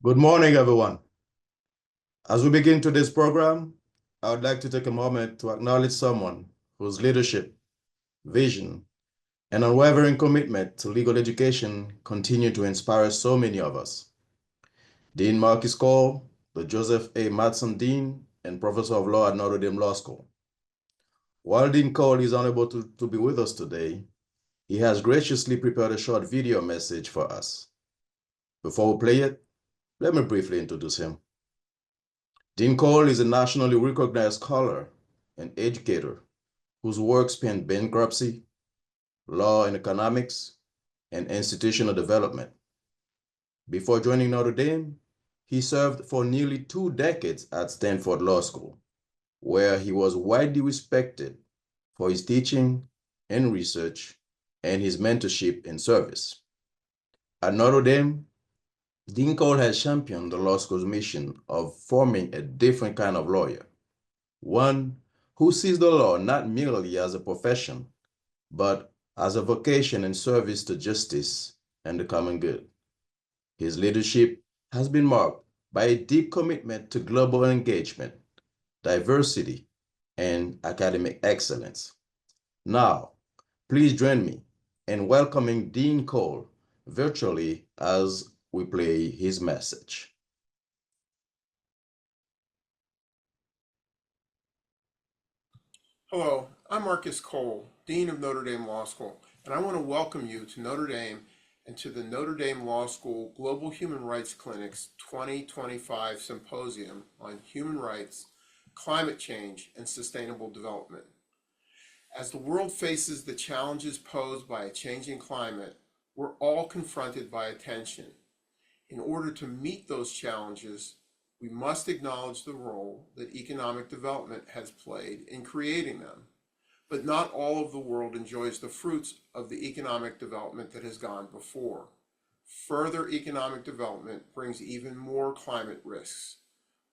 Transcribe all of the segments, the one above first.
Good morning, everyone. As we begin today's program, I would like to take a moment to acknowledge someone whose leadership, vision, and unwavering commitment to legal education continue to inspire so many of us. Dean Marcus Cole, the Joseph A. Matson Dean and Professor of Law at Notre Dame Law School. While Dean Cole is unable to be with us today, he has graciously prepared a short video message for us. Before we play it, let me briefly introduce him. Dean Cole is a nationally recognized scholar and educator whose work span bankruptcy, law and economics, and institutional development. Before joining Notre Dame, he served for nearly 2 decades at Stanford Law School, where he was widely respected for his teaching and research and his mentorship and service. At Notre Dame, Dean Cole has championed the law school's mission of forming a different kind of lawyer, one who sees the law not merely as a profession, but as a vocation and service to justice and the common good. His leadership has been marked by a deep commitment to global engagement, diversity, and academic excellence. Now, please join me in welcoming Dean Cole virtually as we play his message. Hello, I'm Marcus Cole, Dean of Notre Dame Law School, and I want to welcome you to Notre Dame and to the Notre Dame Law School Global Human Rights Clinic's 2025 Symposium on Human Rights, Climate Change, and Sustainable Development. As the world faces the challenges posed by a changing climate, we're all confronted by a tension. In order to meet those challenges, we must acknowledge the role that economic development has played in creating them. But not all of the world enjoys the fruits of the economic development that has gone before. Further economic development brings even more climate risks.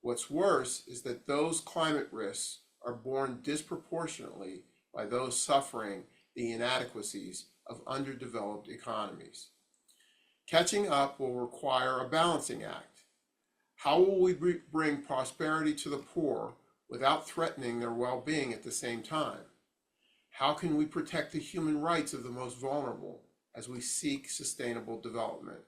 What's worse is that those climate risks are borne disproportionately by those suffering the inadequacies of underdeveloped economies. Catching up will require a balancing act. How will we bring prosperity to the poor without threatening their well-being at the same time? How can we protect the human rights of the most vulnerable as we seek sustainable development?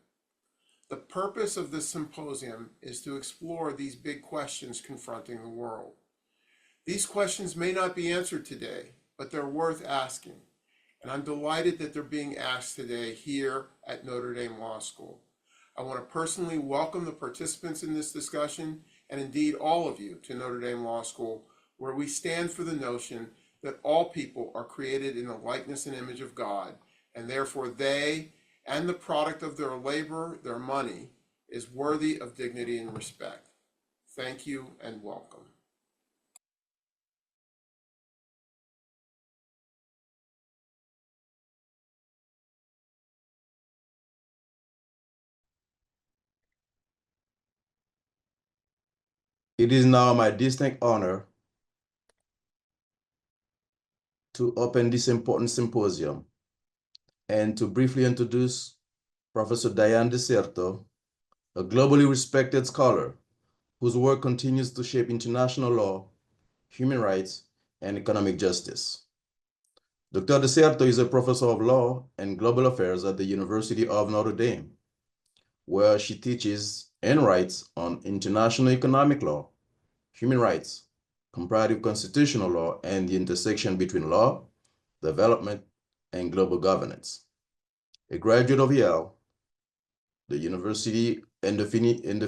The purpose of this symposium is to explore these big questions confronting the world. These questions may not be answered today, but they're worth asking. And I'm delighted that they're being asked today here at Notre Dame Law School. I want to personally welcome the participants in this discussion, and indeed all of you, to Notre Dame Law School, where we stand for the notion that all people are created in the likeness and image of God, and therefore they and the product of their labor, their money, is worthy of dignity and respect. Thank you and welcome. It is now my distinct honor to open this important symposium and to briefly introduce Professor Diane Deserto, a globally respected scholar whose work continues to shape international law, human rights, and economic justice. Dr. Deserto is a professor of law and global affairs at the University of Notre Dame, where she teaches and writes on international economic law, human rights, comparative constitutional law, and the intersection between law, development, and global governance. A graduate of Yale, the University and the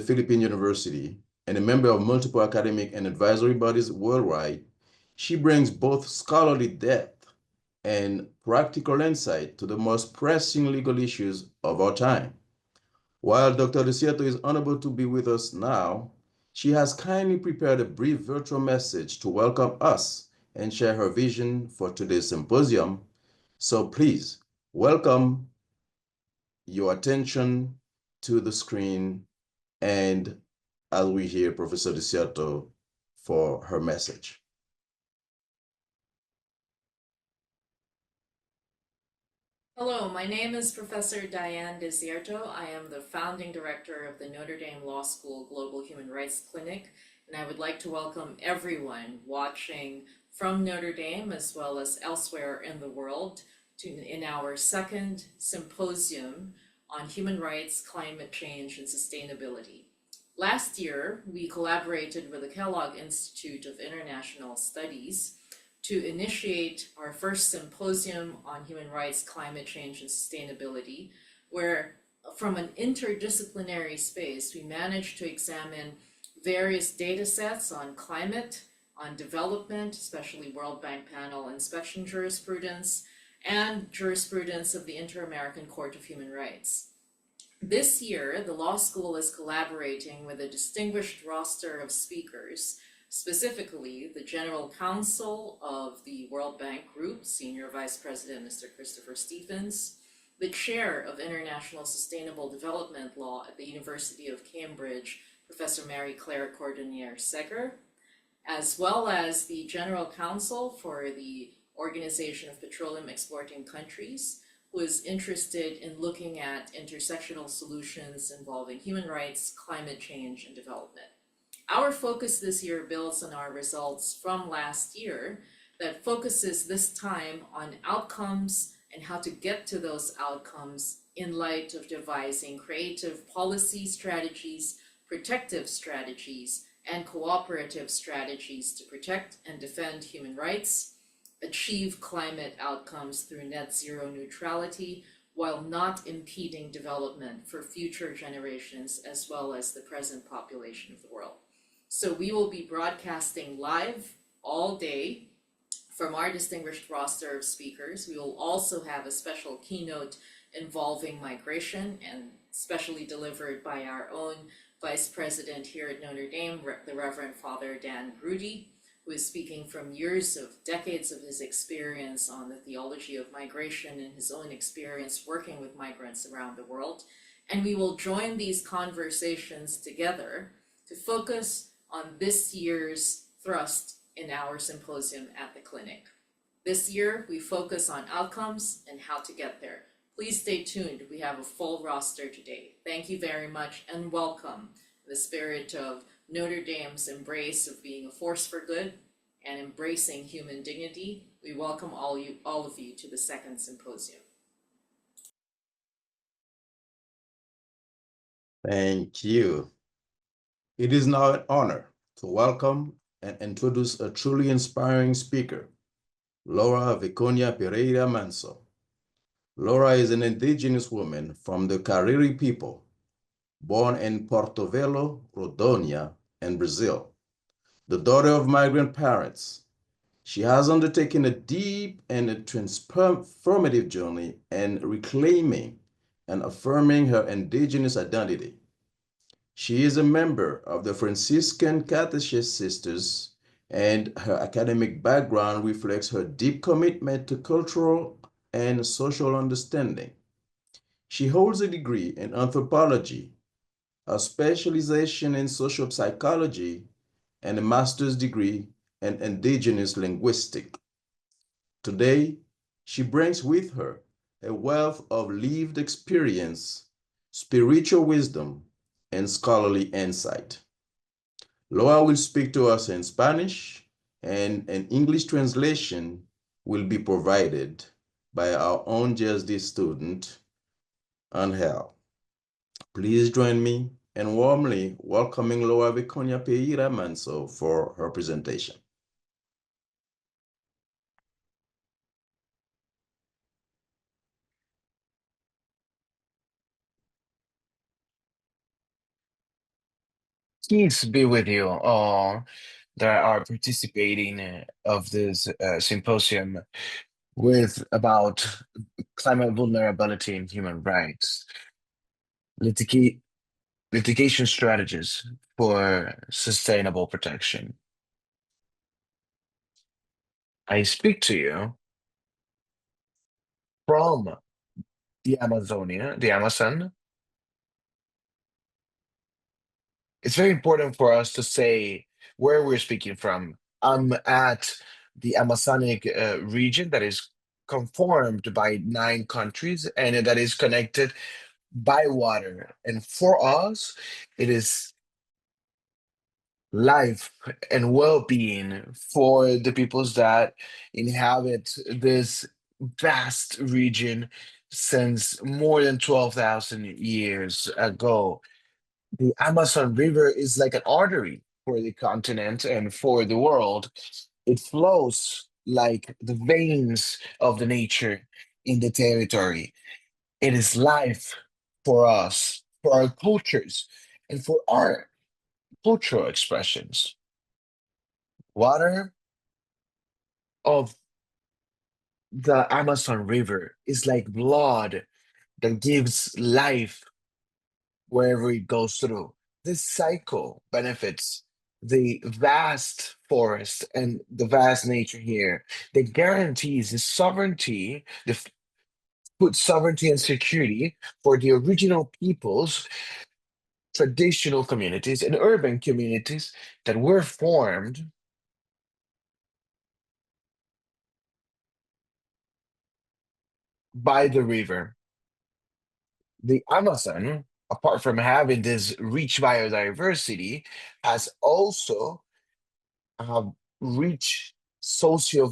Philippine University, and a member of multiple academic and advisory bodies worldwide, she brings both scholarly depth and practical insight to the most pressing legal issues of our time. While Dr. Deserto is unable to be with us now, she has kindly prepared a brief virtual message to welcome us and share her vision for today's symposium. So please welcome your attention to the screen, and as we hear Professor Deserto for her message. Hello, my name is Professor Diane Desierto. I am the founding director of the Notre Dame Law School Global Human Rights Clinic, and I would like to welcome everyone watching from Notre Dame as well as elsewhere in the world in our second symposium on human rights, climate change, and sustainability. Last year, we collaborated with the Kellogg Institute of International Studies to initiate our first symposium on human rights, climate change, and sustainability, where from an interdisciplinary space, we managed to examine various data sets on climate, on development, especially World Bank panel inspection jurisprudence, and jurisprudence of the Inter-American Court of Human Rights. This year, the law school is collaborating with a distinguished roster of speakers, specifically the General Counsel of the World Bank Group, Senior Vice President Mr. Christopher Stephens, the Chair of International Sustainable Development Law at the University of Cambridge, Professor Mary Claire Cordonier-Seger, as well as the General Counsel for the Organization of Petroleum Exporting Countries, who is interested in looking at intersectional solutions involving human rights, climate change, and development. Our focus this year builds on our results from last year that focuses this time on outcomes and how to get to those outcomes in light of devising creative policy strategies, protective strategies, and cooperative strategies to protect and defend human rights, achieve climate outcomes through net zero neutrality, while not impeding development for future generations as well as the present population of the world. So we will be broadcasting live all day from our distinguished roster of speakers. We will also have a special keynote involving migration and specially delivered by our own Vice President here at Notre Dame, the Reverend Father Dan Rudy, who is speaking from decades of his experience on the theology of migration and his own experience working with migrants around the world. And we will join these conversations together to focus on this year's thrust in our symposium at the clinic. This year, we focus on outcomes and how to get there. Please stay tuned. We have a full roster today. Thank you very much and welcome. In the spirit of Notre Dame's embrace of being a force for good and embracing human dignity, we welcome all of you to the second symposium. Thank you. It is now an honor to welcome and introduce a truly inspiring speaker, Laura Viconia Pereira Manso. Laura is an indigenous woman from the Cariri people, born in Porto Velho, Rondônia, in Brazil. The daughter of migrant parents, she has undertaken a deep and a transformative journey in reclaiming and affirming her indigenous identity. She is a member of the Franciscan Catechist Sisters, and her academic background reflects her deep commitment to cultural and social understanding. She holds a degree in anthropology, a specialization in social psychology, and a master's degree in indigenous linguistics. Today, she brings with her a wealth of lived experience, spiritual wisdom, and scholarly insight. Laura will speak to us in Spanish, and an English translation will be provided by our own JSD student, Angel. Please join me in warmly welcoming Laura Viconia Pereira Manso for her presentation. Peace be with you all that are participating of this symposium with about climate vulnerability and human rights, litigation strategies for sustainable protection. I speak to you from the Amazon. It's very important for us to say where we're speaking from. I'm at the Amazonic region that is conformed by 9 countries and that is connected by water. And for us, it is life and well-being for the peoples that inhabit this vast region since more than 12,000 years ago. The Amazon River is like an artery for the continent and for the world. It flows like the veins of the nature in the territory. It is life for us, for our cultures, and for our cultural expressions. Water of the Amazon River is like blood that gives life wherever it goes through. This cycle benefits the vast forest and the vast nature here that guarantees the sovereignty, food sovereignty and security for the original peoples, traditional communities, and urban communities that were formed by the river. The Amazon, apart from having this rich biodiversity, has also rich social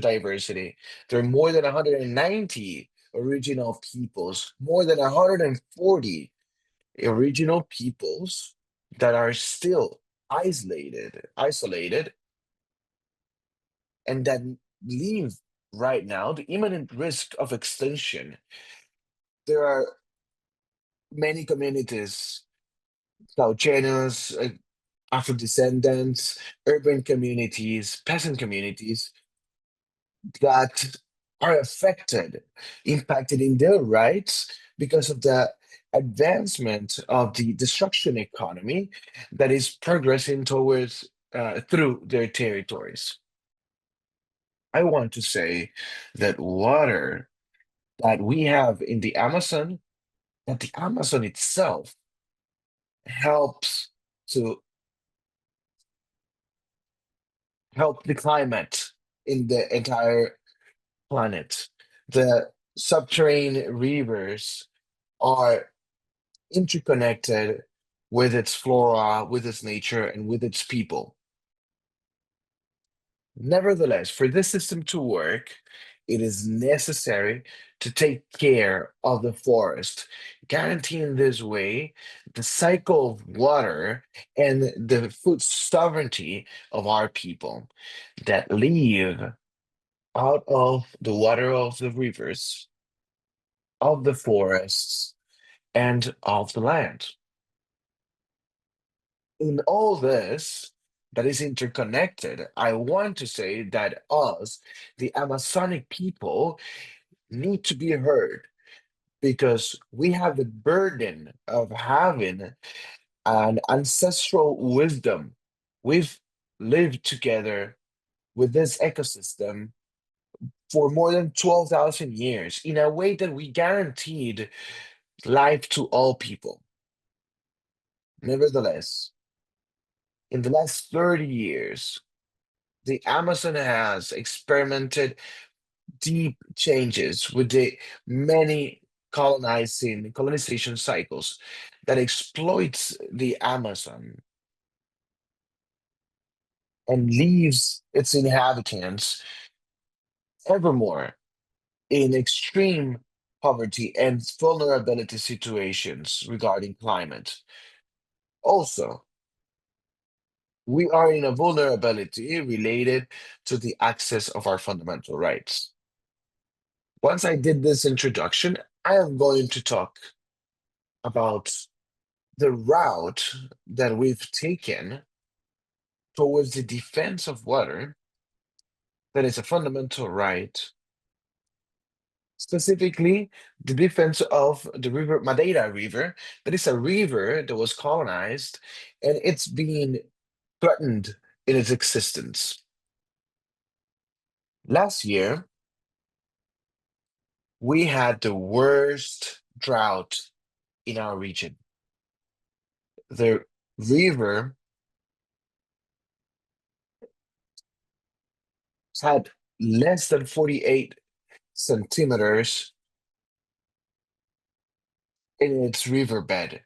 diversity. There are more than 190 original peoples, more than 140 original peoples that are still isolated, and that leave right now the imminent risk of extinction. There are many communities, Caucanos, Afro descendants, urban communities, peasant communities that are affected, impacted in their rights because of the advancement of the destruction economy that is progressing towards through their territories. I want to say that water that we have in the Amazon, that the Amazon itself helps to help the climate in the entire planet. The subterranean rivers are interconnected with its flora, with its nature, and with its people. Nevertheless, for this system to work, it is necessary to take care of the forest, guaranteeing this way the cycle of water and the food sovereignty of our people that live out of the water of the rivers, of the forests, and of the land. In all this that is interconnected, I want to say that us, the Amazonic people, need to be heard because we have the burden of having an ancestral wisdom. We've lived together with this ecosystem for more than 12,000 years in a way that we guaranteed life to all people. Nevertheless, in the last 30 years, the Amazon has experimented deep changes with the many colonization cycles that exploits the Amazon and leaves its inhabitants evermore in extreme poverty and vulnerability situations regarding climate. Also, we are in a vulnerability related to the access of our fundamental rights. Once I did this introduction, I am going to talk about the route that we've taken towards the defense of water that is a fundamental right, specifically the defense of the river Madeira River, that is a river that was colonized and it's being threatened in its existence. Last year, we had the worst drought in our region. The river had less than 48 centimeters in its riverbed.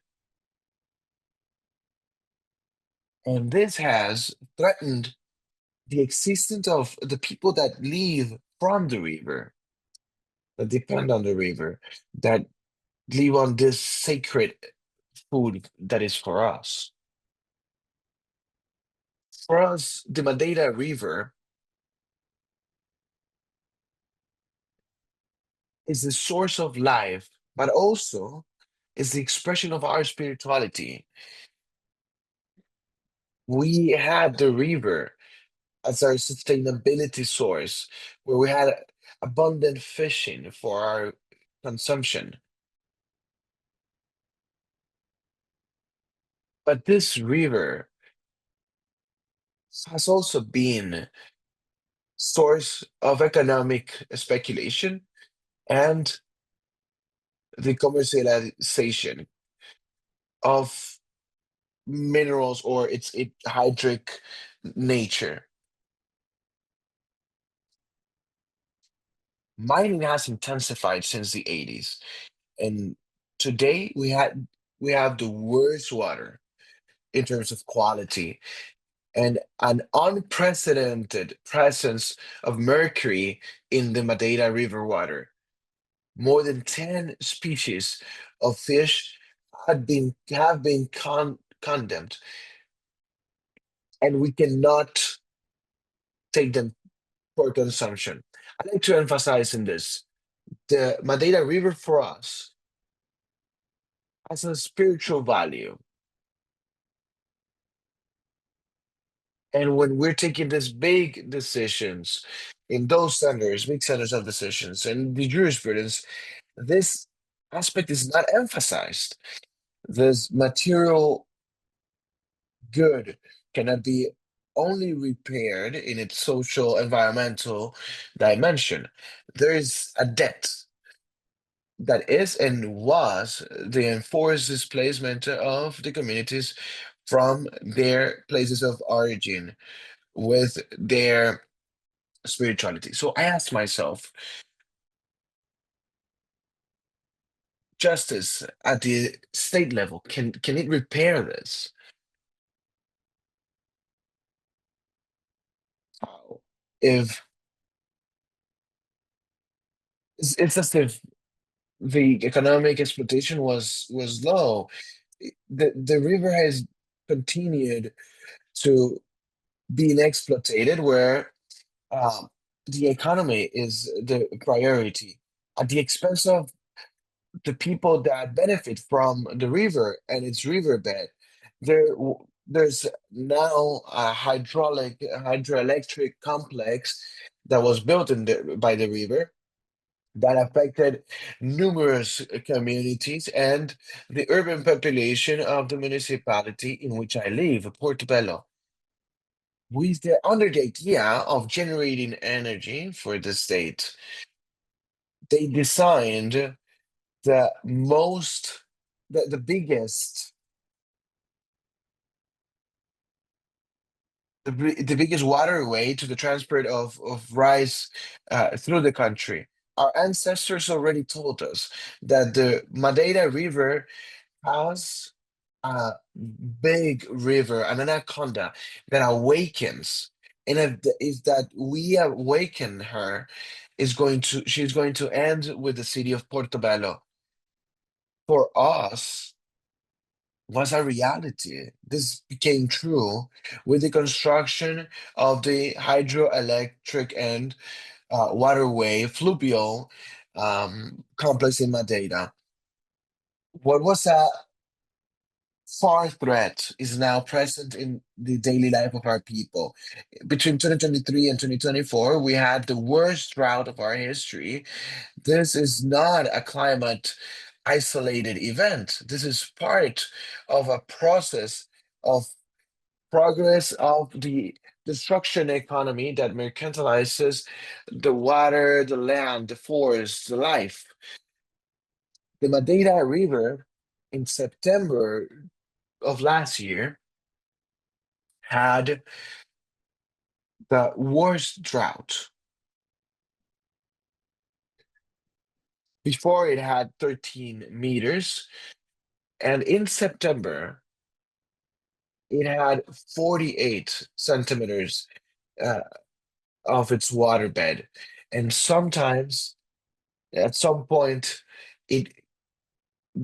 And this has threatened the existence of the people that live from the river, that depend on the river, that live on this sacred food that is for us. For us, the Madeira River is the source of life, but also is the expression of our spirituality. We had the river as our sustainability source, where we had abundant fishing for our consumption. But this river has also been source of economic speculation and the commercialization of minerals or its hydric nature. Mining has intensified since the 80s, and today we have the worst water in terms of quality and an unprecedented presence of mercury in the Madeira River water. More than 10 species of fish have been condemned, and we cannot take them for consumption. I'd like to emphasize in this the Madeira River for us has a spiritual value. And when we're taking these big decisions in those centers, big centers of decisions, and the jurisprudence, this aspect is not emphasized. This material good cannot be only repaired in its social environmental dimension. There is a debt that is and was the enforced displacement of the communities from their places of origin with their spirituality. So I asked myself, justice at the state level, can it repair this? How? If it's as if the economic exploitation was low, the river has continued to being exploited where um, the economy is the priority at the expense of the people that benefit from the river and its riverbed. There's now a hydroelectric complex that was built by the river that affected numerous communities and the urban population of the municipality in which I live, Portobello. With the under the idea of generating energy for the state, they designed the most, the biggest, the biggest waterway to the transport of rice through the country. Our ancestors already told us that the Madeira River has a big river, an anaconda that awakens. And if that we awaken her, she's going to end with the city of Portobello. For us, was a reality. This became true with the construction of the hydroelectric and waterway fluvial complex in Madeira. What was a far threat is now present in the daily life of our people. Between 2023 and 2024, we had the worst drought of our history. This is not a climate isolated event. This is part of a process of progress of the destruction economy that mercantilizes the water, the land, the forest, the life. The Madeira River in September of last year had the worst drought Before it had 13 meters, and in September it had 48 centimeters uh, of its waterbed. And sometimes, at some point, it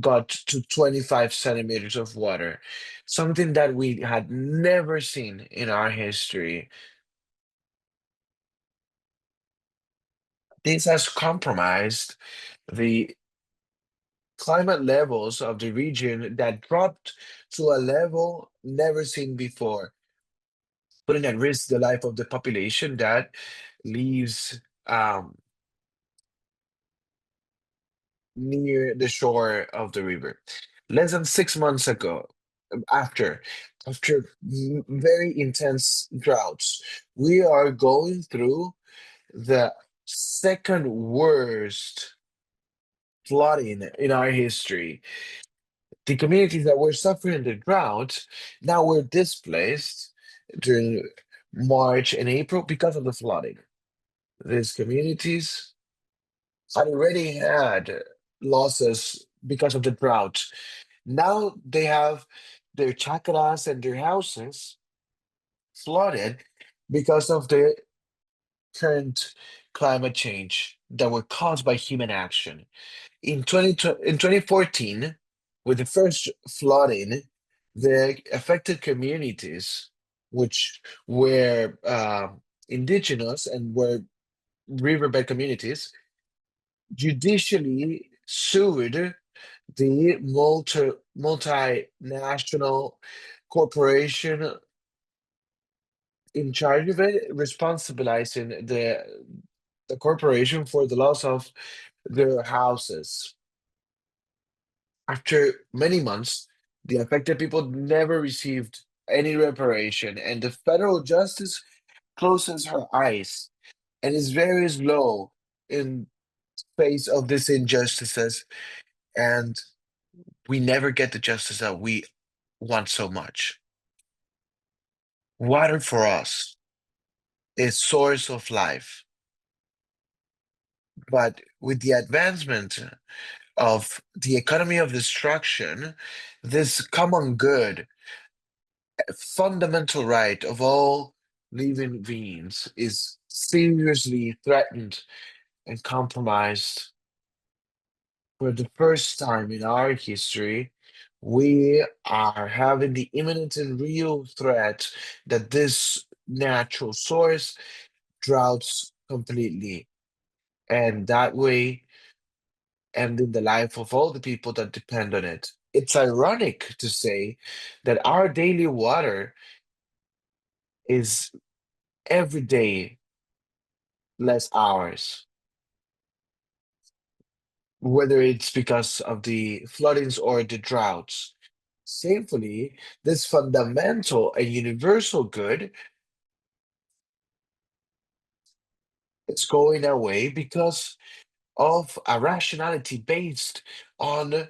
got to 25 centimeters of water, something that we had never seen in our history. This has compromised the climate levels of the region that dropped to a level never seen before, putting at risk the life of the population that lives near the shore of the river. Less than 6 months ago, after very intense droughts, we are going through the second worst flooding in our history. The communities that were suffering the drought now were displaced during March and April because of the flooding. These communities had already had losses because of the drought. Now they have their chacras and their houses flooded because of the current climate change that were caused by human action. In 2014, with the first flooding, the affected communities, which were indigenous and were riverbed communities, judicially sued the multinational corporation in charge of it, responsibilizing the corporation for the loss of their houses. After many months, the affected people never received any reparation, and the federal justice closes her eyes and is very slow in face of these injustices, and we never get the justice that we want so much. Water for us is source of life, but with the advancement of the economy of destruction, this common good, a fundamental right of all living beings, is seriously threatened and compromised. For the first time in our history, we are having the imminent and real threat that this natural source droughts completely, and that way ending the life of all the people that depend on it. It's ironic to say that our daily water is every day less hours, whether it's because of the floodings or the droughts. Shamefully, this fundamental and universal good is going away because of a rationality based on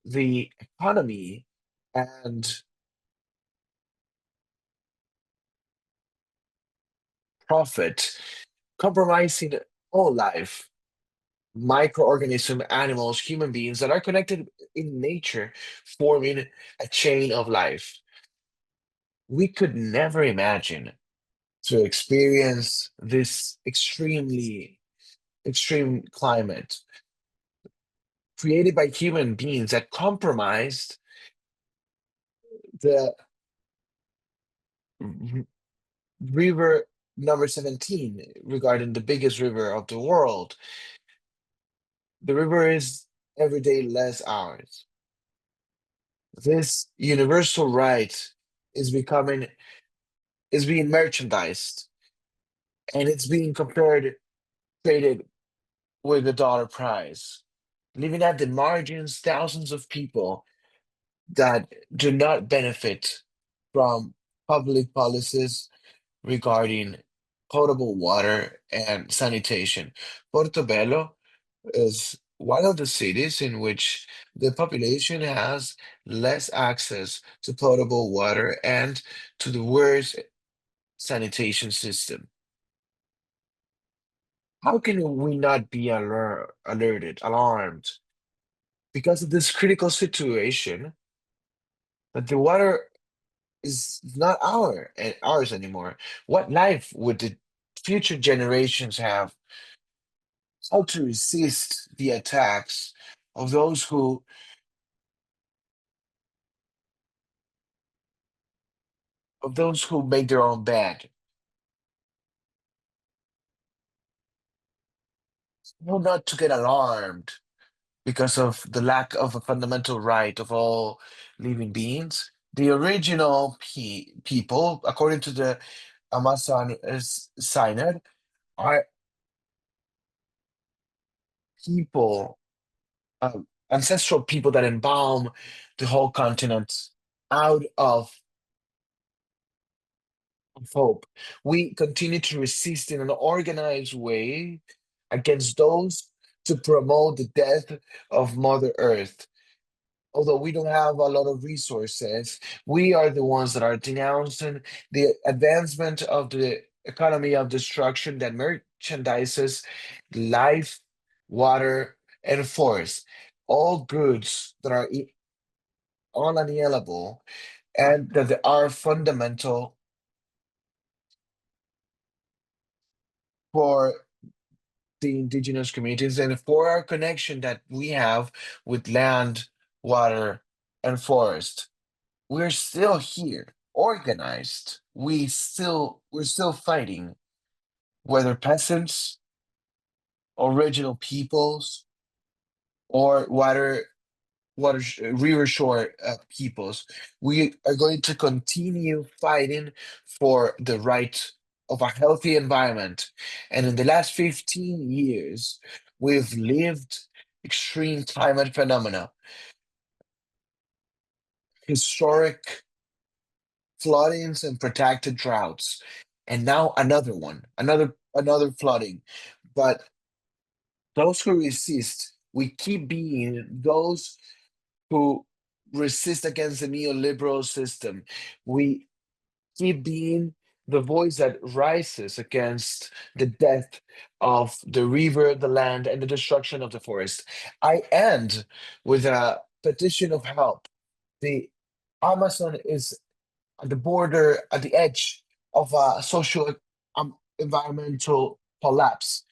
the economy and profit, compromising all life, microorganism, animals, human beings that are connected in nature, forming a chain of life. We could never imagine to experience this extremely extreme climate created by human beings that compromised the r- river number 17 regarding the biggest river of the world. The river is every day less ours. This universal right is becoming is being merchandised, and it's being traded with the dollar prize, leaving at the margins thousands of people that do not benefit from public policies regarding potable water and sanitation. Portobello is one of the cities in which the population has less access to potable water and to the worst sanitation system. How can we not be alarmed? Because of this critical situation, that the water is not ours anymore. What life would the future generations have? How to resist the attacks of those who make their own bed? How not to get alarmed because of the lack of a fundamental right of all living beings? The original people, according to the Amazon Synod, are people, ancestral people that embalm the whole continent out of hope. We continue to resist in an organized way against those to promote the death of Mother Earth. Although we don't have a lot of resources, we are the ones that are denouncing the advancement of the economy of destruction that merchandises life, water, and forest. All goods that are unalienable and that they are fundamental for the indigenous communities and for our connection that we have with land, water, and forest. We're still here, organized. We're still fighting, whether peasants, original peoples, or river shore peoples. We are going to continue fighting for the right of a healthy environment. And in the last 15 years, we've lived extreme climate phenomena, historic floodings and protracted droughts, and now another one, another flooding. But those who resist, we keep being those who resist against the neoliberal system. We keep being the voice that rises against the death of the river, the land, and the destruction of the forest. I end with a petition of help. The Amazon is at the border, at the edge of a social environmental collapse.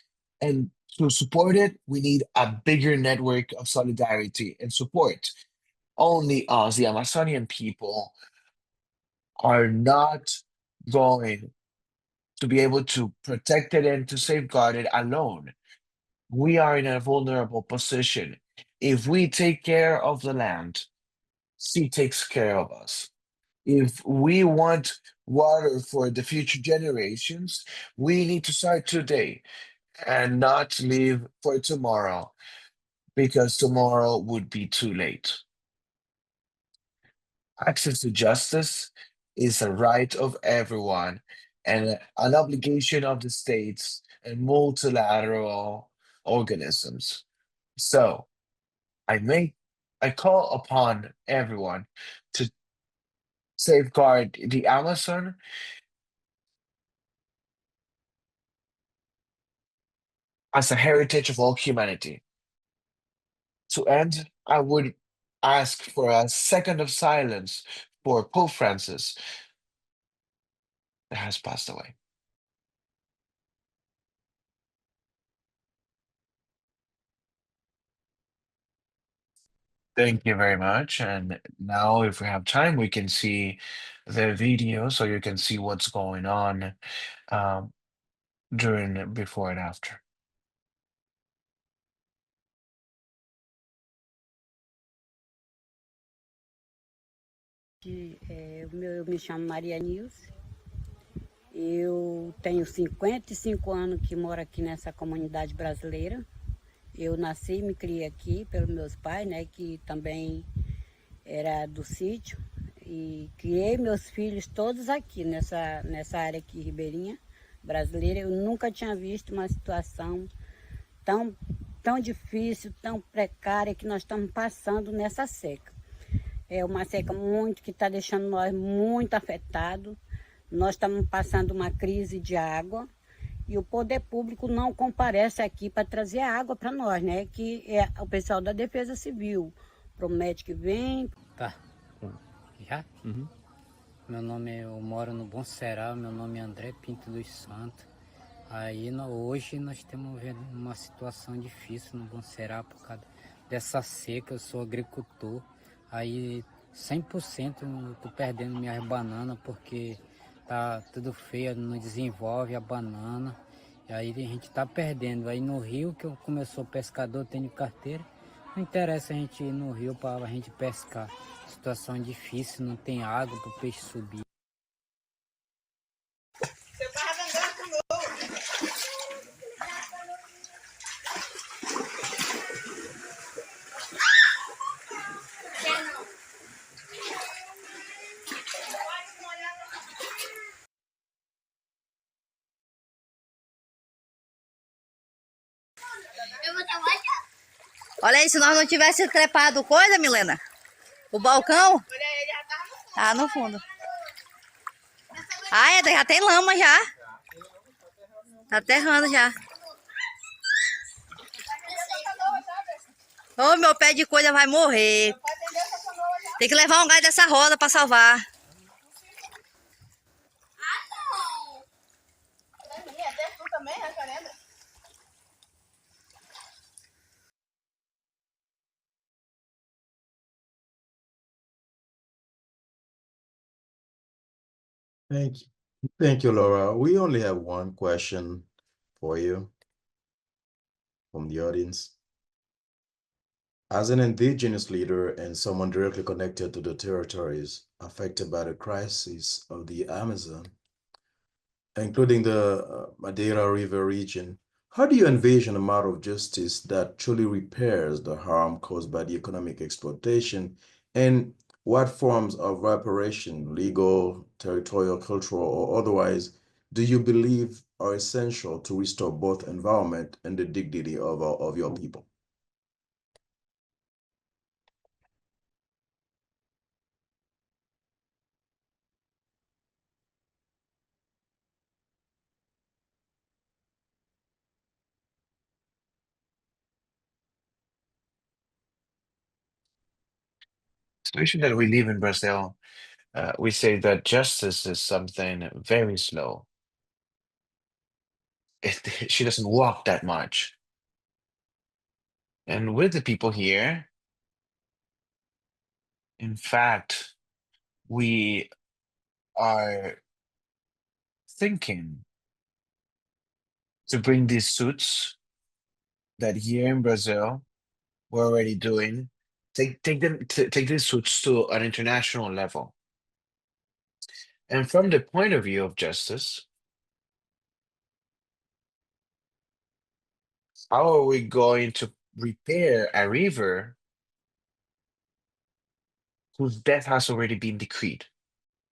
And to support it, we need a bigger network of solidarity and support. Only us, the Amazonian people, are not going to be able to protect it and to safeguard it alone. We are in a vulnerable position. If we take care of the land, she takes care of us. If we want water for the future generations, we need to start today and not leave for tomorrow because tomorrow would be too late. Access to justice is a right of everyone and an obligation of the states and multilateral organisms. So I call upon everyone to safeguard the Amazon as a heritage of all humanity. To end, I would ask for a second of silence for Pope Francis that has passed away. Thank you very much. And now, if we have time, we can see the video so you can see what's going on um, during, before, and after. Eu me chamo Maria Nilce, eu tenho 55 anos que moro aqui nessa comunidade brasileira. Eu nasci e me criei aqui pelos meus pais, né, que também era do sítio, e criei meus filhos todos aqui nessa área aqui ribeirinha brasileira. Eu nunca tinha visto uma situação tão difícil, tão precária que nós estamos passando nessa seca. É uma seca que está deixando nós muito afetados. Nós estamos passando uma crise de água E o poder público não comparece aqui para trazer água para nós, né? Que é o pessoal da Defesa Civil. Promete que vem. Tá. Já? Uhum. Eu moro no Bom Será, meu nome é André Pinto dos Santos. Aí hoje nós estamos vendo uma situação difícil no Bom Será por causa dessa seca. Eu sou agricultor, aí 100% eu estou perdendo minhas bananas porque tá tudo feio, não desenvolve a banana. E aí a gente está perdendo. Aí no rio, como eu sou pescador, tenho carteira, não interessa a gente ir no rio para a gente pescar. Situação difícil, não tem água para o peixe subir. Olha aí, se nós não tivesse trepado coisa, Milena, o balcão, tá no fundo. Ah, já tem lama já. Tá aterrando já. Ô, meu pé de coisa vai morrer. Tem que levar um gás dessa roda pra salvar. Thank you. Thank you, Laura. We only have one question for you from the audience. As an indigenous leader and someone directly connected to the territories affected by the crisis of the Amazon, including the Madeira River region, how do you envision a model of justice that truly repairs the harm caused by the economic exploitation? And what forms of reparation, legal, territorial, cultural, or otherwise, do you believe are essential to restore both environment and the dignity of your people? Situation that we live in Brazil, we say that justice is something very slow. She doesn't walk that much. And with the people here, in fact, we are thinking to bring these suits that here in Brazil we're already doing, take these suits to an international level. And from the point of view of justice, how are we going to repair a river whose death has already been decreed?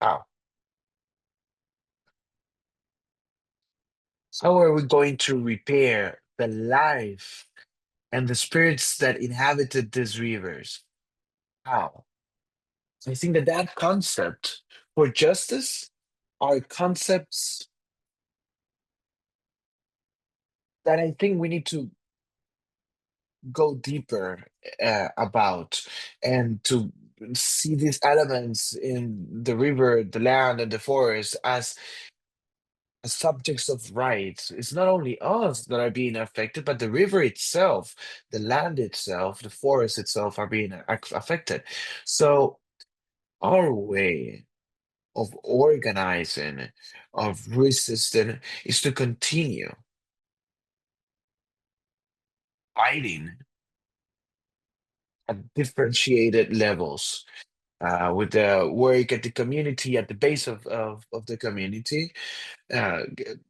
How? How are we going to repair the life and the spirits that inhabited these rivers? How? I think that that concept for justice are concepts that I think we need to go deeper about and to see these elements in the river, the land, and the forest as subjects of rights. It's not only us that are being affected, but the river itself, the land itself, the forest itself are being affected. So our way of organizing, of resisting, is to continue fighting at differentiated levels with the work at the community, at the base of the community,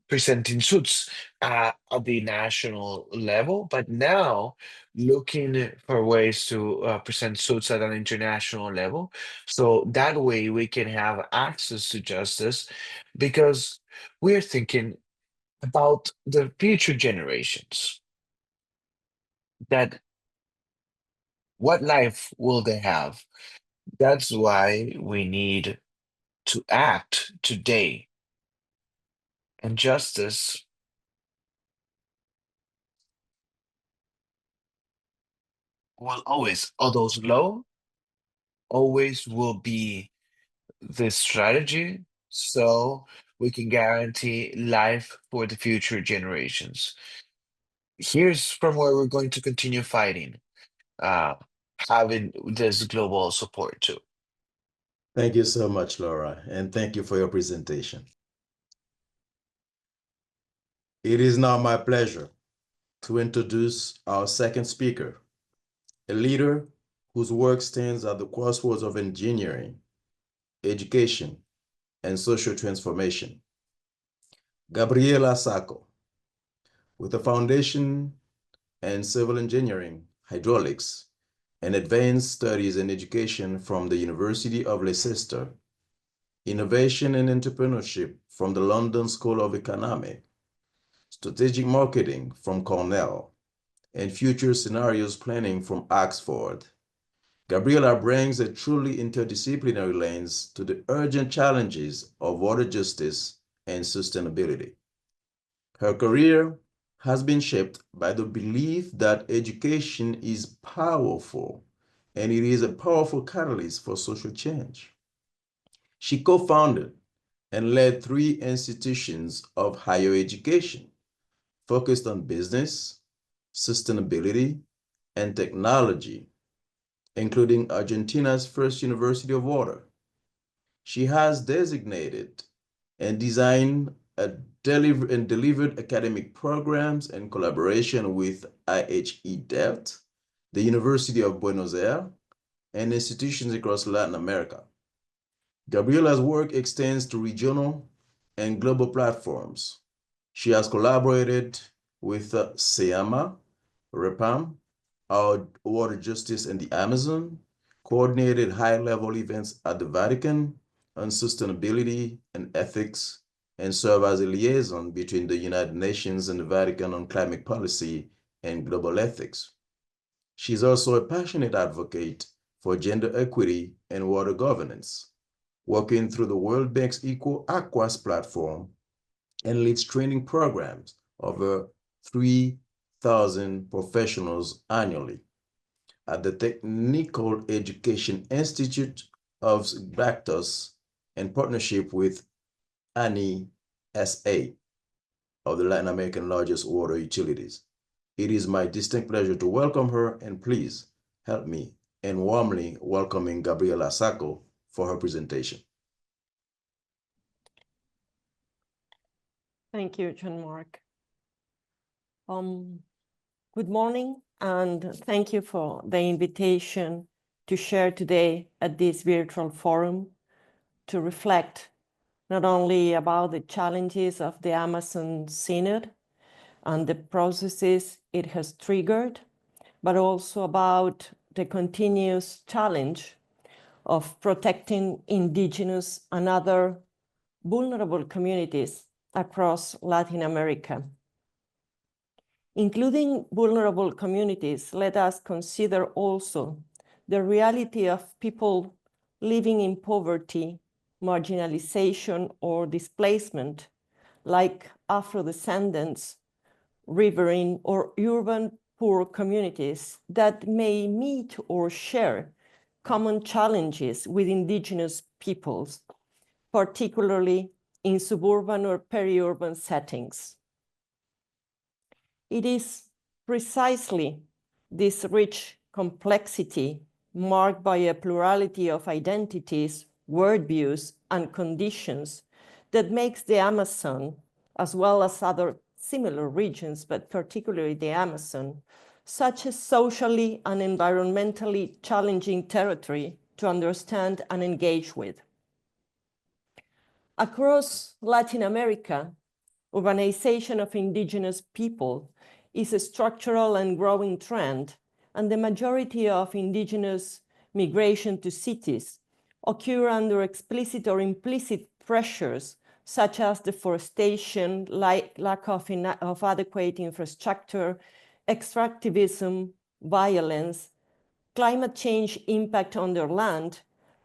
presenting suits at the national level, but now looking for ways to present suits at an international level. So that way we can have access to justice because we're thinking about the future generations that what life will they have? That's why we need to act today. And justice will always, although slow, always will be the strategy so we can guarantee life for the future generations. Here's from where we're going to continue fighting, uh, having this global support too. Thank you so much, Laura, and thank you for your presentation. It is now my pleasure to introduce our second speaker, a leader whose work stands at the crossroads of engineering, education, and social transformation. Gabriela Sacco, with a foundation in civil engineering, hydraulics, and advanced studies in education from the University of Leicester, innovation and entrepreneurship from the London School of Economics, strategic marketing from Cornell, and future scenarios planning from Oxford. Gabriela brings a truly interdisciplinary lens to the urgent challenges of water justice and sustainability. Her career has been shaped by the belief that education is powerful and it is a powerful catalyst for social change. She co-founded and led 3 institutions of higher education focused on business, sustainability, and technology, including Argentina's first University of Water. She has designated and designed and delivered academic programs in collaboration with IHE-DELT, the University of Buenos Aires, and institutions across Latin America. Gabriela's work extends to regional and global platforms. She has collaborated with SEAMA, REPAM, our water justice in the Amazon, coordinated high-level events at the Vatican on sustainability and ethics, and serve as a liaison between the United Nations and the Vatican on climate policy and global ethics. She's also a passionate advocate for gender equity and water governance, working through the World Bank's Equal Aquas platform, and leads training programs over 3,000 professionals annually at the Technical Education Institute of Bactos in partnership with ANI SA of the Latin American largest water utilities. It is my distinct pleasure to welcome her, and please help me in warmly welcoming Gabriela Sacco for her presentation. Thank you, Jean-Marc. Good morning, and thank you for the invitation to share today at this virtual forum to reflect not only about the challenges of the Amazon Synod and the processes it has triggered, but also about the continuous challenge of protecting indigenous and other vulnerable communities across Latin America. Including vulnerable communities, let us consider also the reality of people living in poverty, marginalization, or displacement, like Afro-descendants, riverine or urban poor communities that may meet or share common challenges with indigenous peoples, particularly in suburban or peri-urban settings. It is precisely this rich complexity marked by a plurality of identities, worldviews, and conditions that makes the Amazon, as well as other similar regions, but particularly the Amazon, such a socially and environmentally challenging territory to understand and engage with. Across Latin America, urbanization of indigenous people is a structural and growing trend, and the majority of indigenous migration to cities occur under explicit or implicit pressures such as deforestation, lack of adequate infrastructure, extractivism, violence, climate change impact on their land,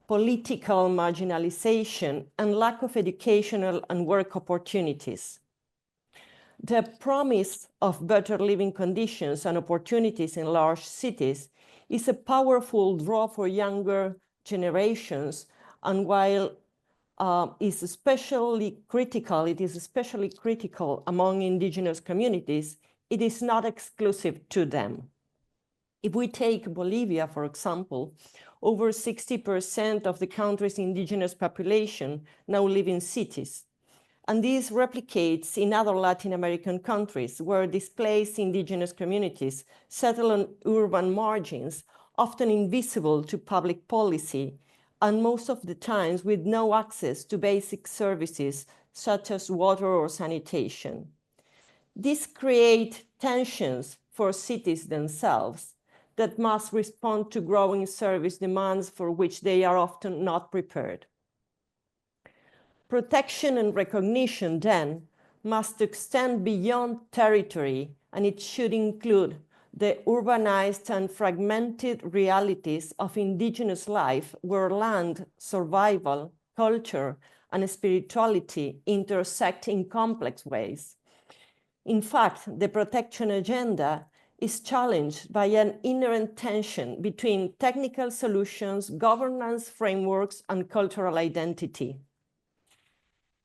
political marginalization, and lack of educational and work opportunities. The promise of better living conditions and opportunities in large cities is a powerful draw for younger generations, and while it is especially critical among indigenous communities, it is not exclusive to them. If we take Bolivia, for example, over 60% of the country's indigenous population now live in cities. And this replicates in other Latin American countries where displaced indigenous communities settle on urban margins, often invisible to public policy, and most of the times with no access to basic services such as water or sanitation. This creates tensions for cities themselves that must respond to growing service demands for which they are often not prepared. Protection and recognition, then, must extend beyond territory, and it should include the urbanized and fragmented realities of indigenous life where land, survival, culture, and spirituality intersect in complex ways. In fact, the protection agenda is challenged by an inherent tension between technical solutions, governance frameworks, and cultural identity.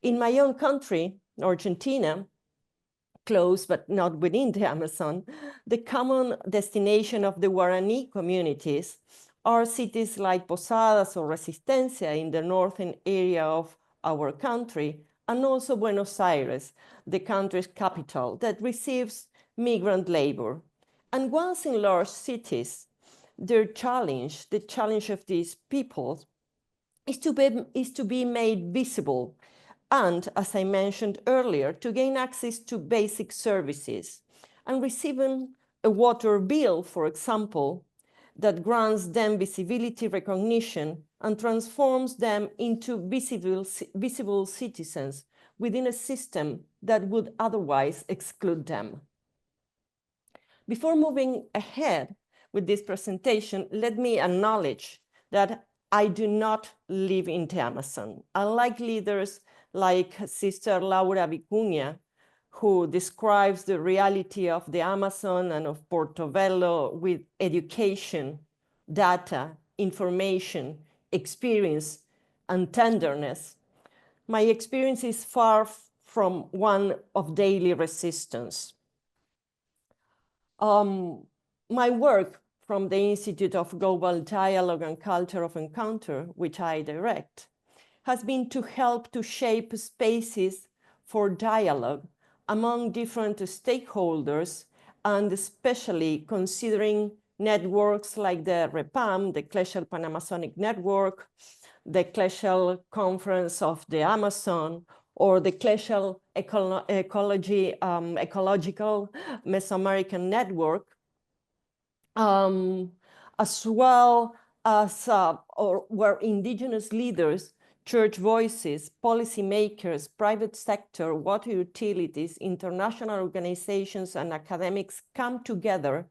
In my own country, Argentina, close but not within the Amazon, the common destination of the Guarani communities are cities like Posadas or Resistencia in the northern area of our country, and also Buenos Aires, the country's capital, that receives migrant labor. And once in large cities, the challenge of these peoples is to be made visible, and, as I mentioned earlier, to gain access to basic services. And receiving a water bill, for example, that grants them visibility recognition and transforms them into visible citizens within a system that would otherwise exclude them. Before moving ahead with this presentation, let me acknowledge that I do not live in the Amazon. Unlike leaders like Sister Laura Vicuña, who describes the reality of the Amazon and of Portobello with education, data, information, experience, and tenderness, my experience is far from one of daily resistance. My work from the Institute of Global Dialogue and Culture of Encounter, which I direct, has been to help to shape spaces for dialogue among different stakeholders, and especially considering networks like the REPAM, the Kleshel Pan-Amazonic Network, the Kleshel Conference of the Amazon, or the Kleshel Ecological Mesoamerican Network, as well as where indigenous leaders, church voices, policymakers, private sector, water utilities, international organizations, and academics come together,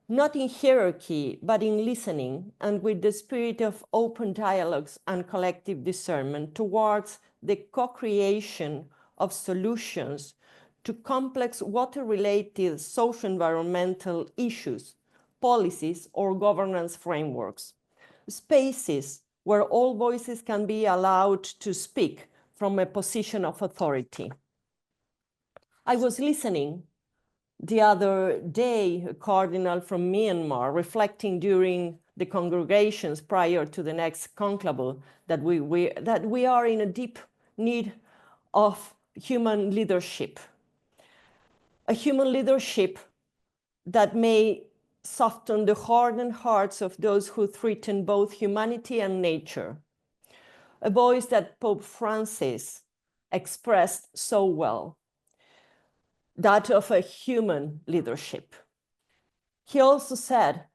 not in hierarchy, but in listening, and with the spirit of open dialogues and collective discernment towards the co-creation of solutions to complex water-related socio-environmental issues, policies, or governance frameworks. Spaces where all voices can be allowed to speak from a position of authority. I was listening the other day, a cardinal from Myanmar, reflecting during the congregations prior to the next conclave that we are in a deep need of human leadership. A human leadership that may soften the hardened hearts of those who threaten both humanity and nature. A voice that Pope Francis expressed so well, that of a human leadership. He also said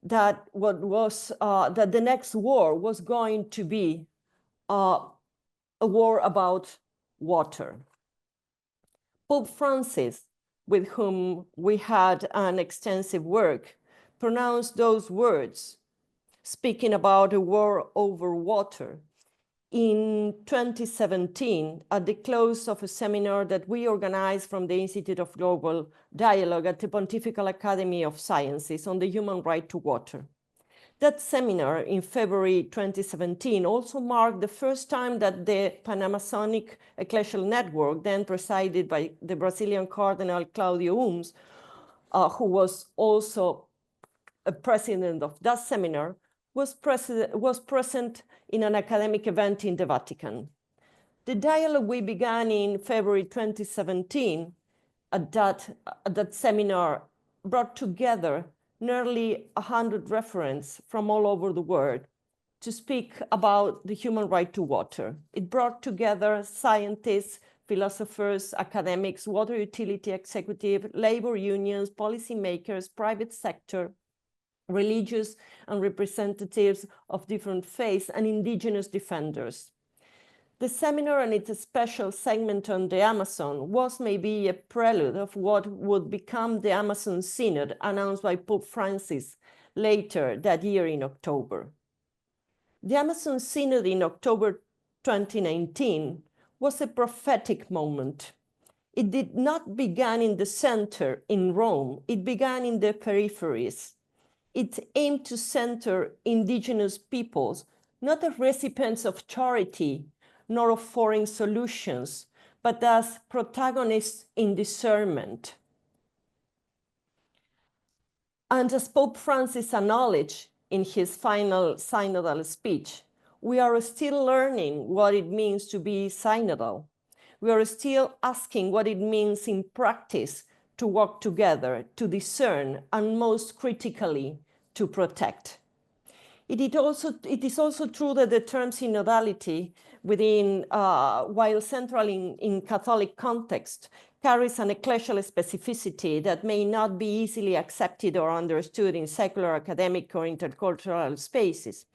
that that the next war was going to be a war about water. Pope Francis, with whom we had an extensive work, pronounced those words, speaking about a war over water, in 2017, at the close of a seminar that we organized from the Institute of Global Dialogue at the Pontifical Academy of Sciences on the human right to water. That seminar in February 2017 also marked the first time that the Pan-Amazonic Ecclesial Network, then presided by the Brazilian Cardinal Claudio Umes, who was also a president of that seminar, was present in an academic event in the Vatican. The dialogue we began in February 2017 at that seminar brought together nearly 100 referents from all over the world to speak about the human right to water. It brought together scientists, philosophers, academics, water utility executive, labor unions, policymakers, private sector, religious and representatives of different faiths, and indigenous defenders. The seminar and its special segment on the Amazon was maybe a prelude of what would become the Amazon Synod announced by Pope Francis later that year in October. The Amazon Synod in October 2019 was a prophetic moment. It did not begin in the center in Rome, it began in the peripheries. It aimed to center indigenous peoples, not as recipients of charity, nor of foreign solutions, but as protagonists in discernment. And as Pope Francis acknowledged in his final synodal speech, we are still learning what it means to be synodal. We are still asking what it means in practice to work together, to discern, and most critically, to protect. It is also true that the term synodality while central in Catholic context, carries an ecclesial specificity that may not be easily accepted or understood in secular, academic, or intercultural spaces.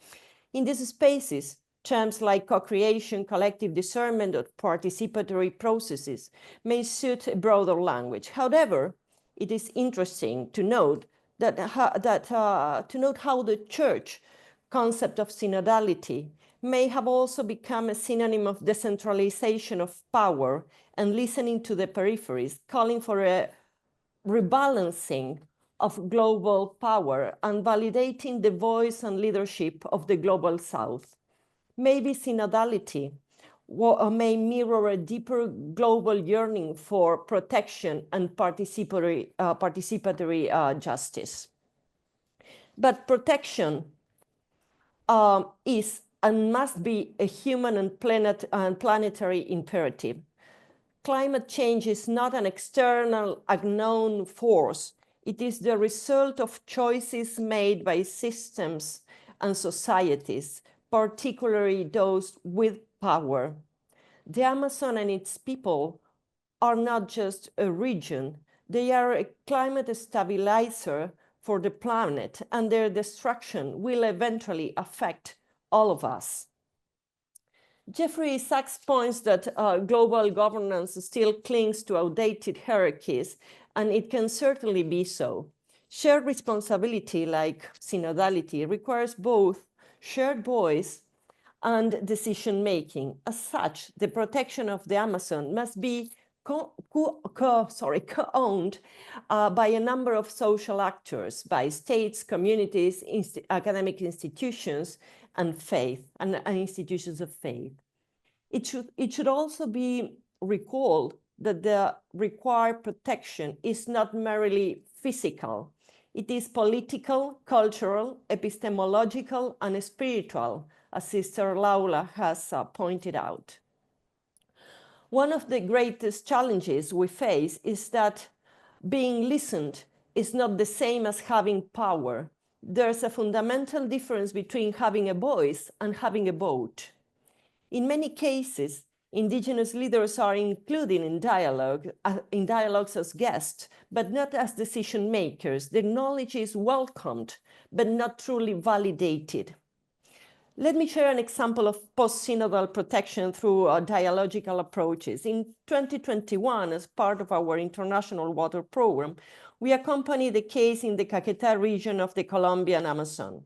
In these spaces, terms like co-creation, collective discernment, or participatory processes may suit a broader language. However, it is interesting to note how the Church concept of synodality may have also become a synonym of decentralization of power and listening to the peripheries, calling for a rebalancing of global power and validating the voice and leadership of the global South. Maybe synodality may mirror a deeper global yearning for protection and participatory justice. But protection is and must be a human and planetary imperative. Climate change is not an external unknown force. It is the result of choices made by systems and societies, particularly those with power. The Amazon and its people are not just a region, they are a climate stabilizer for the planet, and their destruction will eventually affect all of us. Jeffrey Sachs points that global governance still clings to outdated hierarchies, and it can certainly be so. Shared responsibility, like synodality, requires both shared voice and decision-making. As such, the protection of the Amazon must be co-owned by a number of social actors, by states, communities, academic institutions, and faith, and institutions of faith. It should also be recalled that the required protection is not merely physical. It is political, cultural, epistemological, and spiritual, as Sister Laura has pointed out. One of the greatest challenges we face is that being listened is not the same as having power. There's a fundamental difference between having a voice and having a vote. In many cases, indigenous leaders are included in dialogues as guests, but not as decision makers. The knowledge is welcomed, but not truly validated. Let me share an example of post-synodal protection through dialogical approaches. In 2021, as part of our international water program, we accompanied the case in the Caquetá region of the Colombian Amazon.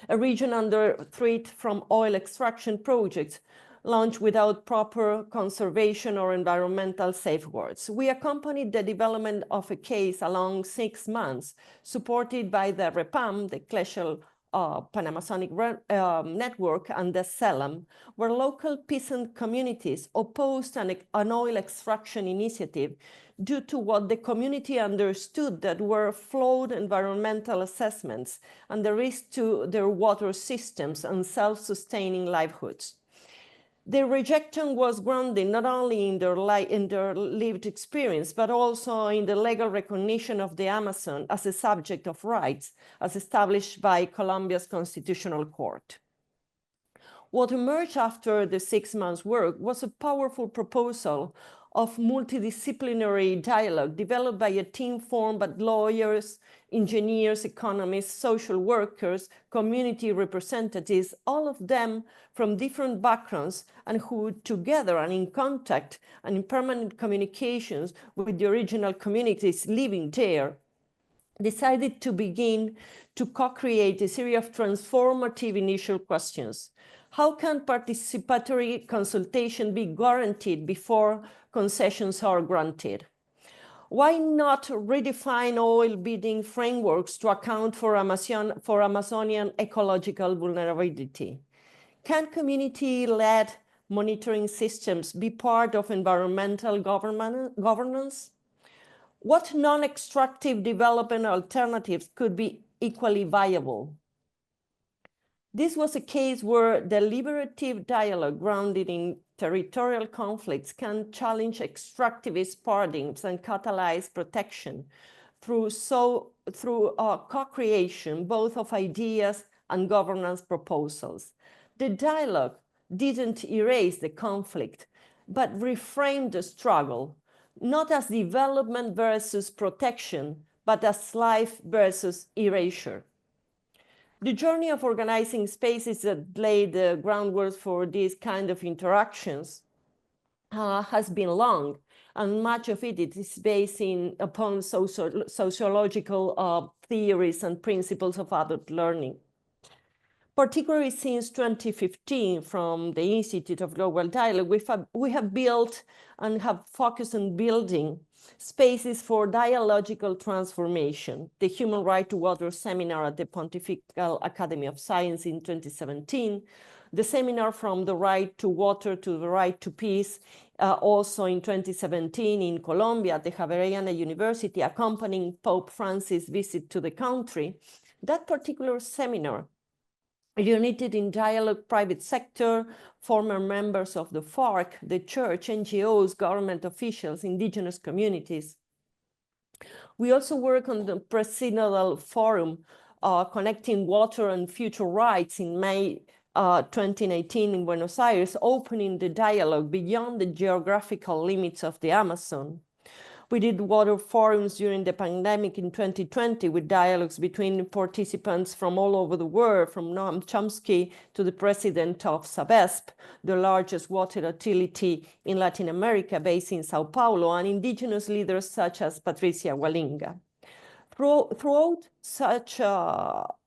a region under threat from oil extraction projects launched without proper conservation or environmental safeguards. We accompanied the development of a case along 6 months, supported by the REPAM, the Glacial Panamazonic Network, and the SELAM, where local peasant communities opposed an oil extraction initiative due to what the community understood that were flawed environmental assessments and the risk to their water systems and self-sustaining livelihoods. The rejection was grounded not only in their lived experience, but also in the legal recognition of the Amazon as a subject of rights, as established by Colombia's Constitutional Court. What emerged after the 6 months' work was a powerful proposal of multidisciplinary dialogue developed by a team formed by lawyers, engineers, economists, social workers, community representatives, all of them from different backgrounds, and who together and in contact and in permanent communications with the original communities living there, decided to begin to co-create a series of transformative initial questions. How can participatory consultation be guaranteed before concessions are granted? Why not redefine oil bidding frameworks to account for Amazonian ecological vulnerability? Can community-led monitoring systems be part of environmental governance? What non-extractive development alternatives could be equally viable? This was a case where deliberative dialogue grounded in territorial conflicts can challenge extractivist paradigms and catalyze protection through co-creation both of ideas and governance proposals. The dialogue didn't erase the conflict, but reframed the struggle, not as development versus protection, but as life versus erasure. The journey of organizing spaces that laid the groundwork for these kind of interactions has been long, and much of it is based upon sociological theories and principles of adult learning. Particularly since 2015, from the Institute of Global Dialogue, we have built and have focused on building spaces for dialogical transformation. The Human Right to Water seminar at the Pontifical Academy of Science in 2017, the seminar From the Right to Water to the Right to Peace, also in 2017 in Colombia at the Javeriana University, accompanying Pope Francis' visit to the country. That particular seminar united in dialogue private sector, former members of the FARC, the church, NGOs, government officials, indigenous communities. We also work on the Presidential Forum Connecting Water and Future Rights in May 2019 in Buenos Aires, opening the dialogue beyond the geographical limits of the Amazon. We did water forums during the pandemic in 2020 with dialogues between participants from all over the world, from Noam Chomsky to the president of Sabesp, the largest water utility in Latin America based in Sao Paulo, and indigenous leaders such as Patricia Walinga. Throughout such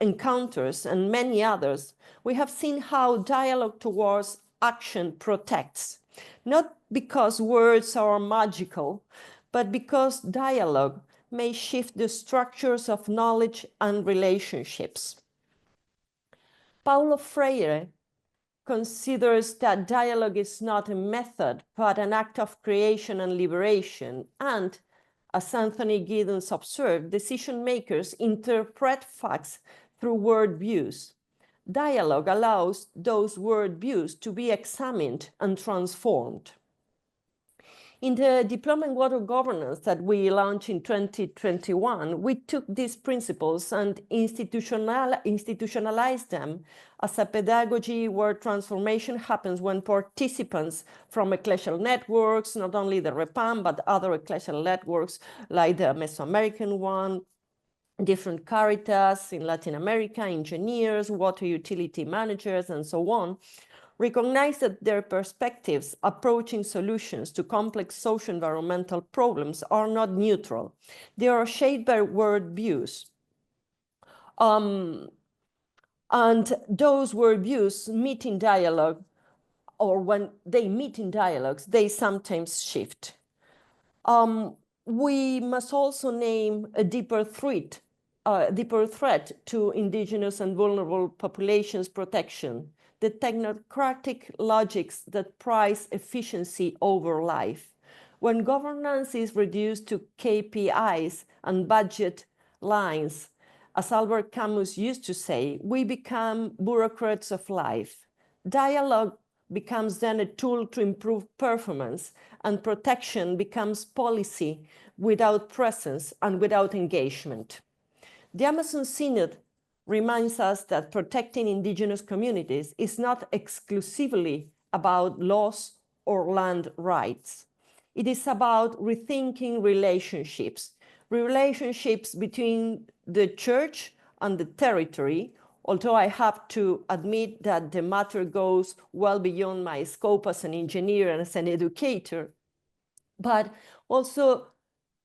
encounters and many others, we have seen how dialogue towards action protects, not because words are magical, but because dialogue may shift the structures of knowledge and relationships. Paulo Freire considers that dialogue is not a method, but an act of creation and liberation. And as Anthony Giddens observed, decision makers interpret facts through word views. Dialogue allows those word views to be examined and transformed. In the Diploma in Water Governance that we launched in 2021, we took these principles and institutionalized them as a pedagogy where transformation happens when participants from ecclesial networks, not only the REPAM, but other ecclesial networks like the Mesoamerican one, different Caritas in Latin America, engineers, water utility managers, and so on, recognize that their perspectives approaching solutions to complex social environmental problems are not neutral. They are shaped by world views. And those worldviews meet in dialogue, or when they meet in dialogues, they sometimes shift. We must also name a deeper threat to indigenous and vulnerable populations protection, the technocratic logics that prize efficiency over life. When governance is reduced to KPIs and budget lines, as Albert Camus used to say, we become bureaucrats of life. Dialogue becomes then a tool to improve performance, and protection becomes policy without presence and without engagement. The Amazon Synod reminds us that protecting indigenous communities is not exclusively about laws or land rights. It is about rethinking relationships between the church and the territory, although I have to admit that the matter goes well beyond my scope as an engineer and as an educator, but also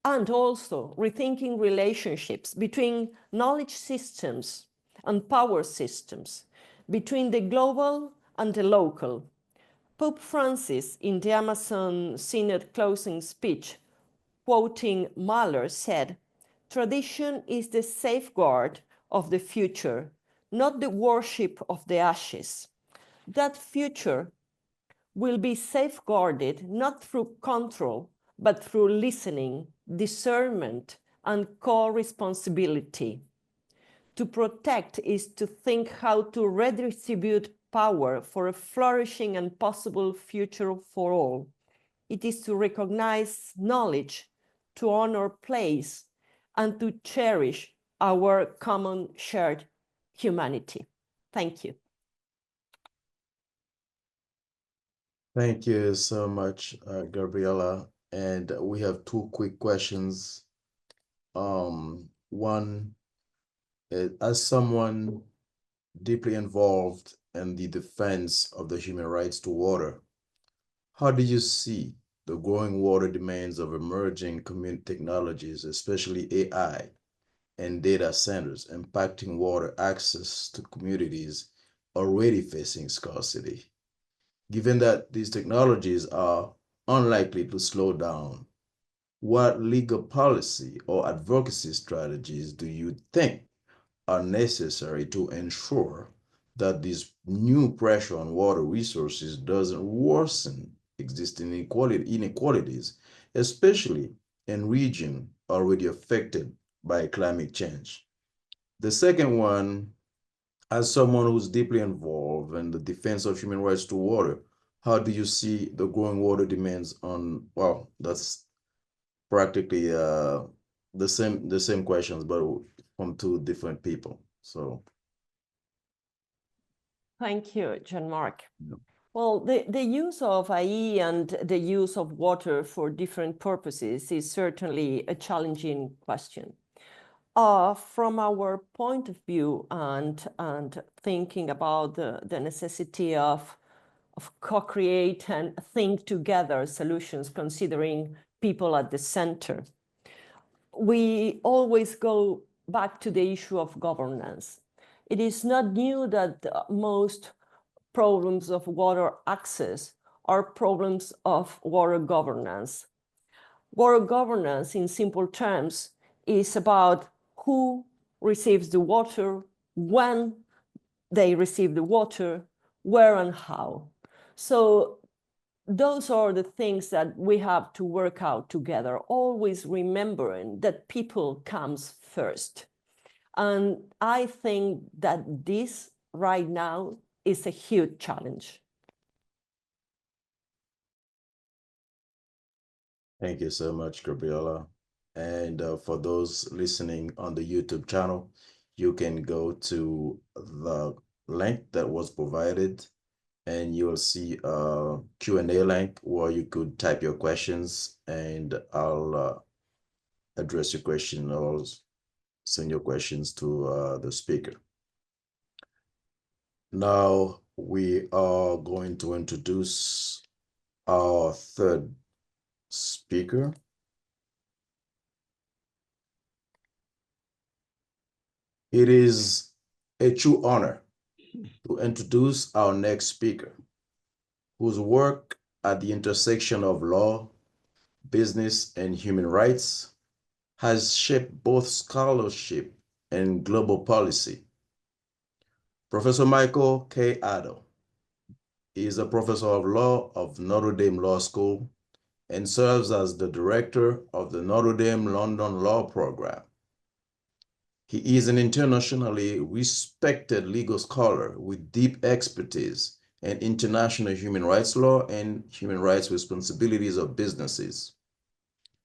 rethinking relationships between knowledge systems and power systems, between the global and the local. Pope Francis, in the Amazon Synod closing speech, quoting Mahler, said, "Tradition is the safeguard of the future, not the worship of the ashes. That future will be safeguarded not through control, but through listening, discernment, and co-responsibility. To protect is to think how to redistribute power for a flourishing and possible future for all. It is to recognize knowledge, to honor place, and to cherish our common shared humanity." Thank you. Thank you so much, Gabriela. And we have two quick questions. One, as someone deeply involved in the defense of the human rights to water, how do you see the growing water demands of emerging community technologies, especially AI and data centers, impacting water access to communities already facing scarcity? Given that these technologies are unlikely to slow down, what legal policy or advocacy strategies do you think are necessary to ensure that this new pressure on water resources doesn't worsen existing inequalities, especially in regions already affected by climate change? The second one, as someone who's deeply involved in the defense of human rights to water, how do you see the growing water demands on, well, that's practically the same questions, but from two different people. So Thank you, Jean-Marc. yeah. Well, the use of AI and the use of water for different purposes is certainly a challenging question. From our point of view and thinking about the necessity of co-create and think together solutions, considering people at the center, we always go back to the issue of governance. It is not new that most problems of water access are problems of water governance. Water governance, in simple terms, is about who receives the water, when they receive the water, where and how. So those are the things that we have to work out together, always remembering that people comes first. And I think that this right now is a huge challenge. Thank you so much, Gabriela. And for those listening on the YouTube channel, you can go to the link that was provided and you'll see a Q&A link where you could type your questions and I'll address your question or send your questions to the speaker. Now we are going to introduce our third speaker. It is a true honor to introduce our next speaker, whose work at the intersection of law, business, and human rights has shaped both scholarship and global policy. Professor Michael K. Addo is a professor of law of Notre Dame Law School and serves as the director of the Notre Dame London Law Program. He is an internationally respected legal scholar with deep expertise in international human rights law and human rights responsibilities of businesses.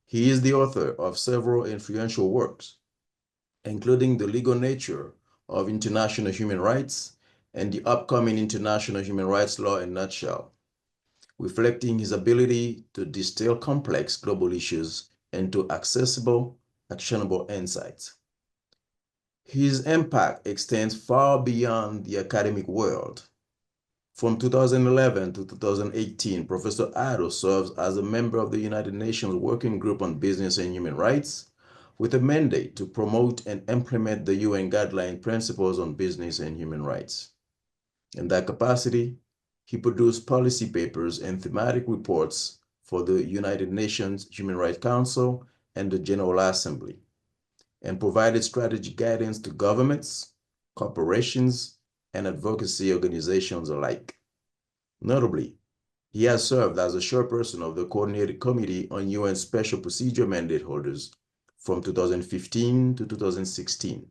He is the author of several influential works, including The Legal Nature of International Human Rights and the upcoming International Human Rights Law in a Nutshell, reflecting his ability to distill complex global issues into accessible, actionable insights. His impact extends far beyond the academic world. From 2011 to 2018, Professor Addo serves as a member of the United Nations Working Group on Business and Human Rights, with a mandate to promote and implement the UN Guideline Principles on Business and Human Rights. In that capacity, he produced policy papers and thematic reports for the United Nations Human Rights Council and the General Assembly, and provided strategy guidance to governments, corporations, and advocacy organizations alike. Notably, he has served as a chairperson of the Coordinating Committee on UN Special Procedure Mandate Holders from 2015 to 2016,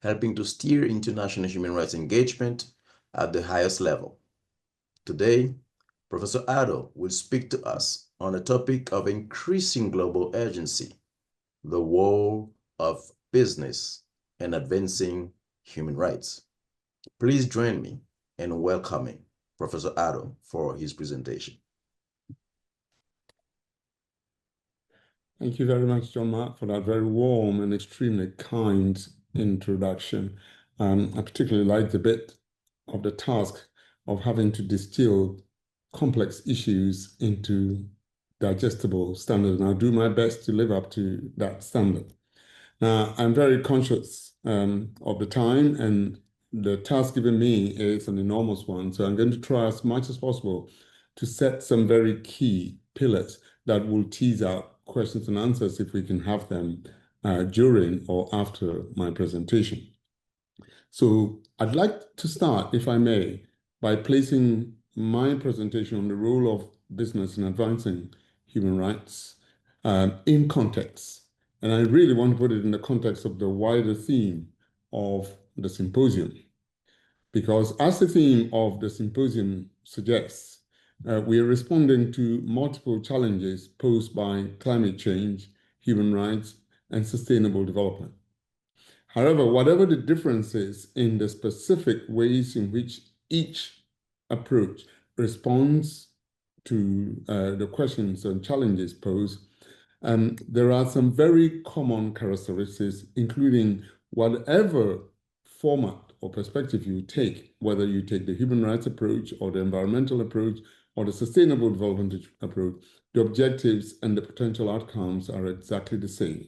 helping to steer international human rights engagement at the highest level. Today, Professor Addo will speak to us on a topic of increasing global urgency, the role of business in advancing human rights. Please join me in welcoming Professor Addo for his presentation. Thank you very much, John Mark, for that very warm and extremely kind introduction. I particularly like the bit of the task of having to distill complex issues into digestible standards, and I'll do my best to live up to that standard. Now, I'm very conscious of the time, and the task given me is an enormous one, so I'm going to try as much as possible to set some very key pillars that will tease out questions and answers if we can have them during or after my presentation. So I'd like to start, if I may, by placing my presentation on the role of business in advancing human rights in context. And I really want to put it in the context of the wider theme of the symposium. Because as the theme of the symposium suggests, we are responding to multiple challenges posed by climate change, human rights, and sustainable development. However, whatever the differences in the specific ways in which each approach responds to the questions and challenges posed, there are some very common characteristics, including whatever format or perspective you take, whether you take the human rights approach or the environmental approach or the sustainable development approach, the objectives and the potential outcomes are exactly the same.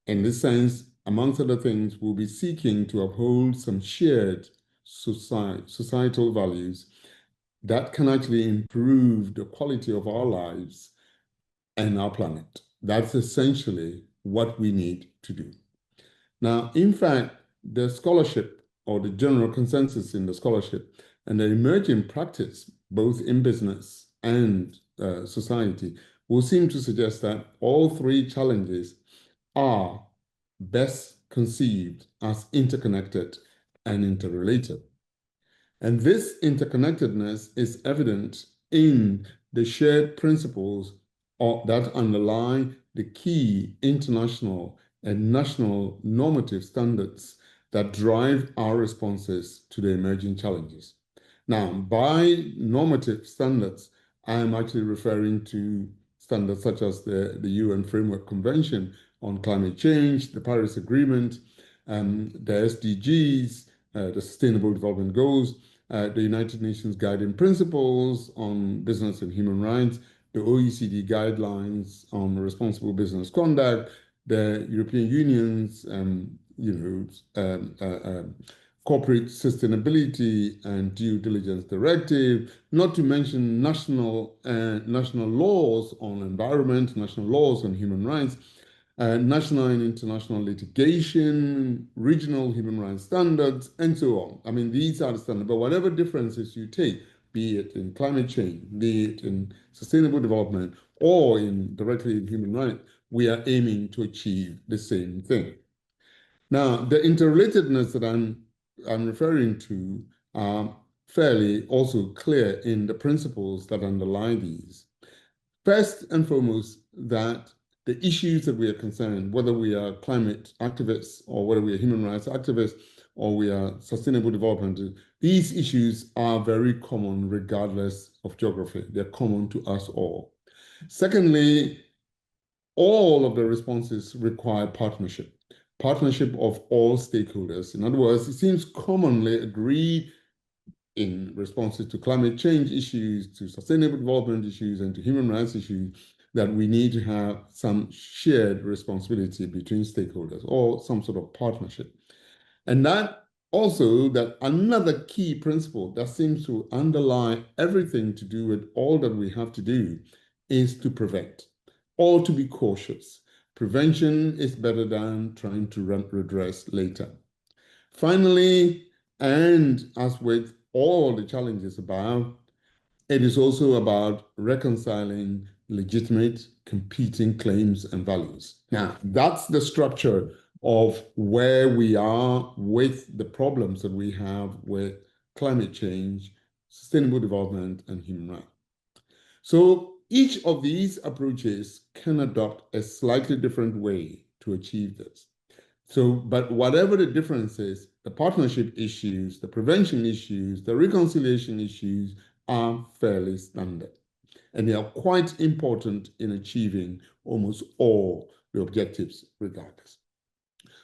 In this sense, amongst other things, we'll be seeking to uphold some shared societal values that can actually improve the quality of our lives and our planet. That's essentially what we need to do. Now, in fact, the scholarship or the general consensus in the scholarship and the emerging practice, both in business and society, will seem to suggest that all three challenges are best conceived as interconnected and interrelated. And this interconnectedness is evident in the shared principles that underlie the key international and national normative standards that drive our responses to the emerging challenges. Now, by normative standards, I'm actually referring to standards such as the UN Framework Convention on Climate Change, the Paris Agreement, the SDGs, the Sustainable Development Goals, the United Nations Guiding Principles on Business and Human Rights, the OECD Guidelines on Responsible Business Conduct, the European Union's corporate sustainability and due diligence directive, not to mention national laws on environment, national laws on human rights, national and international litigation, regional human rights standards, and so on. I mean, these are the standards, but whatever differences you take, be it in climate change, be it in sustainable development, or directly in human rights, we are aiming to achieve the same thing. Now, the interrelatedness that I'm referring to are fairly also clear in the principles that underlie these. First and foremost, that the issues that we are concerned, whether we are climate activists or whether we are human rights activists or we are sustainable development, these issues are very common regardless of geography. They're common to us all. Secondly, all of the responses require partnership of all stakeholders. In other words, it seems commonly agreed in responses to climate change issues, to sustainable development issues, and to human rights issues that we need to have some shared responsibility between stakeholders or some sort of partnership. And that also, that another key principle that seems to underlie everything to do with all that we have to do is to prevent or to be cautious. Prevention is better than trying to redress later. Finally, and as with all the challenges above, it is also about reconciling legitimate competing claims and values. Now, that's the structure of where we are with the problems that we have with climate change, sustainable development, and human rights. So each of these approaches can adopt a slightly different way to achieve this. So, but whatever the difference is, the partnership issues, the prevention issues, the reconciliation issues are fairly standard. And they are quite important in achieving almost all the objectives regardless.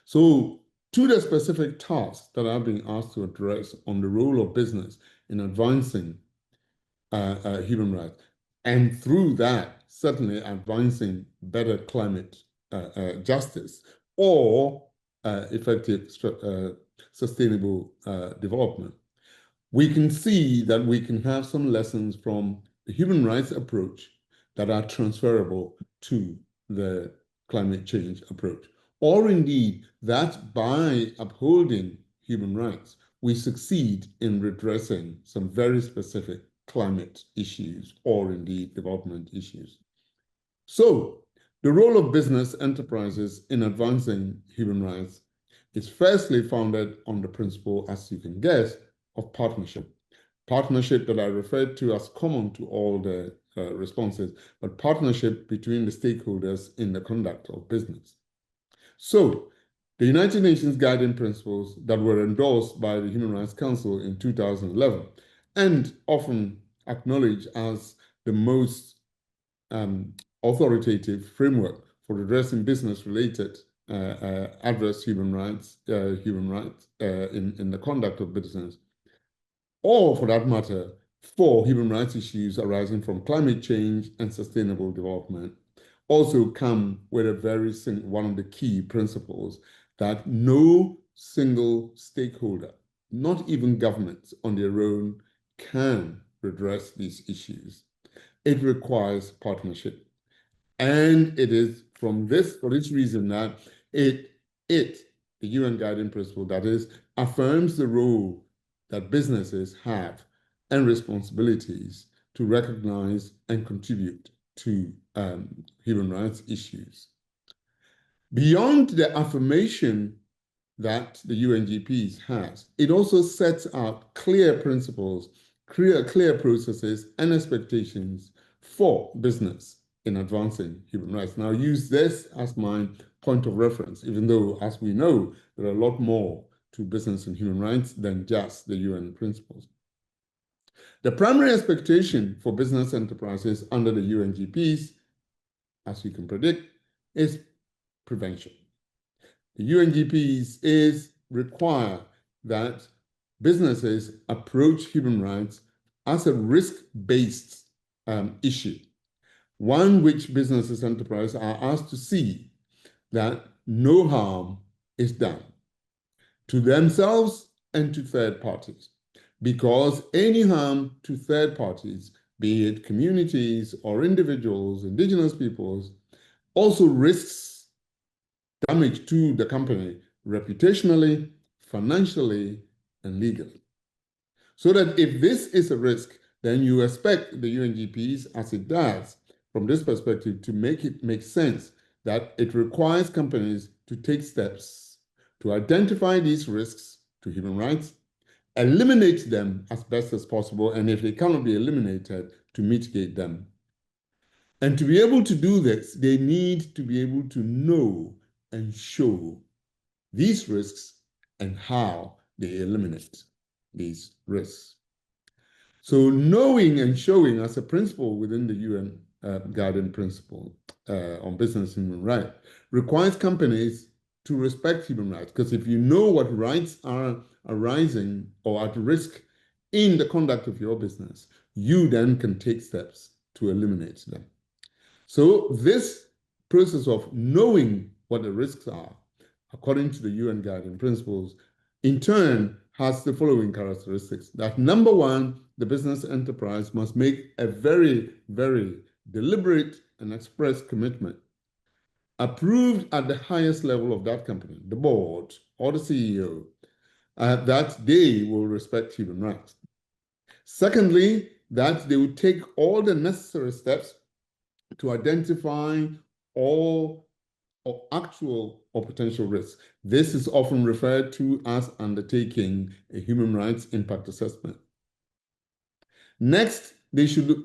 So, to the specific tasks that I've been asked to address on the role of business in advancing human rights, and through that, certainly advancing better climate justice or effective sustainable development, we can see that we can have some lessons from the human rights approach that are transferable to the climate change approach. Or indeed, that by upholding human rights, we succeed in redressing some very specific climate issues or indeed development issues. So, the role of business enterprises in advancing human rights is firstly founded on the principle, as you can guess, of partnership. Partnership that I referred to as common to all the responses, but partnership between the stakeholders in the conduct of business. So, the United Nations Guiding Principles that were endorsed by the Human Rights Council in 2011 and often acknowledged as the most authoritative framework for addressing business-related adverse human rights in the conduct of business, or for that matter, for human rights issues arising from climate change and sustainable development, also come with one of the key principles that no single stakeholder, not even governments on their own, can redress these issues. It requires partnership. And it is for this reason that the UN Guiding Principle, that is, affirms the role that businesses have and responsibilities to recognize and contribute to human rights issues. Beyond the affirmation that the UNGPs has, it also sets out clear principles, clear processes and expectations for business in advancing human rights. Now, use this as my point of reference, even though, as we know, there are a lot more to business and human rights than just the UN principles. The primary expectation for business enterprises under the UNGPs, as you can predict, is prevention. The UNGPs require that businesses approach human rights as a risk-based issue, one which businesses enterprises are asked to see that no harm is done to themselves and to third parties, because any harm to third parties, be it communities or individuals, indigenous peoples, also risks damage to the company reputationally, financially, and legally. So that if this is a risk, then you expect the UNGPs, as it does, from this perspective, to make it make sense that it requires companies to take steps to identify these risks to human rights, eliminate them as best as possible, and if they cannot be eliminated, to mitigate them. And to be able to do this, they need to be able to know and show these risks and how they eliminate these risks. So knowing and showing as a principle within the UN Guiding Principle on Business and Human Rights requires companies to respect human rights, because if you know what rights are arising or at risk in the conduct of your business, you then can take steps to eliminate them. So this process of knowing what the risks are, according to the UN Guiding Principles, in turn has the following characteristics. That number one, the business enterprise must make a very, very deliberate and express commitment, approved at the highest level of that company, the board or the CEO, that they will respect human rights. Secondly, that they will take all the necessary steps to identify all or actual or potential risks. This is often referred to as undertaking a human rights impact assessment. Next, they should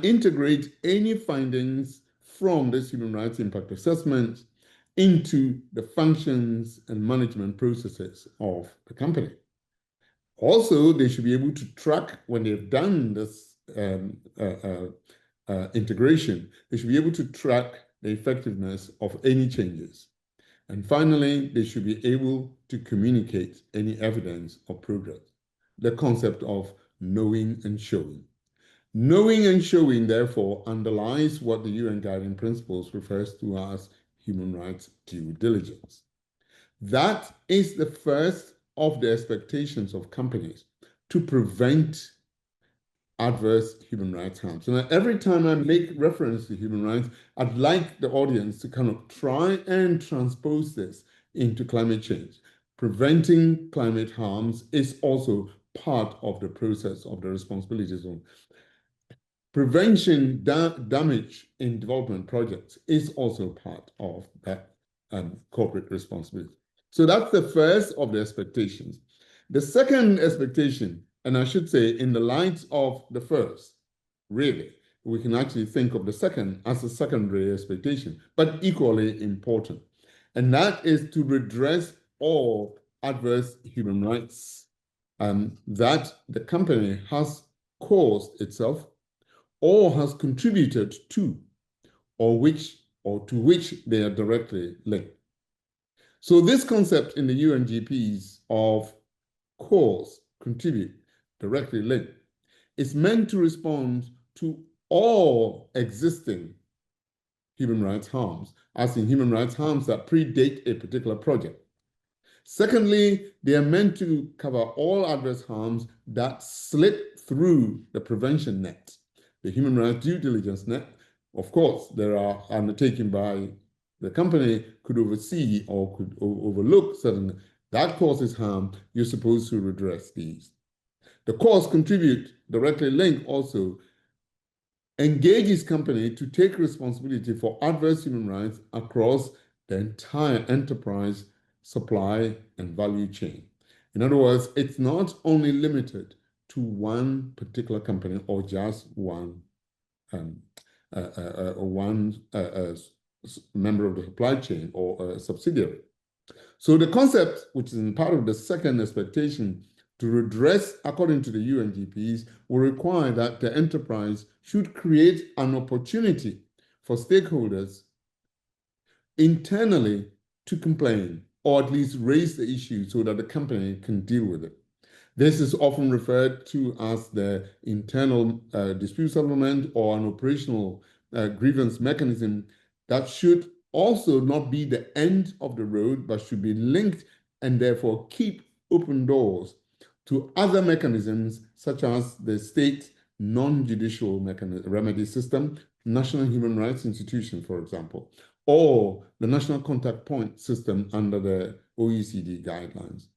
integrate any findings from this human rights impact assessment into the functions and management processes of the company. Also, they should be able to track when they've done this integration, they should be able to track the effectiveness of any changes. And finally, they should be able to communicate any evidence of progress. The concept of knowing and showing. Knowing and showing, therefore, underlies what the UN Guiding Principles refers to as human rights due diligence. That is the first of the expectations of companies to prevent adverse human rights harms. And every time I make reference to human rights, I'd like the audience to kind of try and transpose this into climate change. Preventing climate harms is also part of the process of the responsibilities of prevention. Damage in development projects is also part of that corporate responsibility. So that's the first of the expectations. The second expectation, and I should say in the light of the first, really, we can actually think of the second as a secondary expectation, but equally important. And that is to redress all adverse human rights that the company has caused itself or has contributed to, or to which they are directly linked. So this concept in the UNGPs of cause, contribute, directly linked, is meant to respond to all existing human rights harms, as in human rights harms that predate a particular project. Secondly, they are meant to cover all adverse harms that slip through the prevention net, the human rights due diligence net. Of course, there are undertaken by the company could oversee or could overlook certain that causes harm. You're supposed to redress these. The cause, contribute, directly link also engages company to take responsibility for adverse human rights across the entire enterprise, supply, and value chain. In other words, it's not only limited to one particular company or just one member of the supply chain or a subsidiary. So the concept, which is in part of the second expectation, to redress according to the UNGPs, will require that the enterprise should create an opportunity for stakeholders internally to complain or at least raise the issue so that the company can deal with it. This is often referred to as the internal dispute settlement or an operational grievance mechanism that should also not be the end of the road, but should be linked and therefore keep open doors to other mechanisms such as the state non-judicial remedy system, National Human Rights Institution, for example, or the National Contact Point system under the OECD guidelines,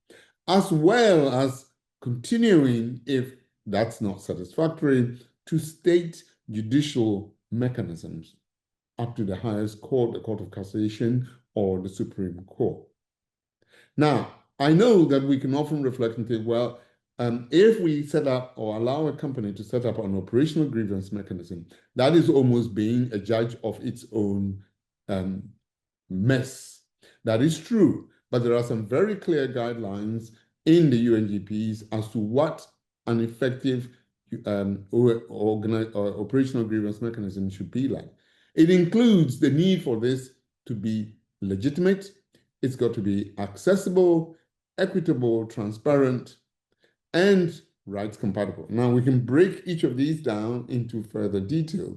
as well as continuing, if that's not satisfactory, to state judicial mechanisms up to the highest court, the Court of Cassation or the Supreme Court. Now, I know that we can often reflect and think, well, if we set up or allow a company to set up an operational grievance mechanism, that is almost being a judge of its own mess. That is true, but there are some very clear guidelines in the UNGPs as to what an effective operational grievance mechanism should be like. It includes the need for this to be legitimate. It's got to be accessible, equitable, transparent, and rights compatible. Now, we can break each of these down into further detail.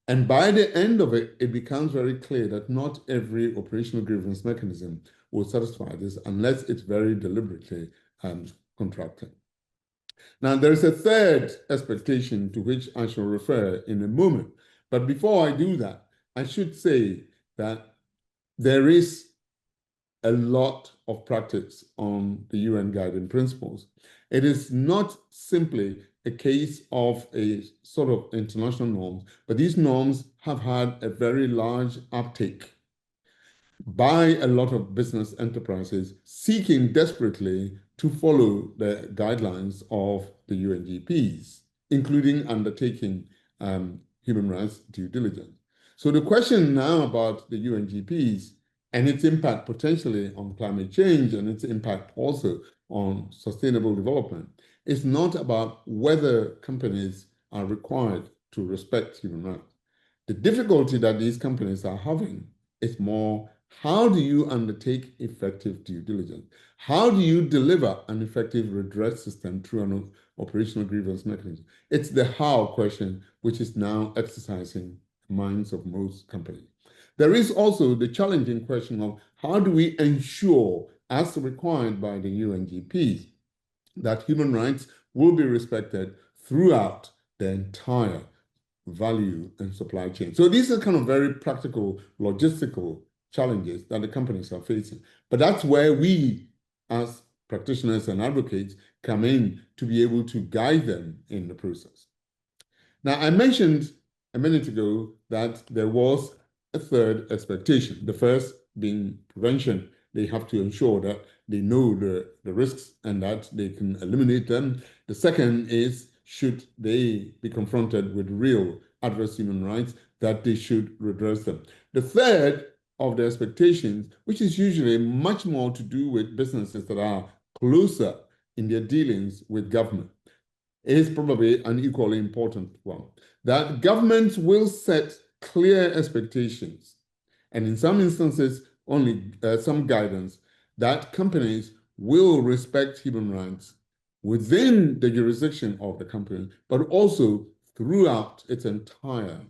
And by the end of it, it becomes very clear that not every operational grievance mechanism will satisfy this unless it's very deliberately contracted. Now, there is a third expectation to which I shall refer in a moment. But before I do that, I should say that there is a lot of practice on the UN guiding principles. It is not simply a case of a sort of international norms, but these norms have had a very large uptake by a lot of business enterprises seeking desperately to follow the guidelines of the UNGPs, including undertaking human rights due diligence. So the question now about the UNGPs and its impact potentially on climate change and its impact also on sustainable development is not about whether companies are required to respect human rights. The difficulty that these companies are having is more, how do you undertake effective due diligence? How do you deliver an effective redress system through an operational grievance mechanism? It's the how question which is now exercising the minds of most companies. There is also the challenging question of how do we ensure, as required by the UNGP, that human rights will be respected throughout the entire value and supply chain. So these are kind of very practical, logistical challenges that the companies are facing. But that's where we, as practitioners and advocates, come in to be able to guide them in the process. Now, I mentioned a minute ago that there was a third expectation, the first being prevention. They have to ensure that they know the risks and that they can eliminate them. The second is, should they be confronted with real adverse human rights, that they should redress them. The third of the expectations, which is usually much more to do with businesses that are closer in their dealings with government, is probably an equally important one, that governments will set clear expectations, and in some instances, only some guidance, that companies will respect human rights within the jurisdiction of the company, but also throughout its entire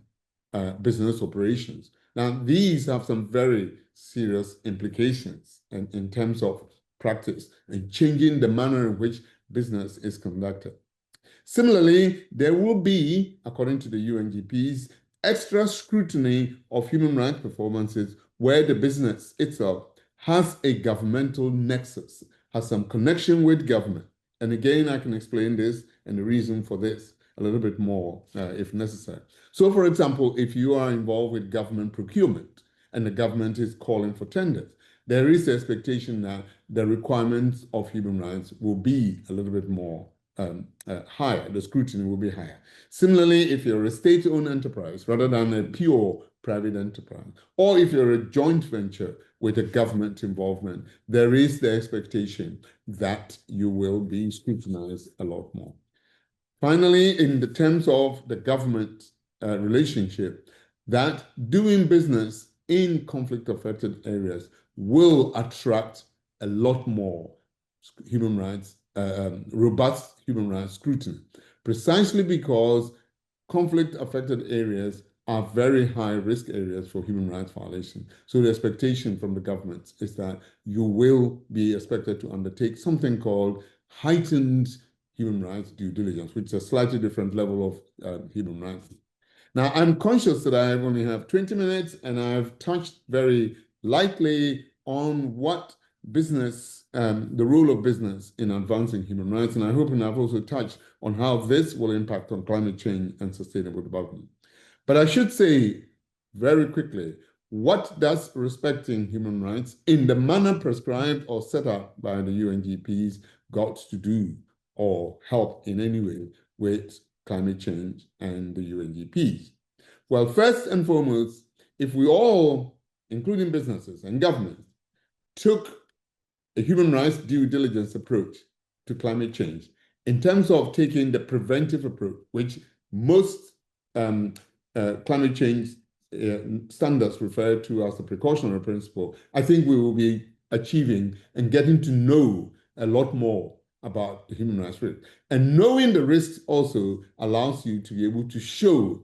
business operations. Now, these have some very serious implications in terms of practice and changing the manner in which business is conducted. Similarly, there will be, according to the UNGPs, extra scrutiny of human rights performances where the business itself has a governmental nexus, has some connection with government. And again, I can explain this and the reason for this a little bit more if necessary. So, for example, if you are involved with government procurement and the government is calling for tenders, there is the expectation that the requirements of human rights will be a little bit more higher, the scrutiny will be higher. Similarly, if you're a state-owned enterprise rather than a pure private enterprise, or if you're a joint venture with a government involvement, there is the expectation that you will be scrutinized a lot more. Finally, in the terms of the government relationship, that doing business in conflict-affected areas will attract a lot more human rights, robust human rights scrutiny, precisely because conflict-affected areas are very high-risk areas for human rights violation. So the expectation from the government is that you will be expected to undertake something called heightened human rights due diligence, which is a slightly different level of human rights. Now, I'm conscious that I only have 20 minutes, and I've touched very lightly on what business, the role of business in advancing human rights, and I hope I've also touched on how this will impact on climate change and sustainable development. But I should say very quickly, what does respecting human rights in the manner prescribed or set up by the UNGPs got to do or help in any way with climate change and the UNGPs? Well, first and foremost, if we all, including businesses and governments, took a human rights due diligence approach to climate change in terms of taking the preventive approach, which most climate change standards refer to as the precautionary principle, I think we will be achieving and getting to know a lot more about the human rights risk. And knowing the risks also allows you to be able to show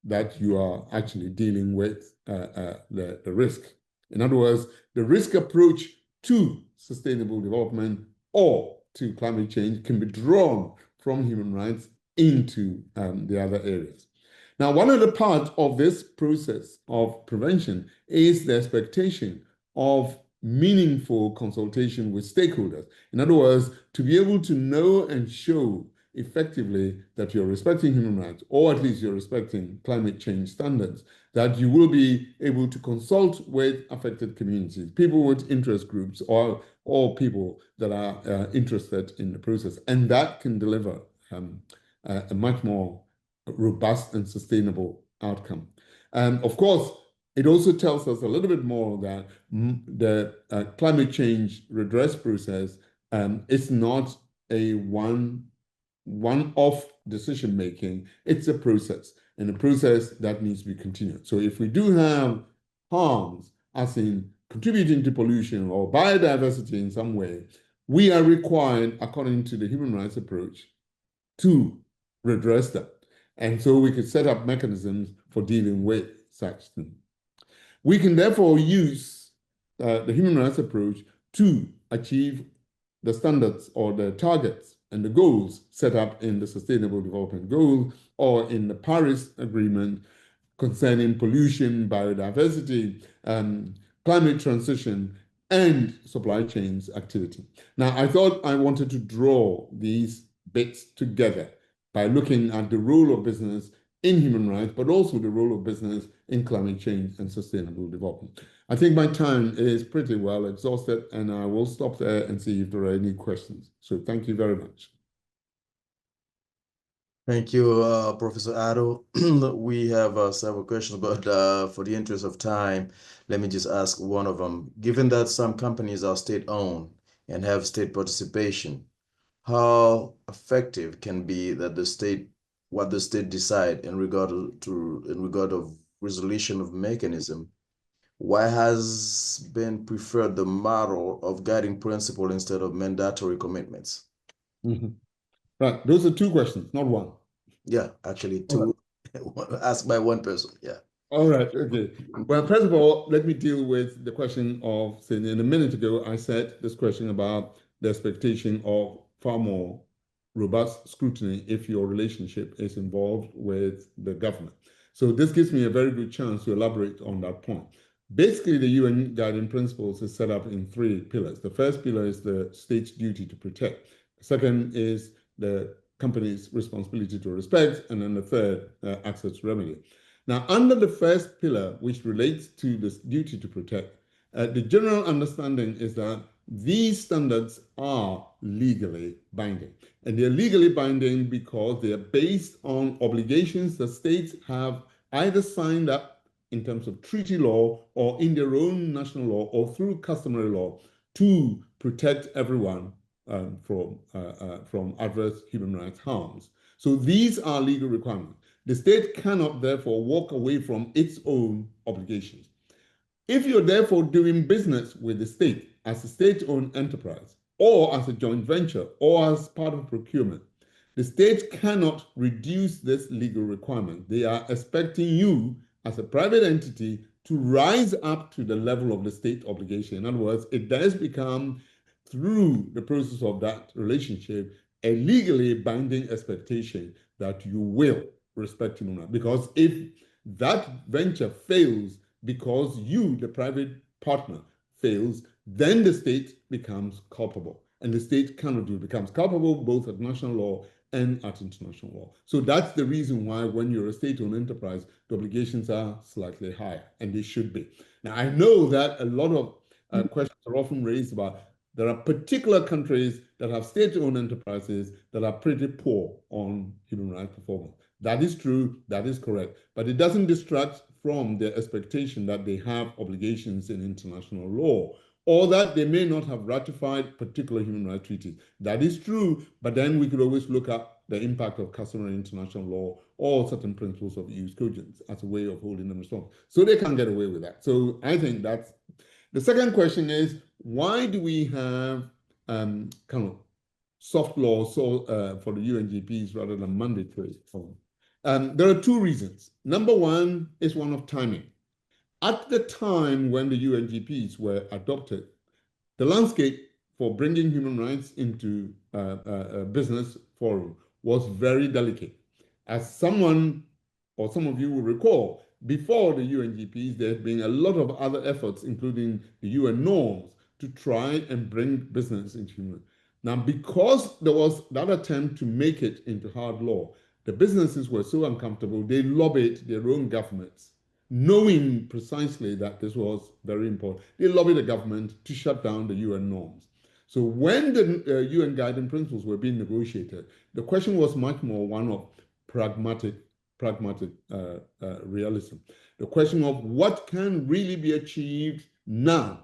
that you are actually dealing with the risk. In other words, the risk approach to sustainable development or to climate change can be drawn from human rights into the other areas. Now, one of the parts of this process of prevention is the expectation of meaningful consultation with stakeholders. In other words, to be able to know and show effectively that you're respecting human rights, or at least you're respecting climate change standards, that you will be able to consult with affected communities, people with interest groups, or people that are interested in the process. And that can deliver a much more robust and sustainable outcome. And of course, it also tells us a little bit more that the climate change redress process is not a one-off decision-making. It's a process, and a process that needs to be continued. So if we do have harms, as in contributing to pollution or biodiversity in some way, we are required, according to the human rights approach, to redress that. And so we could set up mechanisms for dealing with such things. We can therefore use the human rights approach to achieve the standards or the targets and the goals set up in the Sustainable Development Goals or in the Paris Agreement concerning pollution, biodiversity, climate transition, and supply chains activity. Now, I thought I wanted to draw these bits together by looking at the role of business in human rights, but also the role of business in climate change and sustainable development. I think my time is pretty well exhausted, and I will stop there and see if there are any questions. So thank you very much. Thank you, Professor Addo. We have several questions, but for the interest of time, let me just ask one of them. Given that some companies are state-owned and have state participation, how effective can be that what the state decide in regard of resolution of mechanism? Why has been preferred the model of guiding principle instead of mandatory commitments? Mm-hmm. Right, those are two questions, not one. Yeah, actually two, asked by one person, yeah. All right, okay. Well, first of all, let me deal with the question of, say, in a minute ago, I said this question about the expectation of far more robust scrutiny if your relationship is involved with the government. So this gives me a very good chance to elaborate on that point. Basically, the UN Guiding Principles is set up in three pillars. The first pillar is the state's duty to protect. The second is the company's responsibility to respect, and then the third, access to remedy. Now, under the first pillar, which relates to this duty to protect, the general understanding is that these standards are legally binding. And they're legally binding because they are based on obligations that states have either signed up in terms of treaty law or in their own national law or through customary law to protect everyone from adverse human rights harms. So these are legal requirements. The state cannot therefore walk away from its own obligations. If you're therefore doing business with the state as a state-owned enterprise or as a joint venture or as part of procurement, the state cannot reduce this legal requirement. They are expecting you as a private entity to rise up to the level of the state obligation. In other words, it does become, through the process of that relationship, a legally binding expectation that you will respect human rights. Because if that venture fails because you, the private partner, fails, then the state becomes culpable. And the state cannot do it, becomes culpable both at national law and at international law. So that's the reason why when you're a state-owned enterprise, the obligations are slightly higher, and they should be. Now, I know that a lot of questions are often raised about there are particular countries that have state-owned enterprises that are pretty poor on human rights performance. That is true, that is correct, but it doesn't distract from the expectation that they have obligations in international law, or that they may not have ratified particular human rights treaties. That is true, but then we could always look at the impact of customary international law or certain principles of use cogents as a way of holding them responsible. So they can't get away with that. So I think that's the second question is, why do we have kind of soft law for the UNGPs rather than mandatory? There are two reasons. Number one is one of timing. At the time when the UNGPs were adopted, the landscape for bringing human rights into a business forum was very delicate. As someone or some of you will recall, before the UNGPs, there had been a lot of other efforts, including the UN norms, to try and bring business into human rights. Now, because there was that attempt to make it into hard law, the businesses were so uncomfortable, they lobbied their own governments, knowing precisely that this was very important. They lobbied the government to shut down the UN norms. So when the UN guiding principles were being negotiated, the question was much more one of pragmatic realism. The question of what can really be achieved now,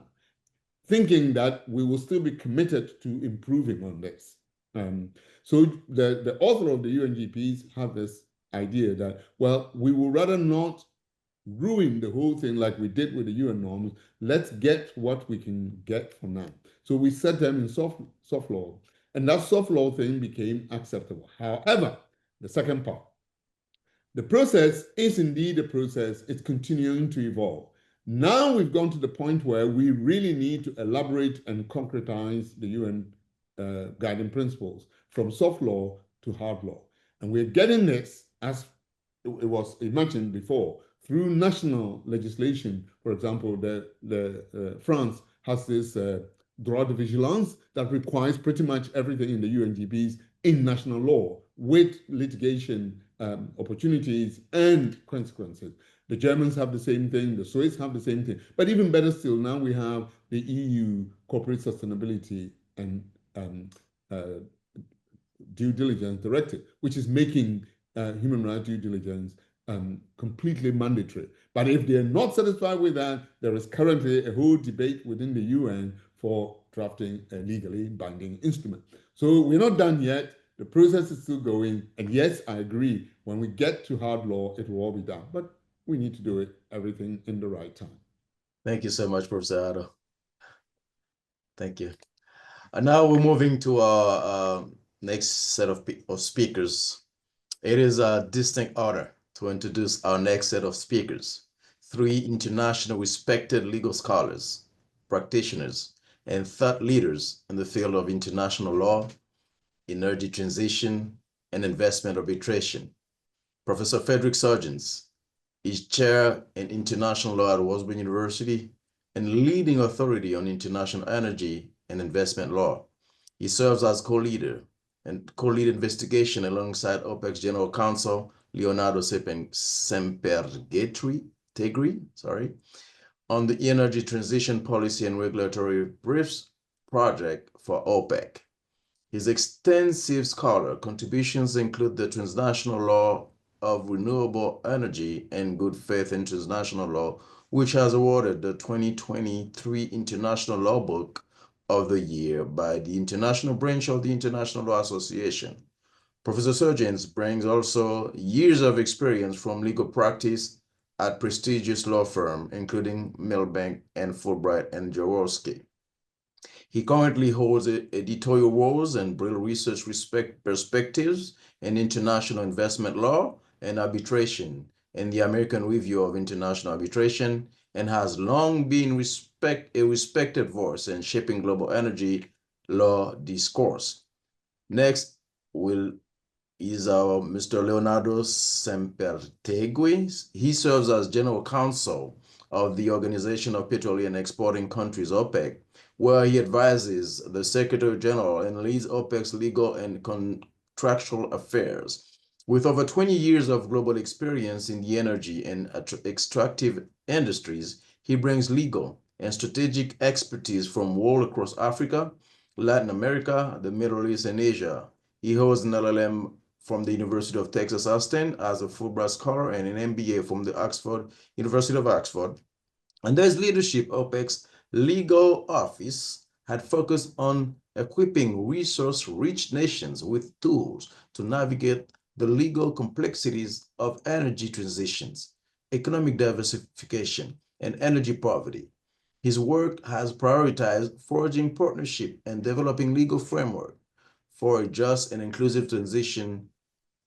thinking that we will still be committed to improving on this. So the author of the UNGPs have this idea that, well, we will rather not ruin the whole thing like we did with the UN norms. Let's get what we can get for now. So we set them in soft law, and that soft law thing became acceptable. However, the second part, the process is indeed a process. It's continuing to evolve. Now we've gone to the point where we really need to elaborate and concretize the UN guiding principles from soft law to hard law. And we're getting this, as it was mentioned before, through national legislation. For example, France has this droit de vigilance that requires pretty much everything in the UNGPs in national law with litigation opportunities and consequences. The Germans have the same thing, the Swiss have the same thing, but even better still, now we have the EU Corporate Sustainability and Due Diligence Directive, which is making human rights due diligence completely mandatory. But if they're not satisfied with that, there is currently a whole debate within the UN for drafting a legally binding instrument. So we're not done yet. The process is still going. And yes, I agree, when we get to hard law, it will all be done. But we need to do it, everything in the right time. Thank you so much, Professor Otto. Thank you. And now we're moving to our next set of speakers. It is a distinct honor to introduce our next set of speakers, three international respected legal scholars, practitioners, and thought leaders in the field of international law, energy transition, and investment arbitration. Professor Frederick Sargents is chair in international law at Washburn University and leading authority on international energy and investment law. He serves as co-leader and co-lead investigation alongside OPEC's General Counsel, Leonardo Sempertegri, on the energy transition policy and regulatory briefs project for OPEC. His extensive scholar contributions include the transnational law of renewable energy and good faith international law, which has awarded the 2023 International Law Book of the Year by the International Branch of the International Law Association. Professor Sargents brings also years of experience from legal practice at prestigious law firms, including Milbank and Fulbright and Jaworski. He currently holds editorial roles and Brill Research Perspectives in International Investment Law and Arbitration in the American Review of International Arbitration, and has long been a respected voice in shaping global energy law discourse. Next is our Mr. Leonardo Sempertegui. He serves as General Counsel of the Organization of Petroleum Exporting Countries, OPEC, where he advises the Secretary General and leads OPEC's legal and contractual affairs. With over 20 years of global experience in the energy and extractive industries, he brings legal and strategic expertise from all across Africa, Latin America, the Middle East, and Asia. He holds an LLM from the University of Texas Austin as a Fulbright Scholar and an MBA from the University of Oxford. Under his leadership, OPEC's legal office had focused on equipping resource-rich nations with tools to navigate the legal complexities of energy transitions, economic diversification, and energy poverty. His work has prioritized forging partnership and developing legal framework for a just and inclusive transition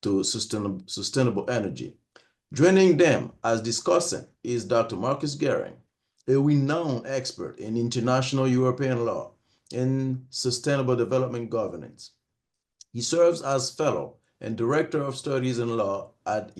to sustainable energy. Joining them as discussant is Dr. Marcus Gehring, a renowned expert in international European law and sustainable development governance. He serves as fellow and director of studies in law at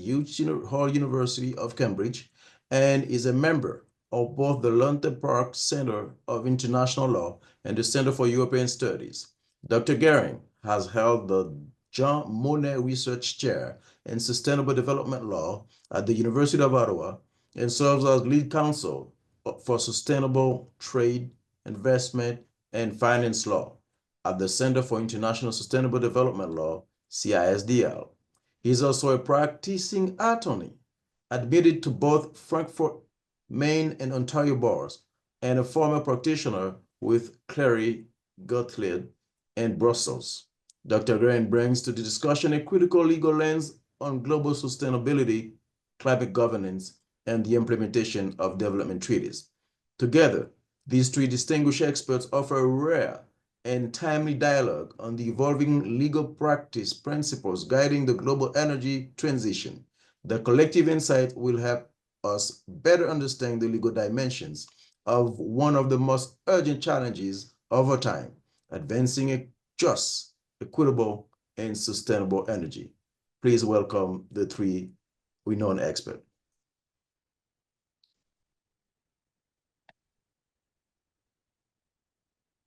Hall University of Cambridge and is a member of both the London Park Center of International Law and the Center for European Studies. Dr. Gehring has held the Jean Monnet Research Chair in Sustainable Development Law at the University of Ottawa and serves as lead counsel for sustainable trade, investment, and finance law at the Center for International Sustainable Development Law, CISDL. He is also a practicing attorney, admitted to both Frankfurt, Maine, and Ontario bars, and a former practitioner with Clary Gottlieb in Brussels. Dr. Gehring brings to the discussion a critical legal lens on global sustainability, climate governance, and the implementation of development treaties. Together, these three distinguished experts offer a rare and timely dialogue on the evolving legal practice principles guiding the global energy transition. The collective insight will help us better understand the legal dimensions of one of the most urgent challenges of our time, advancing a just, equitable, and sustainable energy. Please welcome the three renowned experts.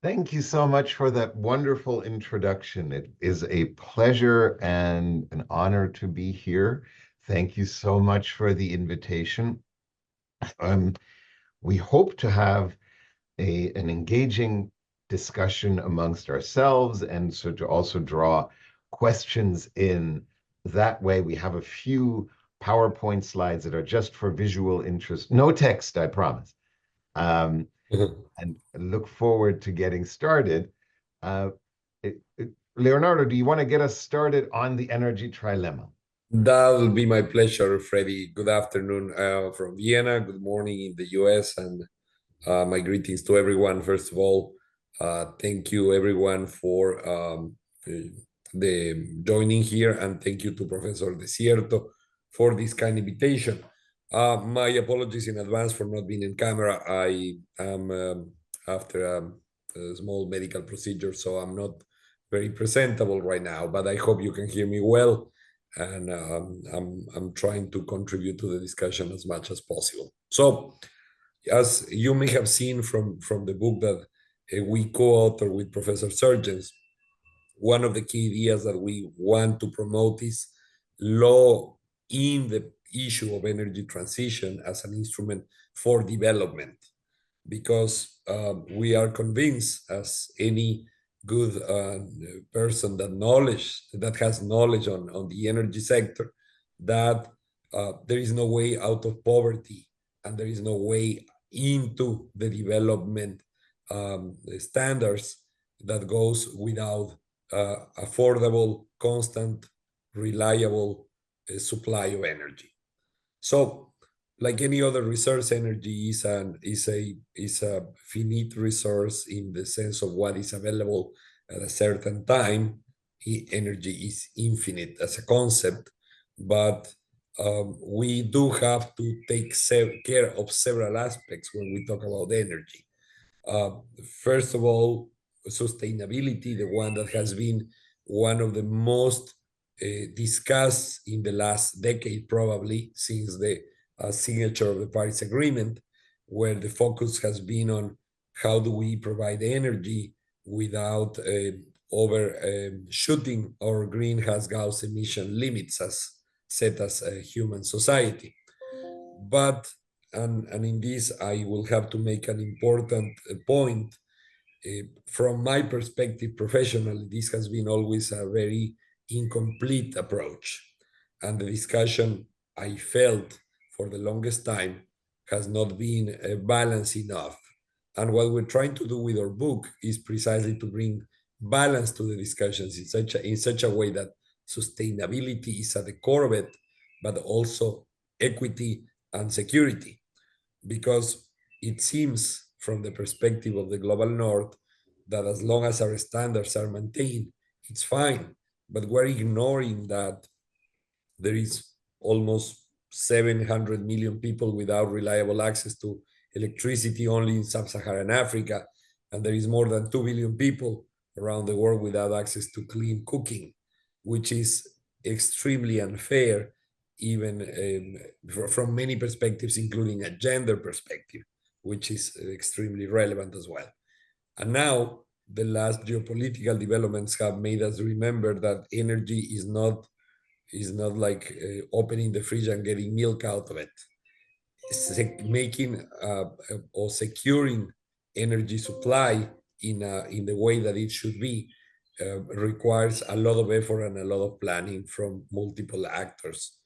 Thank you so much for that wonderful introduction. It is a pleasure and an honor to be here. Thank you so much for the invitation. We hope to have an engaging discussion amongst ourselves and so to also draw questions in. That way we have a few PowerPoint slides that are just for visual interest. No text, I promise. And look forward to getting started. Leonardo, do you want to get us started on the energy trilemma? That will be my pleasure, Freddie. Good afternoon from Vienna. Good morning in the US, and my greetings to everyone. First of all, thank you everyone for the joining here, and thank you to Professor Desierto for this kind invitation. My apologies in advance for not being in camera. I am after a small medical procedure, so I'm not very presentable right now, but I hope you can hear me well, and I'm trying to contribute to the discussion as much as possible. So, as you may have seen from the book that we co-authored with Professor Surgens, one of the key ideas that we want to promote is law in the issue of energy transition as an instrument for development, because we are convinced, as any good person that has knowledge on the energy sector, that there is no way out of poverty and there is no way into the development standards that goes without affordable, constant, reliable supply of energy. So, like any other resource, energy is a finite resource in the sense of what is available at a certain time. Energy is infinite as a concept, but we do have to take care of several aspects when we talk about energy. First of all, sustainability, the one that has been one of the most discussed in the last decade, probably since the signature of the Paris Agreement, where the focus has been on how do we provide energy without overshooting our greenhouse gas emission limits as set as a human society. But, and in this, I will have to make an important point. From my perspective professionally, this has been always a very incomplete approach. And the discussion I felt for the longest time has not been balanced enough. And what we're trying to do with our book is precisely to bring balance to the discussions in such a way that sustainability is at the core of it, but also equity and security. Because it seems from the perspective of the global north that as long as our standards are maintained, it's fine. But we're ignoring that there is almost 700 million people without reliable access to electricity only in sub-Saharan Africa, and there is more than 2 billion people around the world without access to clean cooking, which is extremely unfair, even from many perspectives, including a gender perspective, which is extremely relevant as well. And now the last geopolitical developments have made us remember that energy is not like opening the fridge and getting milk out of it. Making or securing energy supply in the way that it should be requires a lot of effort and a lot of planning from multiple actors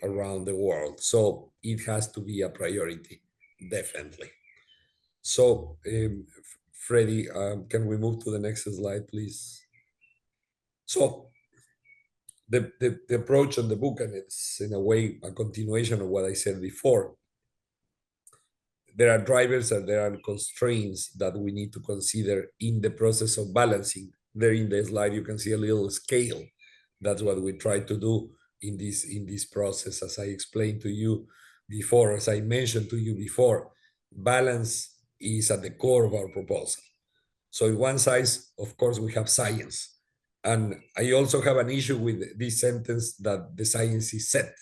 around the world. So it has to be a priority, definitely. So, Freddie, can we move to the next slide, please? So the approach on the book, and it's in a way a continuation of what I said before. There are drivers and there are constraints that we need to consider in the process of balancing. There in the slide, you can see a little scale. That's what we try to do in this process, as I explained to you before, as I mentioned to you before. Balance is at the core of our proposal. So in one side, of course, we have science. And I also have an issue with this sentence that the science is set,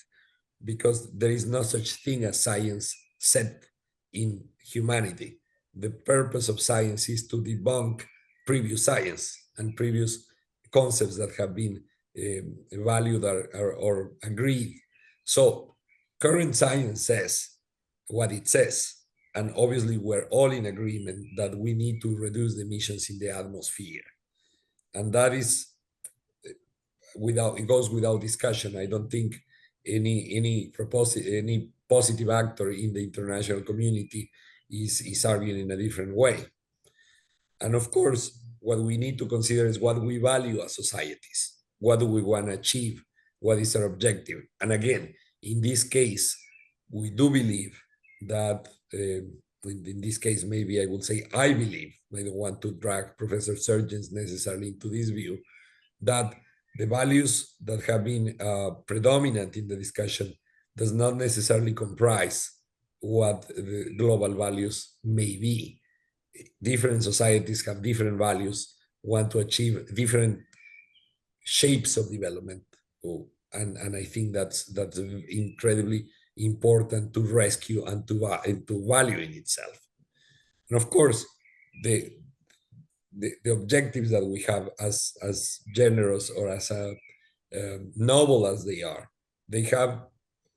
because there is no such thing as science set in humanity. The purpose of science is to debunk previous science and previous concepts that have been valued or agreed. So current science says what it says. And obviously, we're all in agreement that we need to reduce the emissions in the atmosphere. And that is it goes without discussion. I don't think any positive actor in the international community is arguing in a different way. And of course, what we need to consider is what we value as societies. What do we want to achieve? What is our objective? And again, in this case, we do believe that, in this case, maybe I would say I believe, I don't want to drag Professor Surgens necessarily into this view, that the values that have been predominant in the discussion does not necessarily comprise what the global values may be. Different societies have different values, want to achieve different shapes of development. And I think that's incredibly important to rescue and to value in itself. And of course, the objectives that we have as generous or as noble as they have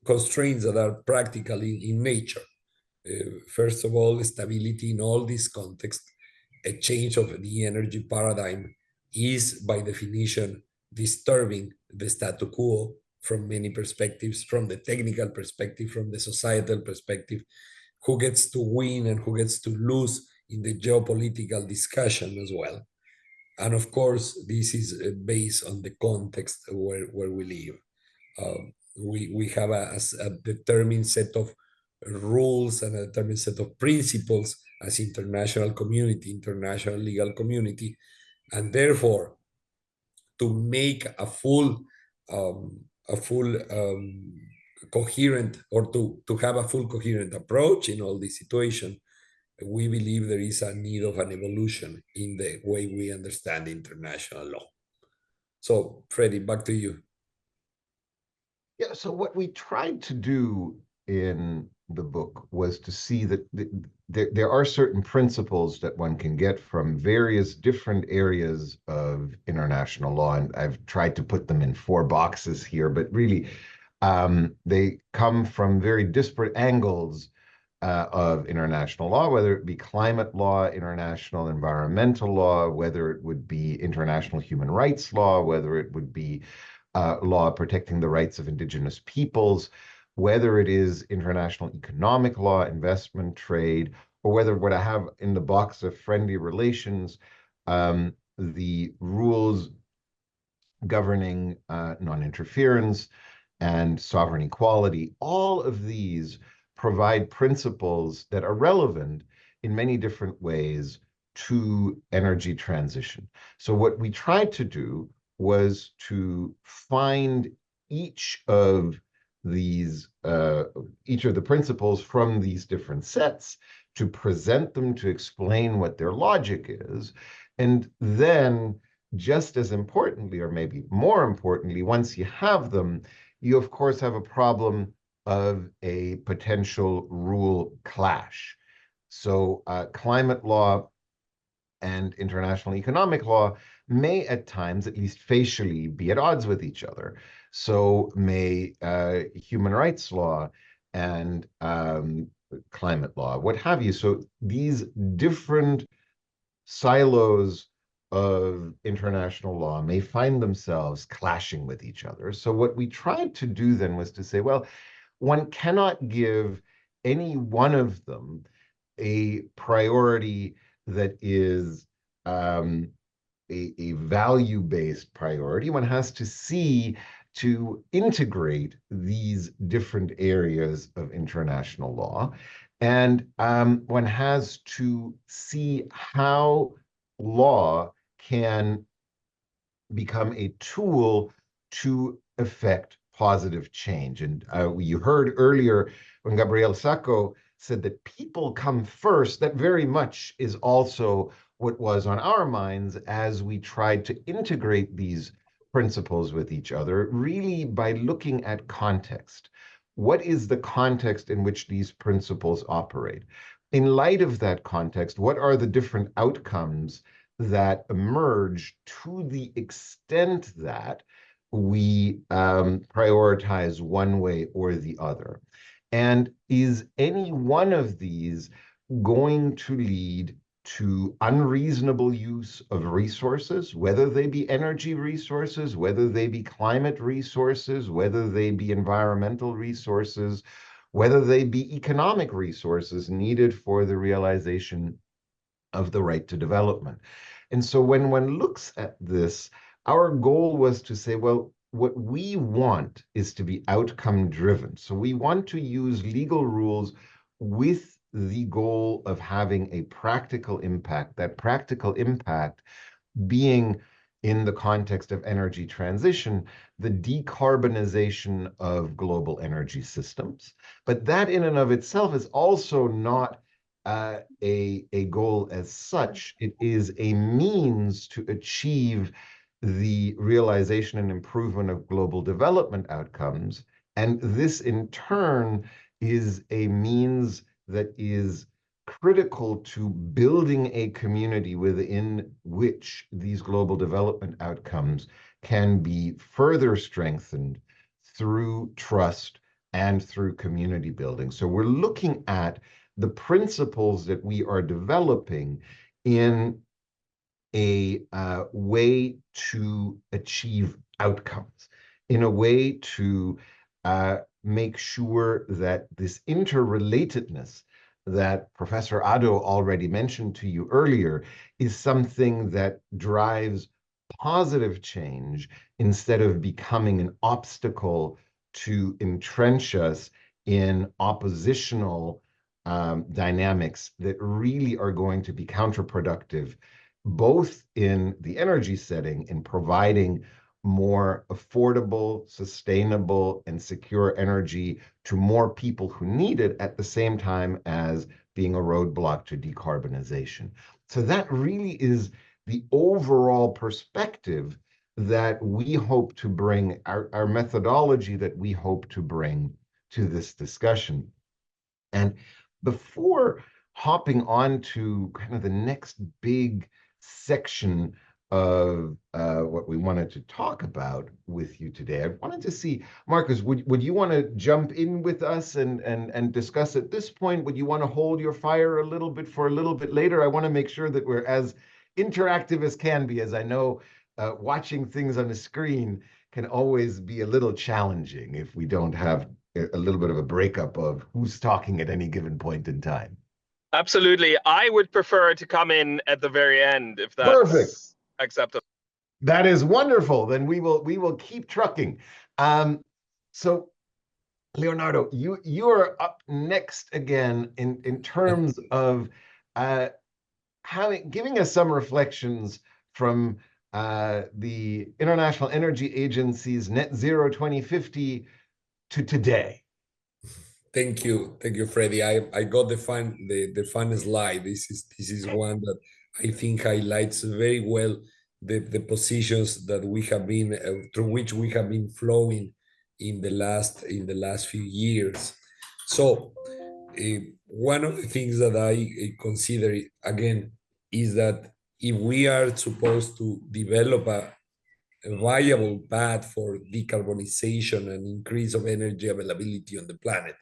constraints that are practical in nature. First of all, stability in all this context. A change of the energy paradigm is by definition disturbing the status quo from many perspectives, from the technical perspective, from the societal perspective, who gets to win and who gets to lose in the geopolitical discussion as well. And of course, this is based on the context where we live. We have a determined set of rules and a determined set of principles as international community, international legal community, and therefore, to make a full coherent, or to have a full coherent approach in all this situation, we believe there is a need of an evolution in the way we understand international law. So, Freddie, back to you. Yeah, so what we tried to do in the book was to see that there are certain principles that one can get from various different areas of international law, and I've tried to put them in 4 boxes here, but really they come from very disparate angles of international law, whether it be climate law, international environmental law, whether it would be international human rights law, whether it would be law protecting the rights of indigenous peoples, whether it is international economic law, investment, trade, or whether what I have in the box of friendly relations, the rules governing non-interference and sovereign equality. All of these provide principles that are relevant in many different ways to energy transition. So what we tried to do was to find each of the principles from these different sets, to present them, to explain what their logic is, and then, just as importantly, or maybe more importantly, once you have them, you of course have a problem of a potential rule clash. So climate law and international economic law may at times, at least facially, be at odds with each other. So may human rights law and climate law, what have you. So these different silos of international law may find themselves clashing with each other. So what we tried to do then was to say, well, one cannot give any one of them a priority that is a value-based priority. One has to see to integrate these different areas of international law. And one has to see how law can become a tool to effect positive change. And you heard earlier when Gabriel Sacco said that people come first, that very much is also what was on our minds as we tried to integrate these principles with each other, really by looking at context. What is the context in which these principles operate? In light of that context, what are the different outcomes that emerge to the extent that we prioritize one way or the other? And is any one of these going to lead to unreasonable use of resources, whether they be energy resources, whether they be climate resources, whether they be environmental resources, whether they be economic resources needed for the realization of the right to development? And so when one looks at this, our goal was to say, well, what we want is to be outcome driven. So we want to use legal rules with the goal of having a practical impact, that practical impact being, in the context of energy transition, the decarbonization of global energy systems. But that in and of itself is also not a goal as such. It is a means to achieve the realization and improvement of global development outcomes. And this in turn is a means that is critical to building a community within which these global development outcomes can be further strengthened through trust and through community building. So we're looking at the principles that we are developing in a way to achieve outcomes, in a way to make sure that this interrelatedness that Professor Addo already mentioned to you earlier is something that drives positive change instead of becoming an obstacle to entrench us in oppositional dynamics that really are going to be counterproductive, both in the energy setting, in providing more affordable, sustainable, and secure energy to more people who need it, at the same time as being a roadblock to decarbonization. So that really is the overall perspective that we hope to bring, our methodology that we hope to bring to this discussion. And before hopping on to kind of the next big section of what we wanted to talk about with you today, I wanted to see, Marcus, would you want to jump in with us and discuss at this point? Would you want to hold your fire a little bit for a little bit later? I want to make sure that we're as interactive as can be, as I know watching things on the screen can always be a little challenging if we don't have a little bit of a breakup of who's talking at any given point in time. Absolutely. I would prefer to come in at the very end if that's Perfect. Acceptable. That is wonderful. Then we will keep trucking. So Leonardo, you are up next again in terms of giving us some reflections from the International Energy Agency's Net Zero 2050 to today. Thank you, Freddie. I got the fun slide. This is one that I think highlights very well the positions that we have been through which we have been flowing in the last few years. So one of the things that I consider again is that if we are supposed to develop a viable path for decarbonization and increase of energy availability on the planet,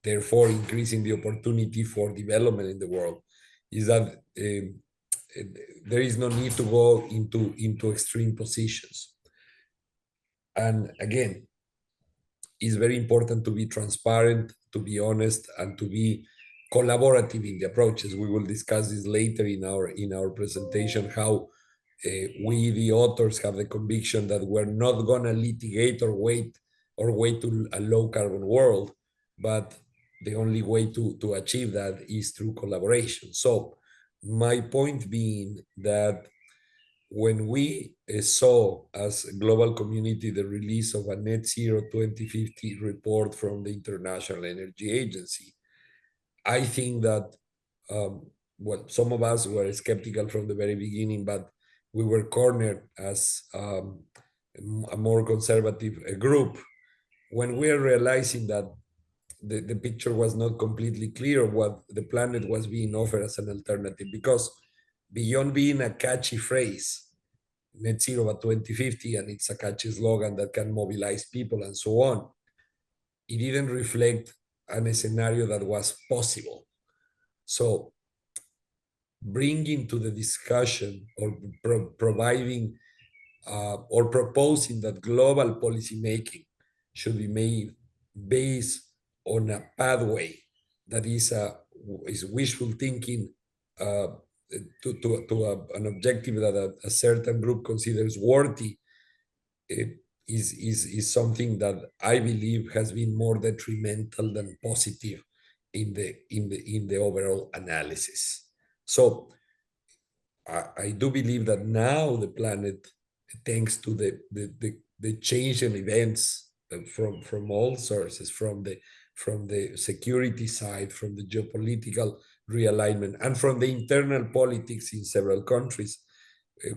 therefore increasing the opportunity for development in the world, is that there is no need to go into extreme positions. And again, it's very important to be transparent, to be honest, and to be collaborative in the approaches. We will discuss this later in our presentation, how we, the authors, have the conviction that we're not going to litigate or wait to a low carbon world, but the only way to achieve that is through collaboration. So my point being that when we saw as a global community the release of a Net Zero 2050 report from the International Energy Agency, I think that, well, some of us were skeptical from the very beginning, but we were cornered as a more conservative group when we are realizing that the picture was not completely clear what the planet was being offered as an alternative, because beyond being a catchy phrase, net zero by 2050, and it's a catchy slogan that can mobilize people and so on, it didn't reflect a scenario that was possible. So bringing to the discussion or providing or proposing that global policy making should be made based on a pathway that is wishful thinking to an objective that a certain group considers worthy is something that I believe has been more detrimental than positive in the overall analysis. So I do believe that now the planet, thanks to the change in events from all sources, from the security side, from the geopolitical realignment, and from the internal politics in several countries,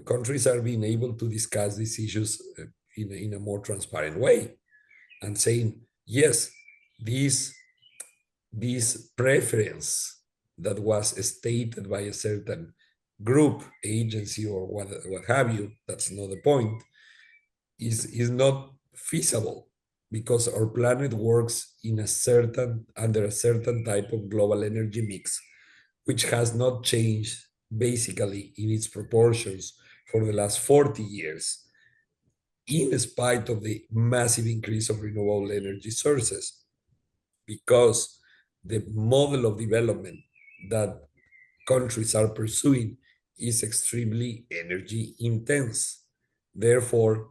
countries are being able to discuss these issues in a more transparent way, and saying, yes, this preference that was stated by a certain group, agency, or what have you, that's not the point, is not feasible, because our planet works under a certain type of global energy mix, which has not changed basically in its proportions for the last 40 years, in spite of the massive increase of renewable energy sources, because the model of development that countries are pursuing is extremely energy intense. Therefore,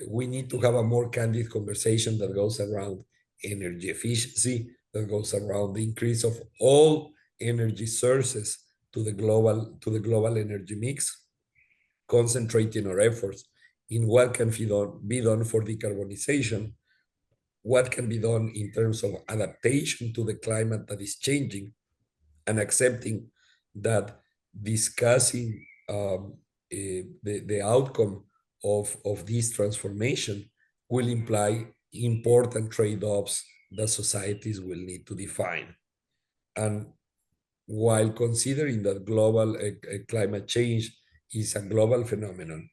we need to have a more candid conversation that goes around energy efficiency, that goes around the increase of all energy sources to the global energy mix, concentrating our efforts in what can be done for decarbonization, what can be done in terms of adaptation to the climate that is changing, and accepting that discussing the outcome of this transformation will imply important trade-offs that societies will need to define. And while considering that global climate change is a global phenomenon,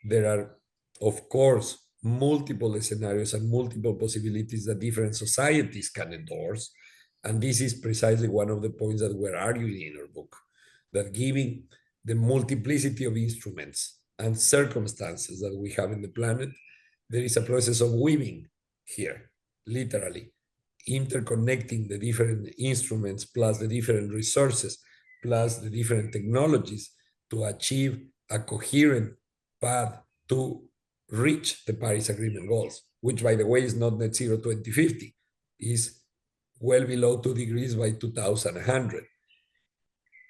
there are, of course, multiple scenarios and multiple possibilities that different societies can endorse. And this is precisely one of the points that we're arguing in our book, that given the multiplicity of instruments and circumstances that we have in the planet, there is a process of weaving here, literally, interconnecting the different instruments plus the different resources plus the different technologies to achieve a coherent path to reach the Paris Agreement goals, which, by the way, is not net zero 2050, is well below 2 degrees by 2100.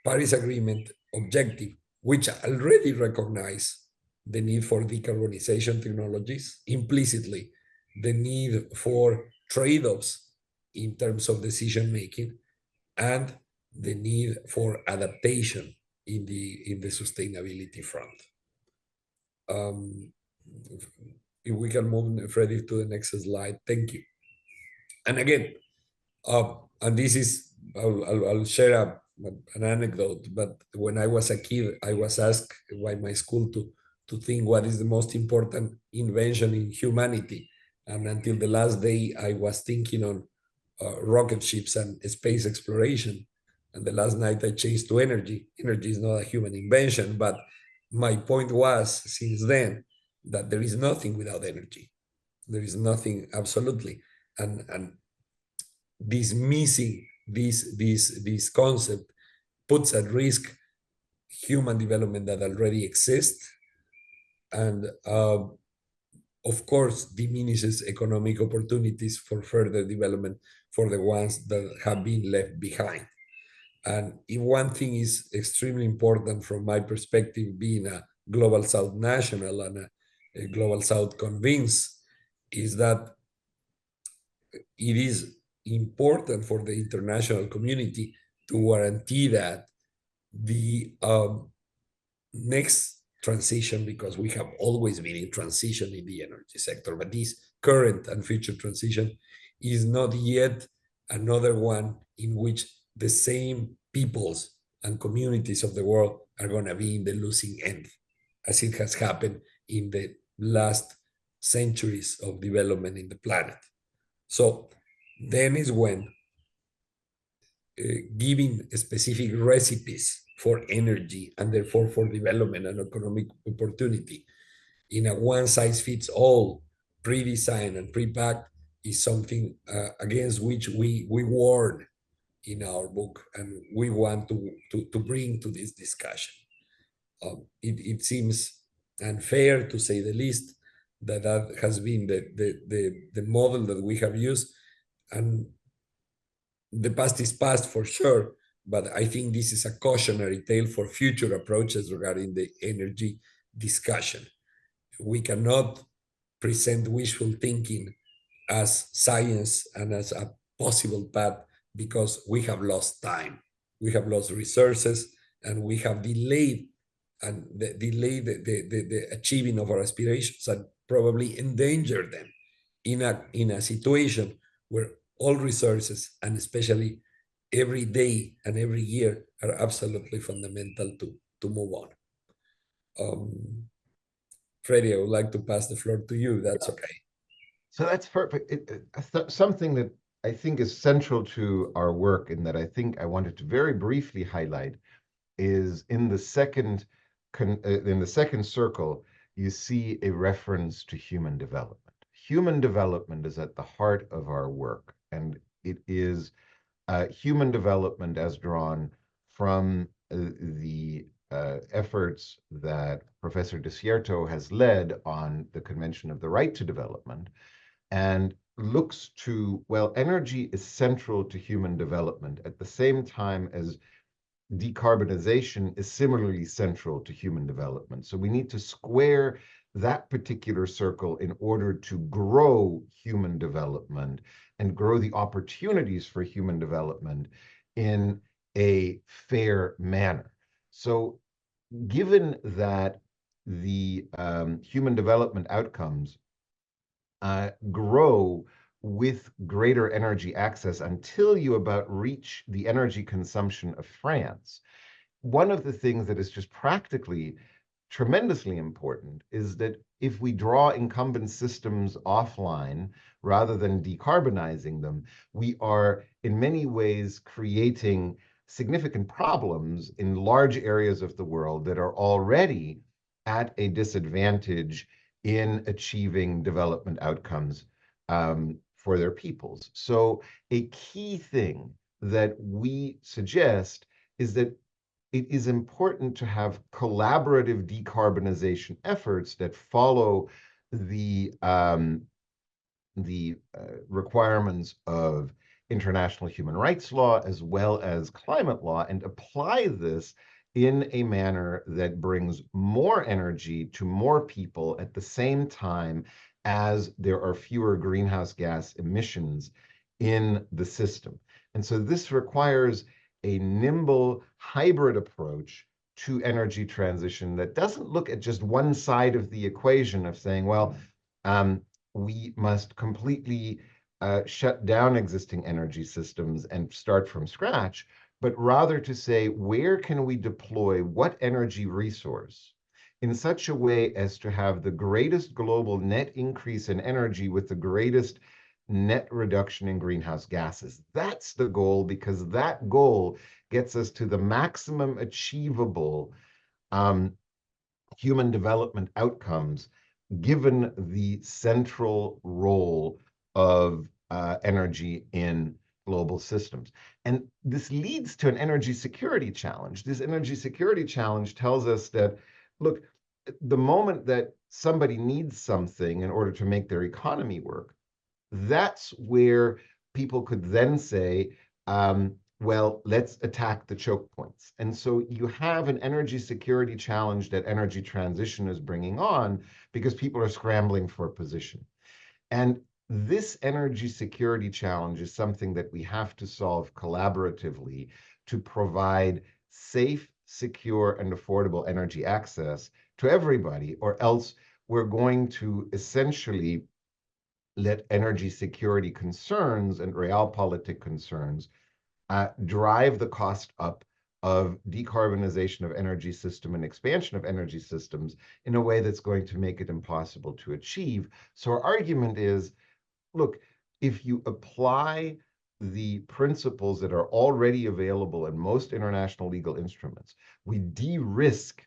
Paris Agreement objective, which already recognize the need for decarbonization technologies, implicitly the need for trade-offs in terms of decision making, and the need for adaptation in the sustainability front. If we can move, Freddie, to the next slide. Thank you. And again, and this is, I'll share an anecdote, but when I was a kid, I was asked by my school to think what is the most important invention in humanity. And until the last day, I was thinking on rocket ships and space exploration. And the last night I changed to energy. Energy is not a human invention, but my point was since then that there is nothing without energy. There is nothing absolutely. And dismissing this concept puts at risk human development that already exists, and of course diminishes economic opportunities for further development for the ones that have been left behind. And if one thing is extremely important from my perspective, being a Global South national and a Global South convinced, is that it is important for the international community to guarantee that the next transition, because we have always been in transition in the energy sector, but this current and future transition is not yet another one in which the same peoples and communities of the world are going to be in the losing end, as it has happened in the last centuries of development in the planet. So then is when giving specific recipes for energy and therefore for development and economic opportunity in a one-size-fits-all, pre-designed and pre-packed is something against which we warn in our book, and we want to bring to this discussion. It seems unfair, to say the least, that has been the model that we have used, and the past is past for sure, but I think this is a cautionary tale for future approaches regarding the energy discussion. We cannot present wishful thinking as science and as a possible path, because we have lost time, we have lost resources, and we have delayed the achieving of our aspirations and probably endangered them in a situation where all resources, and especially every day and every year, are absolutely fundamental to move on. Freddie, I would like to pass the floor to you. That's okay. So that's perfect. Something that I think is central to our work, and that I think I wanted to very briefly highlight, is in the second circle, you see a reference to human development. Human development is at the heart of our work, and it is human development as drawn from the efforts that Professor Desierto has led on the Convention of the Right to Development, and looks to, well, energy is central to human development at the same time as decarbonization is similarly central to human development. So we need to square that particular circle in order to grow human development and grow the opportunities for human development in a fair manner. So given that the human development outcomes grow with greater energy access until you about reach the energy consumption of France. One of the things that is just practically tremendously important is that if we draw incumbent systems offline rather than decarbonizing them, we are in many ways creating significant problems in large areas of the world that are already at a disadvantage in achieving development outcomes for their peoples. So a key thing that we suggest is that it is important to have collaborative decarbonization efforts that follow the requirements of international human rights law as well as climate law, and apply this in a manner that brings more energy to more people at the same time as there are fewer greenhouse gas emissions in the system. And so this requires a nimble hybrid approach to energy transition that doesn't look at just one side of the equation of saying, well, we must completely shut down existing energy systems and start from scratch, but rather to say, where can we deploy what energy resource in such a way as to have the greatest global net increase in energy with the greatest net reduction in greenhouse gases. That's the goal, because that goal gets us to the maximum achievable human development outcomes, given the central role of energy in global systems. And this leads to an energy security challenge. This energy security challenge tells us that, look, the moment that somebody needs something in order to make their economy work, that's where people could then say, well, let's attack the choke points. And so you have an energy security challenge that energy transition is bringing on because people are scrambling for a position. And this energy security challenge is something that we have to solve collaboratively to provide safe, secure, and affordable energy access to everybody, or else we're going to essentially let energy security concerns and realpolitik concerns drive the cost up of decarbonization of energy system and expansion of energy systems in a way that's going to make it impossible to achieve. So our argument is, look, if you apply the principles that are already available in most international legal instruments, we de-risk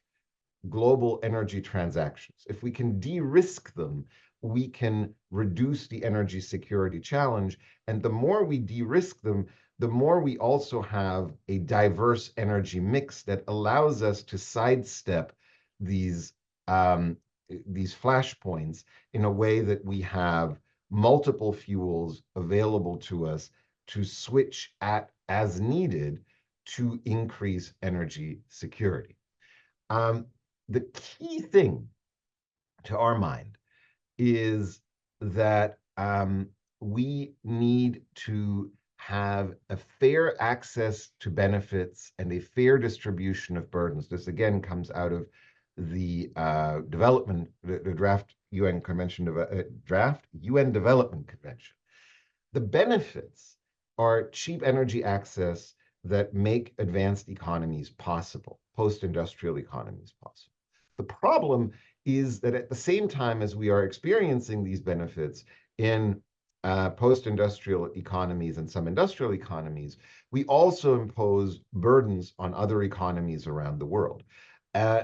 global energy transactions. If we can de-risk them, we can reduce the energy security challenge. And the more we de-risk them, the more we also have a diverse energy mix that allows us to sidestep these flashpoints in a way that we have multiple fuels available to us to switch at as needed to increase energy security. The key thing to our mind is that we need to have a fair access to benefits and a fair distribution of burdens. This again comes out of the the draft UN Convention of draft UN Development Convention. The benefits are cheap energy access that make advanced economies possible, post-industrial economies possible. The problem is that at the same time as we are experiencing these benefits in post-industrial economies and some industrial economies, we also impose burdens on other economies around the world.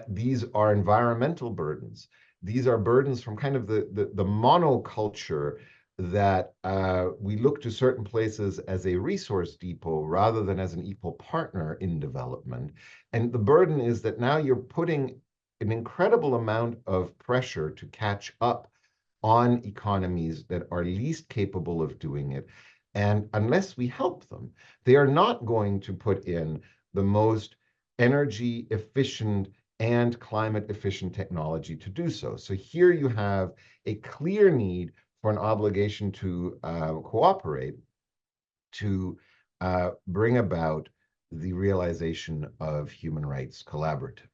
These are environmental burdens. These are burdens from kind of the monoculture that we look to certain places as a resource depot rather than as an equal partner in development. And the burden is that now you're putting an incredible amount of pressure to catch up on economies that are least capable of doing it. And unless we help them, they are not going to put in the most energy efficient and climate efficient technology to do so. So here you have a clear need for an obligation to cooperate to bring about the realization of human rights collaboratively.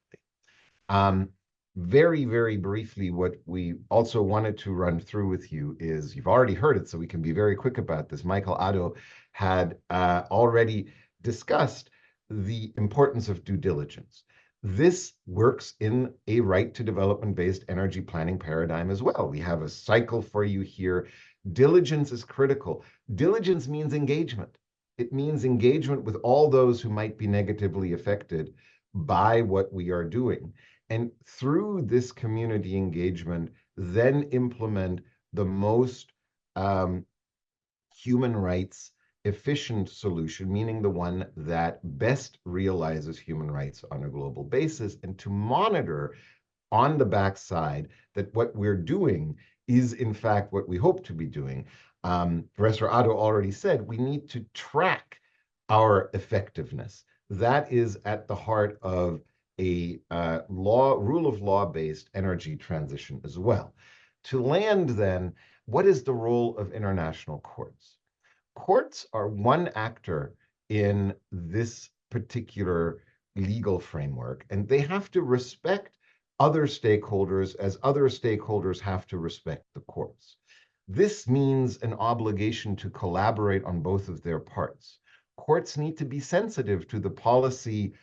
very, very briefly, what we also wanted to run through with you is, you've already heard it, so we can be very quick about this. Michael Addo had already discussed the importance of due diligence. This works in a right to development-based energy planning paradigm as well. We have a cycle for you here. Diligence is critical. Diligence means engagement. It means engagement with all those who might be negatively affected by what we are doing. And through this community engagement, then implement the most human rights efficient solution, meaning the one that best realizes human rights on a global basis, and to monitor on the backside that what we're doing is in fact what we hope to be doing. Professor Addo already said we need to track our effectiveness. That is at the heart of a rule of law-based energy transition as well. To land then, what is the role of international courts? Courts are one actor in this particular legal framework, and they have to respect other stakeholders as other stakeholders have to respect the courts. This means an obligation to collaborate on both of their parts. Courts need to be sensitive to the policy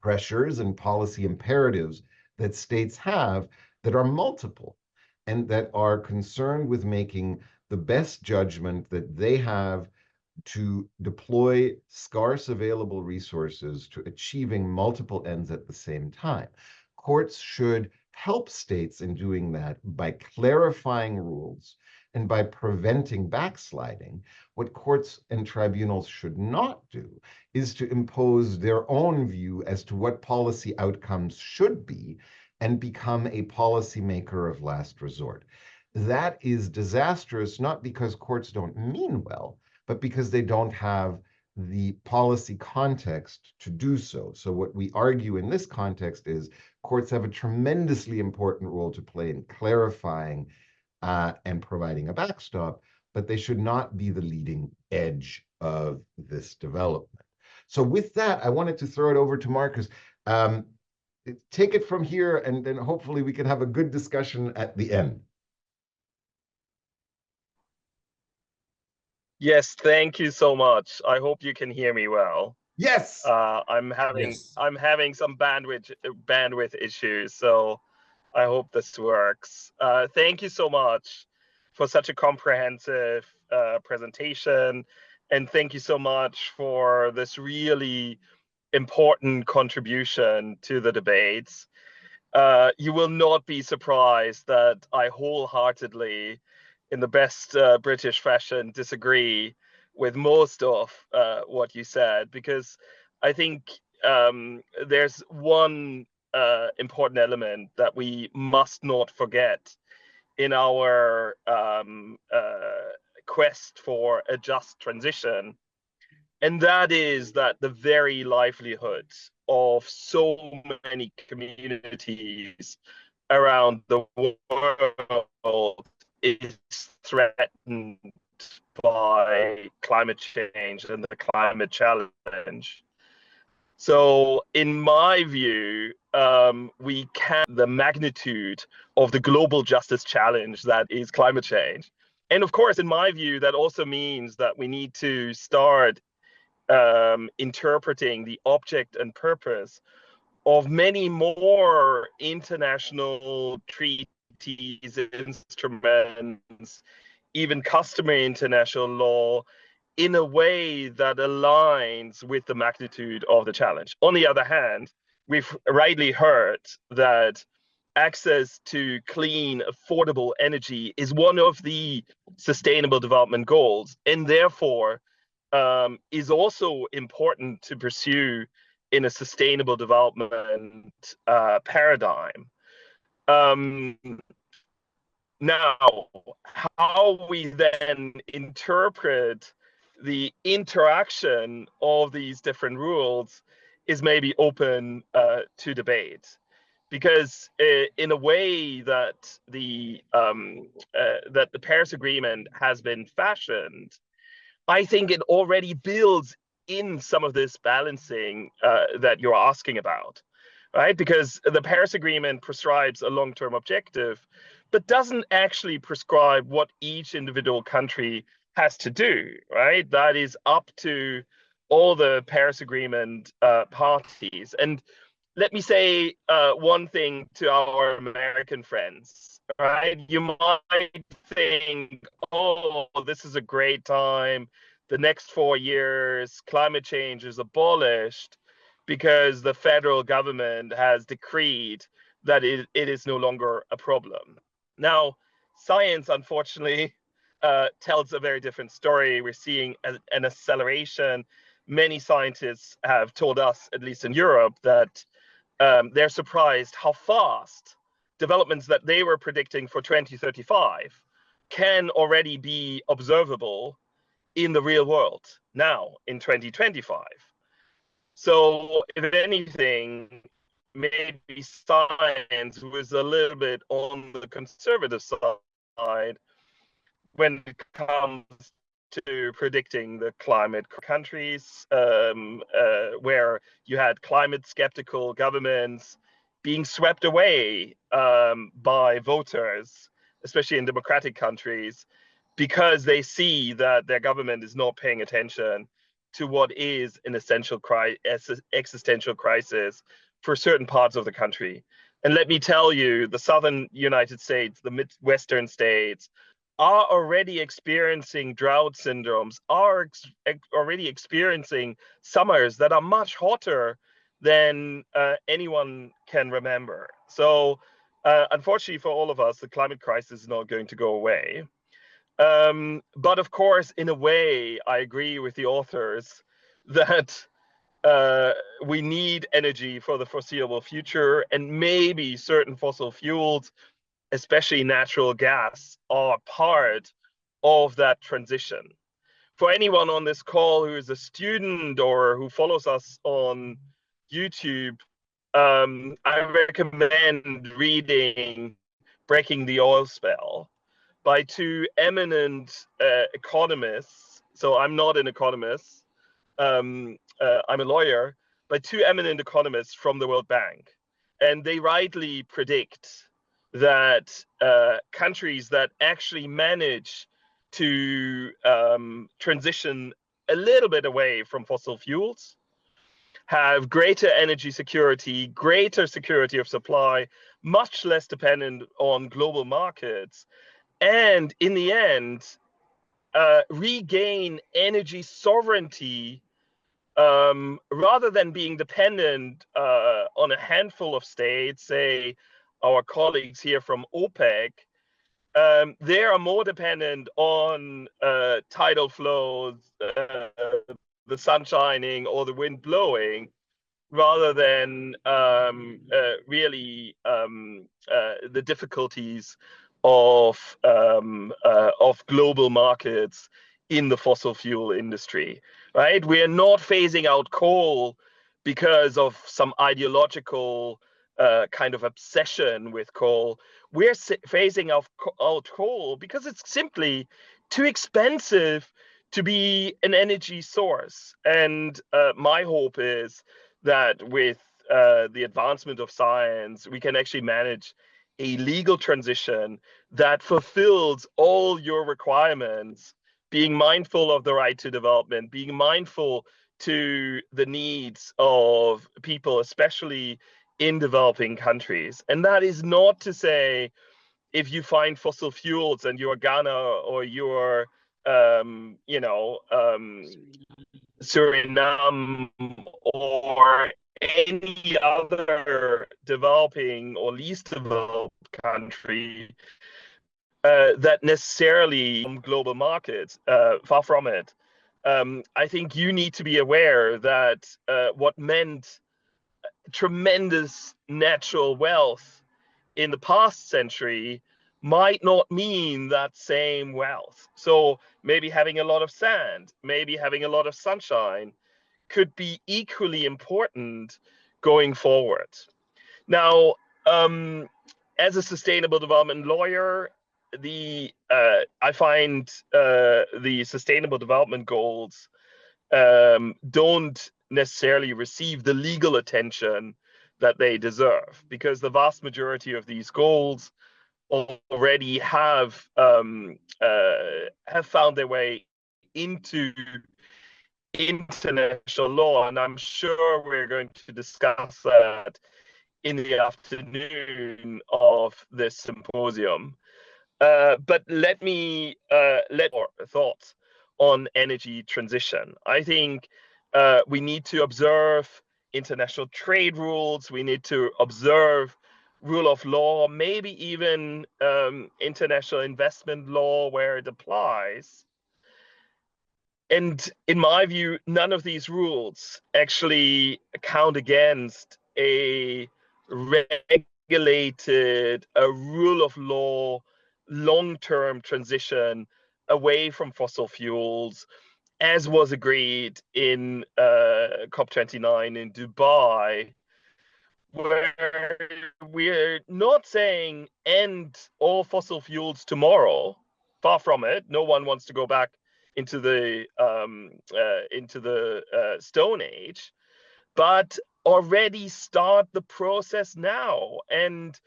pressures and policy imperatives that states have that are multiple and that are concerned with making the best judgment that they have to deploy scarce available resources to achieving multiple ends at the same time. Courts should help states in doing that by clarifying rules and by preventing backsliding. What courts and tribunals should not do is to impose their own view as to what policy outcomes should be and become a policymaker of last resort. That is disastrous, not because courts don't mean well, but because they don't have the policy context to do so. So what we argue in this context is courts have a tremendously important role to play in clarifying and providing a backstop, but they should not be the leading edge of this development. So with that, I wanted to throw it over to Marcus. Take it from here, and then hopefully we can have a good discussion at the end. Yes, thank you so much. I hope you can hear me well. Yes. I'm having some bandwidth issues, so I hope this works. Thank you so much for such a comprehensive presentation, and thank you so much for this really important contribution to the debates. You will not be surprised that I wholeheartedly, in the best British fashion, disagree with most of what you said, because I think there's one important element that we must not forget in our quest for a just transition, and that is that the very livelihood of so many communities around the world is threatened by climate change and the climate challenge. So in my view, we can the magnitude of the global justice challenge that is climate change. And of course, in my view, that also means that we need to start interpreting the object and purpose of many more international treaties, instruments, even customary international law, in a way that aligns with the magnitude of the challenge. On the other hand, we've rightly heard that access to clean, affordable energy is one of the sustainable development goals, and therefore is also important to pursue in a sustainable development paradigm. Now, how we then interpret the interaction of these different rules is maybe open to debate, because in a way that the Paris Agreement has been fashioned, I think it already builds in some of this balancing that you're asking about. right? Because the Paris Agreement prescribes a long-term objective, but doesn't actually prescribe what each individual country has to do, right? That is up to all the Paris Agreement parties. And let me say one thing to our American friends, right? You might think, oh, this is a great time. The next 4 years, climate change is abolished because the federal government has decreed that it is no longer a problem. Now, science, unfortunately, tells a very different story. We're seeing an acceleration. Many scientists have told us, at least in Europe, that they're surprised how fast developments that they were predicting for 2035 can already be observable in the real world now in 2025. So if anything, maybe science was a little bit on the conservative side when it comes to predicting the climate countries, where you had climate skeptical governments being swept away by voters, especially in democratic countries, because they see that their government is not paying attention to what is an existential crisis for certain parts of the country. And let me tell you, the southern United States, the Midwestern states, are already experiencing drought syndromes, are already experiencing summers that are much hotter than anyone can remember. So unfortunately for all of us, the climate crisis is not going to go away. But of course, in a way, I agree with the authors that we need energy for the foreseeable future, and maybe certain fossil fuels, especially natural gas, are part of that transition. For anyone on this call who is a student or who follows us on YouTube, I recommend reading Breaking the Oil Spell by two eminent economists. So I'm not an economist, I'm a lawyer, by two eminent economists from the World Bank. And they rightly predict that countries that actually manage to transition a little bit away from fossil fuels have greater energy security, greater security of supply, much less dependent on global markets, and in the end, regain energy sovereignty rather than being dependent on a handful of states, say our colleagues here from OPEC. They are more dependent on tidal flows, the sun shining or the wind blowing, rather than really the difficulties of global markets in the fossil fuel industry, right? We are not phasing out coal because of some ideological kind of obsession with coal. We're phasing out coal because it's simply too expensive to be an energy source. And my hope is that with the advancement of science, we can actually manage a legal transition that fulfills all your requirements, being mindful of the right to development, being mindful to the needs of people, especially in developing countries. And that is not to say if you find fossil fuels and you're Ghana or you're, Suriname or any other developing or least developed country, that necessarily global markets, far from it. I think you need to be aware that what meant tremendous natural wealth in the past century might not mean that same wealth. So maybe having a lot of sand, maybe having a lot of sunshine could be equally important going forward. Now, as a sustainable development lawyer, I find the sustainable development goals don't necessarily receive the legal attention that they deserve, because the vast majority of these goals already have found their way into international law, and I'm sure we're going to discuss that in the afternoon of this symposium. But let me let more thoughts on energy transition. I think we need to observe international trade rules. We need to observe rule of law, maybe even international investment law where it applies. And in my view, none of these rules actually count against a regulated, a rule of law, long-term transition away from fossil fuels, as was agreed in COP29 in Dubai, where we're not saying end all fossil fuels tomorrow. Far from it. No one wants to go back into the Stone Age, but already start the process now. And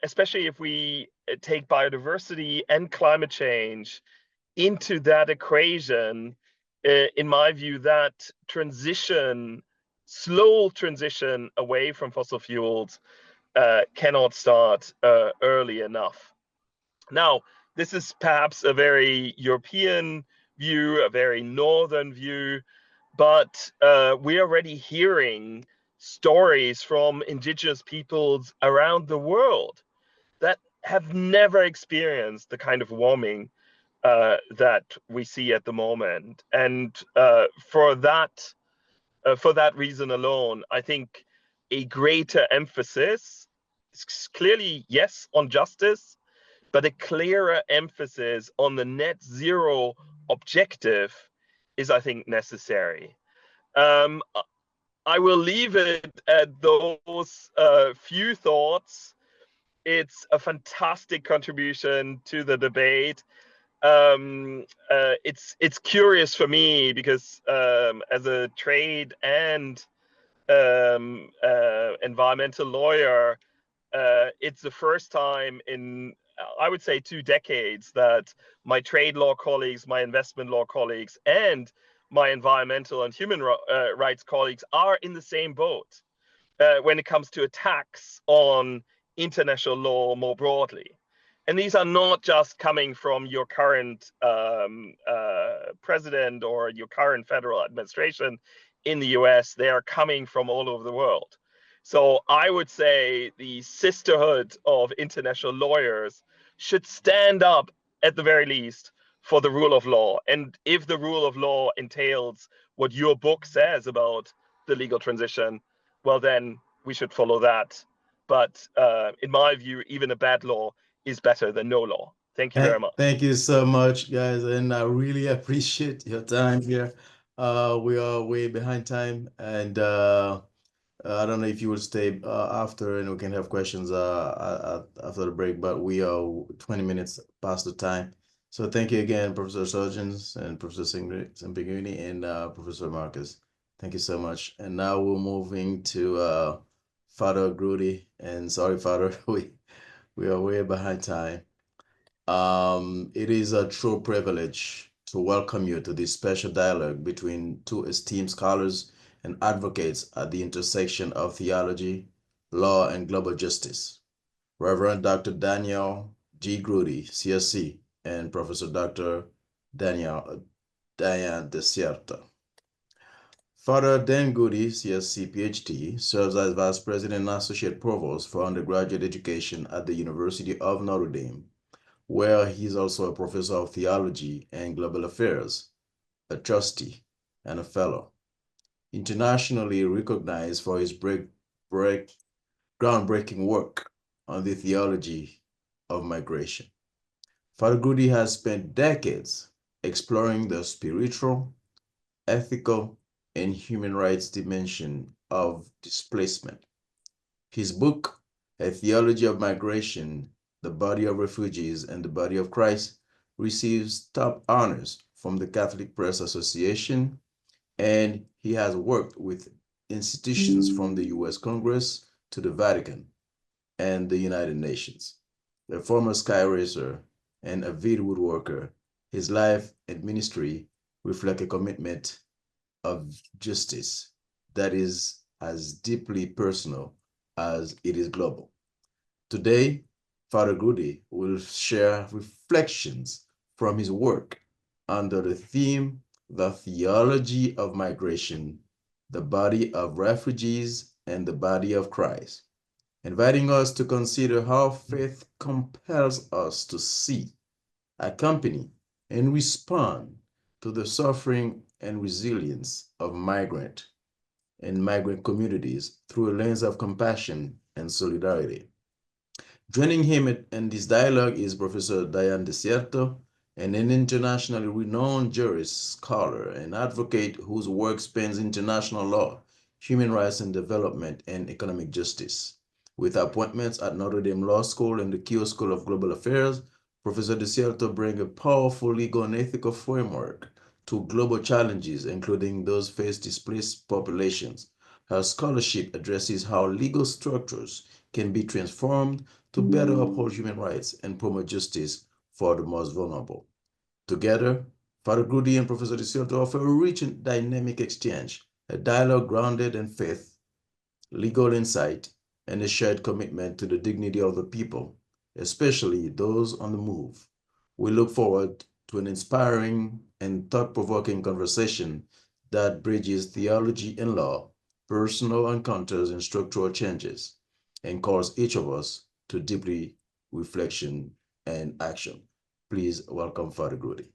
especially if we take biodiversity and climate change into that equation, in my view, that slow transition away from fossil fuels cannot start early enough. Now, this is perhaps a very European view, a very northern view, but we're already hearing stories from indigenous peoples around the world that have never experienced the kind of warming that we see at the moment. And for that reason alone, I think a greater emphasis is clearly, yes, on justice, but a clearer emphasis on the net zero objective is, I think, necessary. I will leave it at those few thoughts. It's a fantastic contribution to the debate. It's curious for me because as a trade and environmental lawyer, it's the first time in, I would say, 2 decades that my trade law colleagues, my investment law colleagues, and my environmental and human rights colleagues are in the same boat when it comes to attacks on international law more broadly. And these are not just coming from your current president or your current federal administration in the US. They are coming from all over the world. So I would say the sisterhood of international lawyers should stand up at the very least for the rule of law. And if the rule of law entails what your book says about the legal transition, well, then we should follow that. But in my view, even a bad law is better than no law. Thank you very much. Thank you so much, guys, and I really appreciate your time here. We are way behind time, and I don't know if you will stay after, and we can have questions after the break, but we are 20 minutes past the time. So thank you again, Professor Surgeons and Professor Sempiguni and Professor Marcus. Thank you so much. And now we're moving to Father Grudy, and sorry, Father, we are way behind time. It is a true privilege to welcome you to this special dialogue between 2 esteemed scholars and advocates at the intersection of theology, law, and global justice. Reverend Dr. Daniel G. Grudy, CSC, and Professor Dr. Diane Desierto. Father Dan Grudy, CSC, PhD, serves as Vice President and Associate Provost for Undergraduate Education at the University of Notre Dame, where he's also a Professor of Theology and Global Affairs, a trustee, and a fellow. Internationally recognized for his groundbreaking work on the theology of migration. Father Grudy has spent decades exploring the spiritual, ethical, and human rights dimension of displacement. His book, A Theology of Migration, The Body of Refugees and the Body of Christ, receives top honors from the Catholic Press Association, and he has worked with institutions from the US Congress to the Vatican and the United Nations. A former sky racer and avid woodworker, his life and ministry reflect a commitment of justice that is as deeply personal as it is global. Today, Father Grudy will share reflections from his work under the theme, The Theology of Migration, the Body of Refugees and the Body of Christ, inviting us to consider how faith compels us to see, accompany, and respond to the suffering and resilience of migrant and migrant communities through a lens of compassion and solidarity. Joining him in this dialogue is Professor Diane Desierto, an internationally renowned jurist, scholar, and advocate whose work spans international law, human rights and development, and economic justice. With appointments at Notre Dame Law School and the Keough School of Global Affairs, Professor Desierto brings a powerful legal and ethical framework to global challenges, including those facing displaced populations. Her scholarship addresses how legal structures can be transformed to better uphold human rights and promote justice for the most vulnerable. Together, Father Grudy and Professor Desierto offer a rich and dynamic exchange, a dialogue grounded in faith, legal insight, and a shared commitment to the dignity of the people, especially those on the move. We look forward to an inspiring and thought-provoking conversation that bridges theology and law, personal encounters and structural changes, and calls each of us to deeply reflection and action. Please welcome Father Grudy.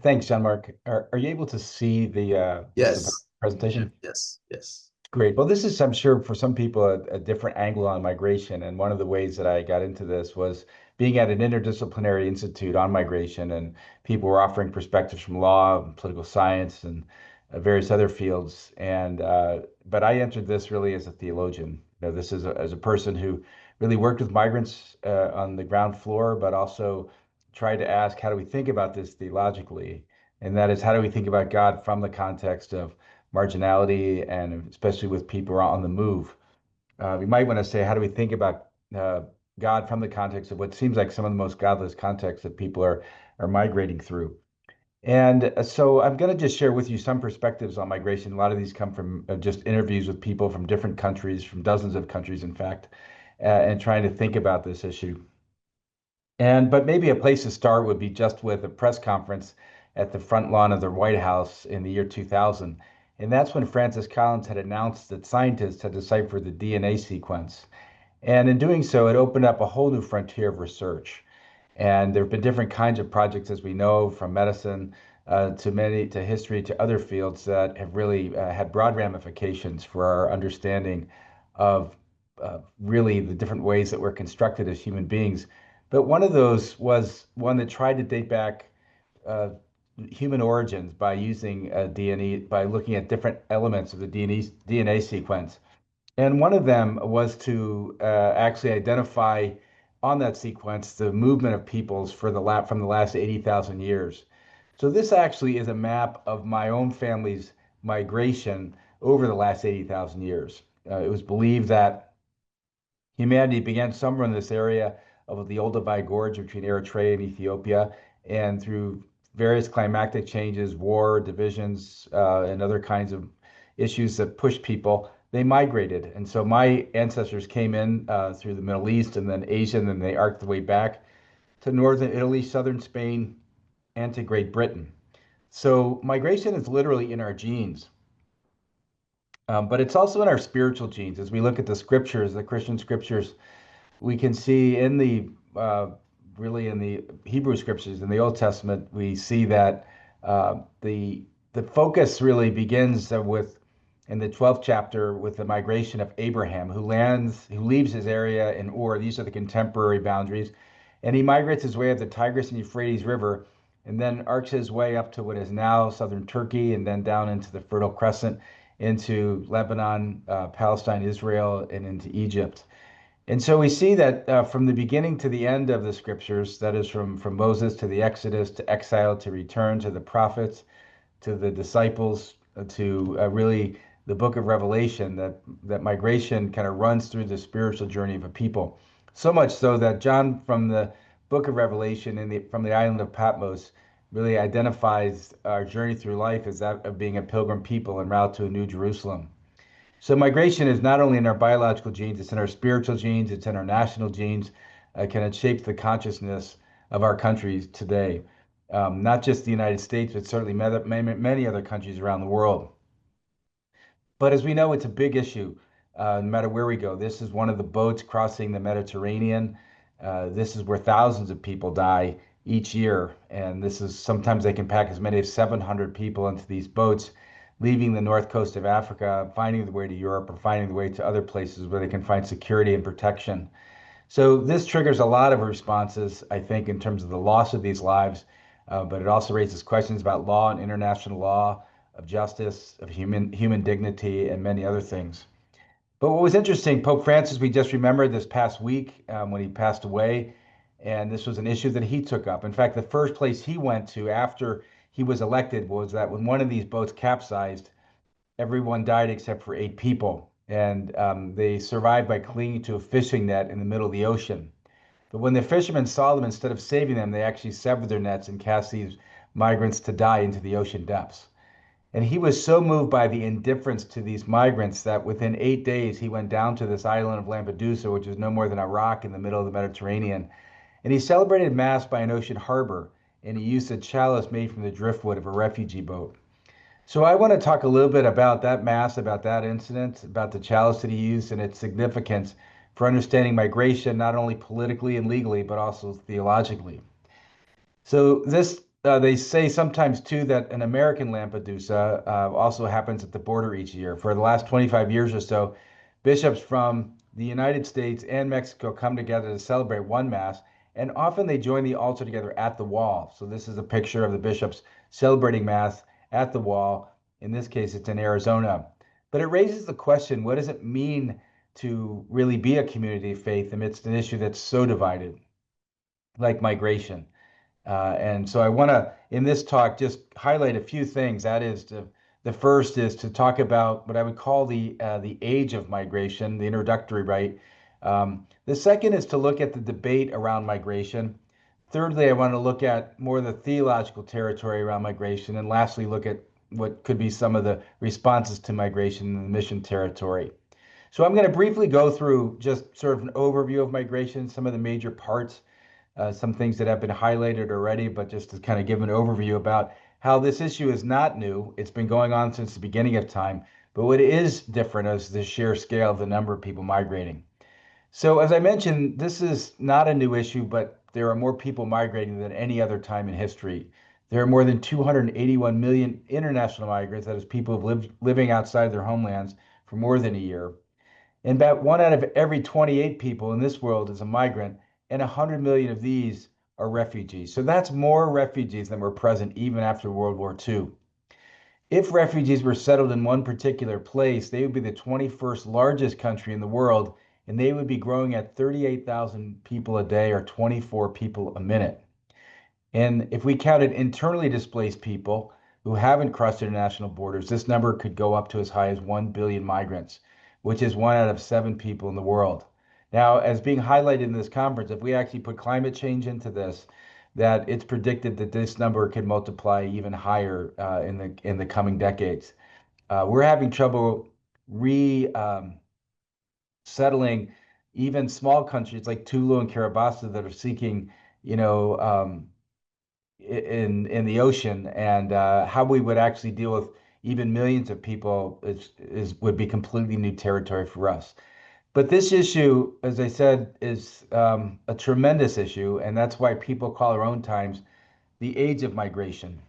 Thanks, Jean-Marc. Are you able to see the Yes. presentation? Yes. Great. Well, this is, I'm sure, for some people, a different angle on migration. And one of the ways that I got into this was being at an interdisciplinary institute on migration, and people were offering perspectives from law, political science, and various other fields. And but I entered this really as a theologian. This is as a person who really worked with migrants on the ground floor, but also tried to ask, how do we think about this theologically? And that is, how do we think about God from the context of marginality, and especially with people on the move? We might want to say, how do we think about God from the context of what seems like some of the most godless contexts that people are migrating through? And so I'm going to just share with you some perspectives on migration. A lot of these come from just interviews with people from different countries, from dozens of countries, in fact, and trying to think about this issue. But maybe a place to start would be just with a press conference at the front lawn of the White House in the year 2000. And that's when Francis Collins had announced that scientists had deciphered the DNA sequence. And in doing so, it opened up a whole new frontier of research. And there have been different kinds of projects, as we know, from medicine to history to other fields that have really had broad ramifications for our understanding of really the different ways that we're constructed as human beings. But one of those was one that tried to date back human origins by using DNA, by looking at different elements of the DNA sequence. And one of them was to actually identify on that sequence the movement of peoples from the last 80,000 years. So this actually is a map of my own family's migration over the last 80,000 years. It was believed that humanity began somewhere in this area of the Olduvai Gorge between Eritrea and Ethiopia, and through various climatic changes, war, divisions, and other kinds of issues that pushed people, they migrated. And so my ancestors came in through the Middle East and then Asia, and then they arced the way back to northern Italy, southern Spain, and to Great Britain. So migration is literally in our genes. But it's also in our spiritual genes. As we look at the scriptures, the Christian scriptures, we can see in the really in the Hebrew scriptures in the Old Testament, we see that the focus really begins with in the 12th chapter with the migration of Abraham, who leaves his area in Ur. These are the contemporary boundaries, and he migrates his way up the Tigris and Euphrates River, and then arcs his way up to what is now southern Turkey, and then down into the Fertile Crescent, into Lebanon, Palestine, Israel, and into Egypt. And so we see that from the beginning to the end of the scriptures, that is from Moses to the Exodus, to exile, to return, to the prophets, to the disciples, to really the book of Revelation, that migration kind of runs through the spiritual journey of a people. So much so that John from the book of Revelation from the island of Patmos really identifies our journey through life as that of being a pilgrim people en route to a new Jerusalem. So migration is not only in our biological genes, it's in our spiritual genes, it's in our national genes, it shapes the consciousness of our countries today. Not just the United States, but certainly many other countries around the world. But as we know, it's a big issue, no matter where we go. This is one of the boats crossing the Mediterranean. This is where thousands of people die each year. And this is sometimes they can pack as many as 700 people into these boats, leaving the north coast of Africa, finding the way to Europe, or finding the way to other places where they can find security and protection. So this triggers a lot of responses, I think, in terms of the loss of these lives, but it also raises questions about law and international law, of justice, of human dignity, and many other things. But what was interesting, Pope Francis, we just remembered this past week when he passed away, and this was an issue that he took up. In fact, the first place he went to after he was elected was that when one of these boats capsized, everyone died except for 8 people, and they survived by clinging to a fishing net in the middle of the ocean. But when the fishermen saw them, instead of saving them, they actually severed their nets and cast these migrants to die into the ocean depths. And he was so moved by the indifference to these migrants that within 8 days, he went down to this island of Lampedusa, which is no more than a rock in the middle of the Mediterranean. And he celebrated Mass by an ocean harbor, and he used a chalice made from the driftwood of a refugee boat. So I want to talk a little bit about that Mass, about that incident, about the chalice that he used and its significance for understanding migration, not only politically and legally, but also theologically. So this, they say sometimes too that an American Lampedusa also happens at the border each year. For the last 25 years or so, bishops from the United States and Mexico come together to celebrate one Mass, and often they join the altar together at the wall. So this is a picture of the bishops celebrating Mass at the wall. In this case, it's in Arizona. But it raises the question, what does it mean to really be a community of faith amidst an issue that's so divided, like migration? And so I want to, in this talk, just highlight a few things. That is, the first is to talk about what I would call the age of migration, the introductory, right? The second is to look at the debate around migration. Thirdly, I want to look at more of the theological territory around migration. And lastly, look at what could be some of the responses to migration in the mission territory. So I'm going to briefly go through just sort of an overview of migration, some of the major parts, some things that have been highlighted already, but just to kind of give an overview about how this issue is not new. It's been going on since the beginning of time, but what is different is the sheer scale of the number of people migrating. So as I mentioned, this is not a new issue, but there are more people migrating than any other time in history. There are more than 281 million international migrants, that is people who've living outside their homelands for more than a year. And about 1 out of every 28 people in this world is a migrant, and 100 million of these are refugees. So that's more refugees than were present even after World War II. If refugees were settled in one particular place, they would be the 21st largest country in the world, and they would be growing at 38,000 people a day, or 24 people a minute. And if we counted internally displaced people who haven't crossed international borders, this number could go up to as high as 1 billion migrants, which is 1 out of 7 people in the world. Now, as being highlighted in this conference, if we actually put climate change into this, that it's predicted that this number could multiply even higher in the coming decades. We're having trouble settling even small countries like Tulu and Kiribati that are seeking, in the ocean, and how we would actually deal with even millions of people would be completely new territory for us. But this issue, as I said, is a tremendous issue, and that's why people call our own times the age of migration.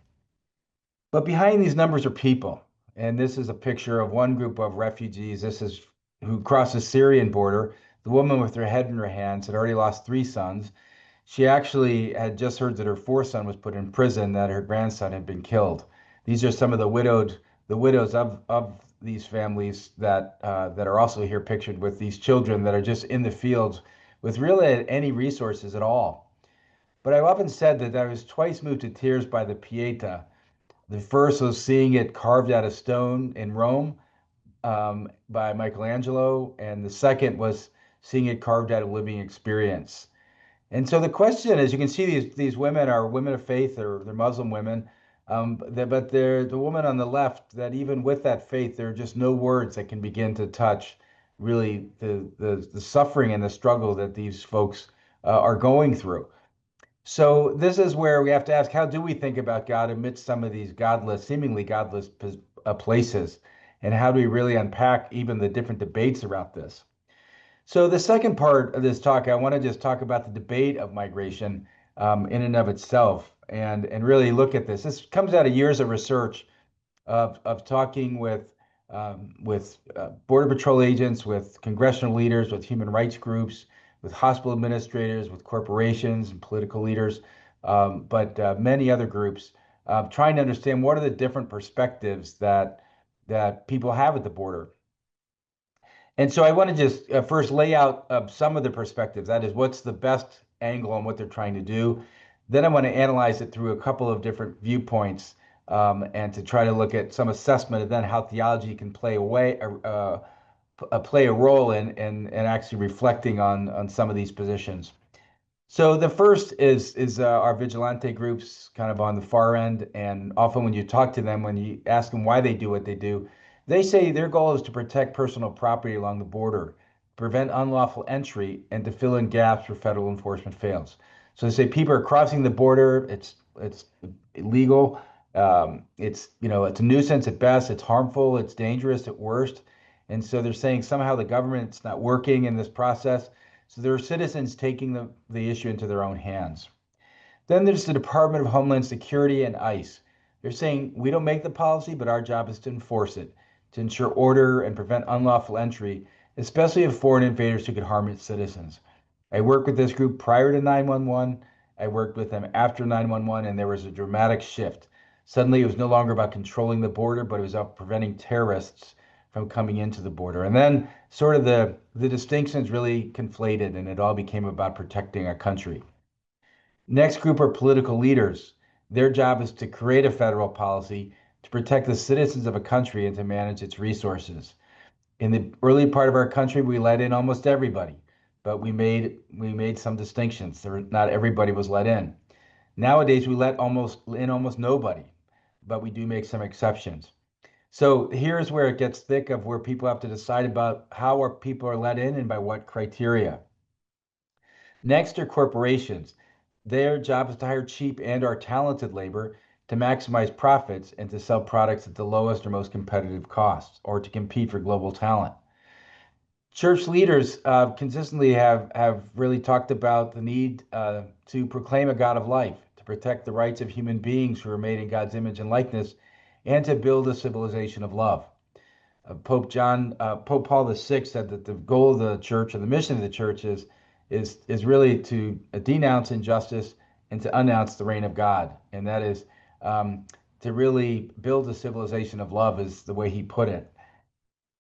But behind these numbers are people, and this is a picture of one group of refugees. This is who crossed the Syrian border. The woman with her head in her hands had already lost 3 sons. She actually had just heard that her 4th son was put in prison, that her grandson had been killed. These are some of the widows of these families that are also here pictured with these children that are just in the fields with really any resources at all. But I've often said that I was twice moved to tears by the Pieta The first was seeing it carved out of stone in Rome by Michelangelo, and the second was seeing it carved out of living experience. And so the question is, you can see these women are women of faith, or they're Muslim women, but they're the woman on the left that even with that faith, there are just no words that can begin to touch really the suffering and the struggle that these folks are going through. So this is where we have to ask, how do we think about God amidst some of these godless, seemingly godless places? And how do we really unpack even the different debates around this? So the second part of this talk, I want to just talk about the debate of migration in and of itself, and really look at this. This comes out of years of research of talking with Border Patrol agents, with congressional leaders, with human rights groups, with hospital administrators, with corporations and political leaders, but many other groups, trying to understand what are the different perspectives that people have at the border. And so I want to just first lay out some of the perspectives. That is, what's the best angle on what they're trying to do. Then I want to analyze it through a couple of different viewpoints, and to try to look at some assessment of then how theology can play a role in actually reflecting on some of these positions. So the first is our vigilante groups, kind of on the far end, and often when you talk to them, when you ask them why they do what they do, they say their goal is to protect personal property along the border, prevent unlawful entry, and to fill in gaps where federal enforcement fails. So they say people are crossing the border, it's illegal, it's it's a nuisance at best, it's harmful, it's dangerous at worst, and so they're saying somehow the government's not working in this process. So there are citizens taking the issue into their own hands. Then there's the Department of Homeland Security and ICE. They're saying we don't make the policy, but our job is to enforce it, to ensure order and prevent unlawful entry, especially of foreign invaders who could harm its citizens. I worked with this group prior to 9/11. I worked with them after 9/11, and there was a dramatic shift. Suddenly, it was no longer about controlling the border, but it was about preventing terrorists from coming into the border. And then sort of the distinctions really conflated, and it all became about protecting our country. Next group are political leaders. Their job is to create a federal policy to protect the citizens of a country and to manage its resources. In the early part of our country, we let in almost everybody, but we made some distinctions. Not everybody was let in. Nowadays, we let almost nobody, but we do make some exceptions. So here's where it gets thick, of where people have to decide about how our people are let in and by what criteria. Next are corporations. Their job is to hire cheap and or talented labor to maximize profits and to sell products at the lowest or most competitive costs, or to compete for global talent. Church leaders consistently have really talked about the need to proclaim a God of life, to protect the rights of human beings who are made in God's image and likeness, and to build a civilization of love. Pope Paul VI said that the goal of the church, or the mission of the church, is really to denounce injustice and to announce the reign of God, and that is to really build a civilization of love, is the way he put it.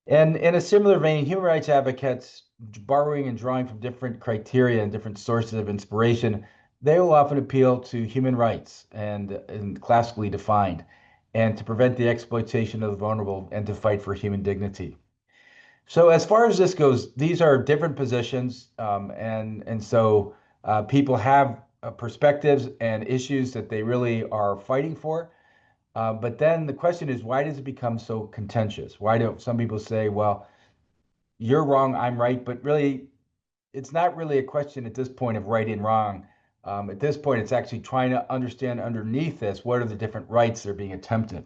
And in a similar vein, human rights advocates, borrowing and drawing from different criteria and different sources of inspiration, they will often appeal to human rights and classically defined, and to prevent the exploitation of the vulnerable and to fight for human dignity. So as far as this goes, these are different positions, and so people have perspectives and issues that they really are fighting for. But then the question is, why does it become so contentious? Why do some people say, well, you're wrong, I'm right? But really, it's not really a question at this point of right and wrong. At this point, it's actually trying to understand underneath this, what are the different rights that are being attempted?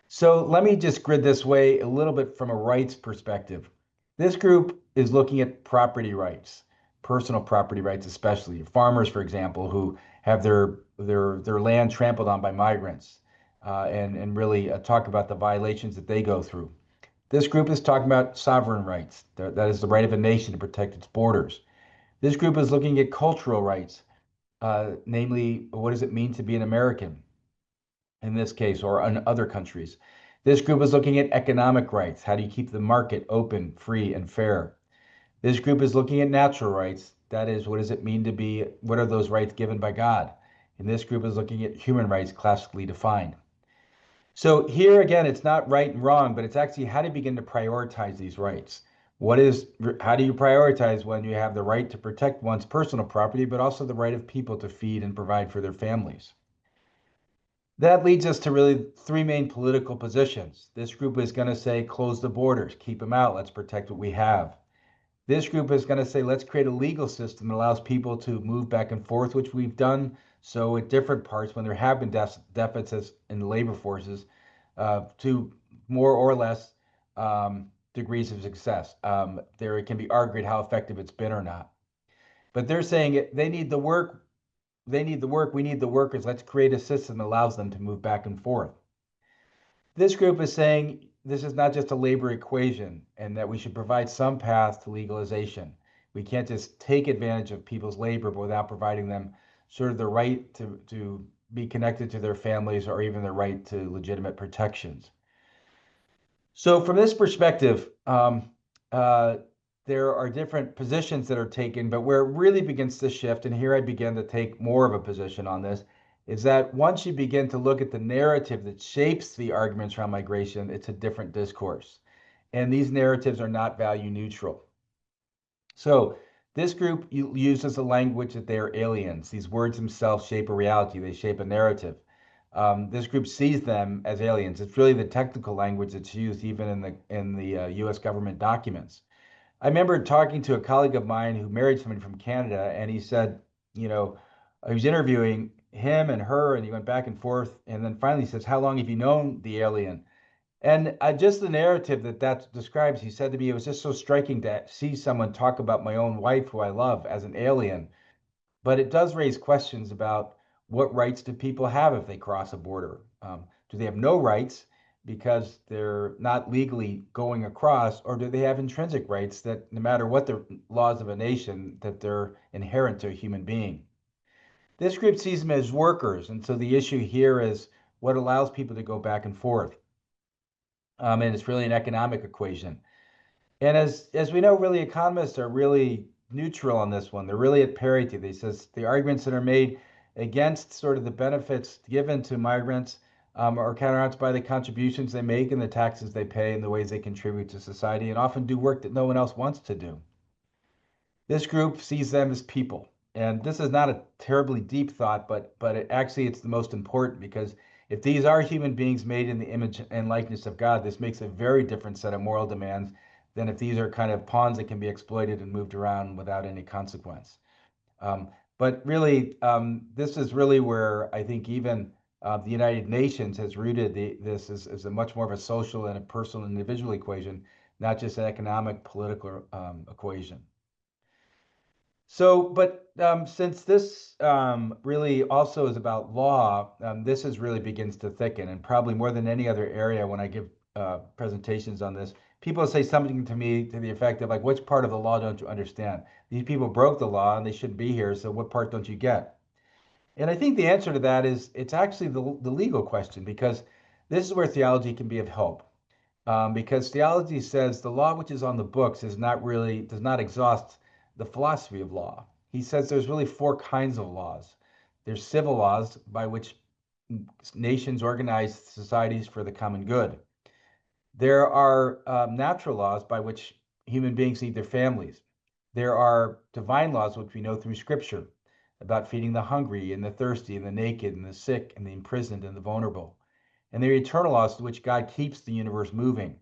So let me just grid this way a little bit from a rights perspective. This group is looking at property rights, personal property rights, especially farmers, for example, who have their land trampled on by migrants, and really talk about the violations that they go through. This group is talking about sovereign rights. That is the right of a nation to protect its borders. This group is looking at cultural rights, namely, what does it mean to be an American in this case, or in other countries. This group is looking at economic rights. How do you keep the market open, free, and fair? This group is looking at natural rights. That is, what does it mean to be, what are those rights given by God? And this group is looking at human rights classically defined. So here again, it's not right and wrong, but it's actually how to begin to prioritize these rights. How do you prioritize when you have the right to protect one's personal property, but also the right of people to feed and provide for their families? That leads us to really three main political positions. This group is going to say, close the borders, keep them out, let's protect what we have. This group is going to say, let's create a legal system that allows people to move back and forth, which we've done so at different parts when there have been deficits in the labor forces to more or less degrees of success. There can be argued how effective it's been or not. But they're saying they need the work, we need the workers. Let's create a system that allows them to move back and forth. This group is saying this is not just a labor equation and that we should provide some path to legalization. We can't just take advantage of people's labor but without providing them sort of the right to be connected to their families or even the right to legitimate protections. So from this perspective, there are different positions that are taken, but where it really begins to shift, and here I begin to take more of a position on this, is that once you begin to look at the narrative that shapes the arguments around migration, it's a different discourse. And these narratives are not value neutral. So this group uses a language that they are aliens. These words themselves shape a reality, they shape a narrative. This group sees them as aliens. It's really the technical language that's used even in the US government documents. I remember talking to a colleague of mine who married somebody from Canada, and he said, you know, I was interviewing him and her, and he went back and forth, and then finally he says, how long have you known the alien? And just the narrative that describes, he said to me, it was just so striking to see someone talk about my own wife, who I love, as an alien. But it does raise questions about what rights do people have if they cross a border? Do they have no rights because they're not legally going across, or do they have intrinsic rights that no matter what the laws of a nation, that they're inherent to a human being? This group sees them as workers, and so the issue here is what allows people to go back and forth. And it's really an economic equation. And as we know, really economists are really neutral on this one. They're really at parity. They says the arguments that are made against sort of the benefits given to migrants are counterbalanced by the contributions they make and the taxes they pay and the ways they contribute to society and often do work that no one else wants to do. This group sees them as people. And this is not a terribly deep thought, but it's the most important, because if these are human beings made in the image and likeness of God, this makes a very different set of moral demands than if these are kind of pawns that can be exploited and moved around without any consequence. But really, this is really where I think even the United Nations has rooted this as a much more of a social and a personal and individual equation, not just an economic, political equation. So, but since this really also is about law, this really begins to thicken, and probably more than any other area when I give presentations on this, people say something to me to the effect of like, which part of the law don't you understand? These people broke the law and they shouldn't be here, so what part don't you get? And I think the answer to that is it's actually the legal question, because this is where theology can be of help. Because theology says the law which is on the books does not exhaust the philosophy of law. He says there's really four kinds of laws. There's civil laws, by which nations organize societies for the common good. There are natural laws by which human beings lead their families. There are divine laws, which we know through Scripture, about feeding the hungry and the thirsty and the naked and the sick and the imprisoned and the vulnerable. And there are eternal laws to which God keeps the universe moving.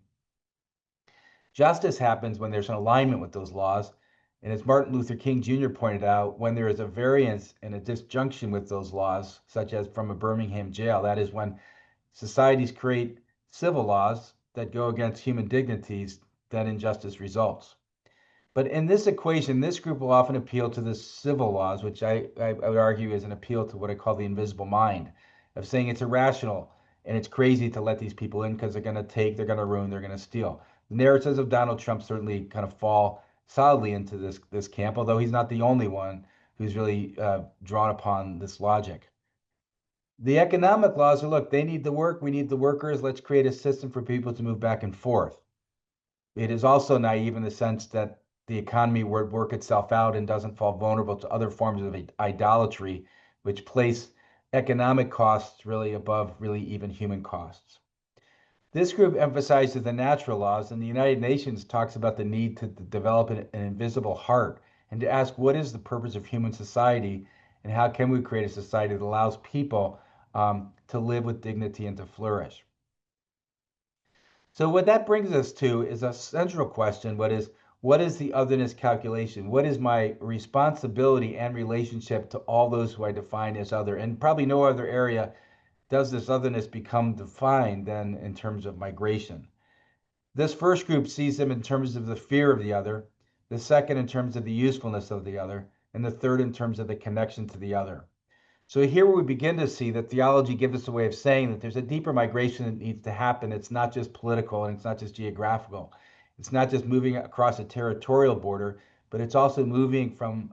Justice happens when there's an alignment with those laws. And as Martin Luther King Jr. pointed out, when there is a variance and a disjunction with those laws, such as from a Birmingham jail, that is when societies create civil laws that go against human dignities, then injustice results. But in this equation, this group will often appeal to the civil laws, which I would argue is an appeal to what I call the invisible mind, of saying it's irrational and it's crazy to let these people in because they're going to take, they're going to ruin, they're going to steal. The narratives of Donald Trump certainly kind of fall solidly into this camp, although he's not the only one who's really drawn upon this logic. The economic laws are, look, they need the work, we need the workers, let's create a system for people to move back and forth. It is also naive in the sense that the economy would work itself out and doesn't fall vulnerable to other forms of idolatry, which place economic costs really above really even human costs. This group emphasizes the natural laws, and the United Nations talks about the need to develop an invisible heart and to ask what is the purpose of human society and how can we create a society that allows people to live with dignity and to flourish. So what that brings us to is a central question, what is the otherness calculation? What is my responsibility and relationship to all those who I define as other? And probably no other area does this otherness become defined than in terms of migration. This first group sees them in terms of the fear of the other, the second in terms of the usefulness of the other, and the third in terms of the connection to the other. So here we begin to see that theology gives us a way of saying that there's a deeper migration that needs to happen. It's not just political and it's not just geographical. It's not just moving across a territorial border, but it's also moving from,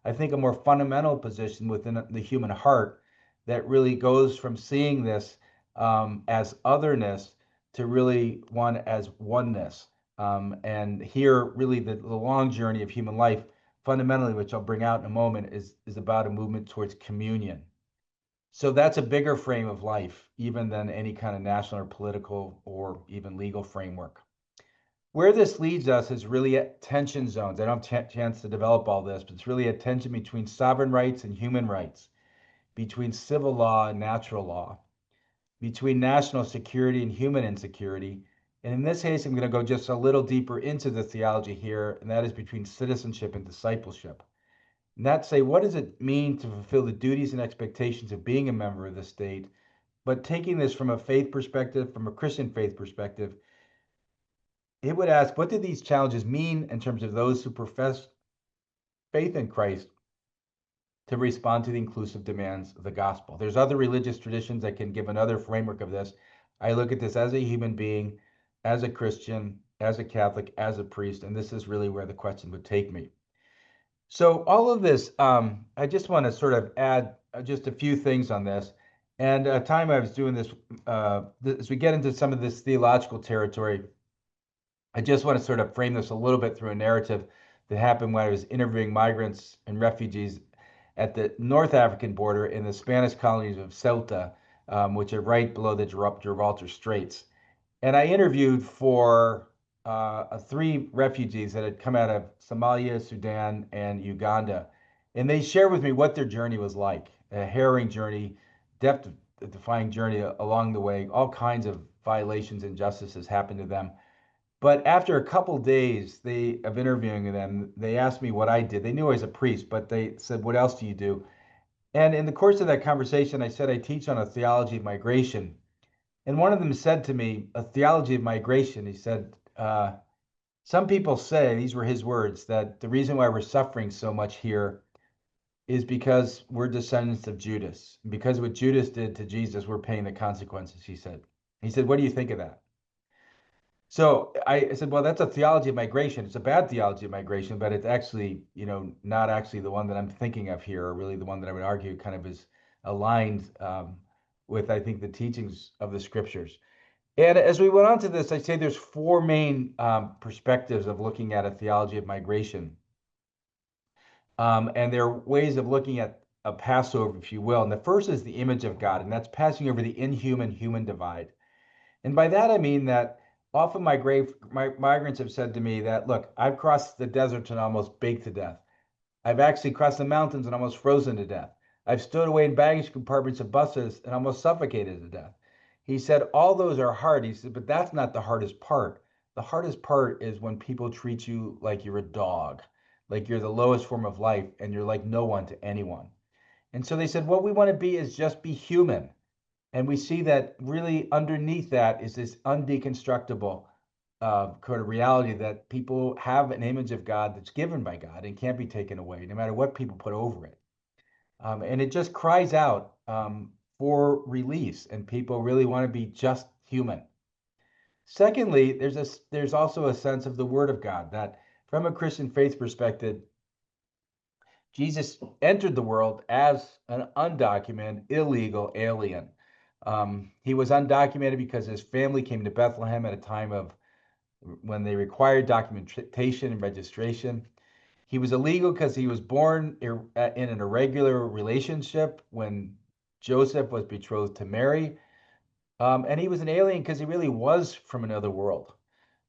I think, a more fundamental position within the human heart that really goes from seeing this as otherness to really one as oneness. And here, really, the long journey of human life fundamentally, which I'll bring out in a moment, is about a movement towards communion. So that's a bigger frame of life, even than any kind of national or political or even legal framework. Where this leads us is really at tension zones. I don't have a chance to develop all this, but it's really a tension between sovereign rights and human rights, between civil law and natural law, between national security and human insecurity. And in this case, I'm going to go just a little deeper into the theology here, and that is between citizenship and discipleship. And that's say, what does it mean to fulfill the duties and expectations of being a member of the state? But taking this from a faith perspective, from a Christian faith perspective, it would ask, what do these challenges mean in terms of those who profess faith in Christ to respond to the inclusive demands of the gospel? There's other religious traditions that can give another framework of this. I look at this as a human being, as a Christian, as a Catholic, as a priest, and this is really where the question would take me. So all of this, I just want to sort of add just a few things on this. And time I was doing this, as we get into some of this theological territory, I just want to sort of frame this a little bit through a narrative that happened when I was interviewing migrants and refugees at the North African border in the Spanish colonies of Ceuta, which are right below the Gibraltar Straits. And I interviewed for 3 refugees that had come out of Somalia, Sudan, and Uganda. And they shared with me what their journey was like, a harrowing journey, depth-defying journey along the way. All kinds of violations and injustices happened to them. But after a couple days of interviewing them, they asked me what I did. They knew I was a priest, but they said, what else do you do? And in the course of that conversation, I said, I teach on a theology of migration. And one of them said to me, a theology of migration. He said, some people say, these were his words, that the reason why we're suffering so much here is because we're descendants of Judas. Because what Judas did to Jesus, we're paying the consequences, he said. He said, what do you think of that? So I said, well, that's a theology of migration. It's a bad theology of migration, but it's actually, not actually the one that I'm thinking of here, or really the one that I would argue kind of is aligned with, I think, the teachings of the scriptures. And as we went on to this, I say there's 4 main perspectives of looking at a theology of migration. And there are ways of looking at a Passover, if you will. And the first is the image of God, and that's passing over the inhuman-human divide. And by that, I mean that often migrants have said to me that, look, I've crossed the desert and almost baked to death. I've actually crossed the mountains and almost frozen to death. I've stood away in baggage compartments of buses and almost suffocated to death. He said, all those are hard. He said, but that's not the hardest part. The hardest part is when people treat you like you're a dog, like you're the lowest form of life, and you're like no one to anyone. And so they said, what we want to be is just be human. And we see that really underneath that is this undeconstructible kind of reality that people have an image of God that's given by God and can't be taken away, no matter what people put over it. And it just cries out for release, and people really want to be just human. Secondly, there's also a sense of the Word of God that, from a Christian faith perspective, Jesus entered the world as an undocumented, illegal alien. He was undocumented because his family came to Bethlehem at a time of when they required documentation and registration. He was illegal because he was born in an irregular relationship when Joseph was betrothed to Mary. And he was an alien because he really was from another world.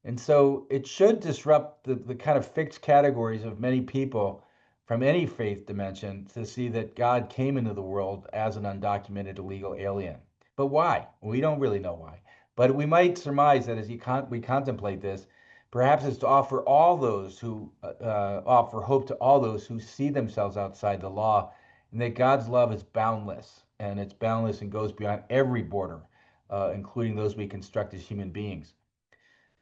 And so it should disrupt the kind of fixed categories of many people from any faith dimension to see that God came into the world as an undocumented illegal alien. But why? We don't really know why. But we might surmise that as we contemplate this, perhaps it's to offer all those who offer hope to all those who see themselves outside the law, and that God's love is boundless, and it's boundless and goes beyond every border, including those we construct as human beings.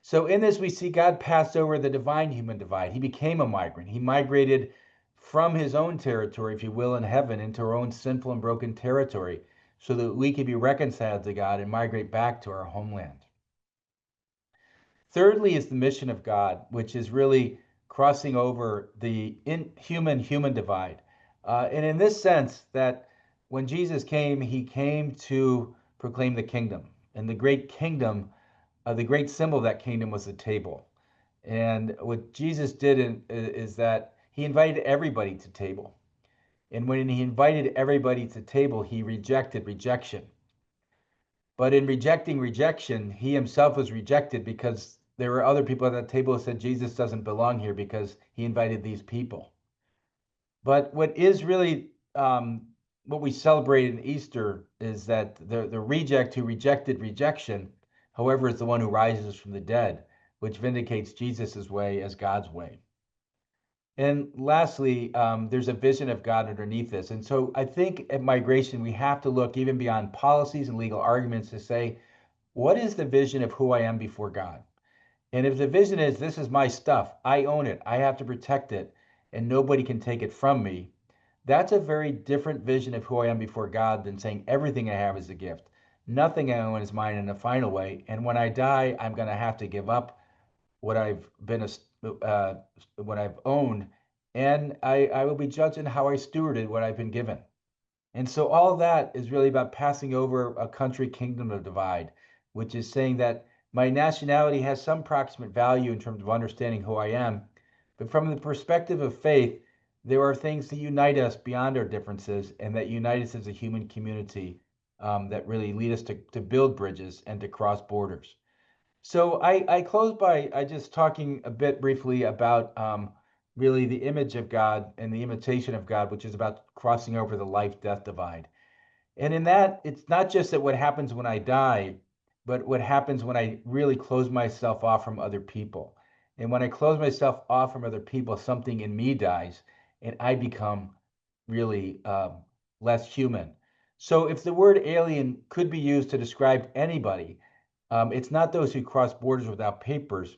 So in this, we see God pass over the divine human divide. He became a migrant. He migrated from his own territory, if you will, in heaven into our own sinful and broken territory so that we can be reconciled to God and migrate back to our homeland. Thirdly is the mission of God, which is really crossing over the human divide. And in this sense, that when Jesus came, he came to proclaim the kingdom. And the great kingdom, the great symbol of that kingdom was the table. And what Jesus did is that he invited everybody to table. And when he invited everybody to table, he rejected rejection. But in rejecting rejection, he himself was rejected because there were other people at that table who said Jesus doesn't belong here because he invited these people. But what is really what we celebrate in Easter is that the reject who rejected rejection, however, is the one who rises from the dead, which vindicates Jesus's way as God's way. And lastly, there's a vision of God underneath this. And so I think at migration, we have to look even beyond policies and legal arguments to say, what is the vision of who I am before God? And if the vision is, this is my stuff, I own it, I have to protect it, and nobody can take it from me, that's a very different vision of who I am before God than saying everything I have is a gift. Nothing I own is mine in a final way. And when I die, I'm going to have to give up what I've been, what I've owned, and I will be judged in how I stewarded what I've been given. And so all that is really about passing over a country kingdom of divide, which is saying that my nationality has some proximate value in terms of understanding who I am. But from the perspective of faith, there are things that unite us beyond our differences and that unite us as a human community that really lead us to build bridges and to cross borders. So I close by just talking a bit briefly about really the image of God and the imitation of God, which is about crossing over the life-death divide. And in that, it's not just that what happens when I die, but what happens when I really close myself off from other people. And when I close myself off from other people, something in me dies and I become really less human. So if the word alien could be used to describe anybody, it's not those who cross borders without papers,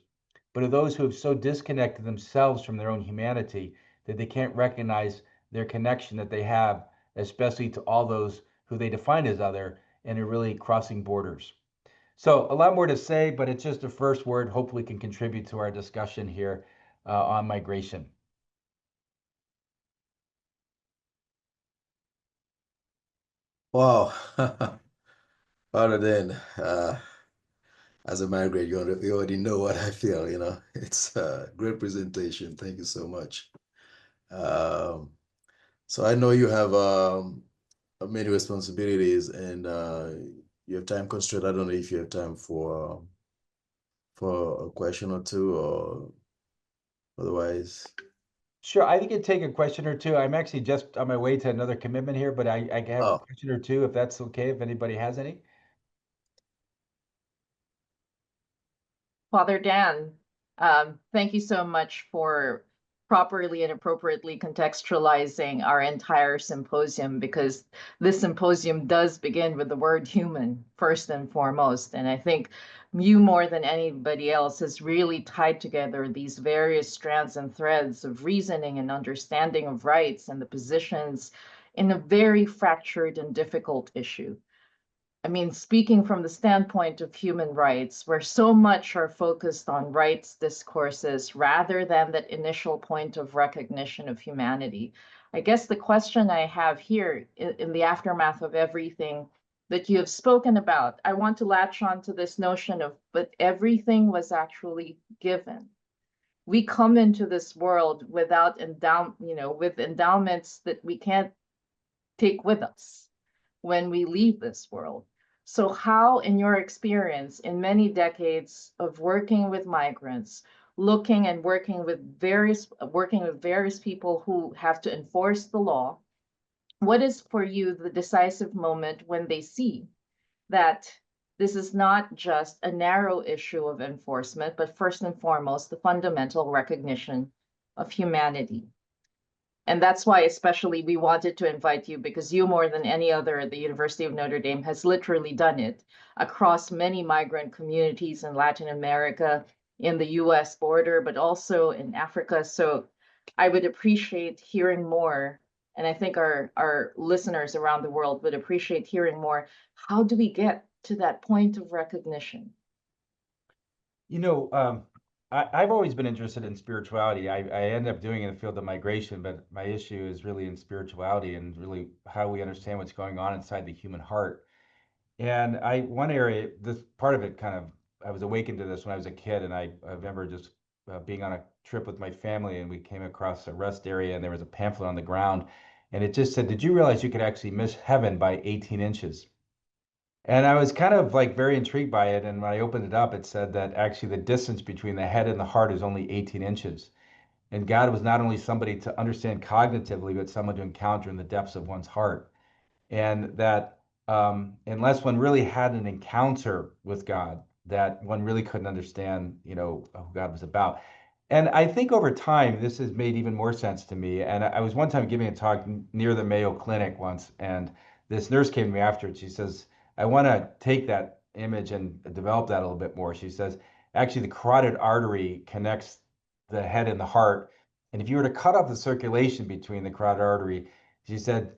but are those who have so disconnected themselves from their own humanity that they can't recognize their connection that they have, especially to all those who they define as other and are really crossing borders. So a lot more to say, but it's just a first word, hopefully can contribute to our discussion here on migration. Wow. Other than as a migrant, you already know what I feel, you know. It's a great presentation. Thank you so much. So I know you have many responsibilities and you have time constraint. I don't know if you have time for a question or two or otherwise. Sure, I think it'd take a question or two. I'm actually just on my way to another commitment here, but I have a question or two if that's okay, if anybody has any. Father Dan, thank you so much for properly and appropriately contextualizing our entire symposium, because this symposium does begin with the word human first and foremost. And I think you more than anybody else has really tied together these various strands and threads of reasoning and understanding of rights and the positions in a very fractured and difficult issue. I mean, speaking from the standpoint of human rights, where so much are focused on rights discourses rather than that initial point of recognition of humanity, I guess the question I have here in the aftermath of everything that you have spoken about, I want to latch on to this notion of, but everything was actually given. We come into this world without with endowments that we can't take with us when we leave this world. So how, in your experience, in many decades of working with migrants, looking and working with various people who have to enforce the law, what is for you the decisive moment when they see that this is not just a narrow issue of enforcement, but first and foremost, the fundamental recognition of humanity? And that's why especially we wanted to invite you, because you more than any other at the University of Notre Dame has literally done it across many migrant communities in Latin America, in the US border, but also in Africa. So I would appreciate hearing more, and I think our listeners around the world would appreciate hearing more. How do we get to that point of recognition? You know, I've always been interested in spirituality. I ended up doing it in the field of migration, but my issue is really in spirituality and really how we understand what's going on inside the human heart. And one area, this part of it kind of, I was awakened to this when I was a kid, and I remember just being on a trip with my family, and we came across a rest area, and there was a pamphlet on the ground, and it just said, "Did you realize you could actually miss heaven by 18 inches?" And I was kind of like very intrigued by it. And when I opened it up, it said that actually the distance between the head and the heart is only 18 inches. And God was not only somebody to understand cognitively, but someone to encounter in the depths of one's heart. And that unless one really had an encounter with God, that one really couldn't understand, who God was about. And I think over time, this has made even more sense to me. And I was one time giving a talk near the Mayo Clinic once, and this nurse came to me after it. She says, "I want to take that image and develop that a little bit more." She says, "Actually, the carotid artery connects the head and the heart. And if you were to cut off the circulation between the carotid artery," she said,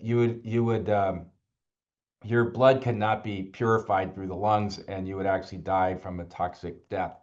your blood cannot be purified through the lungs, and you would actually die from a toxic death."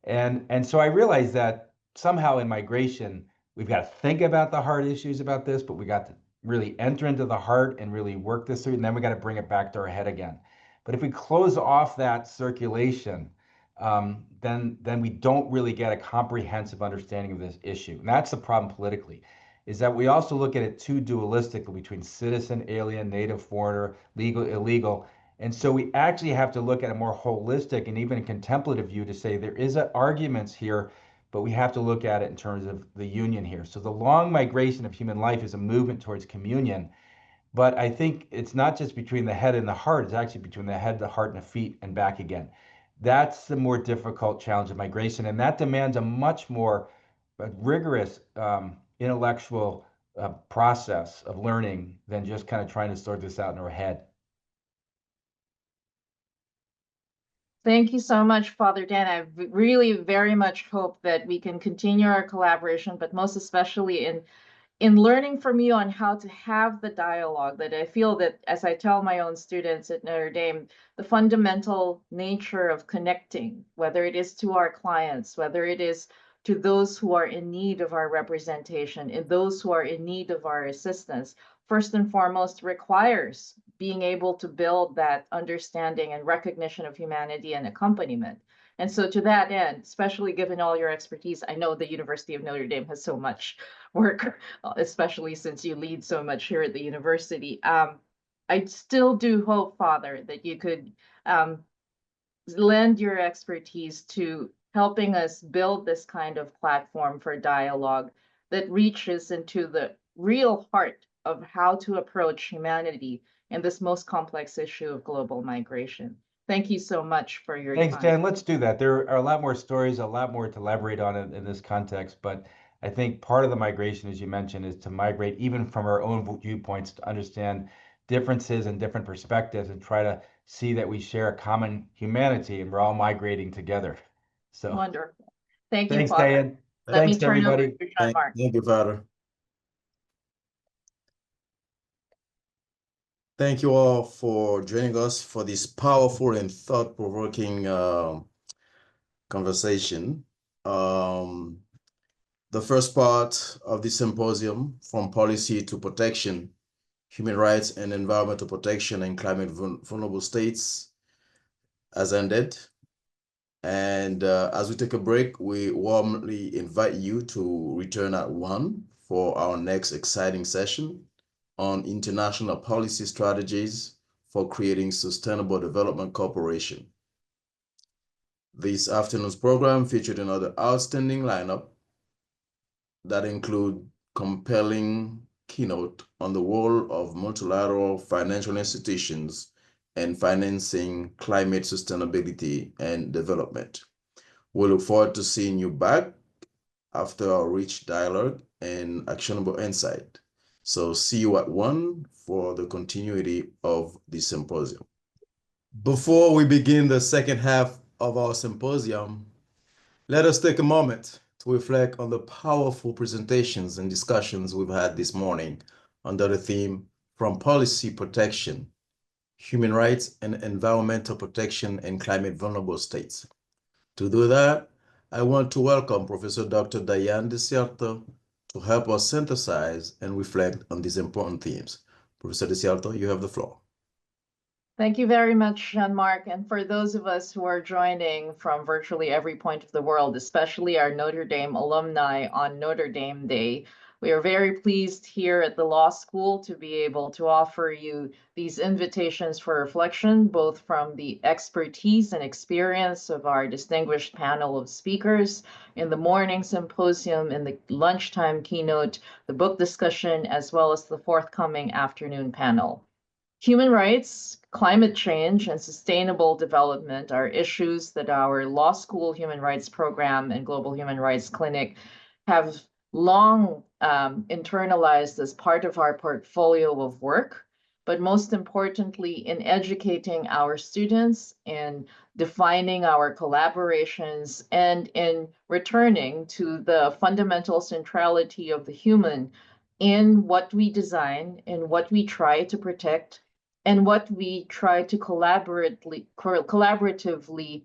And so I realized that somehow in migration, we've got to think about the hard issues about this, but we got to really enter into the heart and really work this through, and then we got to bring it back to our head again. But if we close off that circulation, then we don't really get a comprehensive understanding of this issue. And that's the problem politically, is that we also look at it too dualistically between citizen, alien, native, foreigner, legal, illegal. And so we actually have to look at a more holistic and even a contemplative view to say there is arguments here, but we have to look at it in terms of the union here. So the long migration of human life is a movement towards communion. But I think it's not just between the head and the heart, it's actually between the head, the heart, and the feet and back again. That's the more difficult challenge of migration. And that demands a much more rigorous intellectual process of learning than just kind of trying to sort this out in our head. Thank you so much, Father Dan. I really very much hope that we can continue our collaboration, but most especially in learning from you on how to have the dialogue. That I feel that, as I tell my own students at Notre Dame, the fundamental nature of connecting, whether it is to our clients, whether it is to those who are in need of our representation, and those who are in need of our assistance, first and foremost requires being able to build that understanding and recognition of humanity and accompaniment. And so to that end, especially given all your expertise, I know the University of Notre Dame has so much work, especially since you lead so much here at the university. I still do hope, Father, that you could lend your expertise to helping us build this kind of platform for dialogue that reaches into the real heart of how to approach humanity in this most complex issue of global migration. Thank you so much for your Thanks, time. Dan. Let's do that. There are a lot more stories, a lot more to elaborate on in this context, but I think part of the migration, as you mentioned, is to migrate even from our own viewpoints to understand differences and different perspectives and try to see that we share a common humanity and we're all migrating together. So wonderful. Thank you, thanks, Father. Dan. Let Thanks, me turn everybody. over to Jean-Marc. Thank you, Father. Thank you all for joining us for this powerful and thought-provoking conversation. The first part of the symposium, From Policy to Protection, Human Rights and Environmental Protection in Climate Vulnerable States, has ended. And as we take a break, we warmly invite you to return at 1 for our next exciting session on international policy strategies for creating Sustainable Development Corporation. This afternoon's program featured another outstanding lineup that include compelling keynote on the role of multilateral financial institutions and financing climate sustainability and development. We look forward to seeing you back after our rich dialogue and actionable insight. So see you at 1 for the continuity of the symposium. Before we begin the second half of our symposium, let us take a moment to reflect on the powerful presentations and discussions we've had this morning under the theme From Policy Protection, Human Rights and Environmental Protection in Climate Vulnerable States. To do that, I want to welcome Professor Dr. Diane Desierto to help us synthesize and reflect on these important themes. Professor Desierto, you have the floor. Thank you very much, Jean-Marc. And for those of us who are joining from virtually every point of the world, especially our Notre Dame alumni on Notre Dame Day, we are very pleased here at the law school to be able to offer you these invitations for reflection, both from the expertise and experience of our distinguished panel of speakers in the morning symposium, in the lunchtime keynote, the book discussion, as well as the forthcoming afternoon panel. Human rights, climate change, and sustainable development are issues that our law school human rights program and Global Human Rights Clinic have long internalized as part of our portfolio of work, but most importantly, in educating our students, in defining our collaborations, and in returning to the fundamental centrality of the human in what we design, in what we try to protect, and what we try to collaboratively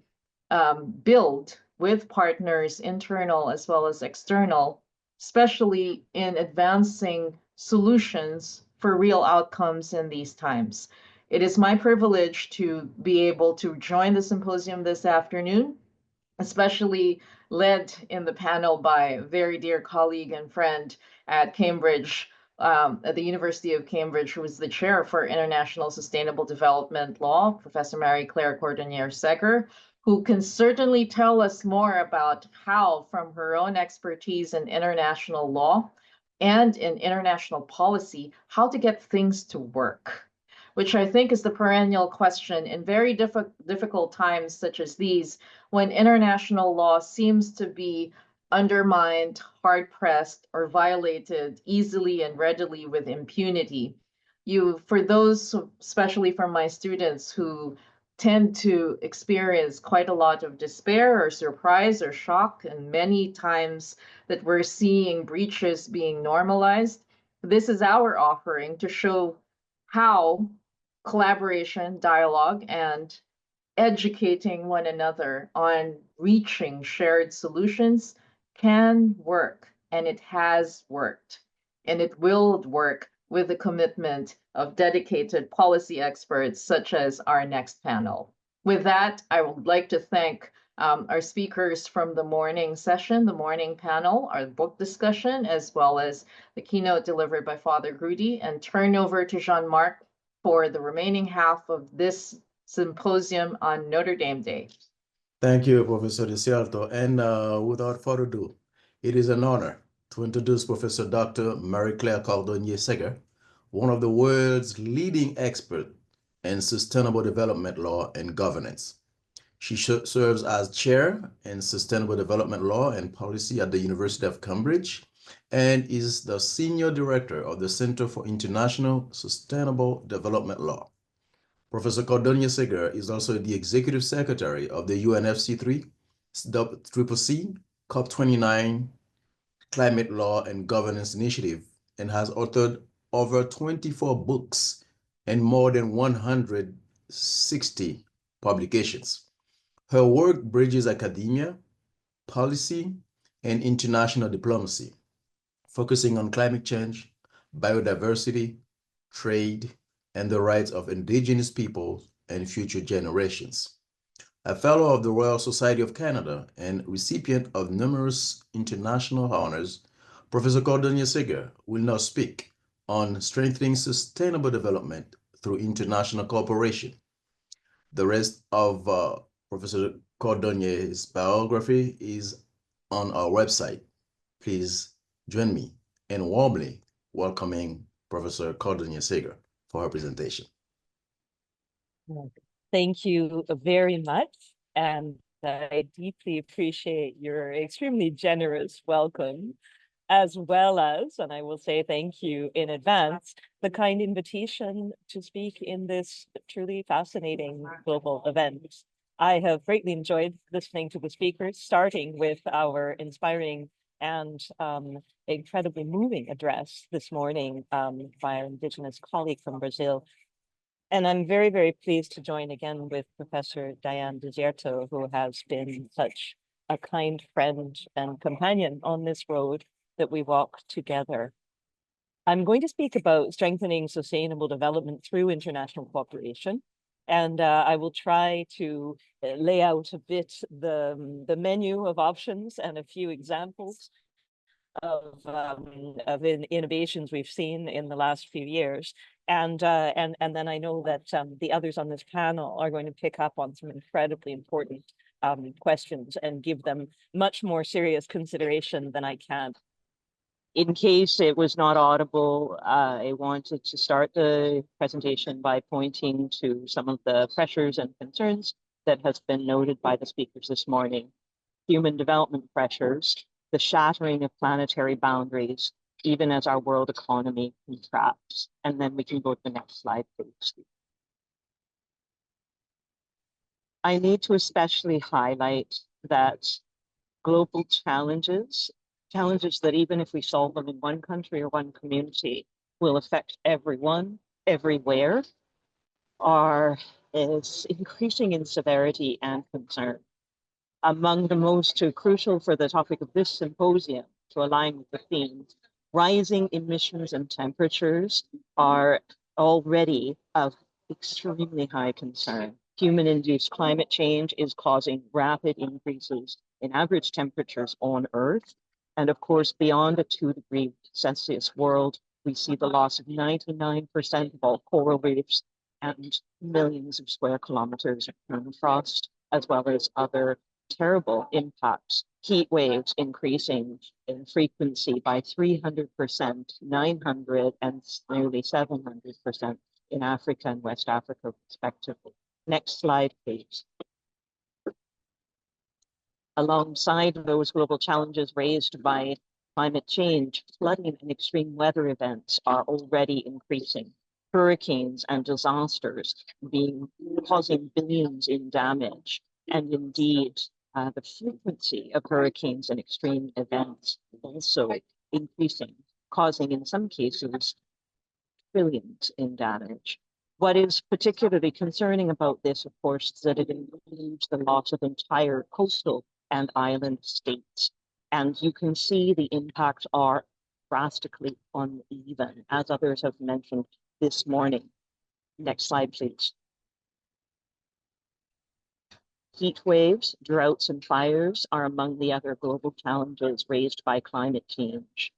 build with partners, internal as well as external, especially in advancing solutions for real outcomes in these times. It is my privilege to be able to join the symposium this afternoon, especially led in the panel by a very dear colleague and friend at Cambridge, at the University of Cambridge, who was the chair for International Sustainable Development Law, Professor Marie-Claire Cordonnier-Segur, who can certainly tell us more about how, from her own expertise in international law and in international policy, how to get things to work, which I think is the perennial question in very difficult times such as these, when international law seems to be undermined, hard-pressed, or violated easily and readily with impunity. For those, especially from my students, who tend to experience quite a lot of despair or surprise or shock, and many times that we're seeing breaches being normalized, this is our offering to show how collaboration, dialogue, and educating one another on reaching shared solutions can work, and it has worked, and it will work with the commitment of dedicated policy experts such as our next panel. With that, I would like to thank our speakers from the morning session, the morning panel, our book discussion, as well as the keynote delivered by Father Grudy, and turn over to Jean-Marc for the remaining half of this symposium on Notre Dame Day. Thank you, Professor Desierto. And without further ado, it is an honor to introduce Professor Dr. Marie-Claire Cordonnier-Segur, one of the world's leading experts in sustainable development law and governance. She serves as chair in sustainable development law and policy at the University of Cambridge and is the senior director of the Center for International Sustainable Development Law. Professor Cordonnier-Segur is also the executive secretary of the UNFC3 CCC COP29 Climate Law and Governance Initiative and has authored over 24 books and more than 160 publications. Her work bridges academia, policy, and international diplomacy, focusing on climate change, biodiversity, trade, and the rights of indigenous peoples and future generations. A fellow of the Royal Society of Canada and recipient of numerous international honors, Professor Cordonnier-Segur will now speak on strengthening sustainable development through international cooperation. The rest of Professor Cordonier's biography is on our website. Please join me in warmly welcoming Professor Cordonier Seger for her presentation. Thank you very much, and I deeply appreciate your extremely generous welcome, as well as, and I will say thank you in advance, the kind invitation to speak in this truly fascinating global event. I have greatly enjoyed listening to the speakers, starting with our inspiring and incredibly moving address this morning by our Indigenous colleague from Brazil. And I'm very, very pleased to join again with Professor Diane Desierto, who has been such a kind friend and companion on this road that we walk together. I'm going to speak about strengthening sustainable development through international cooperation. And I will try to lay out a bit the menu of options and a few examples of innovations we've seen in the last few years. And then I know that the others on this panel are going to pick up on some incredibly important questions and give them much more serious consideration than I can. In case it was not audible, I wanted to start the presentation by pointing to some of the pressures and concerns that has been noted by the speakers this morning. Human development pressures, the shattering of planetary boundaries, even as our world economy contracts. And then we can go to the next slide, please. I need to especially highlight that global challenges that even if we solve them in one country or one community, will affect everyone, everywhere, is increasing in severity and concern. Among the most crucial for the topic of this symposium, to align with the theme, rising emissions and temperatures are already of extremely high concern. Human-induced climate change is causing rapid increases in average temperatures on Earth. And of course, beyond a 2 degree Celsius world, we see the loss of 99% of all coral reefs and millions of square kilometers of permafrost, as well as other terrible impacts. Heat waves increasing in frequency by 300%, 900 and nearly 700% in Africa and West Africa, respectively. Next slide, please. Alongside those global challenges raised by climate change, flooding and extreme weather events are already increasing. Hurricanes and disasters causing billions in damage, and indeed the frequency of hurricanes and extreme events also increasing, causing in some cases trillions in damage. What is particularly concerning about this, of course, is that it includes the loss of entire coastal and island states. And you can see the impacts are drastically uneven, as others have mentioned this morning. Next slide, please. Heat waves, droughts, and fires are among the other global challenges raised by climate change.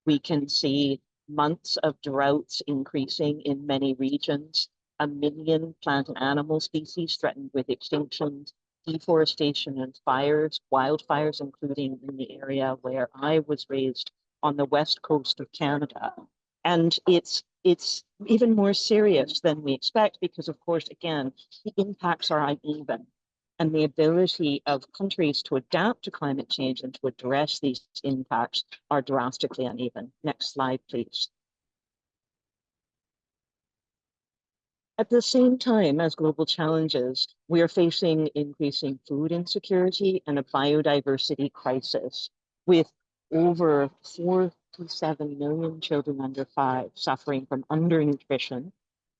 We can see months of droughts increasing in many regions, 1 million plant and animal species threatened with extinction, deforestation and fires, wildfires, including in the area where I was raised on the west coast of Canada. And it's even more serious than we expect because, of course, again, the impacts are uneven. And the ability of countries to adapt to climate change and to address these impacts are drastically uneven. Next slide, please. At the same time as global challenges, we are facing increasing food insecurity and a biodiversity crisis, with over 47 million children under 5 suffering from undernutrition,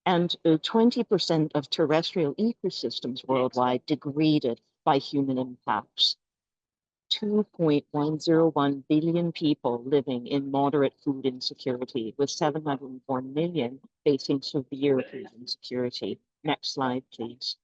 and 20% of terrestrial ecosystems worldwide degraded by human impacts. 2.101 billion people living in moderate food insecurity, with 704 million facing severe food insecurity. Next slide, please.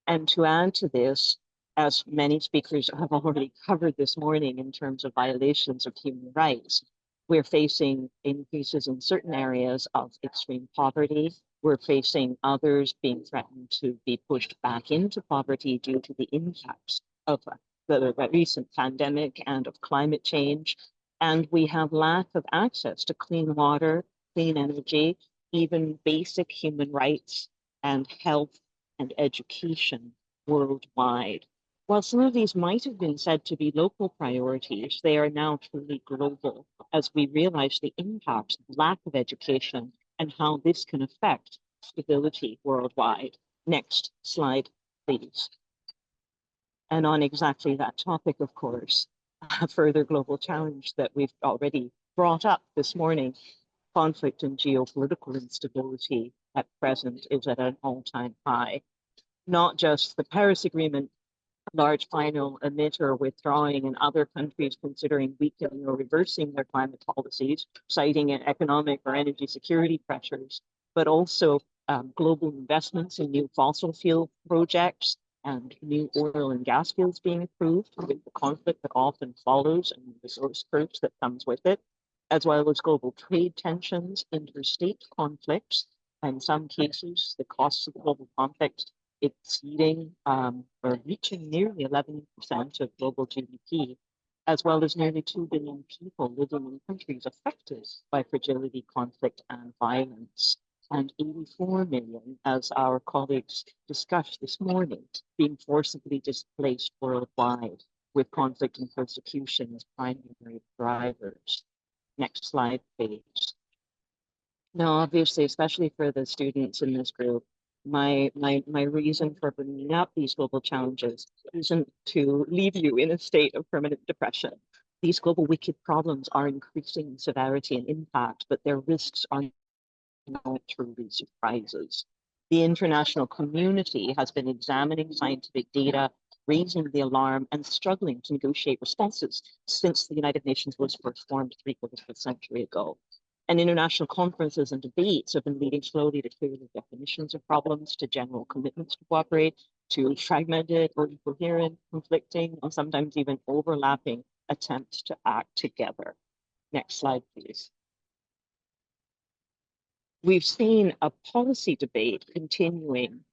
And to add to this, as many speakers have already covered this morning in terms of violations of human rights, We're facing increases in certain areas of extreme poverty. We're facing others being threatened to be pushed back into poverty due to the impacts of the recent pandemic and of climate change. And we have lack of access to clean water, clean energy, even basic human rights and health and education worldwide. While some of these might have been said to be local priorities, they are now truly global as we realize the impact of lack of education and how this can affect stability worldwide. Next slide, please. And on exactly that topic, of course, a further global challenge that we've already brought up this morning, conflict and geopolitical instability at present is at an all-time high. Not just the Paris Agreement, large final emitter withdrawing, and other countries considering weakening or reversing their climate policies, citing economic or energy security pressures, but also global investments in new fossil fuel projects and new oil and gas fields being approved, with the conflict that often follows and the resource curse that comes with it, as well as global trade tensions, interstate conflicts, and in some cases, the costs of global conflicts exceeding or reaching nearly 11% of global GDP, as well as nearly 2 billion people living in countries affected by fragility, conflict, and violence, and 84 million, as our colleagues discussed this morning, being forcibly displaced worldwide, with conflict and persecution as primary drivers. Next slide, please. Now, obviously, especially for the students in this group, my reason for bringing up these global challenges isn't to leave you in a state of permanent depression. These global wicked problems are increasing in severity and impact, but their risks are not truly surprises. The international community has been examining scientific data, raising the alarm, and struggling to negotiate responses since the United Nations was first formed 3/4 of a century ago. And international conferences and debates have been leading slowly to clearer definitions of problems, to general commitments to cooperate, to fragmented or incoherent, conflicting, and sometimes even overlapping attempts to act together. Next slide, please. We've seen a policy debate continuing.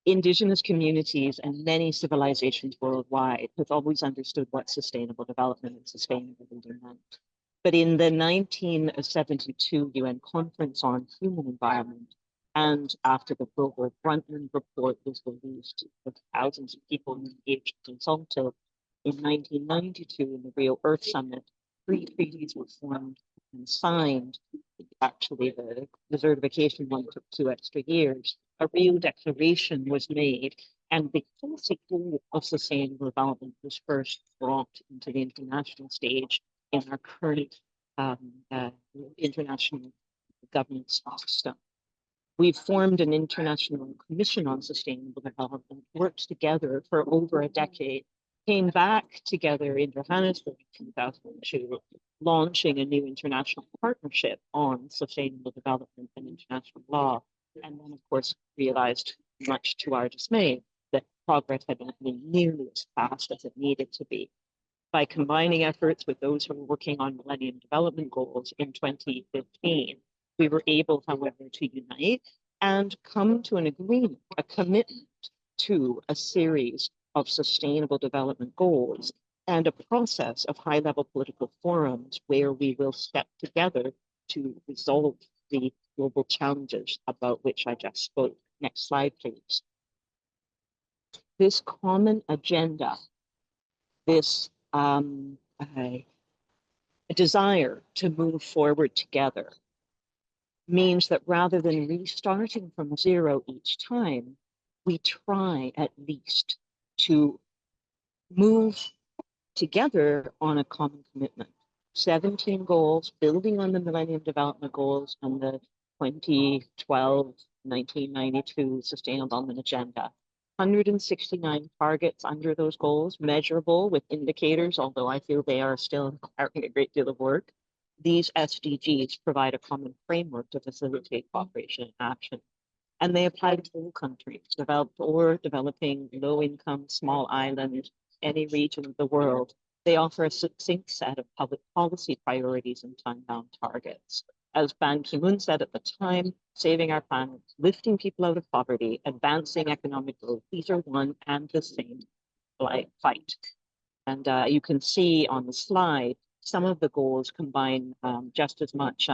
Indigenous communities and many civilizations worldwide have always understood what sustainable development and sustainability meant. But in the 1972 UN Conference on Human Environment, and after the Brundtland report was released, with thousands of people engaged and consulted, in 1992 in the Rio Earth Summit, 3 treaties were formed and signed. Actually, the desertification one took 2 extra years. A Rio Declaration was made, and the policy goal of sustainable development was first brought into the international stage in our current international governance system. We've formed an International Commission on Sustainable Development, worked together for over a decade, came back together in Johannesburg in 2002, launching a new international partnership on sustainable development and international law, and then, of course, realized, much to our dismay, that progress had not been nearly as fast as it needed to be. By combining efforts with those who were working on Millennium Development Goals in 2015, we were able, however, to unite and come to an agreement, a commitment to a series of sustainable development goals and a process of high-level political forums where we will step together to resolve the global challenges about which I just spoke. Next slide, please. This common agenda, this a desire to move forward together, means that rather than restarting from zero each time, we try at least to move together on a common commitment. 17 goals, building on the Millennium Development Goals and the 2012-1992 Sustainable Development Agenda. 169 targets under those goals, measurable with indicators, although I feel they are still requiring a great deal of work. These SDGs provide a common framework to facilitate cooperation and action. And they apply to all countries, developed or developing, low income, small island, any region of the world. They offer a succinct set of public policy priorities and time-bound targets. As Ban Ki-moon said at the time, saving our planet, lifting people out of poverty, advancing economic growth, these are one and the same fight. And you can see on the slide, some of the goals combine just as much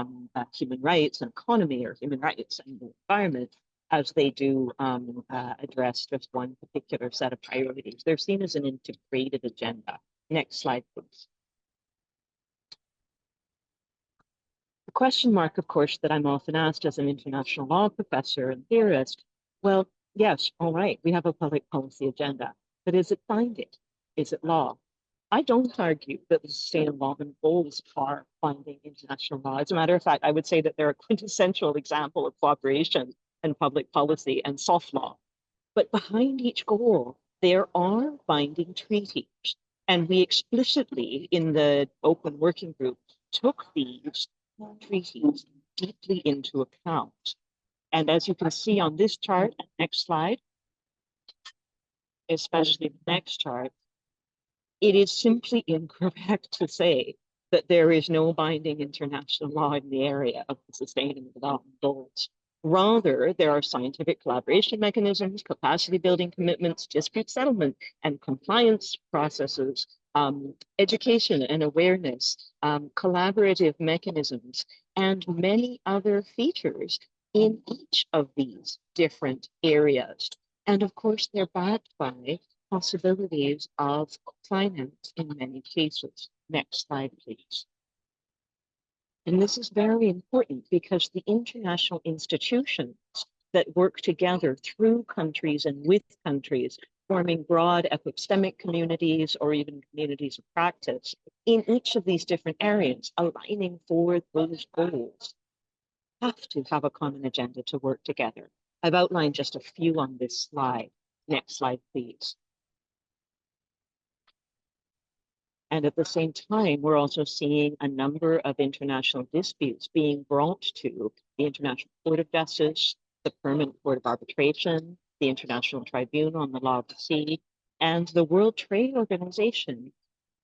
human rights and economy, or human rights and the environment, as they do address just one particular set of priorities. They're seen as an integrated agenda. Next slide, please. The question mark, of course, that I'm often asked as an international law professor and theorist, well, yes, all right, we have a public policy agenda, but is it binding? Is it law? I don't argue that the sustainable development goals are binding international law. As a matter of fact, I would say that they're a quintessential example of cooperation and public policy and soft law. But behind each goal, there are binding treaties. And we explicitly, in the open working group, took these treaties deeply into account. And as you can see on this chart, next slide, especially the next chart, it is simply incorrect to say that there is no binding international law in the area of the Sustainable Development Goals. Rather, there are scientific collaboration mechanisms, capacity building commitments, dispute settlement and compliance processes, education and awareness, collaborative mechanisms, and many other features in each of these different areas. And of course, they're backed by possibilities of finance in many cases. Next slide, please. And this is very important because the international institutions that work together through countries and with countries, forming broad epistemic communities or even communities of practice in each of these different areas, aligning for those goals, have to have a common agenda to work together. I've outlined just a few on this slide. Next slide, please. And at the same time, we're also seeing a number of international disputes being brought to the International Court of Justice, the Permanent Court of Arbitration, the International Tribunal on the Law of the Sea, and the World Trade Organization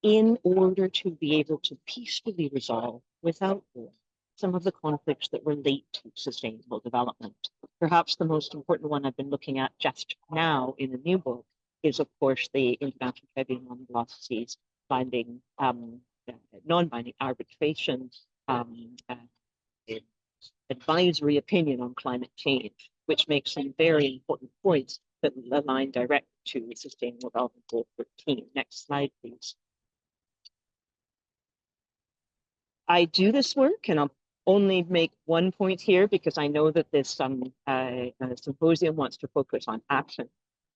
in order to be able to peacefully resolve without war some of the conflicts that relate to sustainable development. Perhaps the most important one I've been looking at just now in the new book is, of course, the International Tribunal on the Law of the Seas binding, non-binding arbitration advisory opinion on climate change, which makes some very important points that align directly to Sustainable Development Goal 13. Next slide, please. I do this work, and I'll only make one point here because I know that this symposium wants to focus on action.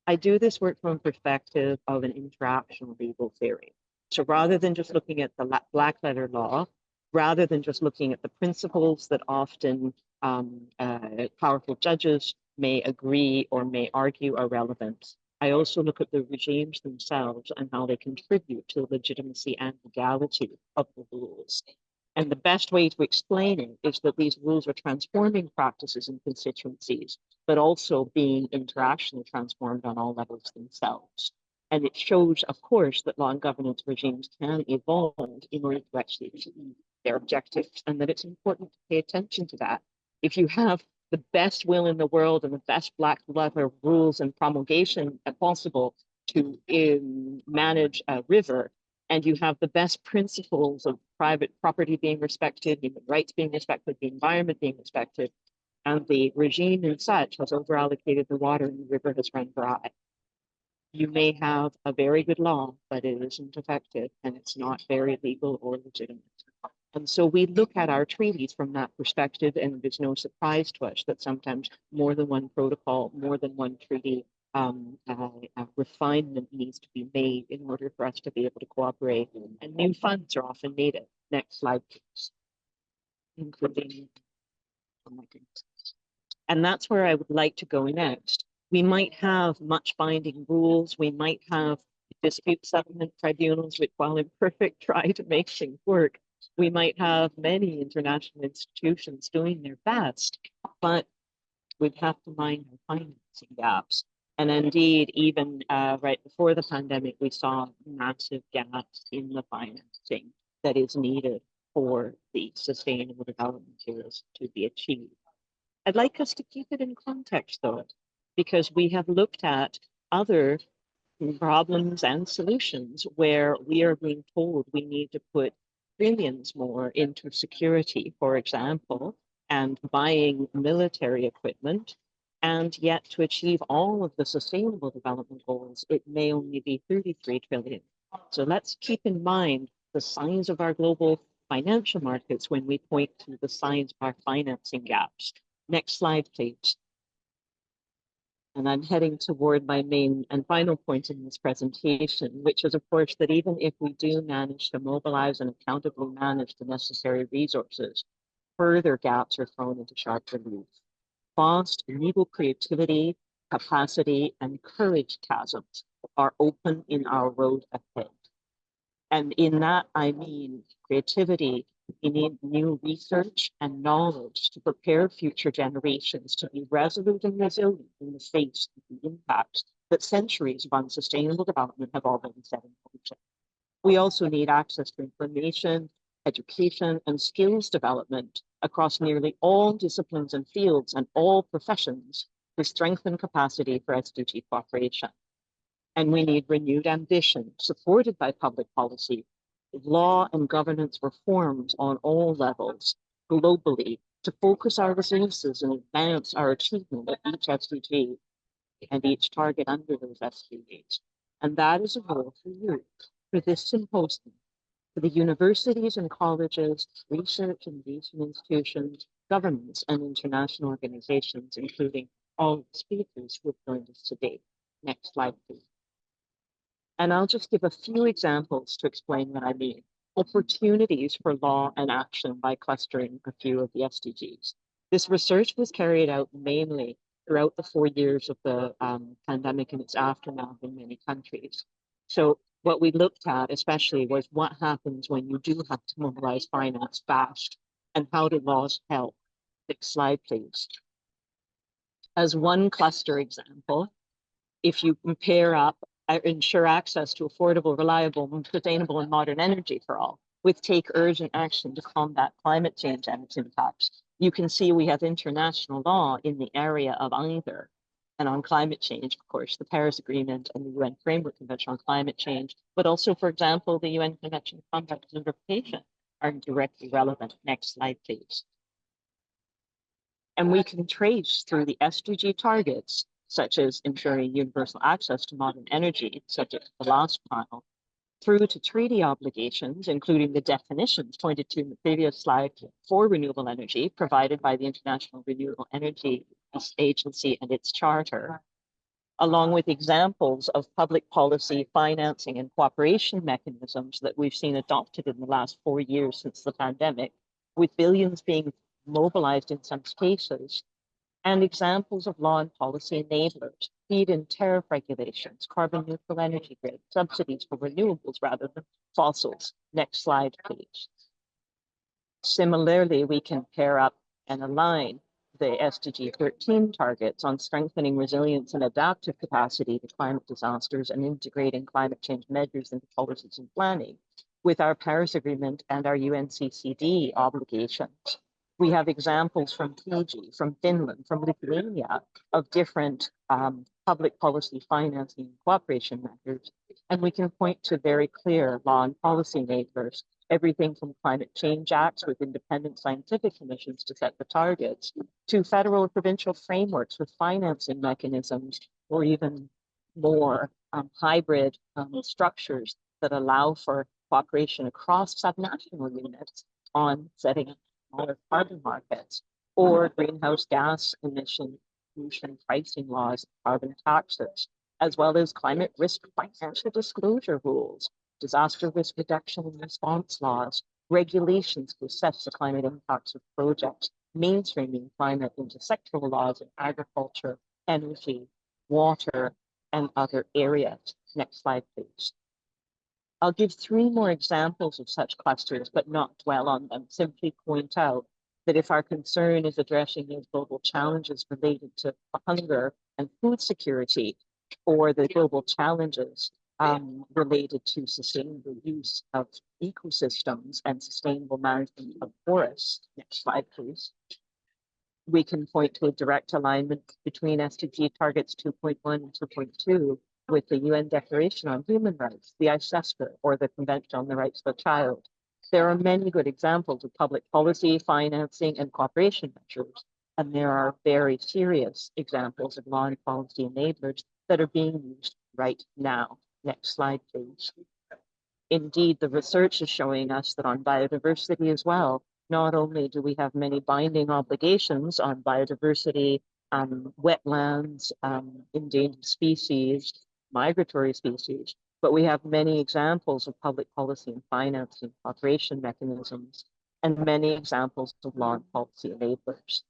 I do this work from a perspective of an interactional legal theory. So rather than just looking at the black letter law, rather than just looking at the principles that often powerful judges may agree or may argue are relevant, I also look at the regimes themselves and how they contribute to the legitimacy and legality of the rules. And the best way to explain it is that these rules are transforming practices and constituencies, but also being interactionally transformed on all levels themselves. And it shows, of course, that law and governance regimes can evolve in order to actually achieve their objectives, and that it's important to pay attention to that. If you have the best will in the world and the best black letter rules and promulgation possible to manage a river, and you have the best principles of private property being respected, human rights being respected, the environment being respected, and the regime and such has overallocated the water and the river has run dry, you may have a very good law, but it isn't effective and it's not very legal or legitimate. And so we look at our treaties from that perspective, and it's no surprise to us that sometimes more than one protocol, more than one treaty refinement needs to be made in order for us to be able to cooperate. And new funds are often needed. Next slide, please. Including, oh my goodness. And that's where I would like to go next. We might have much binding rules. We might have dispute settlement tribunals, which, while imperfect, try to make things work. We might have many international institutions doing their best, but we'd have to mind our financing gaps. And indeed, even right before the pandemic, we saw massive gaps in the financing that is needed for the sustainable development goals to be achieved. I'd like us to keep it in context, though, because we have looked at other problems and solutions where we are being told we need to put trillions more into security, for example, and buying military equipment. And yet to achieve all of the sustainable development goals, it may only be 33 trillion. So let's keep in mind the size of our global financial markets when we point to the size of our financing gaps. Next slide, please. And I'm heading toward my main and final point in this presentation, which is, of course, that even if we do manage to mobilize and accountably manage the necessary resources, further gaps are thrown into sharp relief. Vast legal creativity, capacity, and courage chasms are open in our road ahead. And in that, I mean creativity. We need new research and knowledge to prepare future generations to be resolute and resilient in the face of the impacts that centuries of unsustainable development have already set in motion. We also need access to information, education, and skills development across nearly all disciplines and fields and all professions to strengthen capacity for SDG cooperation. And we need renewed ambition, supported by public policy, law and governance reforms on all levels, globally, to focus our resources and advance our achievement of each SDG and each target under those SDGs. And that is a role for you, for this symposium, for the universities and colleges, research and engagement institutions, governments, and international organizations, including all the speakers who have joined us today. Next slide, please. And I'll just give a few examples to explain what I mean. Opportunities for law and action by clustering a few of the SDGs. This research was carried out mainly throughout the 4 years of the pandemic and its aftermath in many countries. So what we looked at especially was what happens when you do have to mobilize finance fast, and how do laws help? Next slide, please. As one cluster example, if you pair up ensure access to affordable, reliable, sustainable, and modern energy for all, with take urgent action to combat climate change and its impacts, you can see we have international law in the area of either. And on climate change, of course, the Paris Agreement and the UN Framework Convention on Climate Change, but also, for example, the UN Convention on Conduct and Interpretation are directly relevant. Next slide, please. And we can trace through the SDG targets, such as ensuring universal access to modern energy, subject to the last panel, through to treaty obligations, including the definitions pointed to in the previous slide for renewable energy provided by the International Renewable Energy Agency and its charter, along with examples of public policy, financing, and cooperation mechanisms that we've seen adopted in the last 4 years since the pandemic, with billions being mobilized in some cases, and examples of law and policy enablers, feed-in tariff regulations, carbon neutral energy grid, subsidies for renewables rather than fossils. Next slide, please. Similarly, we can pair up and align the SDG 13 targets on strengthening resilience and adaptive capacity to climate disasters and integrating climate change measures into policies and planning with our Paris Agreement and our UNCCD obligations. We have examples from Fiji, from Finland, from Lithuania of different public policy financing and cooperation measures. And we can point to very clear law and policy enablers, everything from climate change acts with independent scientific commissions to set the targets, to federal or provincial frameworks with financing mechanisms, or even more hybrid structures that allow for cooperation across subnational units on setting up smaller carbon markets, or greenhouse gas emission pollution pricing laws, carbon taxes, as well as climate risk financial disclosure rules, disaster risk reduction and response laws, regulations to assess the climate impacts of projects, mainstreaming climate into sectoral laws in agriculture, energy, water, and other areas. Next slide, please. I'll give 3 more examples of such clusters, but not dwell on them, simply point out that if our concern is addressing those global challenges related to hunger and food security, or the global challenges related to sustainable use of ecosystems and sustainable management of forests. Next slide, please. We can point to a direct alignment between SDG targets 2.1 and 2.2 with the UN Declaration on Human Rights, the ICESCR, or the Convention on the Rights of the Child. There are many good examples of public policy, financing, and cooperation measures, and there are very serious examples of law and policy enablers that are being used right now. Next slide, please. Indeed, the research is showing us that on biodiversity as well, not only do we have many binding obligations on biodiversity, wetlands, endangered species, migratory species, but we have many examples of public policy and financing cooperation mechanisms, and many examples of law and policy enablers.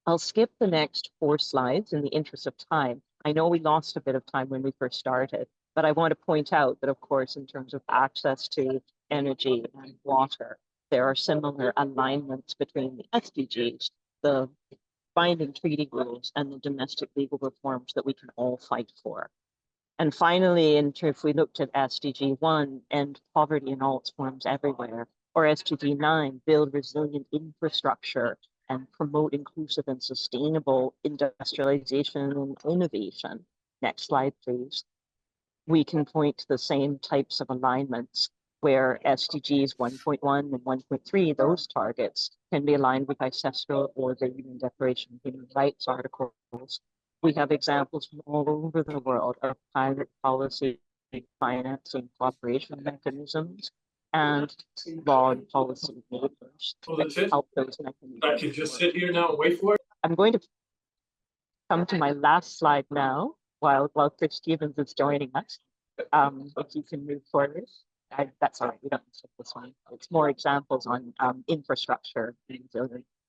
I'll skip the next 4 slides in the interest of time. I know we lost a bit of time when we first started, but I want to point out that, of course, in terms of access to energy and water, there are similar alignments between the SDGs, the binding treaty rules, and the domestic legal reforms that we can all fight for. And finally, if we looked at SDG 1, end poverty in all its forms everywhere, or SDG 9, build resilient infrastructure and promote inclusive and sustainable industrialization and innovation. Next slide, please. We can point to the same types of alignments where SDGs 1.1 and 1.3, those targets, can be aligned with ICESCR or the UN Declaration of Human Rights articles. We have examples from all over the world of private policy, financing, cooperation mechanisms, and law and policy enablers that help those mechanisms. I can just sit here now and wait for it. I'm going to come to my last slide now while Chris Stevens is joining us. If you can move forward. That's all right, we don't need to take this one. It's more examples on infrastructure.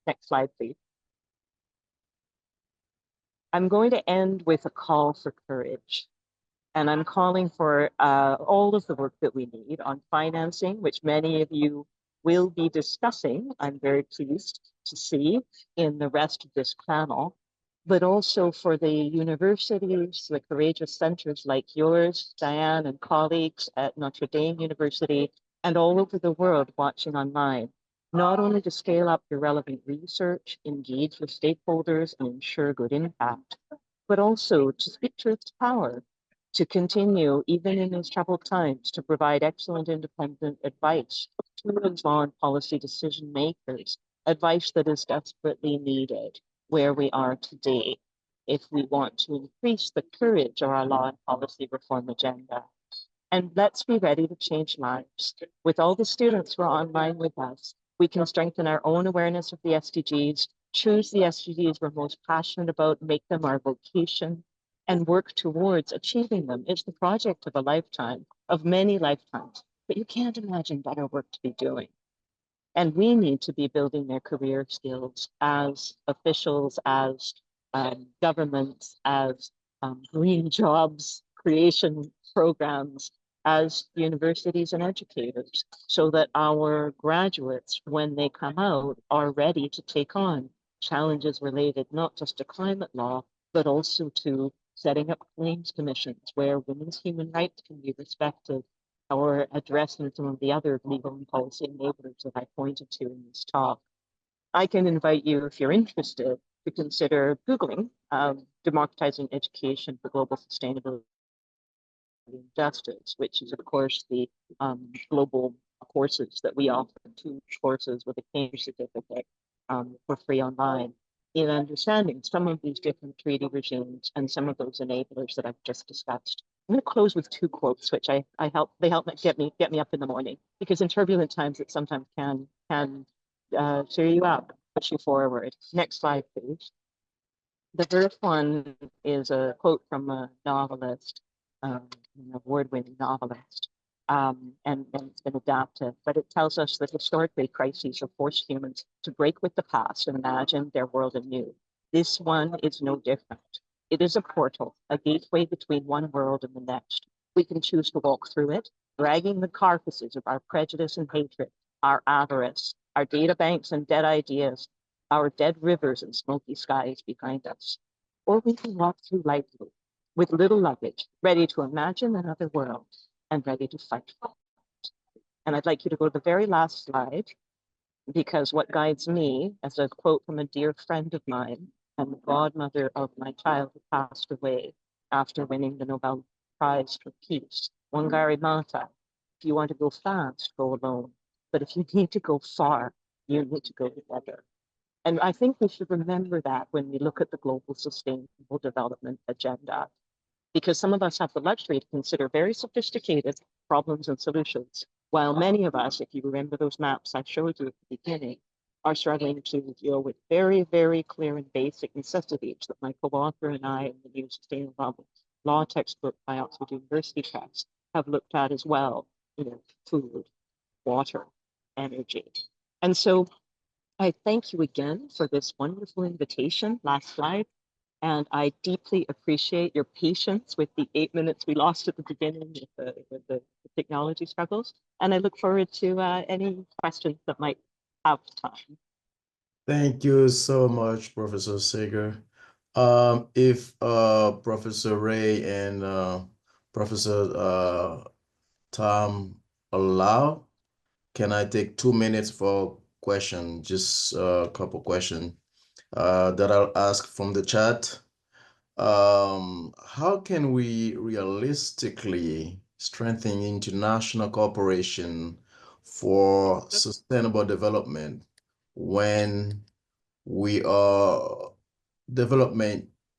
Next slide, please. I'm going to end with a call for courage. And I'm calling for all of the work that we need on financing, which many of you will be discussing, I'm very pleased to see, in the rest of this panel, but also for the universities, the courageous centers like yours, Diane and colleagues at Notre Dame University, and all over the world watching online, not only to scale up your relevant research, engage with stakeholders, and ensure good impact, but also to speak to its power, to continue, even in these troubled times, to provide excellent independent advice to those law and policy decision makers, advice that is desperately needed where we are today if we want to increase the courage of our law and policy reform agenda. And let's be ready to change lives. With all the students who are online with us, we can strengthen our own awareness of the SDGs, choose the SDGs we're most passionate about, make them our vocation, and work towards achieving them. It's the project of a lifetime, of many lifetimes, but you can't imagine better work to be doing. And we need to be building their career skills as officials, as governments, as green jobs creation programs, as universities and educators, so that our graduates, when they come out, are ready to take on challenges related not just to climate law, but also to setting up claims commissions where women's human rights can be respected, or addressing some of the other legal and policy enablers that I pointed to in this talk. I can invite you, if you're interested, to consider Googling democratizing education for global sustainability and justice, which is, of course, the global courses that we offer, 2 courses with a Cambridge certificate for free online, in understanding some of these different treaty regimes and some of those enablers that I've just discussed. I'm going to close with 2 quotes, which they help get me up in the morning, because in turbulent times it sometimes can cheer you up, push you forward. Next slide, please. The first one is a quote from a novelist, an award-winning novelist, and it's been adapted, but it tells us that historically crises have forced humans to break with the past and imagine their world anew. This one is no different. It is a portal, a gateway between one world and the next. We can choose to walk through it, dragging the carcasses of our prejudice and hatred, our avarice, our data banks and dead ideas, our dead rivers and smoky skies behind us. Or we can walk through lightly, with little luggage, ready to imagine another world and ready to fight for it. And I'd like you to go to the very last slide, because what guides me, as a quote from a dear friend of mine and the godmother of my child who passed away after winning the Nobel Prize for Peace, Wangari Maathai, if you want to go fast, go alone. But if you need to go far, you need to go together. And I think we should remember that when we look at the Global Sustainable Development Agenda, because some of us have the luxury to consider very sophisticated problems and solutions, while many of us, if you remember those maps I showed you at the beginning, are struggling to deal with very, very clear and basic necessities that my co-author and I in the new Sustainable Law textbook by Oxford University Press have looked at as well, food, water, energy. And so I thank you again for this wonderful invitation. Last slide. And I deeply appreciate your patience with the 8 minutes we lost at the beginning with the technology struggles. And I look forward to any questions that might have time. Thank you so much, Professor Sager. If Professor Ray and Professor Tom allow, can I take 2 minutes for question? Just a couple questions that I'll ask from the chat. How can we realistically strengthen international cooperation for sustainable development when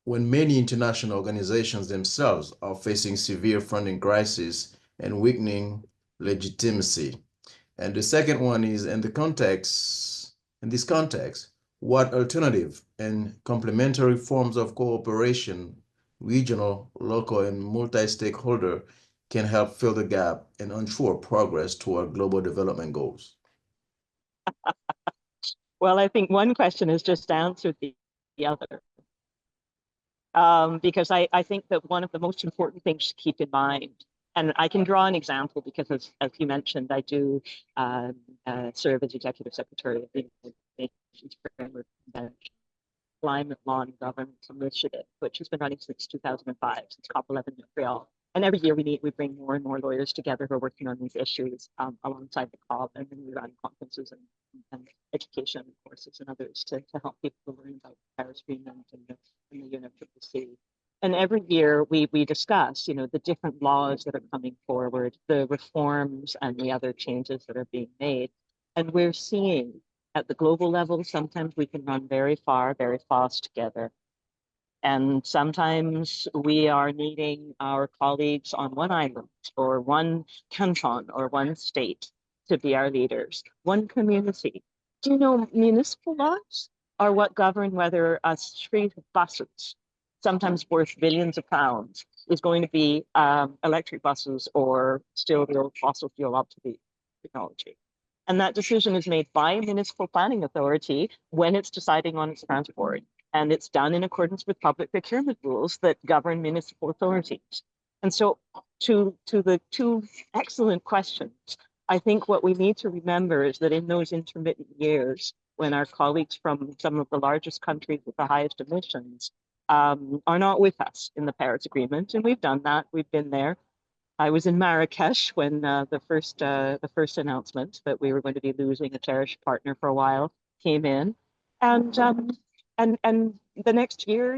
when many international organizations themselves are facing severe funding crisis and weakening legitimacy? And the second one is in this context, what alternative and complementary forms of cooperation, regional, local, and multi-stakeholder, can help fill the gap and ensure progress toward global development goals? Well, I think one question has just answered the other. Because I think that one of the most important things to keep in mind, and I can draw an example because as you mentioned, I do serve as Executive Secretary of the United Nations Framework Convention, Climate Law and Governance Initiative, which has been running since 2005, since COP11 in Montreal. And every year we bring more and more lawyers together who are working on these issues alongside the COP, and then we run conferences and education courses and others to help people learn about the Paris Agreement and the UNFCCC. And every year we discuss, the different laws that are coming forward, the reforms and the other changes that are being made. And we're seeing at the global level, sometimes we can run very far, very fast together. And sometimes we are needing our colleagues on one island or one canton or one state to be our leaders, one community. Do you know municipal laws are what govern whether a street of buses, sometimes worth billions of pounds, is going to be electric buses or still the old fossil fuel up to the technology? And that decision is made by a municipal planning authority when it's deciding on its transport. And it's done in accordance with public procurement rules that govern municipal authorities. And so to the two excellent questions, I think what we need to remember is that in those intermittent years, when our colleagues from some of the largest countries with the highest emissions are not with us in the Paris Agreement, and we've done that, we've been there. I was in Marrakesh when the first announcement that we were going to be losing a cherished partner for a while came in. And the next year,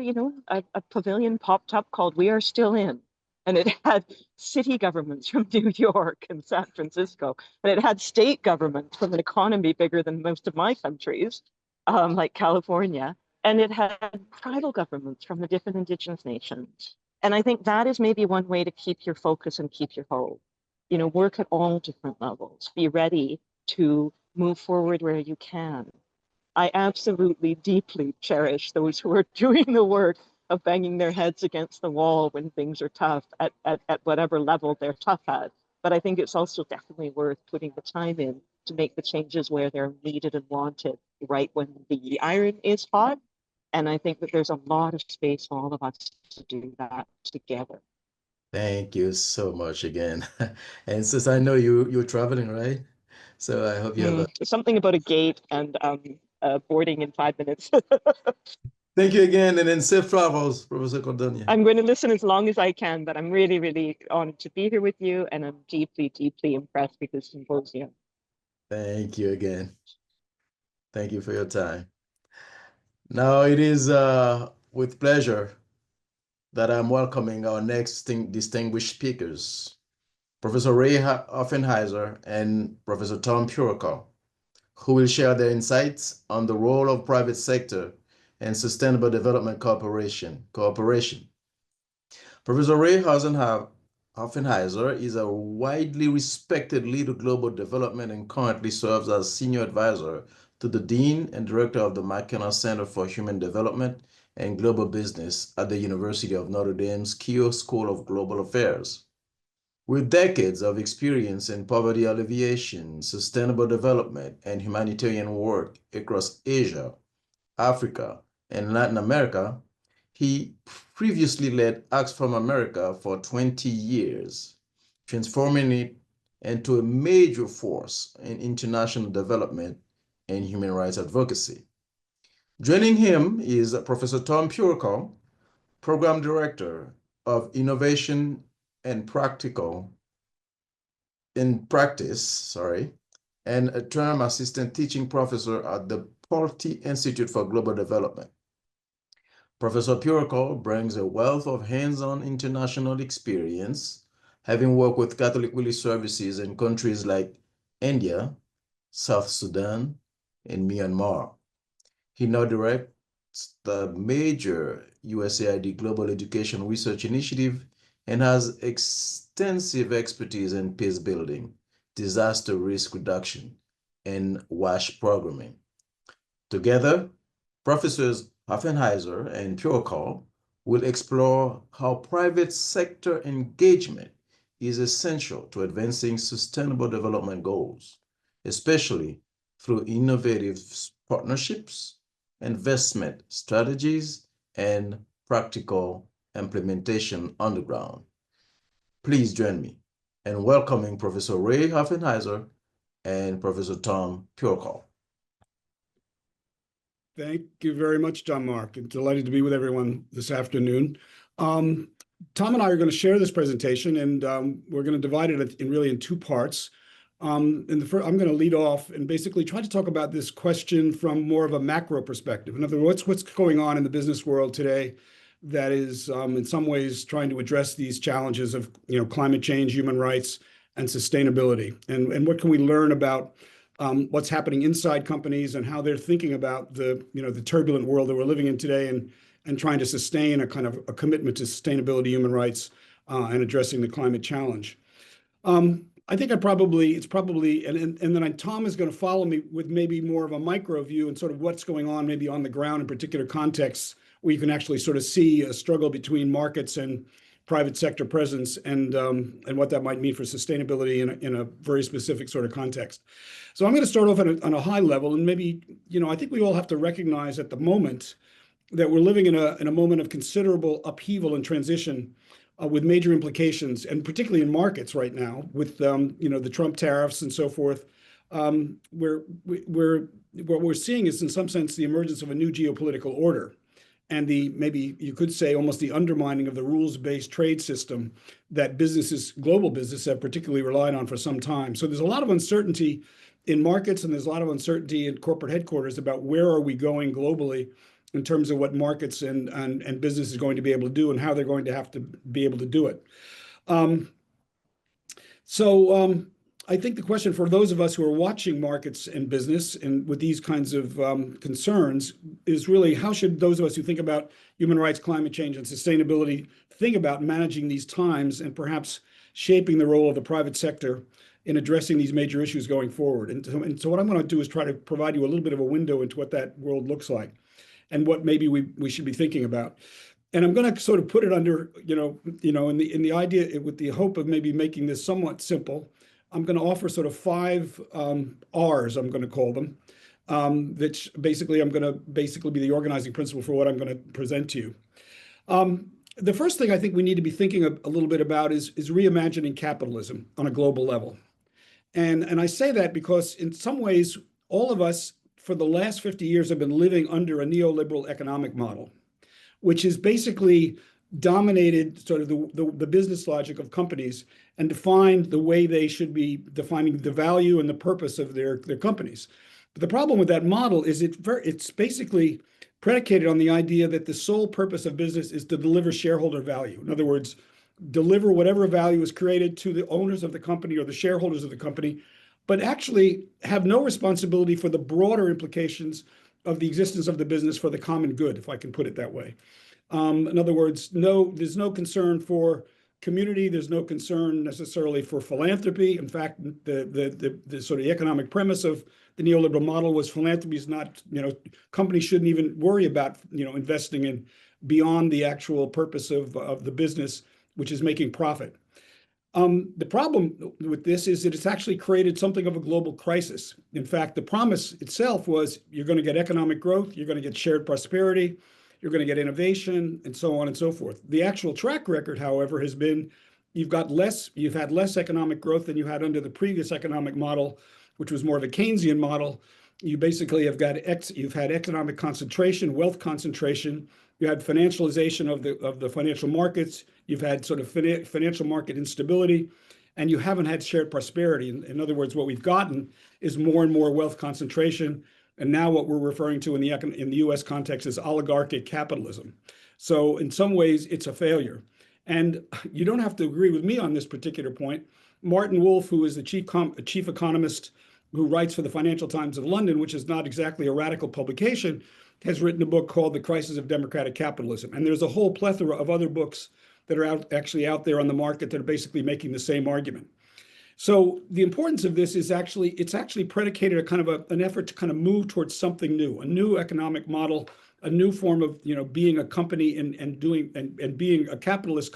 a pavilion popped up called We Are Still In. And it had city governments from New York and San Francisco. And it had state governments from an economy bigger than most of my countries, like California. And it had tribal governments from the different indigenous nations. And I think that is maybe one way to keep your focus and keep your hope. Work at all different levels. Be ready to move forward where you can. I absolutely deeply cherish those who are doing the work of banging their heads against the wall when things are tough at whatever level they're tough at. But I think it's also definitely worth putting the time in to make the changes where they're needed and wanted right when the iron is hot. And I think that there's a lot of space for all of us to do that together. Thank you so much again. And since I know you're traveling, right? So I hope you have something about a gate and boarding in 5 minutes. Thank you again, and then safe travels, Professor Cordania. I'm going to listen as long as I can, but I'm really, really honored to be here with you, and I'm deeply, deeply impressed with this symposium. Thank you again. Thank you for your time. Now it is with pleasure that I'm welcoming our next distinguished speakers, Professor Ray Offenheiser and Professor Tom Purico, who will share their insights on the role of private sector and sustainable development cooperation. Professor Ray Offenheiser is a widely respected leader of global development and currently serves as senior advisor to the Dean and Director of the McKenna Center for Human Development and Global Business at the University of Notre Dame's Keough School of Global Affairs. With decades of experience in poverty alleviation, sustainable development, and humanitarian work across Asia, Africa, and Latin America, he previously led Oxfam America for 20 years, transforming it into a major force in international development and human rights advocacy. Joining him is Professor Tom Purico, Program Director of Innovation and Practice, and a term assistant teaching professor at the Polity Institute for Global Development. Professor Purico brings a wealth of hands-on international experience, having worked with Catholic Relief Services in countries like India, South Sudan, and Myanmar. He now directs the major USAID Global Education Research Initiative and has extensive expertise in peace building, disaster risk reduction, and WASH programming. Together, Professors Offenheiser and Purico will explore how private sector engagement is essential to advancing sustainable development goals, especially through innovative partnerships, investment strategies, and practical implementation on the ground. Please join me in welcoming Professor Ray Offenheiser and Professor Tom Purico. Thank you very much, John Mark. I'm delighted to be with everyone this afternoon. Tom and I are going to share this presentation, and we're going to divide it in two parts. I'm going to lead off and basically try to talk about this question from more of a macro perspective. In other words, what's going on in the business world today that is in some ways trying to address these challenges of climate change, human rights, and sustainability, and what can we learn about what's happening inside companies and how they're thinking about the turbulent world that we're living in today, and trying to sustain a kind of a commitment to sustainability, human rights, and addressing the climate challenge. I think and then Tom is going to follow me with maybe more of a micro view and sort of what's going on maybe on the ground in particular contexts where you can actually sort of see a struggle between markets and private sector presence, and what that might mean for sustainability in a very specific sort of context. So I'm going to start off on a high level, and maybe I think we all have to recognize at the moment that we're living in a moment of considerable upheaval and transition, with major implications, and particularly in markets right now with the Trump tariffs and so forth. What we're seeing is in some sense the emergence of a new geopolitical order, and maybe you could say almost the undermining of the rules-based trade system that global businesses have particularly relied on for some time. So there's a lot of uncertainty in markets, and there's a lot of uncertainty in corporate headquarters about where are we going globally in terms of what markets and business is going to be able to do and how they're going to have to be able to do it. I think the question for those of us who are watching markets and business and with these kinds of concerns is really, how should those of us who think about human rights, climate change, and sustainability think about managing these times and perhaps shaping the role of the private sector in addressing these major issues going forward? And so what I'm going to do is try to provide you a little bit of a window into what that world looks like and what maybe we should be thinking about. And I'm going to sort of put it under, in the idea, with the hope of maybe making this somewhat simple. I'm going to offer sort of 5 R's, I'm going to call them, which basically I'm going to be the organizing principle for what I'm going to present to you. The first thing I think we need to be thinking a little bit about is reimagining capitalism on a global level. And I say that because in some ways, all of us for the last 50 years have been living under a neoliberal economic model, which is basically dominated sort of the business logic of companies and defined the way they should be defining the value and the purpose of their companies. But the problem with that model is it's basically predicated on the idea that the sole purpose of business is to deliver shareholder value. In other words, deliver whatever value is created to the owners of the company or the shareholders of the company, but actually have no responsibility for the broader implications of the existence of the business for the common good, if I can put it that way. In other words, there's no concern for community. There's no concern necessarily for philanthropy. In fact, the sort of economic premise of the neoliberal model was philanthropy is not, companies shouldn't even worry about, investing in beyond the actual purpose of the business, which is making profit. The problem with this is that it's actually created something of a global crisis. In fact, the promise itself was you're going to get economic growth, you're going to get shared prosperity, you're going to get innovation, and so on and so forth. The actual track record, however, has been you've had less economic growth than you had under the previous economic model, which was more of a Keynesian model. You basically you've had economic concentration, wealth concentration. You had financialization of the financial markets. You've had sort of financial market instability, and you haven't had shared prosperity. In other words, what we've gotten is more and more wealth concentration. And now what we're referring to in the US context is oligarchic capitalism. So in some ways, it's a failure. And you don't have to agree with me on this particular point. Martin Wolf, who is the chief economist who writes for the Financial Times of London, which is not exactly a radical publication, has written a book called The Crisis of Democratic Capitalism. And there's a whole plethora of other books that are actually out there on the market that are basically making the same argument. So the importance of this is it's actually predicated a kind of an effort to kind of move towards something new, a new economic model, a new form of being a company and being a capitalist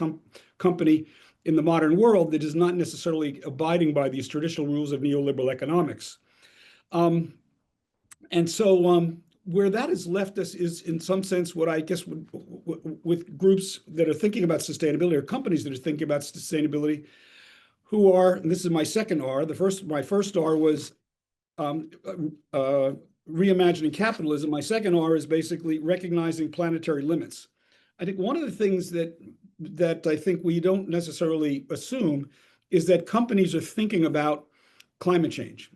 company in the modern world that is not necessarily abiding by these traditional rules of neoliberal economics. And so where that has left us is in some sense what I guess with groups that are thinking about sustainability or companies that are thinking about sustainability, who are, and this is my second R, my first R was reimagining capitalism. My second R is basically recognizing planetary limits. I think one of the things that I think we don't necessarily assume is that companies are thinking about climate change.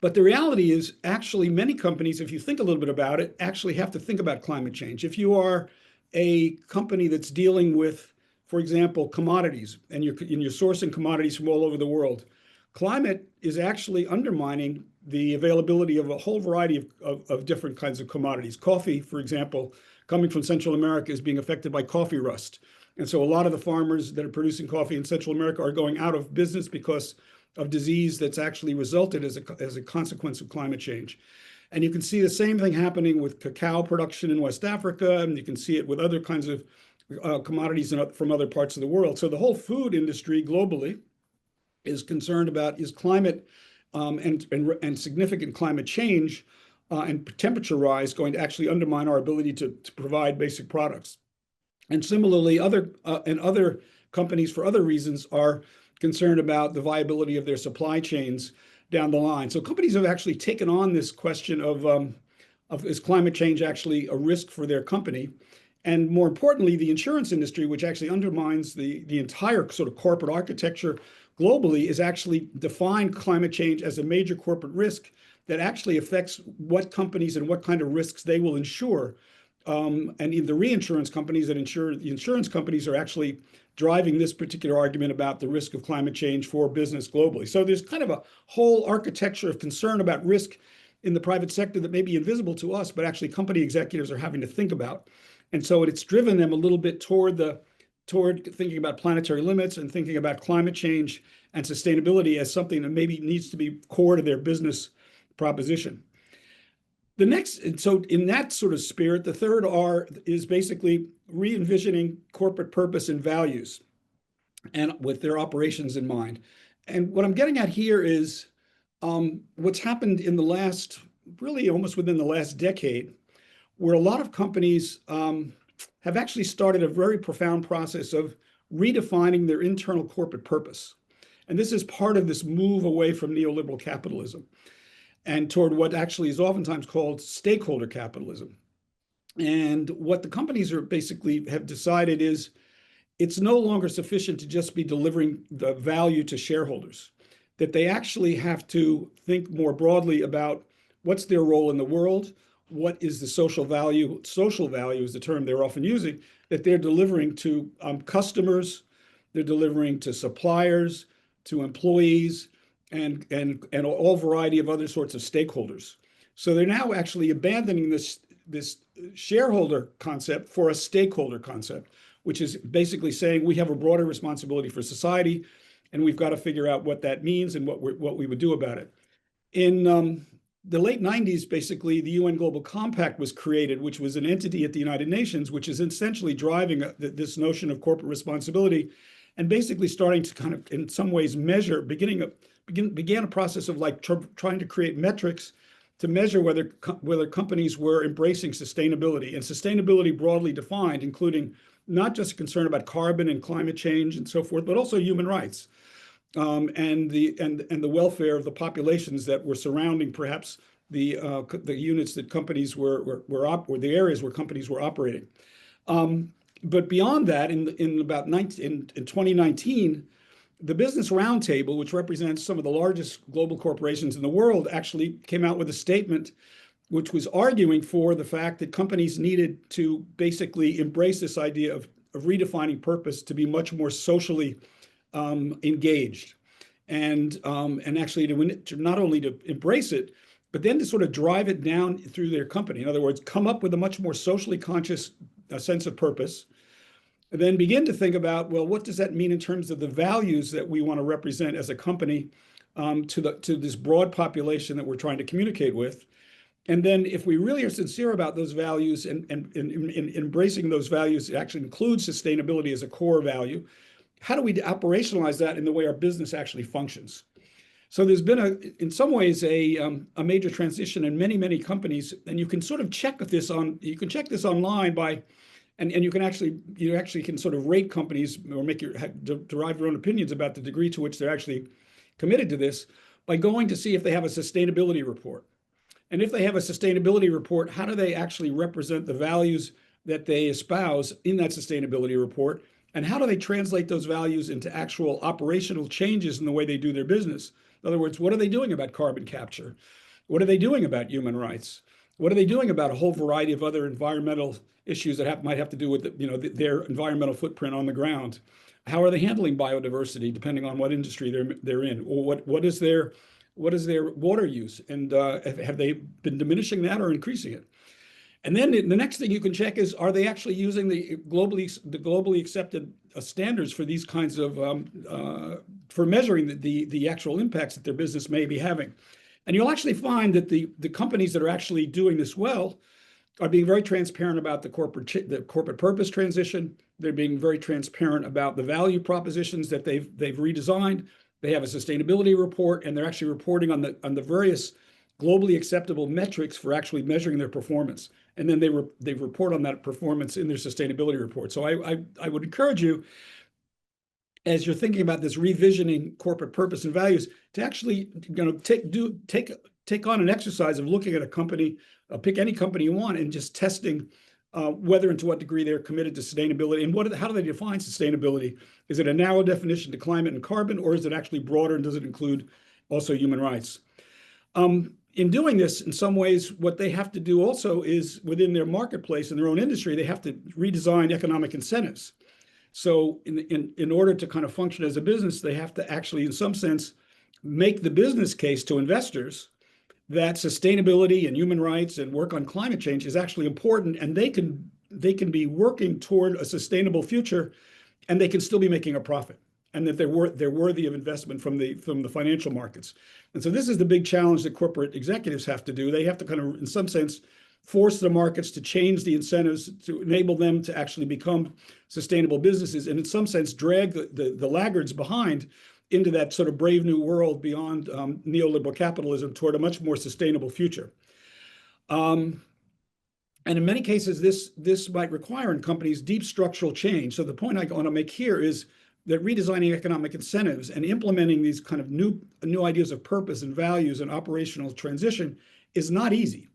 But the reality is actually many companies, if you think a little bit about it, actually have to think about climate change. If you are a company that's dealing with, for example, commodities, and you're sourcing commodities from all over the world, climate is actually undermining the availability of a whole variety of different kinds of commodities. Coffee, for example, coming from Central America is being affected by coffee rust. And so a lot of the farmers that are producing coffee in Central America are going out of business because of disease that's actually resulted as a consequence of climate change. And you can see the same thing happening with cacao production in West Africa, and you can see it with other kinds of commodities from other parts of the world. So the whole food industry globally is concerned about is climate and significant climate change and temperature rise going to actually undermine our ability to provide basic products. And similarly, other companies for other reasons are concerned about the viability of their supply chains down the line. So companies have actually taken on this question of is climate change actually a risk for their company? And more importantly, the insurance industry, which actually undermines the entire sort of corporate architecture globally, is actually defined climate change as a major corporate risk that actually affects what companies and what kind of risks they will insure. And the reinsurance companies that insure the insurance companies are actually driving this particular argument about the risk of climate change for business globally. So there's kind of a whole architecture of concern about risk in the private sector that may be invisible to us, but actually company executives are having to think about. And so it's driven them a little bit toward thinking about planetary limits and thinking about climate change and sustainability as something that maybe needs to be core to their business proposition. So in that sort of spirit, the third R is basically re-envisioning corporate purpose and values and with their operations in mind. And what I'm getting at here is what's happened in the last, really almost within the last decade, where a lot of companies have actually started a very profound process of redefining their internal corporate purpose. And this is part of this move away from neoliberal capitalism. and toward what actually is oftentimes called stakeholder capitalism. And what the companies are basically have decided is it's no longer sufficient to just be delivering the value to shareholders, that they actually have to think more broadly about what's their role in the world, what is the social value is the term they're often using, that they're delivering to customers, they're delivering to suppliers, to employees, and all variety of other sorts of stakeholders. So they're now actually abandoning this shareholder concept for a stakeholder concept, which is basically saying we have a broader responsibility for society, and we've got to figure out what that means and what we would do about it. In the late 90s, basically, the UN Global Compact was created, which was an entity at the United Nations, which is essentially driving this notion of corporate responsibility, and basically starting to kind of, in some ways, measure, began a process of like trying to create metrics to measure whether companies were embracing sustainability, and sustainability broadly defined, including not just concern about carbon and climate change and so forth, but also human rights, and the welfare of the populations that were surrounding perhaps the units that companies or the areas where companies were operating. But beyond that, in 2019, the Business Roundtable, which represents some of the largest global corporations in the world, actually came out with a statement which was arguing for the fact that companies needed to basically embrace this idea of redefining purpose to be much more socially engaged, and actually to not only to embrace it, but then to sort of drive it down through their company. In other words, come up with a much more socially conscious sense of purpose, and then begin to think about, well, what does that mean in terms of the values that we want to represent as a company to this broad population that we're trying to communicate with. And then if we really are sincere about those values and embracing those values, it actually includes sustainability as a core value, how do we operationalize that in the way our business actually functions? So there's been in some ways a major transition in many companies, and you can sort of check this online by, and you actually can sort of rate companies or derive your own opinions about the degree to which they're actually committed to this by going to see if they have a sustainability report. And if they have a sustainability report, how do they actually represent the values that they espouse in that sustainability report? And how do they translate those values into actual operational changes in the way they do their business? In other words, what are they doing about carbon capture? What are they doing about human rights? What are they doing about a whole variety of other environmental issues that might have to do with their environmental footprint on the ground? How are they handling biodiversity, depending on what industry they're in, or what is their water use, and have they been diminishing that or increasing it? And then the next thing you can check is, are they actually using the globally accepted standards for these kinds of for measuring the actual impacts that their business may be having? And you'll actually find that the companies that are actually doing this well are being very transparent about the corporate purpose transition. They're being very transparent about the value propositions that they've redesigned. They have a sustainability report, and they're actually reporting on the various globally acceptable metrics for actually measuring their performance. And then they report on that performance in their sustainability report. So I would encourage you, as you're thinking about this revisioning corporate purpose and values, to actually take on an exercise of looking at a company, pick any company you want, and just testing whether and to what degree they're committed to sustainability, and how do they define sustainability? Is it a narrow definition to climate and carbon, or is it actually broader, and does it include also human rights? In doing this, in some ways, what they have to do also is, within their marketplace and their own industry, they have to redesign economic incentives. So in order to kind of function as a business, they have to actually, in some sense, make the business case to investors that sustainability and human rights and work on climate change is actually important, and they can be working toward a sustainable future, and they can still be making a profit, and that they're worthy of investment from the financial markets. And so this is the big challenge that corporate executives have to do. They have to kind of, in some sense, force the markets to change the incentives to enable them to actually become sustainable businesses, and in some sense drag the laggards behind into that sort of brave new world beyond neoliberal capitalism toward a much more sustainable future. And in many cases, this might require in companies deep structural change. So the point I want to make here is that redesigning economic incentives and implementing these kind of new ideas of purpose and values and operational transition is not easy.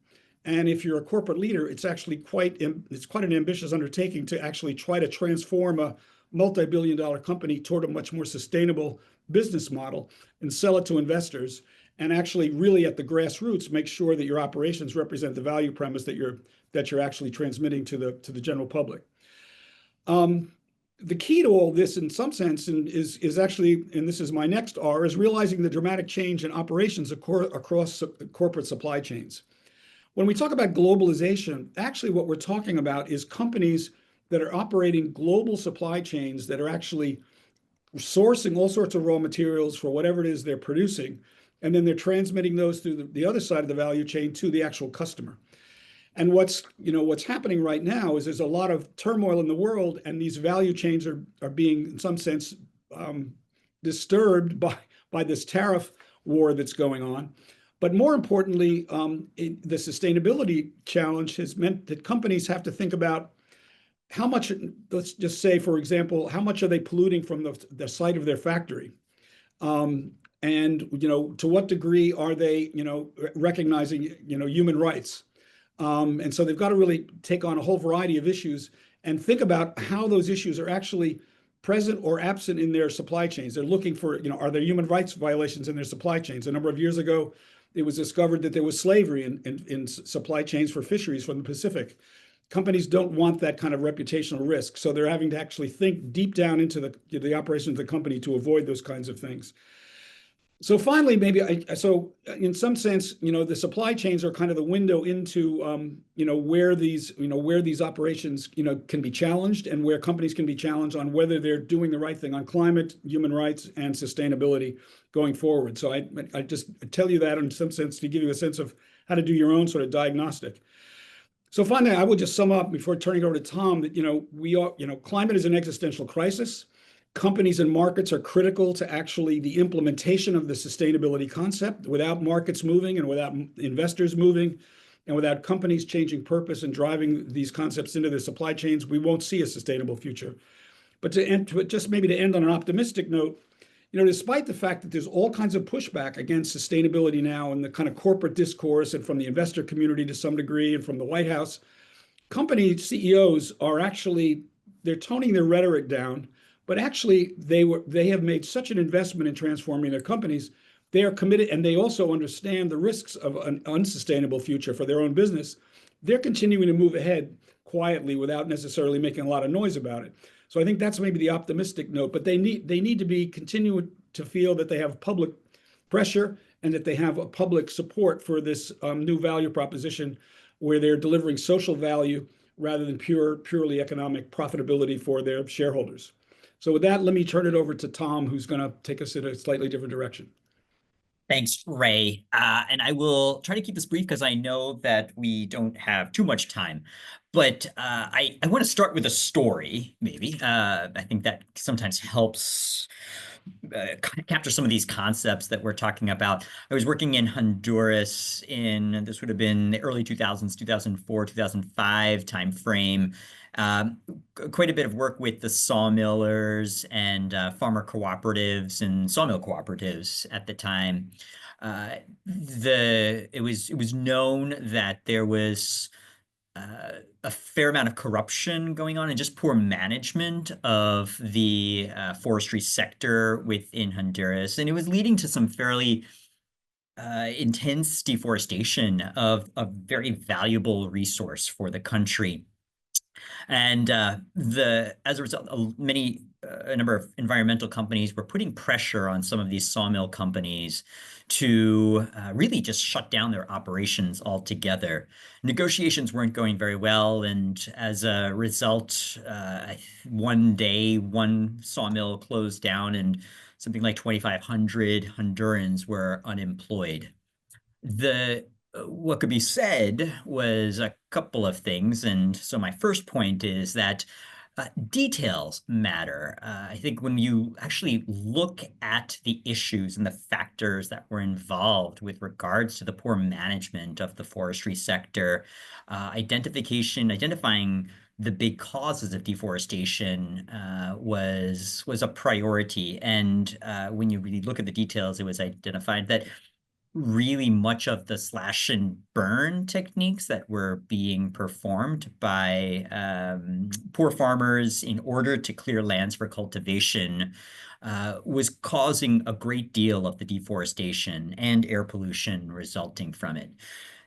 And if you're a corporate leader, it's actually quite an ambitious undertaking to actually try to transform a multi-billion-dollar company toward a much more sustainable business model and sell it to investors, and actually really at the grassroots make sure that your operations represent the value premise that you're actually transmitting to the general public. The key to all this, in some sense, is actually, and this is my next R, is realizing the dramatic change in operations across corporate supply chains. When we talk about globalization, actually what we're talking about is companies that are operating global supply chains that are actually sourcing all sorts of raw materials for whatever it is they're producing, and then they're transmitting those through the other side of the value chain to the actual customer. And what's happening right now is there's a lot of turmoil in the world, and these value chains are being, in some sense, disturbed by this tariff war that's going on. But more importantly, the sustainability challenge has meant that companies have to think about how much, let's just say, for example, how much are they polluting from the site of their factory? And to what degree are they recognizing human rights? And so they've got to really take on a whole variety of issues and think about how those issues are actually present or absent in their supply chains. They're looking for, are there human rights violations in their supply chains? A number of years ago, it was discovered that there was slavery in supply chains for fisheries from the Pacific. Companies don't want that kind of reputational risk, so they're having to actually think deep down into the operations of the company to avoid those kinds of things. So finally, so in some sense, the supply chains are kind of the window into, where these operations, can be challenged, and where companies can be challenged on whether they're doing the right thing on climate, human rights, and sustainability going forward. So I just tell you that in some sense to give you a sense of how to do your own sort of diagnostic. So finally, I will just sum up before turning it over to Tom that, climate is an existential crisis. Companies and markets are critical to actually the implementation of the sustainability concept. Without markets moving and without investors moving and without companies changing purpose and driving these concepts into their supply chains, we won't see a sustainable future. But to end on an optimistic note, despite the fact that there's all kinds of pushback against sustainability now in the kind of corporate discourse and from the investor community to some degree and from the White House, company CEOs are actually, they're toning their rhetoric down. But actually, they have made such an investment in transforming their companies. They are committed, and they also understand the risks of an unsustainable future for their own business. They're continuing to move ahead quietly without necessarily making a lot of noise about it. So I think that's maybe the optimistic note. But they need to be continuing to feel that they have public pressure and that they have a public support for this new value proposition, where they're delivering social value rather than purely economic profitability for their shareholders. So with that, let me turn it over to Tom, who's going to take us in a slightly different direction. Thanks, Ray. And I will try to keep this brief because I know that we don't have too much time. But I want to start with a story, maybe. I think that sometimes helps capture some of these concepts that we're talking about. I was working in Honduras this would have been the early 2000s, 2004, 2005 timeframe. Quite a bit of work with the sawmillers and farmer cooperatives and sawmill cooperatives at the time. It was known that there was a fair amount of corruption going on and just poor management of the forestry sector within Honduras, and it was leading to some fairly intense deforestation of a very valuable resource for the country. And as a result, a number of environmental companies were putting pressure on some of these sawmill companies to really just shut down their operations altogether. Negotiations weren't going very well, and as a result, one day, one sawmill closed down and something like 2,500 Hondurans were unemployed. What could be said was a couple of things. And so my first point is that details matter. I think when you actually look at the issues and the factors that were involved with regards to the poor management of the forestry sector, identifying the big causes of deforestation was a priority. And when you really look at the details, it was identified that really much of the slash and burn techniques that were being performed by poor farmers in order to clear lands for cultivation was causing a great deal of the deforestation and air pollution resulting from it.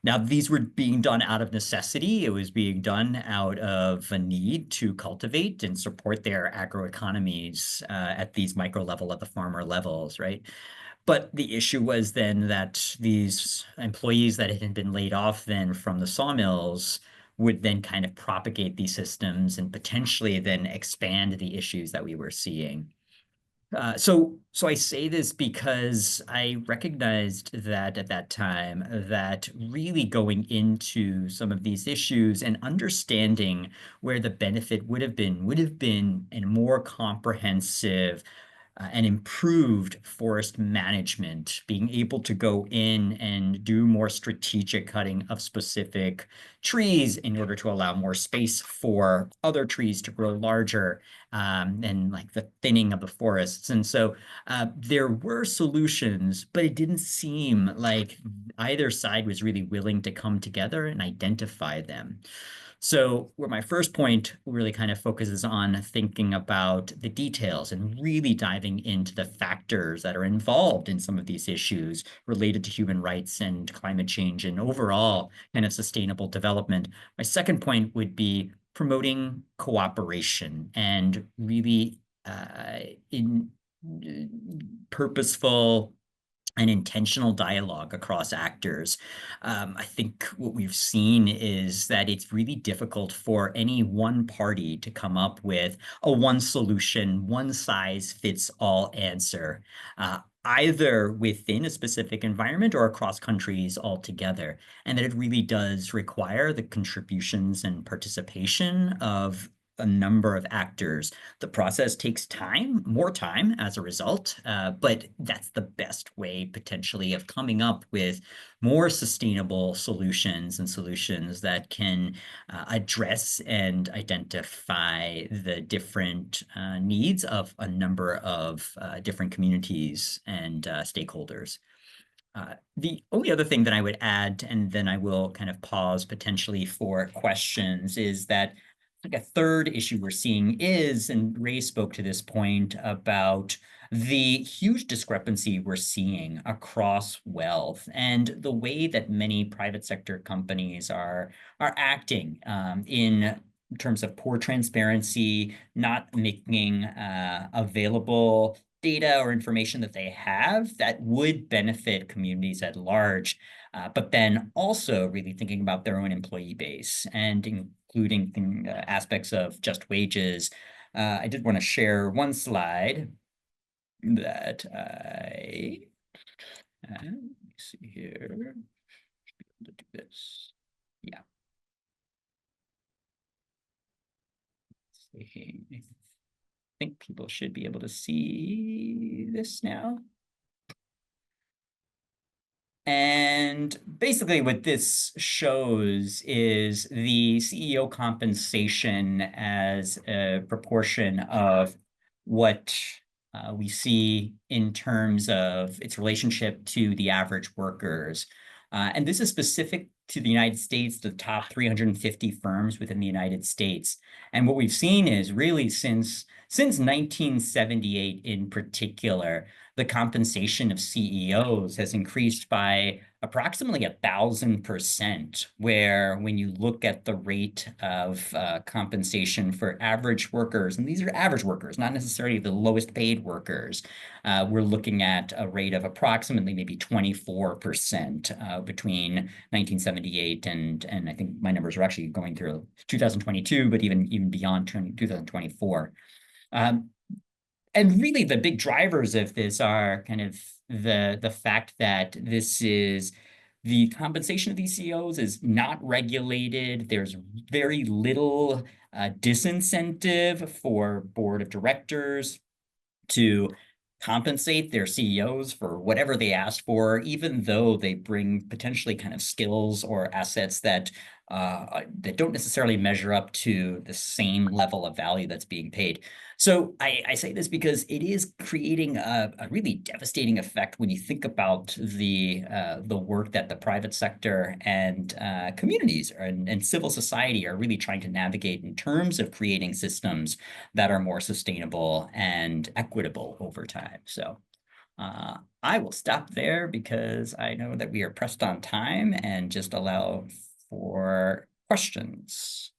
Now, these were being done out of necessity. It was being done out of a need to cultivate and support their agroeconomies at these micro level, at the farmer levels, right? But the issue was then that these employees that had been laid off then from the sawmills would then kind of propagate these systems and potentially then expand the issues that we were seeing. So I say this because I recognized that at that time that really going into some of these issues and understanding where the benefit would have been a more comprehensive and improved forest management, being able to go in and do more strategic cutting of specific trees in order to allow more space for other trees to grow larger, and like the thinning of the forests. And so there were solutions, but it didn't seem like either side was really willing to come together and identify them. So where my first point really kind of focuses on thinking about the details and really diving into the factors that are involved in some of these issues related to human rights and climate change and overall kind of sustainable development. My second point would be promoting cooperation and really in purposeful and intentional dialogue across actors. I think what we've seen is that it's really difficult for any one party to come up with a one solution, one size fits all answer, either within a specific environment or across countries altogether. And that it really does require the contributions and participation of a number of actors. The process takes time, more time as a result, but that's the best way potentially of coming up with more sustainable solutions and solutions that can address and identify the different needs of a number of different communities and stakeholders. The only other thing that I would add, and then I will kind of pause potentially for questions, is that like a third issue we're seeing is, and Ray spoke to this point about the huge discrepancy we're seeing across wealth and the way that many private sector companies are acting in terms of poor transparency, not making available data or information that they have that would benefit communities at large, but then also really thinking about their own employee base and including aspects of just wages. I did want to share one slide that let me see here. Should be able to do this. Yeah. Let's see. I think people should be able to see this now. And basically what this shows is the CEO compensation as a proportion of what we see in terms of its relationship to the average workers. And this is specific to the United States, the top 350 firms within the United States. And what we've seen is really since 1978 in particular, the compensation of CEOs has increased by approximately 1,000%, where when you look at the rate of compensation for average workers, and these are average workers, not necessarily the lowest paid workers, we're looking at a rate of approximately maybe 24% between 1978 and I think my numbers are actually going through 2022, but even beyond 2024. And really the big drivers of this are kind of the fact that this is the compensation of these CEOs is not regulated. There's very little disincentive for board of directors to compensate their CEOs for whatever they asked for, even though they bring potentially kind of skills or assets that that don't necessarily measure up to the same level of value that's being paid. So I say this because it is creating a really devastating effect when you think about the work that the private sector and communities and civil society are really trying to navigate in terms of creating systems that are more sustainable and equitable over time. So I will stop there because I know that we are pressed on time and just allow for questions.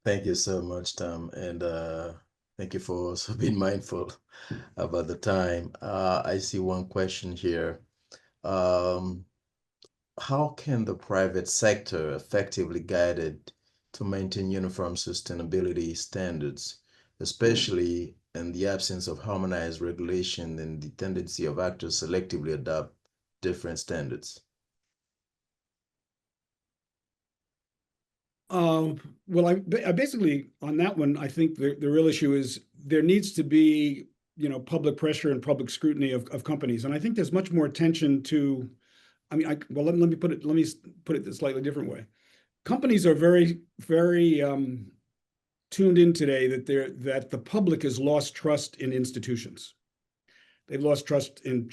Thank you so much, Tom, and thank you for also being mindful about the time. I see one question here. How can the private sector effectively guided to maintain uniform sustainability standards, especially in the absence of harmonized regulation and the tendency of actors selectively adopt different standards? Well, I basically, on that one, I think the real issue is there needs to be, public pressure and public scrutiny of companies. And I think there's much more attention to, well, let me put it a slightly different way. Companies are very, very tuned in today that the public has lost trust in institutions. They've lost trust in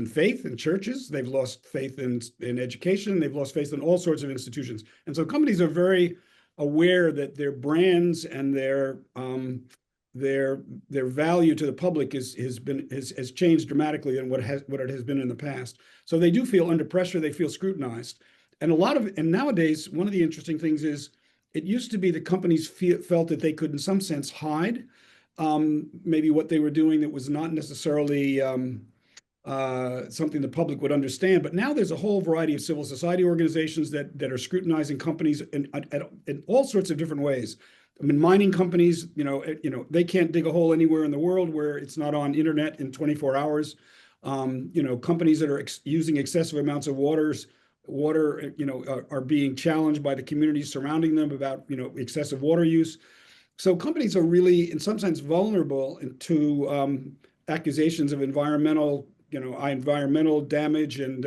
faith in churches. They've lost faith in education. They've lost faith in all sorts of institutions. And so companies are very aware that their brands and their value to the public has changed dramatically than what it has been in the past. So they do feel under pressure. They feel scrutinized. And nowadays, one of the interesting things is it used to be that companies felt that they could, in some sense, hide maybe what they were doing that was not necessarily something the public would understand. But now there's a whole variety of civil society organizations that are scrutinizing companies in all sorts of different ways. I mean, mining companies, they can't dig a hole anywhere in the world where it's not on internet in 24 hours. Companies that are using excessive amounts of water, are being challenged by the communities surrounding them about, excessive water use. So companies are really, in some sense, vulnerable to accusations of environmental damage and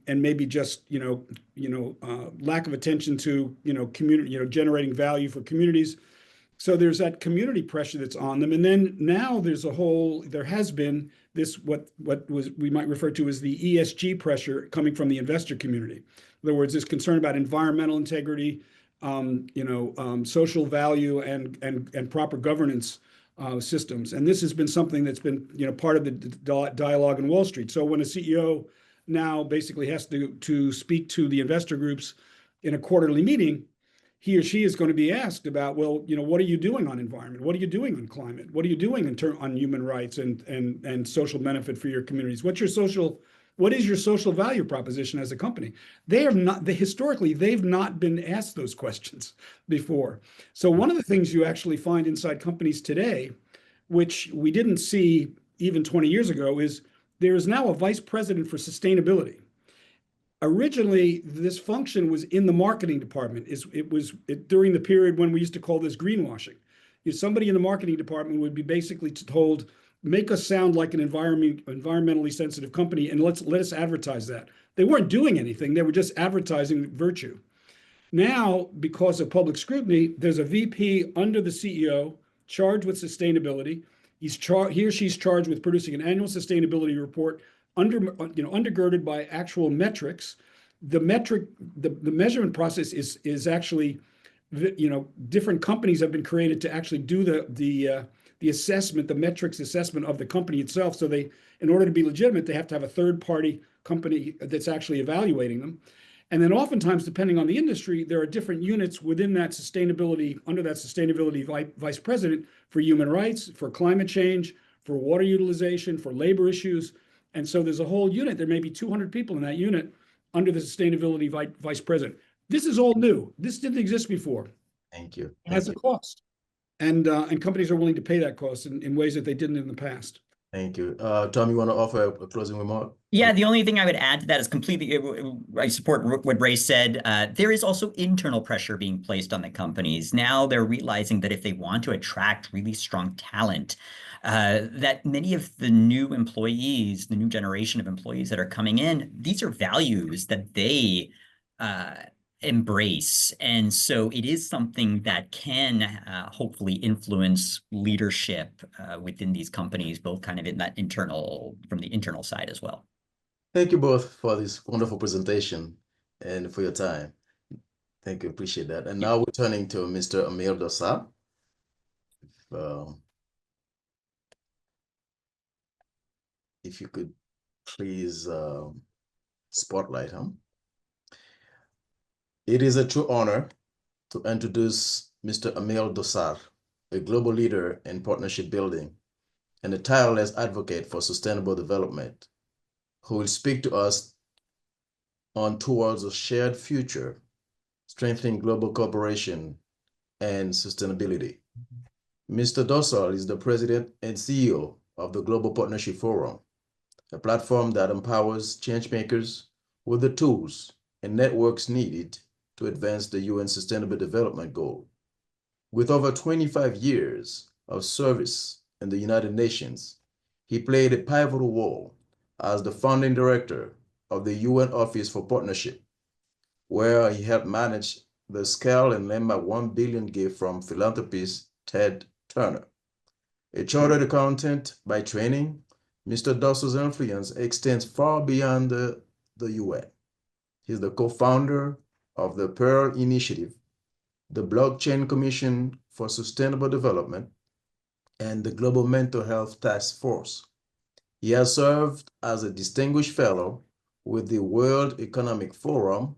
maybe just lack of attention to community, generating value for communities. So there's that community pressure that's on them, and then now there has been this what we might refer to as the ESG pressure coming from the investor community. In other words, this concern about environmental integrity, social value and proper governance systems. And this has been something that's been, part of the dialogue in Wall Street. So when a CEO now basically has to speak to the investor groups in a quarterly meeting, he or she is going to be asked about, well, what are you doing on environment? What are you doing on climate? What are you doing on human rights and social benefit for your communities? What is your social value proposition as a company? Historically, they've not been asked those questions before. So one of the things you actually find inside companies today, which we didn't see even 20 years ago, is there is now a vice president for sustainability. Originally, this function was in the marketing department. It was during the period when we used to call this greenwashing. Somebody in the marketing department would be basically told, make us sound like an environmentally sensitive company and let us advertise that. They weren't doing anything. They were just advertising virtue. Now, because of public scrutiny, there's a VP under the CEO charged with sustainability. He or she's charged with producing an annual sustainability report undergirded by actual metrics. The measurement process is actually, different companies have been created to actually do the assessment, the metrics assessment of the company itself. So in order to be legitimate, they have to have a third-party company that's actually evaluating them. And then oftentimes, depending on the industry, there are different units within that sustainability, under that sustainability vice president for human rights, for climate change, for water utilization, for labor issues. And so there's a whole unit. There may be 200 people in that unit under the sustainability vice president. This is all new. This didn't exist before. Thank you. It has a cost. And companies are willing to pay that cost in ways that they didn't in the past. Thank you. Tom, you want to offer a closing remark? Yeah, the only thing I would add to that is completely, I support what Ray said. There is also internal pressure being placed on the companies. Now they're realizing that if they want to attract really strong talent, that many of the new employees, the new generation of employees that are coming in, these are values that they embrace. And so it is something that can hopefully influence leadership within these companies, both kind of in that from the internal side as well. Thank you both for this wonderful presentation and for your time. Thank you, appreciate that. And now we're turning to Mr. Amir Dossa. If you could please spotlight him. It is a true honor to introduce Mr. Amir Dossar, a global leader in partnership building and a tireless advocate for sustainable development, who will speak to us on towards a shared future, strengthening global cooperation and sustainability. Mr. Dossal is the president and CEO of the Global Partnership Forum, a platform that empowers changemakers with the tools and networks needed to advance the UN Sustainable Development Goal. With over 25 years of service in the United Nations, he played a pivotal role as the founding director of the UN Office for Partnership, where he helped manage the scale and landmark $1 billion gift from philanthropist Ted Turner. A chartered accountant by training, Mr. Dossal's influence extends far beyond the UN. He's the co-founder of the Pearl Initiative, the Blockchain Commission for Sustainable Development, and the Global Mental Health Task Force. He has served as a distinguished fellow with the World Economic Forum.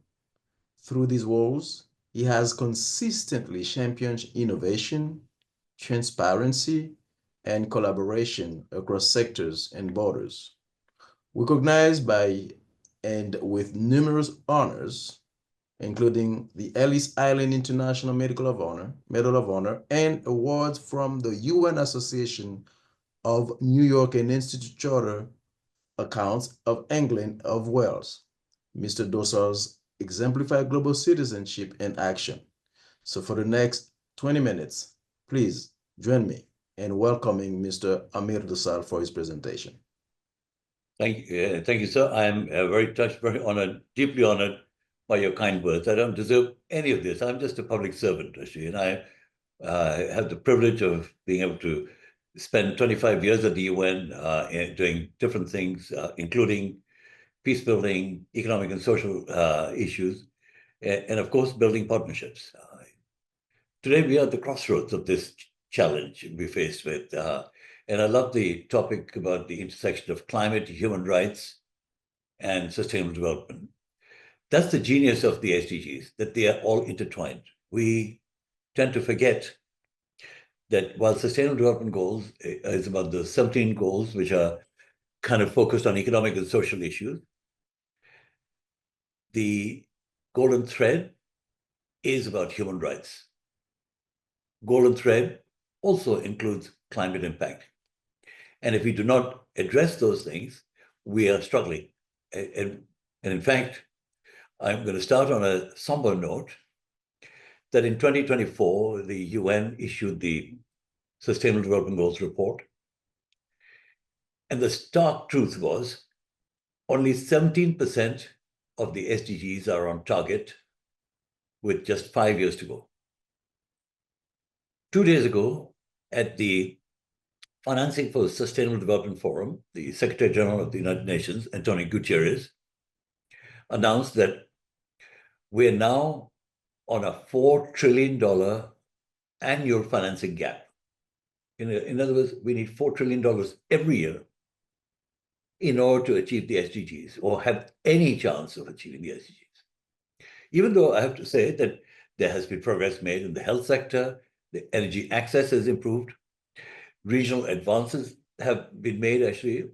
Through these roles, he has consistently championed innovation, transparency, and collaboration across sectors and borders. Recognized by and with numerous honors, including the Ellis Island International Medal of Honor, and awards from the UN Association of New York and Institute Charter Accounts of England of Wales. Mr. Dossals exemplify global citizenship and action. So for the next 20 minutes, please join me in welcoming Mr. Amir Dossal for his presentation. Thank you, sir. I am very touched, very honored, deeply honored by your kind words. I don't deserve any of this. I'm just a public servant, actually, and I have the privilege of being able to spend 25 years at the UN doing different things, including peace building, economic and social issues, and of course, building partnerships. Today, we are at the crossroads of this challenge we're faced with. And I love the topic about the intersection of climate, human rights, and sustainable development. That's the genius of the SDGs, that they are all intertwined. We tend to forget that while sustainable development goals is about the 17 goals, which are kind of focused on economic and social issues, the golden thread is about human rights. Golden thread also includes climate impact. And if we do not address those things, we are struggling. And in fact, I'm going to start on a somber note that in 2024, the UN issued the Sustainable Development Goals report. And the stark truth was only 17% of the SDGs are on target with just 5 years to go. 2 days ago, at the Financing for Sustainable Development Forum, the Secretary General of the United Nations, Antonio Guterres, announced that we're now on a $4 trillion annual financing gap. In other words, we need $4 trillion every year in order to achieve the SDGs or have any chance of achieving the SDGs. Even though I have to say that there has been progress made in the health sector, the energy access has improved, regional advances have been made, actually,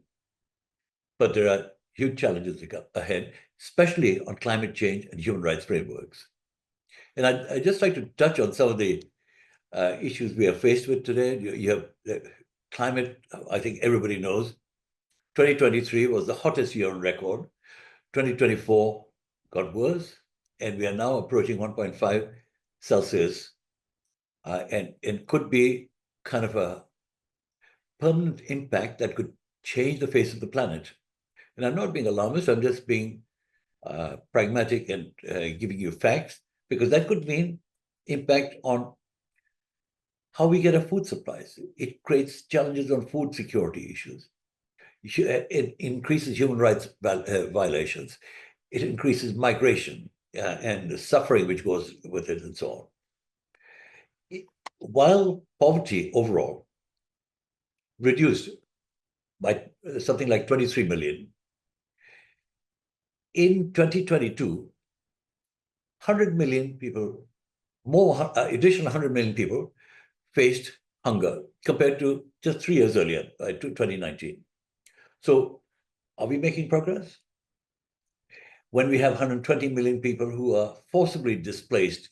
but there are huge challenges ahead, especially on climate change and human rights frameworks. And I'd just like to touch on some of the issues we are faced with today. You have climate, I think everybody knows, 2023 was the hottest year on record. 2024 got worse, and we are now approaching 1.5 Celsius, and could be kind of a permanent impact that could change the face of the planet. And I'm not being alarmist, I'm just being pragmatic and giving you facts, because that could mean impact on how we get our food supplies. It creates challenges on food security issues. It increases human rights violations. It increases migration and the suffering which goes with it and so on. While poverty overall reduced by something like 23 million, in 2022, 100 million people, additional 100 million people faced hunger compared to just 3 years earlier, to 2019. So are we making progress? When we have 120 million people who are forcibly displaced,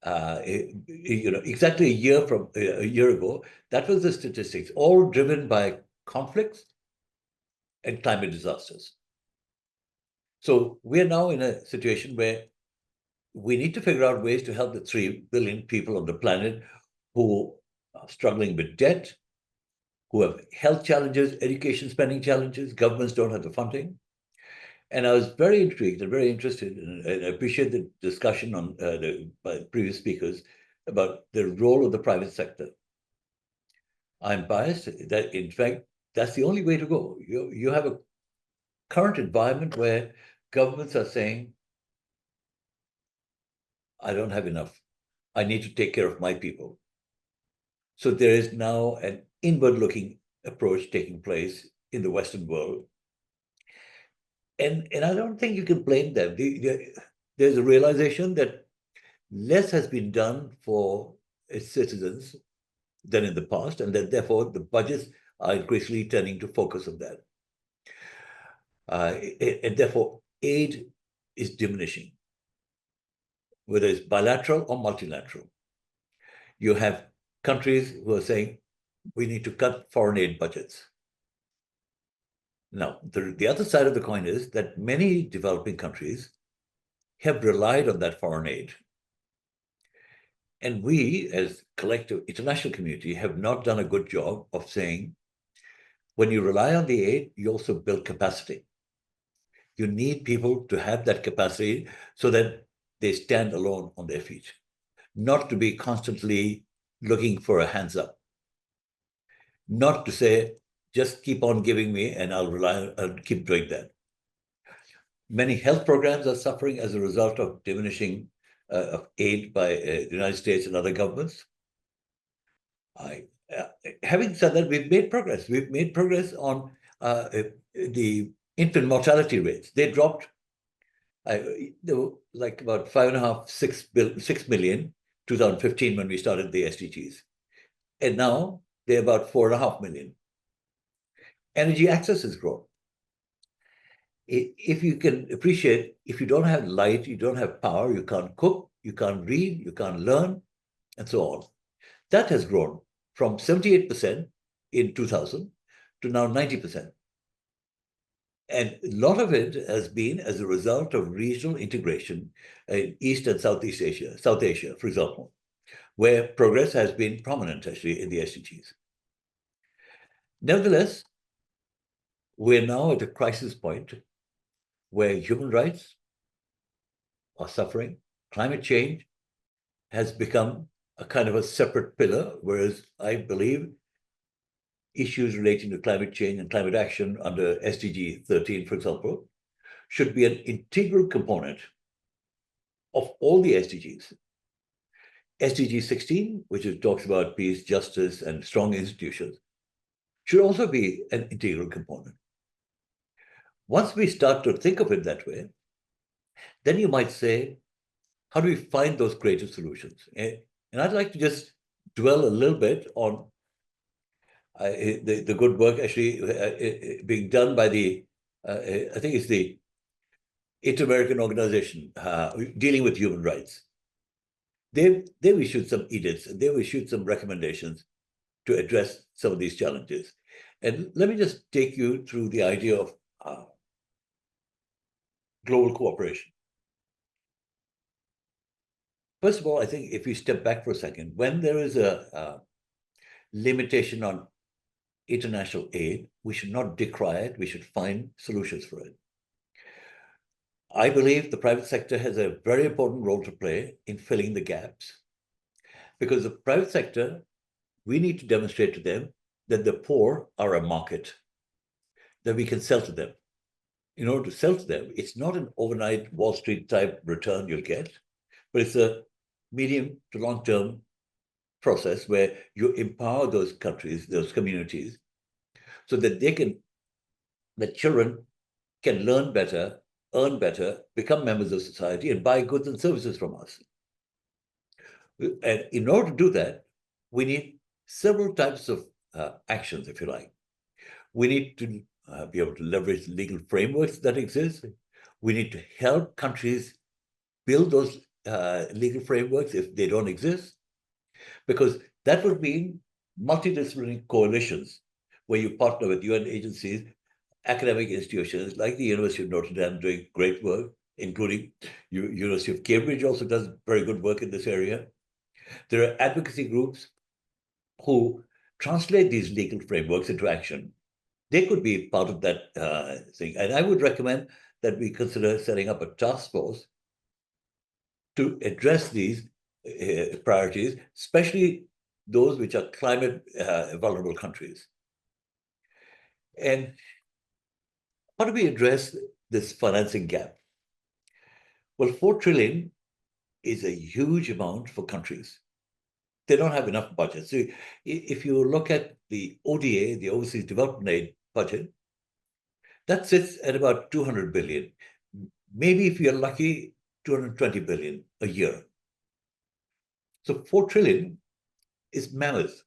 exactly a year ago, that was the statistics, all driven by conflicts and climate disasters. So we're now in a situation where we need to figure out ways to help the 3 billion people on the planet who are struggling with debt, who have health challenges, education spending challenges, governments don't have the funding. And I was very intrigued and very interested, and I appreciate the discussion by previous speakers about the role of the private sector. I'm biased that, in fact, that's the only way to go. You have a current environment where governments are saying, I don't have enough. I need to take care of my people. So there is now an inward-looking approach taking place in the Western world. And I don't think you can blame them. There's a realization that less has been done for its citizens than in the past, and that therefore the budgets are increasingly turning to focus on that. And therefore, aid is diminishing, whether it's bilateral or multilateral. You have countries who are saying, we need to cut foreign aid budgets. Now, the other side of the coin is that many developing countries have relied on that foreign aid. And we, as collective international community, have not done a good job of saying, when you rely on the aid, you also build capacity. You need people to have that capacity so that they stand alone on their feet, not to be constantly looking for a hands up, not to say, just keep on giving me and I'll keep doing that. Many health programs are suffering as a result of diminishing of aid by the United States and other governments. Having said that, we've made progress. We've made progress on the infant mortality rates. They dropped, they were like about 5.5, 6 million, 2015 when we started the SDGs. And now they're about 4.5 million. Energy access has grown. If you can appreciate, if you don't have light, you don't have power, you can't cook, you can't read, you can't learn, and so on. That has grown from 78% in 2000 to now 90%. And a lot of it has been as a result of regional integration in East and Southeast Asia, South Asia, for example, where progress has been prominent actually in the SDGs. Nevertheless, we're now at a crisis point where human rights are suffering. Climate change has become a kind of a separate pillar, whereas I believe issues relating to climate change and climate action under SDG 13, for example, should be an integral component of all the SDGs. SDG 16, which talks about peace, justice, and strong institutions, should also be an integral component. Once we start to think of it that way, then you might say, how do we find those creative solutions? And I'd like to just dwell a little bit on the good work actually being done by the, I think it's the Inter-American Organization dealing with human rights. They've issued some edicts, and they've issued some recommendations to address some of these challenges. And let me just take you through the idea of global cooperation. First of all, I think if we step back for a second, when there is a limitation on international aid, we should not decry it, we should find solutions for it. I believe the private sector has a very important role to play in filling the gaps, because the private sector, we need to demonstrate to them that the poor are a market, that we can sell to them. In order to sell to them, it's not an overnight Wall Street type return you'll get, but it's a medium to long-term process where you empower those countries, those communities, so that the children can learn better, earn better, become members of society, and buy goods and services from us. And in order to do that, we need several types of actions, if you like. We need to be able to leverage legal frameworks that exist. We need to help countries build those legal frameworks if they don't exist, because that would mean multidisciplinary coalitions where you partner with UN agencies, academic institutions like the University of Notre Dame doing great work, including University of Cambridge also does very good work in this area. There are advocacy groups who translate these legal frameworks into action. They could be part of that thing. And I would recommend that we consider setting up a task force to address these priorities, especially those which are climate vulnerable countries. And how do we address this financing gap? Well, 4 trillion is a huge amount for countries. They don't have enough budget. So if you look at the ODA, the Overseas Development Aid budget, that sits at about 200 billion. Maybe if you're lucky, 220 billion a year. So 4 trillion is mammoth.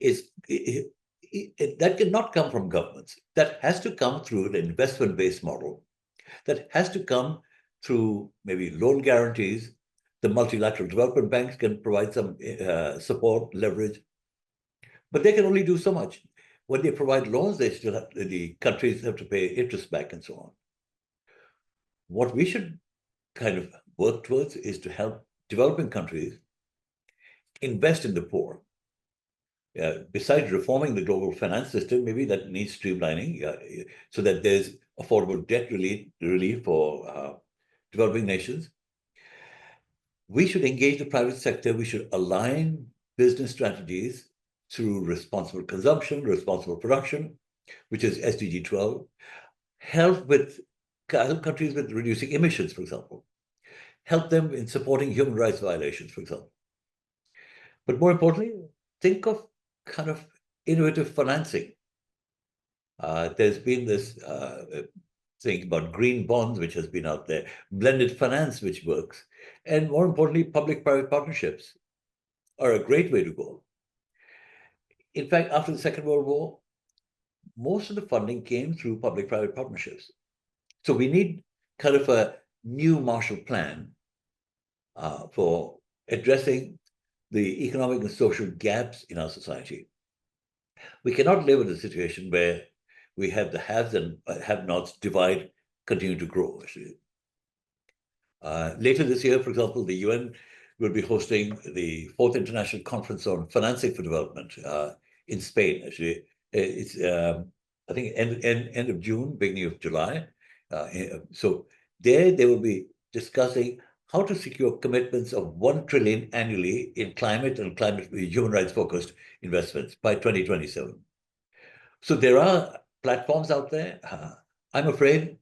That cannot come from governments. That has to come through an investment-based model. That has to come through maybe loan guarantees. The multilateral development banks can provide some support, leverage, but they can only do so much. When they provide loans, the countries have to pay interest back and so on. What we should kind of work towards is to help developing countries invest in the poor. Besides reforming the global finance system, maybe that needs streamlining so that there's affordable debt relief for developing nations. We should engage the private sector. We should align business strategies through responsible consumption, responsible production, which is SDG 12. Help countries with reducing emissions, for example. Help them in supporting human rights violations, for example. But more importantly, think of kind of innovative financing. There's been this thing about green bonds, which has been out there, blended finance, which works. And more importantly, public-private partnerships are a great way to go. In fact, after the Second World War, most of the funding came through public-private partnerships. So we need kind of a new Marshall Plan for addressing the economic and social gaps in our society. We cannot live in a situation where we have the haves and have-nots divide continue to grow, actually. Later this year, for example, the UN will be hosting the 4th International Conference on Financing for Development in Spain, actually. It's, I think, end of June, beginning of July. So there they will be discussing how to secure commitments of 1 trillion annually in climate and human rights focused investments by 2027. So there are platforms out there. I'm afraid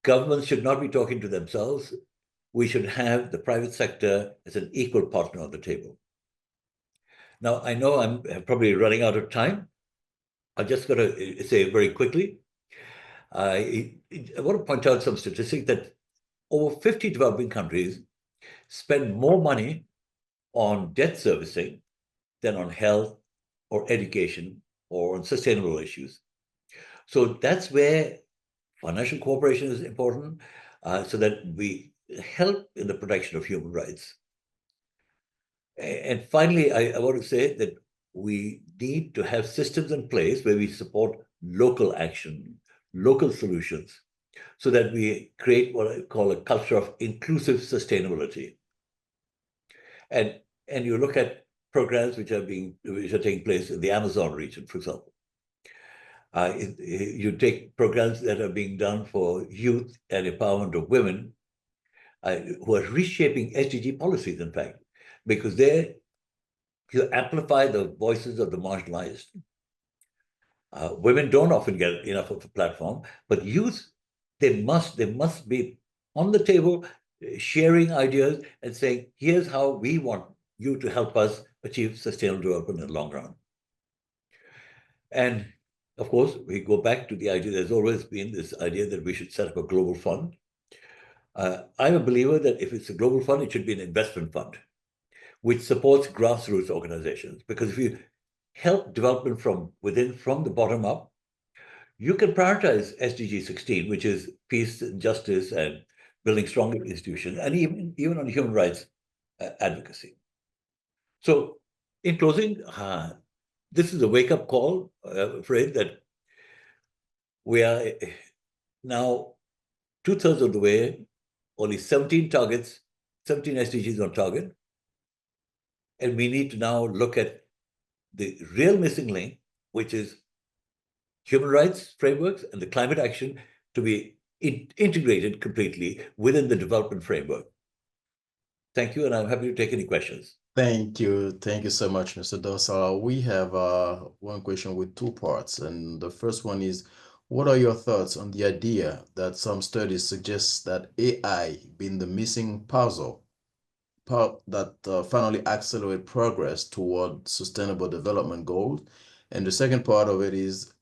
governments should not be talking to themselves. We should have the private sector as an equal partner on the table. Now, I know I'm probably running out of time. I'm just going to say very quickly. I want to point out some statistics that over 50 developing countries spend more money on debt servicing than on health or education or on sustainable issues. So that's where financial cooperation is important, so that we help in the protection of human rights. And finally, I want to say that we need to have systems in place where we support local action, local solutions, so that we create what I call a culture of inclusive sustainability. And you look at programs which are taking place in the Amazon region, for example. You take programs that are being done for youth and empowerment of women, who are reshaping SDG policies, in fact, because you amplify the voices of the marginalized. Women don't often get enough of a platform, but youth, they must be on the table, sharing ideas and saying, here's how we want you to help us achieve sustainable development in the long run. And of course, we go back to the idea, there's always been this idea that we should set up a global fund. I'm a believer that if it's a global fund, it should be an investment fund, which supports grassroots organizations. Because if you help development from within, from the bottom up, you can prioritize SDG 16, which is peace and justice and building stronger institutions, and even on human rights advocacy. So in closing, this is a wake-up call, I'm afraid, that we are now 2/3 of the way, only 17 targets, 17 SDGs on target. And we need to now look at the real missing link, which is human rights frameworks and the climate action to be integrated completely within the development framework. Thank you, and I'm happy to take any questions. Thank you. Thank you so much, Mr. Dosa. We have one question with two parts. And the first one is, what are your thoughts on the idea that some studies suggest that AI being the missing puzzle part that finally accelerate progress toward sustainable development goals? And the second part of it is,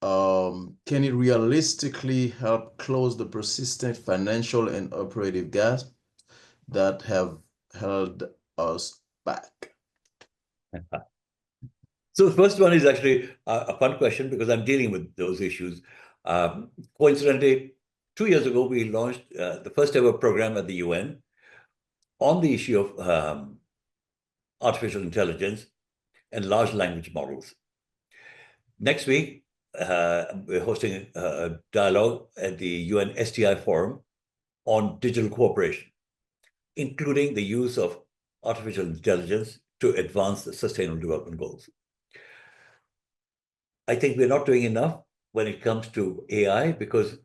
can it realistically help close the persistent financial and operative gaps that have held us back? So the first one is actually a fun question because I'm dealing with those issues. Coincidentally, 2 years ago, we launched the first ever program at the UN on the issue of artificial intelligence and large language models. Next week, we're hosting a dialogue at the UN STI Forum on digital cooperation, including the use of artificial intelligence to advance the Sustainable Development Goals. I think we're not doing enough when it comes to AI because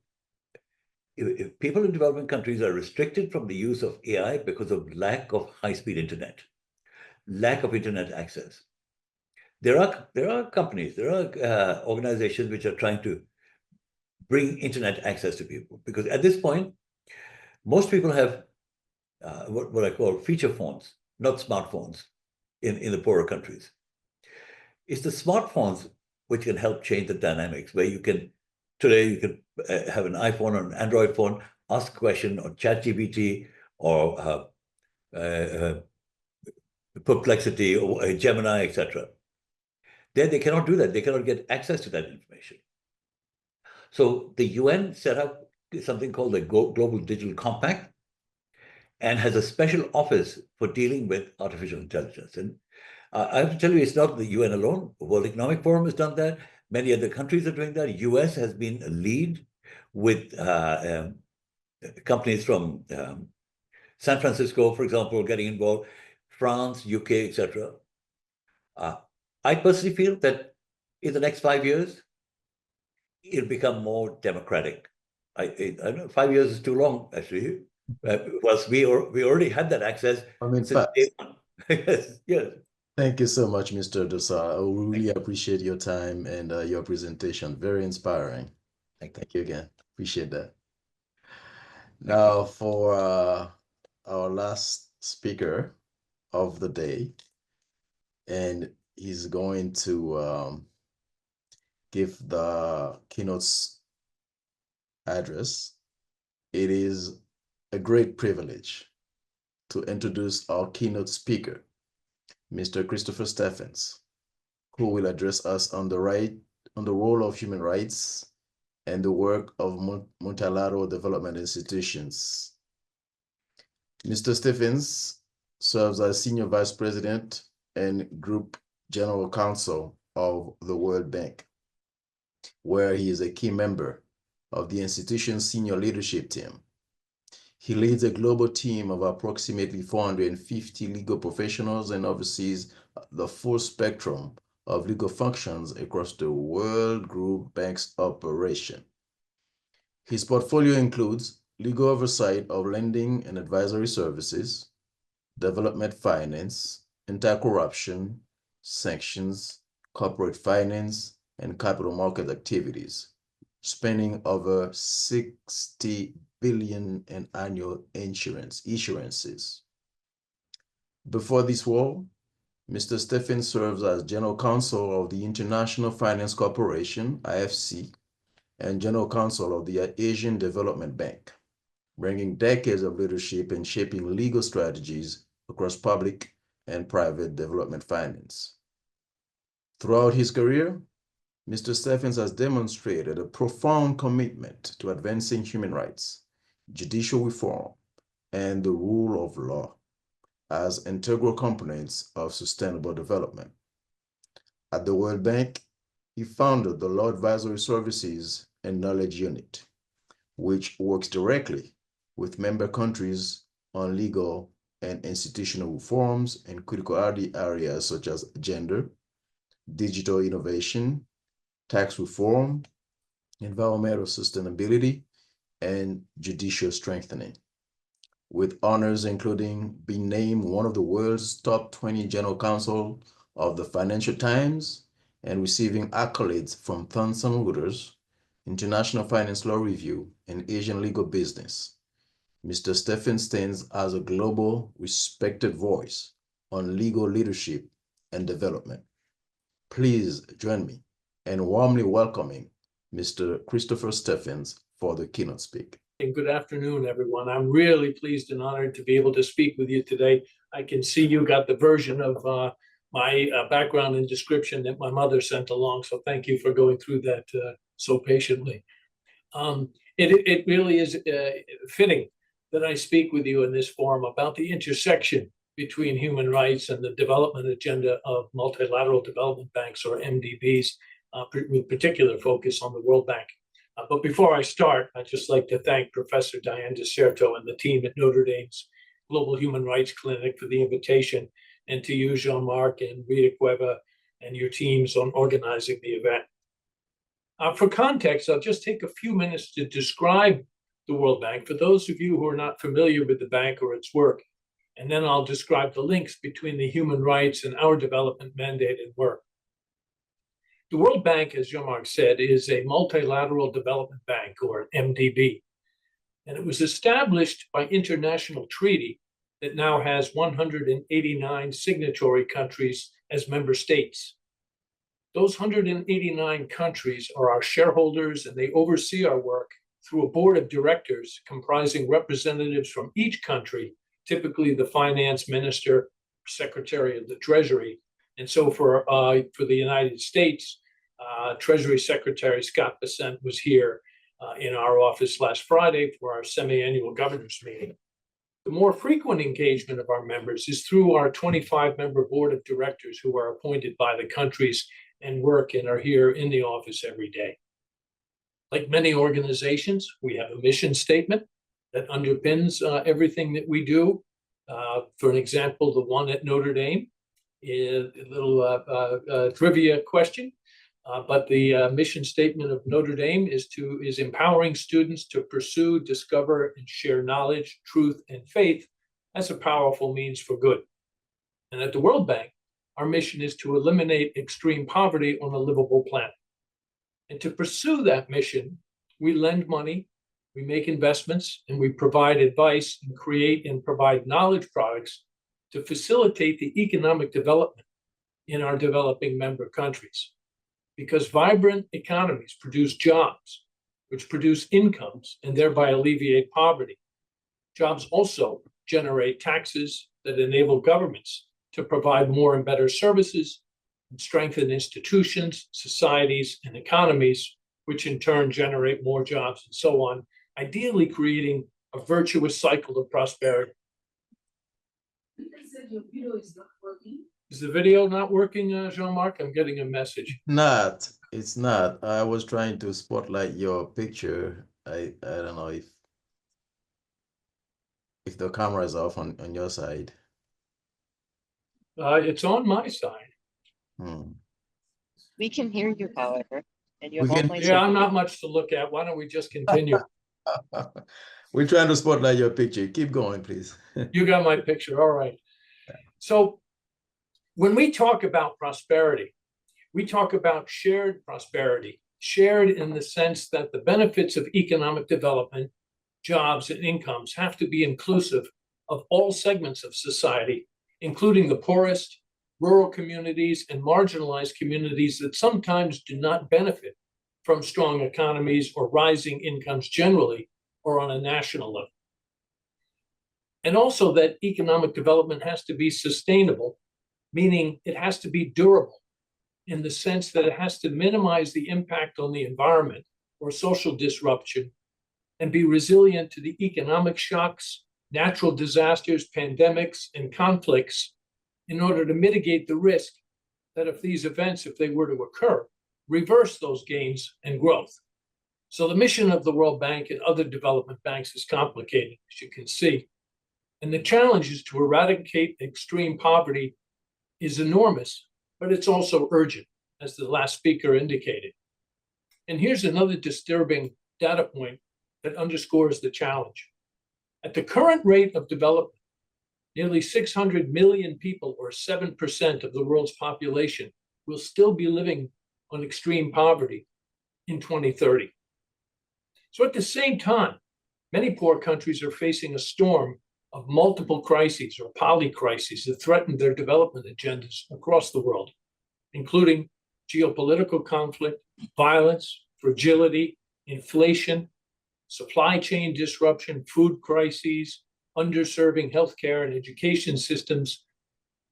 if people in developing countries are restricted from the use of AI because of lack of high-speed internet, lack of internet access. There are companies, there are organizations which are trying to bring internet access to people because at this point, most people have what I call feature phones, not smartphones in the poorer countries. It's the smartphones which can help change the dynamics where today you can have an iPhone or an Android phone, ask a question on ChatGPT or Perplexity or Gemini, etc. There they cannot do that. They cannot get access to that information. So the UN set up something called the Global Digital Compact and has a special office for dealing with artificial intelligence. And I have to tell you, it's not the UN alone. The World Economic Forum has done that. Many other countries are doing that. US has been a lead with companies from San Francisco, for example, getting involved, France, UK, etc. I personally feel that in the next 5 years, it'll become more democratic. I know 5 years is too long, actually. Because we already had that access since day one. Yes. Thank you so much, Mr. Dosa. I really appreciate your time and your presentation. Very inspiring. Thank you again. Appreciate that. Now for our last speaker of the day, and he's going to give the keynote's address. It is a great privilege to introduce our keynote speaker, Mr. Christopher Stephens, who will address us on the role of human rights and the work of multilateral development institutions. Mr. Stephens serves as Senior Vice President and Group General Counsel of the World Bank, where he is a key member of the institution's senior leadership team. He leads a global team of approximately 450 legal professionals and oversees the full spectrum of legal functions across the World Group Bank's operation. His portfolio includes legal oversight of lending and advisory services, development finance, anti-corruption, sanctions, corporate finance, and capital market activities, spanning over 60 billion in annual issuances. Before this role, Mr. Stephens serves as General Counsel of the International Finance Corporation, IFC, and General Counsel of the Asian Development Bank, bringing decades of leadership in shaping legal strategies across public and private development finance. Throughout his career, Mr. Stephens has demonstrated a profound commitment to advancing human rights, judicial reform, and the rule of law as integral components of sustainable development. At the World Bank, he founded the Law Advisory Services and Knowledge Unit, which works directly with member countries on legal and institutional reforms in critical areas such as gender, digital innovation, tax reform, environmental sustainability, and judicial strengthening, with honors including being named one of the world's top 20 general counsel of the Financial Times and receiving accolades from Thomson Reuters, International Finance Law Review, and Asian Legal Business. Mr. Stephens stands as a global, respected voice on legal leadership and development. Please join me in warmly welcoming Mr. Christopher Stephens for the keynote speak. And good afternoon, everyone. I'm really pleased and honored to be able to speak with you today. I can see you got the version of my background and description that my mother sent along, so thank you for going through that so patiently. It really is fitting that I speak with you in this forum about the intersection between human rights and the development agenda of multilateral development banks, or MDBs, with particular focus on the World Bank. But before I start, I'd just like to thank Professor Diane DeSerto and the team at Notre Dame's Global Human Rights Clinic for the invitation, and to you, Jean-Marc and Rita Cueva, and your teams on organizing the event. For context, I'll just take a few minutes to describe the World Bank for those of you who are not familiar with the bank or its work, and then I'll describe the links between the human rights and our development mandate and work. The World Bank, as Jean-Marc said, is a multilateral development bank, or MDB, and it was established by international treaty that now has 189 signatory countries as member states. Those 189 countries are our shareholders, and they oversee our work through a board of directors comprising representatives from each country, typically the finance minister, secretary of the treasury. And so for the United States, Treasury Secretary Scott Bessent was here in our office last Friday for our semi-annual governors meeting. The more frequent engagement of our members is through our 25-member board of directors, who are appointed by the countries and work and are here in the office every day. Like many organizations, we have a mission statement that underpins everything that we do. For an example, the one at Notre Dame is a little trivia question. But the mission statement of Notre Dame is empowering students to pursue, discover, and share knowledge, truth, and faith as a powerful means for good. And at the World Bank, our mission is to eliminate extreme poverty on a livable planet. And to pursue that mission, we lend money, we make investments, and we provide advice and create and provide knowledge products to facilitate the economic development in our developing member countries. Because vibrant economies produce jobs, which produce incomes and thereby alleviate poverty. Jobs also generate taxes that enable governments to provide more and better services and strengthen institutions, societies, and economies, which in turn generate more jobs and so on, ideally creating a virtuous cycle of prosperity. Is the video not working, Jean-Marc? I'm getting a message. It's not. I was trying to spotlight your picture. I don't know if the camera is off on your side. It's on my side. We can hear you, however, and you We have all can- points Yeah, of I'm view. not much to look at. Why don't we just continue? We're trying to spotlight your picture. Keep going, please. You got my picture. All right. So when we talk about prosperity, we talk about shared prosperity, shared in the sense that the benefits of economic development, jobs, and incomes have to be inclusive of all segments of society, including the poorest, rural communities, and marginalized communities that sometimes do not benefit from strong economies or rising incomes generally or on a national level. And also that economic development has to be sustainable, meaning it has to be durable in the sense that it has to minimize the impact on the environment or social disruption and be resilient to the economic shocks, natural disasters, pandemics, and conflicts in order to mitigate the risk that if these events, if they were to occur, reverse those gains and growth. So the mission of the World Bank and other development banks is complicated, as you can see. And the challenge is to eradicate extreme poverty is enormous, but it's also urgent, as the last speaker indicated. And here's another disturbing data point that underscores the challenge. At the current rate of development, nearly 600 million people, or 7% of the world's population, will still be living on extreme poverty in 2030. So at the same time, many poor countries are facing a storm of multiple crises or polycrises that threaten their development agendas across the world, including geopolitical conflict, violence, fragility, inflation, supply chain disruption, food crises, underserving healthcare and education systems,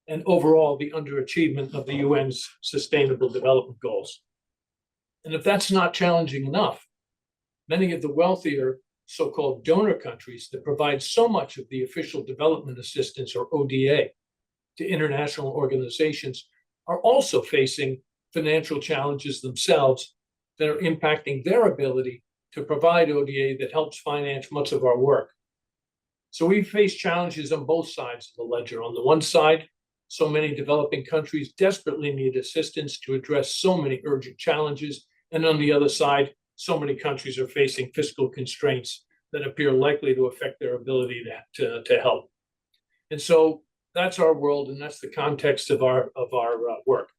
and overall the underachievement of the UN's Sustainable Development Goals. And if that's not challenging enough, many of the wealthier so-called donor countries that provide so much of the official development assistance, or ODA, to international organizations are also facing financial challenges themselves that are impacting their ability to provide ODA that helps finance much of our work. So we face challenges on both sides of the ledger. On the one side, so many developing countries desperately need assistance to address so many urgent challenges. And on the other side, so many countries are facing fiscal constraints that appear likely to affect their ability to help. And so that's our world, and that's the context of our work.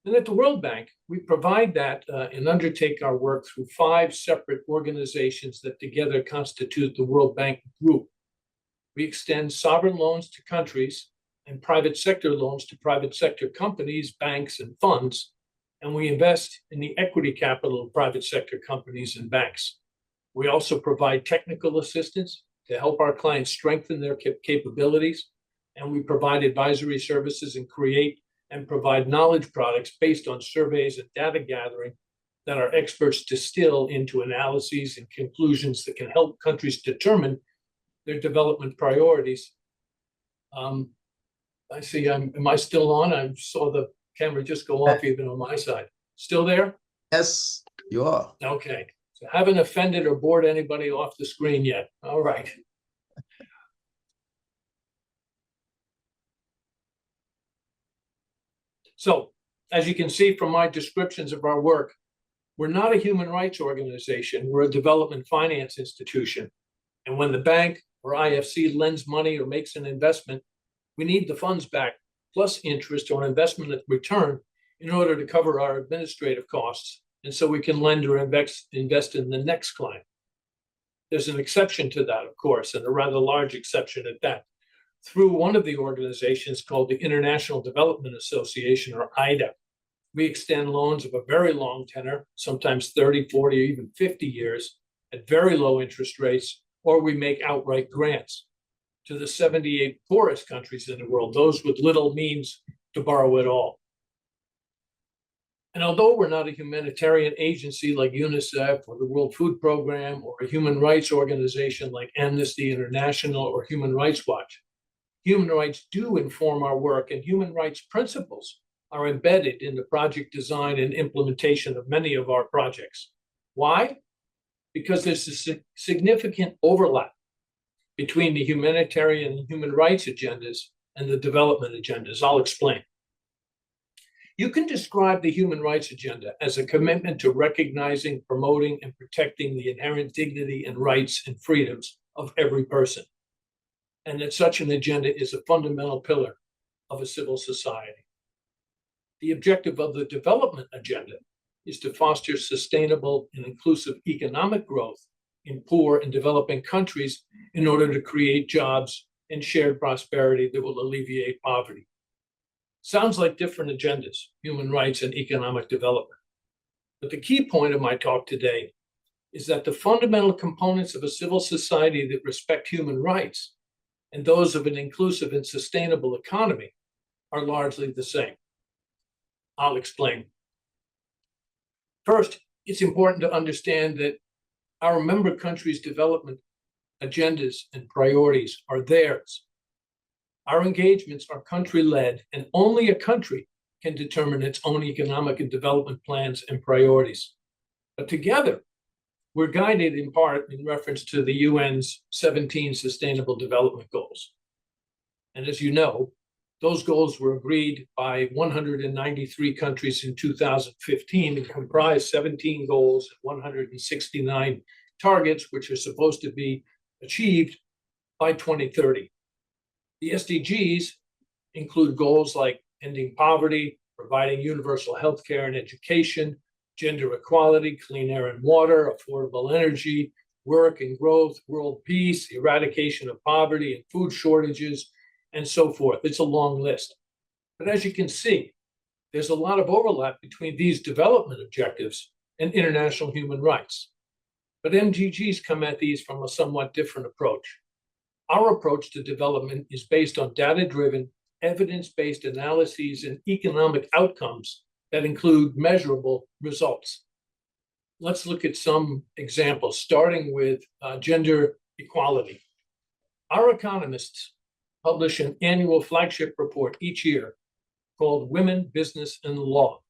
And at the World Bank, we provide that and undertake our work through 5 separate organizations that together constitute the World Bank Group. We extend sovereign loans to countries and private sector loans to private sector companies, banks, and funds, and we invest in the equity capital of private sector companies and banks. We also provide technical assistance to help our clients strengthen their capabilities, and we provide advisory services and create and provide knowledge products based on surveys and data gathering that our experts distill into analyses and conclusions that can help countries determine their development priorities. I see, am I still on? I saw the camera just go off even on my side. Still there? Yes, you are. Okay, so haven't offended or bored anybody off the screen yet. All right. So, as you can see from my descriptions of our work, we're not a human rights organization, we're a development finance institution. And when the bank or IFC lends money or makes an investment, we need the funds back, plus interest or investment return, in order to cover our administrative costs, and so we can lend or invest in the next client. There's an exception to that, of course, and a rather large exception at that. Through one of the organizations called the International Development Association, or IDA, we extend loans of a very long tenor, sometimes 30, 40, or even 50 years, at very low interest rates, or we make outright grants to the 78 poorest countries in the world, those with little means to borrow at all. And although we're not a humanitarian agency like UNICEF or the World Food Program or a human rights organization like Amnesty International or Human Rights Watch, human rights do inform our work, and human rights principles are embedded in the project design and implementation of many of our projects. Why? Because there's a significant overlap between the humanitarian and human rights agendas and the development agendas. I'll explain. You can describe the human rights agenda as a commitment to recognizing, promoting, and protecting the inherent dignity and rights and freedoms of every person, and that such an agenda is a fundamental pillar of a civil society. The objective of the development agenda is to foster sustainable and inclusive economic growth in poor and developing countries in order to create jobs and shared prosperity that will alleviate poverty. Sounds like different agendas, human rights and economic development. But the key point of my talk today is that the fundamental components of a civil society that respect human rights and those of an inclusive and sustainable economy are largely the same. I'll explain. First, it's important to understand that our member countries' development agendas and priorities are theirs. Our engagements are country-led, and only a country can determine its own economic and development plans and priorities. But together, we're guided in part in reference to the UN's 17 Sustainable Development Goals. And as you know, those goals were agreed by 193 countries in 2015 and comprise 17 goals and 169 targets, which are supposed to be achieved by 2030. The SDGs include goals like ending poverty, providing universal health care and education, gender equality, clean air and water, affordable energy, work and growth, world peace, eradication of poverty and food shortages, and so forth. It's a long list. But as you can see, there's a lot of overlap between these development objectives and international human rights. But MDGs come at these from a somewhat different approach. Our approach to development is based on data-driven, evidence-based analyses and economic outcomes that include measurable results. Let's look at some examples, starting with gender equality. Our economists publish an annual flagship report each year called Women, Business, and Law,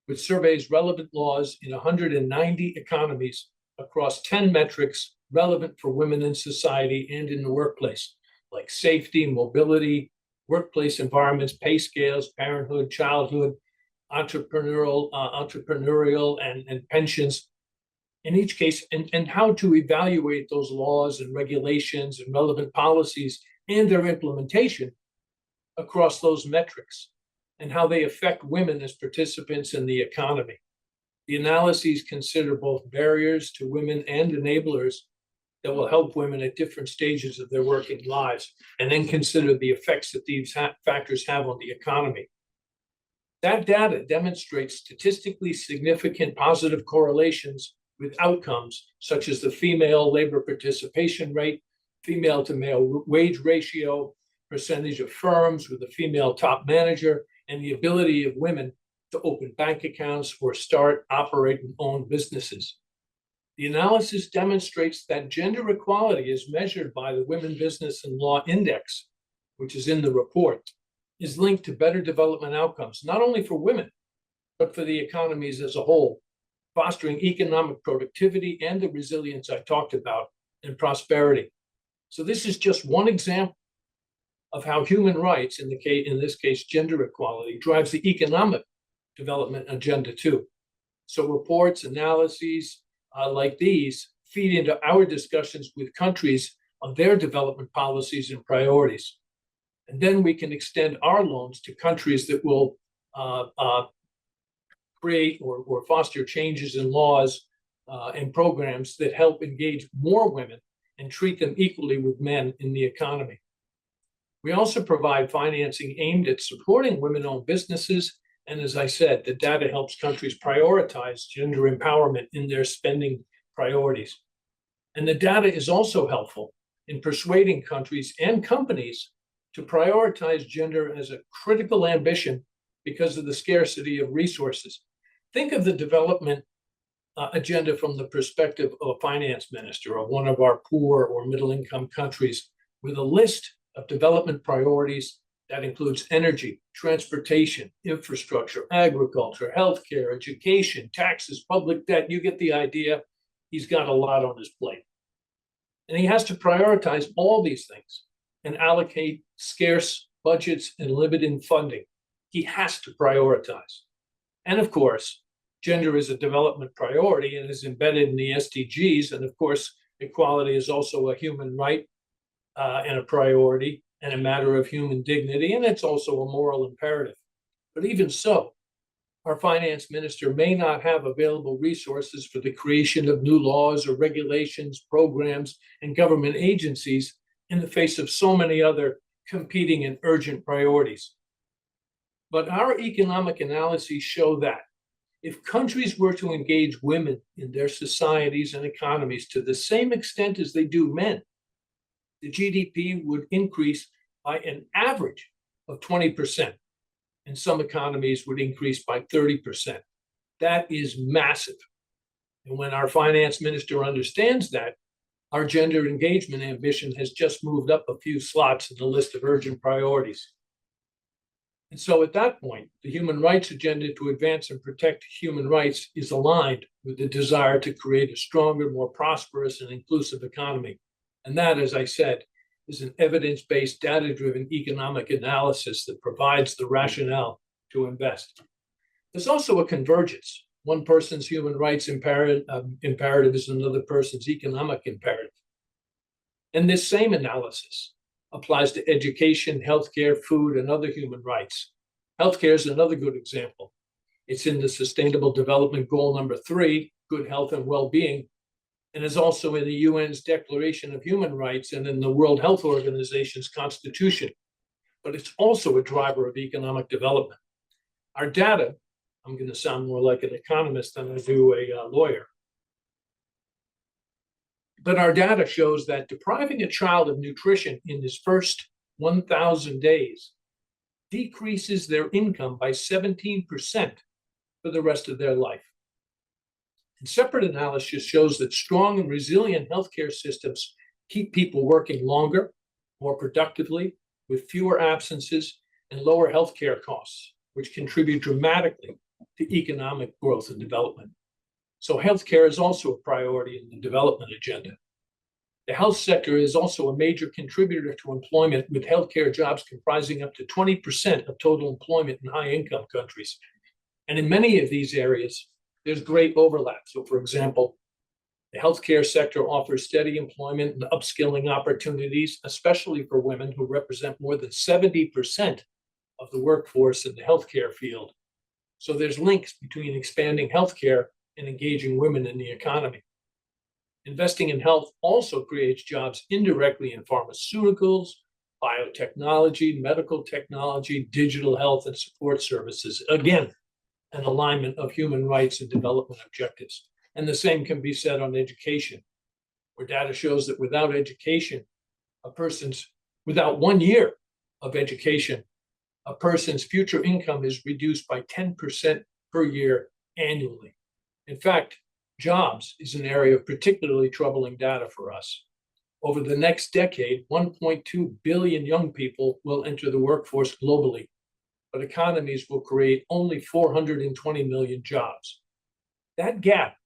which surveys relevant laws in 190 economies across 10 metrics relevant for women in society and in the workplace, like safety, mobility, workplace environments, pay scales, parenthood, childhood, entrepreneurial and pensions. In each case, and how to evaluate those laws and regulations and relevant policies and their implementation across those metrics, and how they affect women as participants in the economy. The analyses consider both barriers to women and enablers that will help women at different stages of their working lives, and then consider the effects that these factors have on the economy. That data demonstrates statistically significant positive correlations with outcomes such as the female labor participation rate, female to male wage ratio, percentage of firms with a female top manager, and the ability of women to open bank accounts or start, operate, and own businesses. The analysis demonstrates that gender equality is measured by the Women, Business, and Law Index, which is in the report, is linked to better development outcomes, not only for women, but for the economies as a whole, fostering economic productivity and the resilience I talked about, and prosperity. So this is just one example of how human rights, in this case, gender equality, drives the economic development agenda too. So reports, analyses like these feed into our discussions with countries on their development policies and priorities. And then we can extend our loans to countries that will create or foster changes in laws and programs that help engage more women and treat them equally with men in the economy. We also provide financing aimed at supporting women-owned businesses. And as I said, the data helps countries prioritize gender empowerment in their spending priorities. And the data is also helpful in persuading countries and companies to prioritize gender as a critical ambition because of the scarcity of resources. Think of the development agenda from the perspective of a finance minister of one of our poor or middle-income countries with a list of development priorities that includes energy, transportation, infrastructure, agriculture, healthcare, education, taxes, public debt. You get the idea. He's got a lot on his plate. And he has to prioritize all these things and allocate scarce budgets and limited funding. He has to prioritize. And of course, gender is a development priority and is embedded in the SDGs. And of course, equality is also a human right and a priority and a matter of human dignity. And it's also a moral imperative. But even so, our finance minister may not have available resources for the creation of new laws or regulations, programs, and government agencies in the face of so many other competing and urgent priorities. But our economic analyses show that if countries were to engage women in their societies and economies to the same extent as they do men, the GDP would increase by an average of 20%, and some economies would increase by 30%. That is massive. And when our finance minister understands that, our gender engagement ambition has just moved up a few slots in the list of urgent priorities. And so at that point, the human rights agenda to advance and protect human rights is aligned with the desire to create a stronger, more prosperous and inclusive economy. And that, as I said, is an evidence-based, data-driven economic analysis that provides the rationale to invest. There's also a convergence. One person's human rights imperative is another person's economic imperative. And this same analysis applies to education, healthcare, food, and other human rights. Healthcare is another good example. It's in the Sustainable Development Goal number 3, good health and well-being, and is also in the UN's Declaration of Human Rights and in the World Health Organization's Constitution. But it's also a driver of economic development. Our data, I'm going to sound more like an economist than I do a lawyer, but our data shows that depriving a child of nutrition in his first 1,000 days decreases their income by 17% for the rest of their life. And separate analysis shows that strong and resilient healthcare systems keep people working longer, more productively, with fewer absences and lower healthcare costs, which contribute dramatically to economic growth and development. So healthcare is also a priority in the development agenda. The health sector is also a major contributor to employment, with healthcare jobs comprising up to 20% of total employment in high-income countries. And in many of these areas, there's great overlap. So, for example, the healthcare sector offers steady employment and upskilling opportunities, especially for women who represent more than 70% of the workforce in the healthcare field. So there's links between expanding healthcare and engaging women in the economy. Investing in health also creates jobs indirectly in pharmaceuticals, biotechnology, medical technology, digital health, and support services. Again, an alignment of human rights and development objectives. And the same can be said on education, where data shows that without education, without 1 year of education, a person's future income is reduced by 10% per year annually. In fact, jobs is an area of particularly troubling data for us. Over the next decade, 1.2 billion young people will enter the workforce globally, but economies will create only 420 million jobs. That gap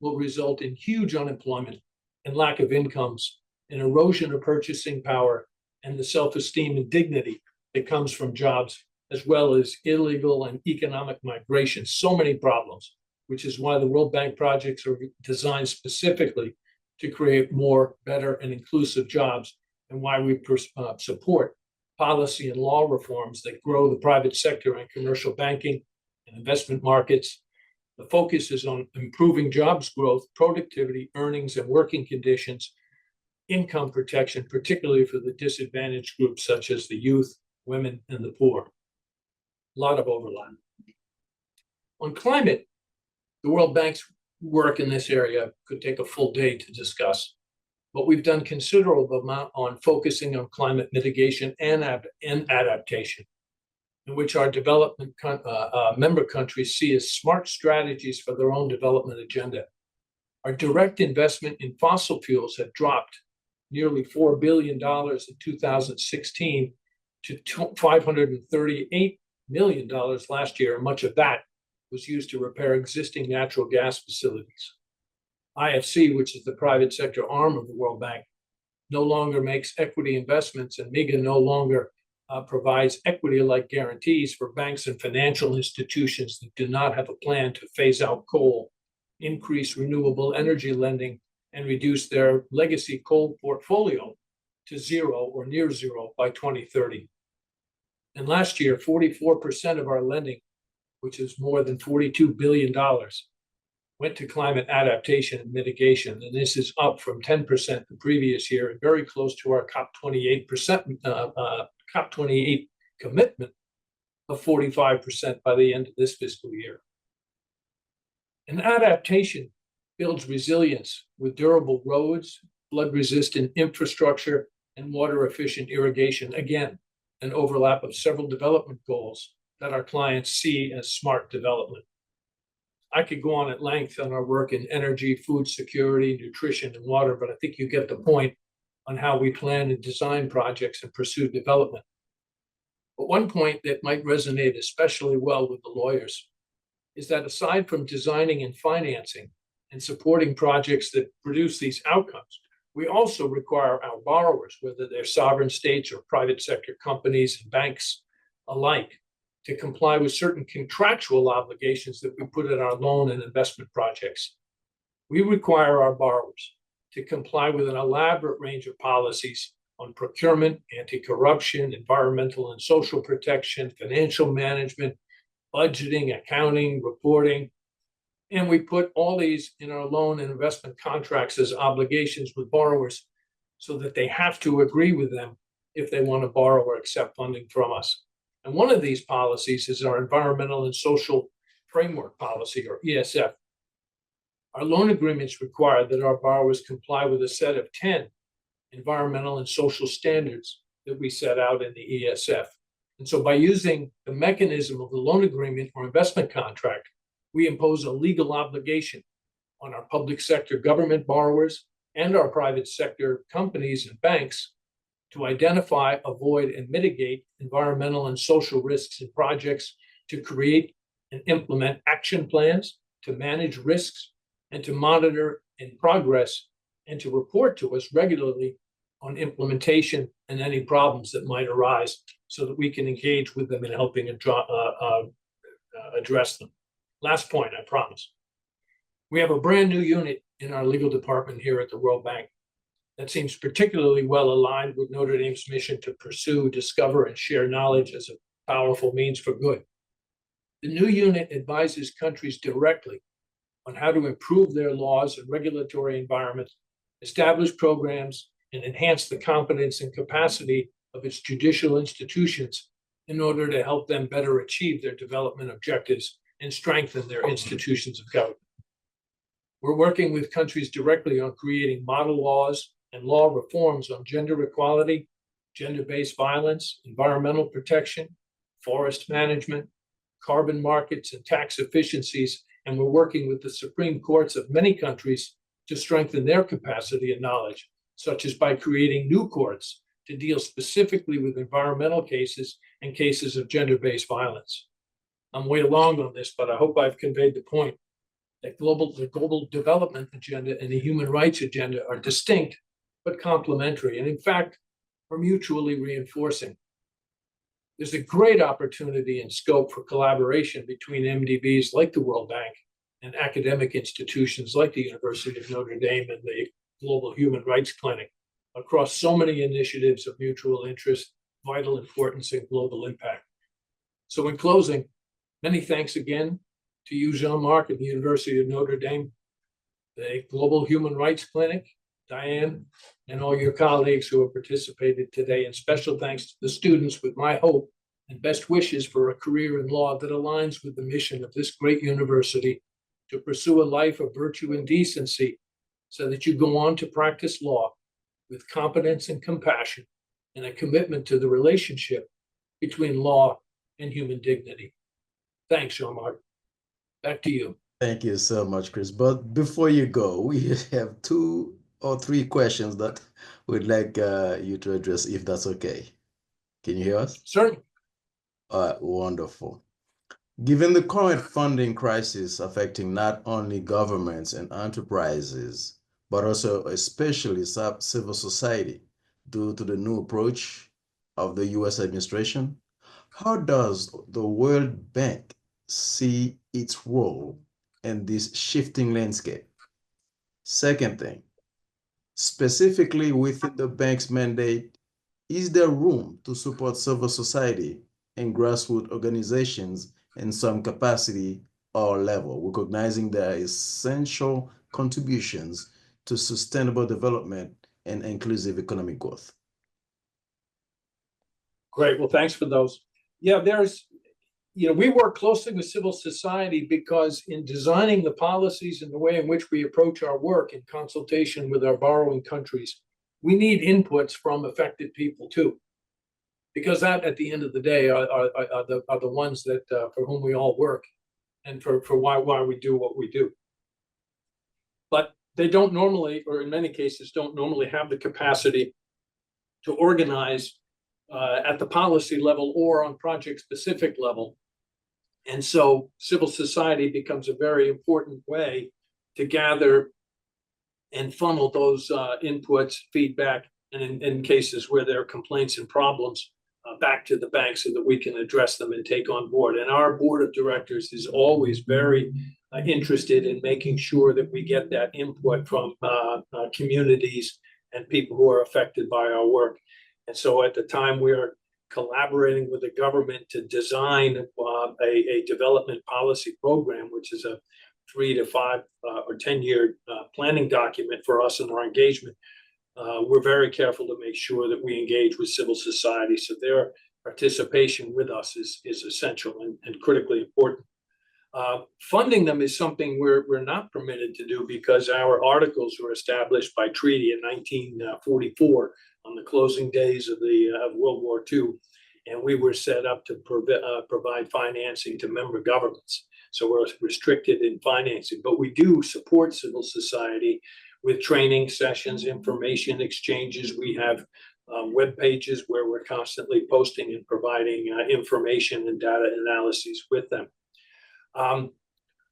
will result in huge unemployment and lack of incomes, an erosion of purchasing power, and the self-esteem and dignity that comes from jobs, as well as illegal and economic migration. So many problems, which is why the World Bank projects are designed specifically to create more, better, and inclusive jobs, and why we support policy and law reforms that grow the private sector and commercial banking and investment markets. The focus is on improving jobs growth, productivity, earnings, and working conditions, income protection, particularly for the disadvantaged groups such as the youth, women, and the poor. A lot of overlap. On climate, the World Bank's work in this area could take a full day to discuss, but we've done considerable amount on focusing on climate mitigation and adaptation, in which our development member countries see as smart strategies for their own development agenda. Our direct investment in fossil fuels have dropped nearly $4 billion in 2016 to $538 million last year, and much of that was used to repair existing natural gas facilities. IFC, which is the private sector arm of the World Bank, no longer makes equity investments, and MIGA no longer provides equity-like guarantees for banks and financial institutions that do not have a plan to phase out coal, increase renewable energy lending, and reduce their legacy coal portfolio to zero or near zero by 2030. And last year, 44% of our lending, which is more than $42 billion, went to climate adaptation and mitigation. And this is up from 10% the previous year and very close to our COP28 commitment of 45% by the end of this fiscal year. And adaptation builds resilience with durable roads, flood-resistant infrastructure, and water-efficient irrigation. Again, an overlap of several development goals that our clients see as smart development. I could go on at length on our work in energy, food security, nutrition, and water, but I think you get the point on how we plan and design projects and pursue development. But one point that might resonate especially well with the lawyers is that aside from designing and financing and supporting projects that produce these outcomes, we also require our borrowers, whether they're sovereign states or private sector companies and banks alike, to comply with certain contractual obligations that we put in our loan and investment projects. We require our borrowers to comply with an elaborate range of policies on procurement, anti-corruption, environmental and social protection, financial management, budgeting, accounting, reporting. And we put all these in our loan and investment contracts as obligations with borrowers so that they have to agree with them if they want to borrow or accept funding from us. And one of these policies is our Environmental and Social Framework Policy, or ESF. Our loan agreements require that our borrowers comply with a set of 10 environmental and social standards that we set out in the ESF. And so by using the mechanism of the loan agreement or investment contract, we impose a legal obligation on our public sector government borrowers and our private sector companies and banks to identify, avoid, and mitigate environmental and social risks in projects, to create and implement action plans, to manage risks, and to monitor in progress, and to report to us regularly on implementation and any problems that might arise so that we can engage with them in helping address them. Last point, I promise. We have a brand new unit in our legal department here at the World Bank that seems particularly well aligned with Notre Dame's mission to pursue, discover, and share knowledge as a powerful means for good. The new unit advises countries directly on how to improve their laws and regulatory environments, establish programs, and enhance the competence and capacity of its judicial institutions in order to help them better achieve their development objectives and strengthen their institutions of government. We're working with countries directly on creating model laws and law reforms on gender equality, gender-based violence, environmental protection, forest management, carbon markets, and tax efficiencies. And we're working with the Supreme Courts of many countries to strengthen their capacity and knowledge, such as by creating new courts to deal specifically with environmental cases and cases of gender-based violence. I'm way along on this, but I hope I've conveyed the point that the global development agenda and the human rights agenda are distinct but complementary, and in fact, are mutually reinforcing. There's a great opportunity and scope for collaboration between MDBs like the World Bank and academic institutions like the University of Notre Dame and the Global Human Rights Clinic across so many initiatives of mutual interest, vital importance, and global impact. So in closing, many thanks again to you, Jean-Marc, and the University of Notre Dame, the Global Human Rights Clinic, Diane, and all your colleagues who have participated today. And special thanks to the students with my hope and best wishes for a career in law that aligns with the mission of this great university to pursue a life of virtue and decency so that you go on to practice law with competence and compassion and a commitment to the relationship between law and human dignity. Thanks, Jean-Marc. Back to you. Thank you so much, Chris. But before you go, we have 2 or 3 questions that we'd like you to address, if that's okay. Can you hear us? Certainly. All right, wonderful. Given the current funding crisis affecting not only governments and enterprises, but also especially civil society due to the new approach of the US administration, how does the World Bank see its role in this shifting landscape? Second thing, specifically within the bank's mandate, is there room to support civil society and grassroots organizations in some capacity or level, recognizing their essential contributions to sustainable development and inclusive economic growth? Great. Well, thanks for those. Yeah, we work closely with civil society because in designing the policies and the way in which we approach our work in consultation with our borrowing countries, we need inputs from affected people too, because that at the end of the day are the ones that for whom we all work and for why we do what we do. But they don't normally, or in many cases, don't normally have the capacity to organize at the policy level or on project specific level. And so civil society becomes a very important way to gather and funnel those inputs, feedback, and in cases where there are complaints and problems, back to the bank so that we can address them and take on board. And our board of directors is always very interested in making sure that we get that input from communities and people who are affected by our work. And so at the time we're collaborating with the government to design a development policy program, which is a 3 to 5 or 10-year planning document for us in our engagement. We're very careful to make sure that we engage with civil society, so their participation with us is essential and critically important. Funding them is something we're not permitted to do because our articles were established by treaty in 1944 on the closing days of World War II, and we were set up to provide financing to member governments. So we're restricted in financing, but we do support civil society with training sessions, information exchanges. We have web pages where we're constantly posting and providing information and data analyses with them. On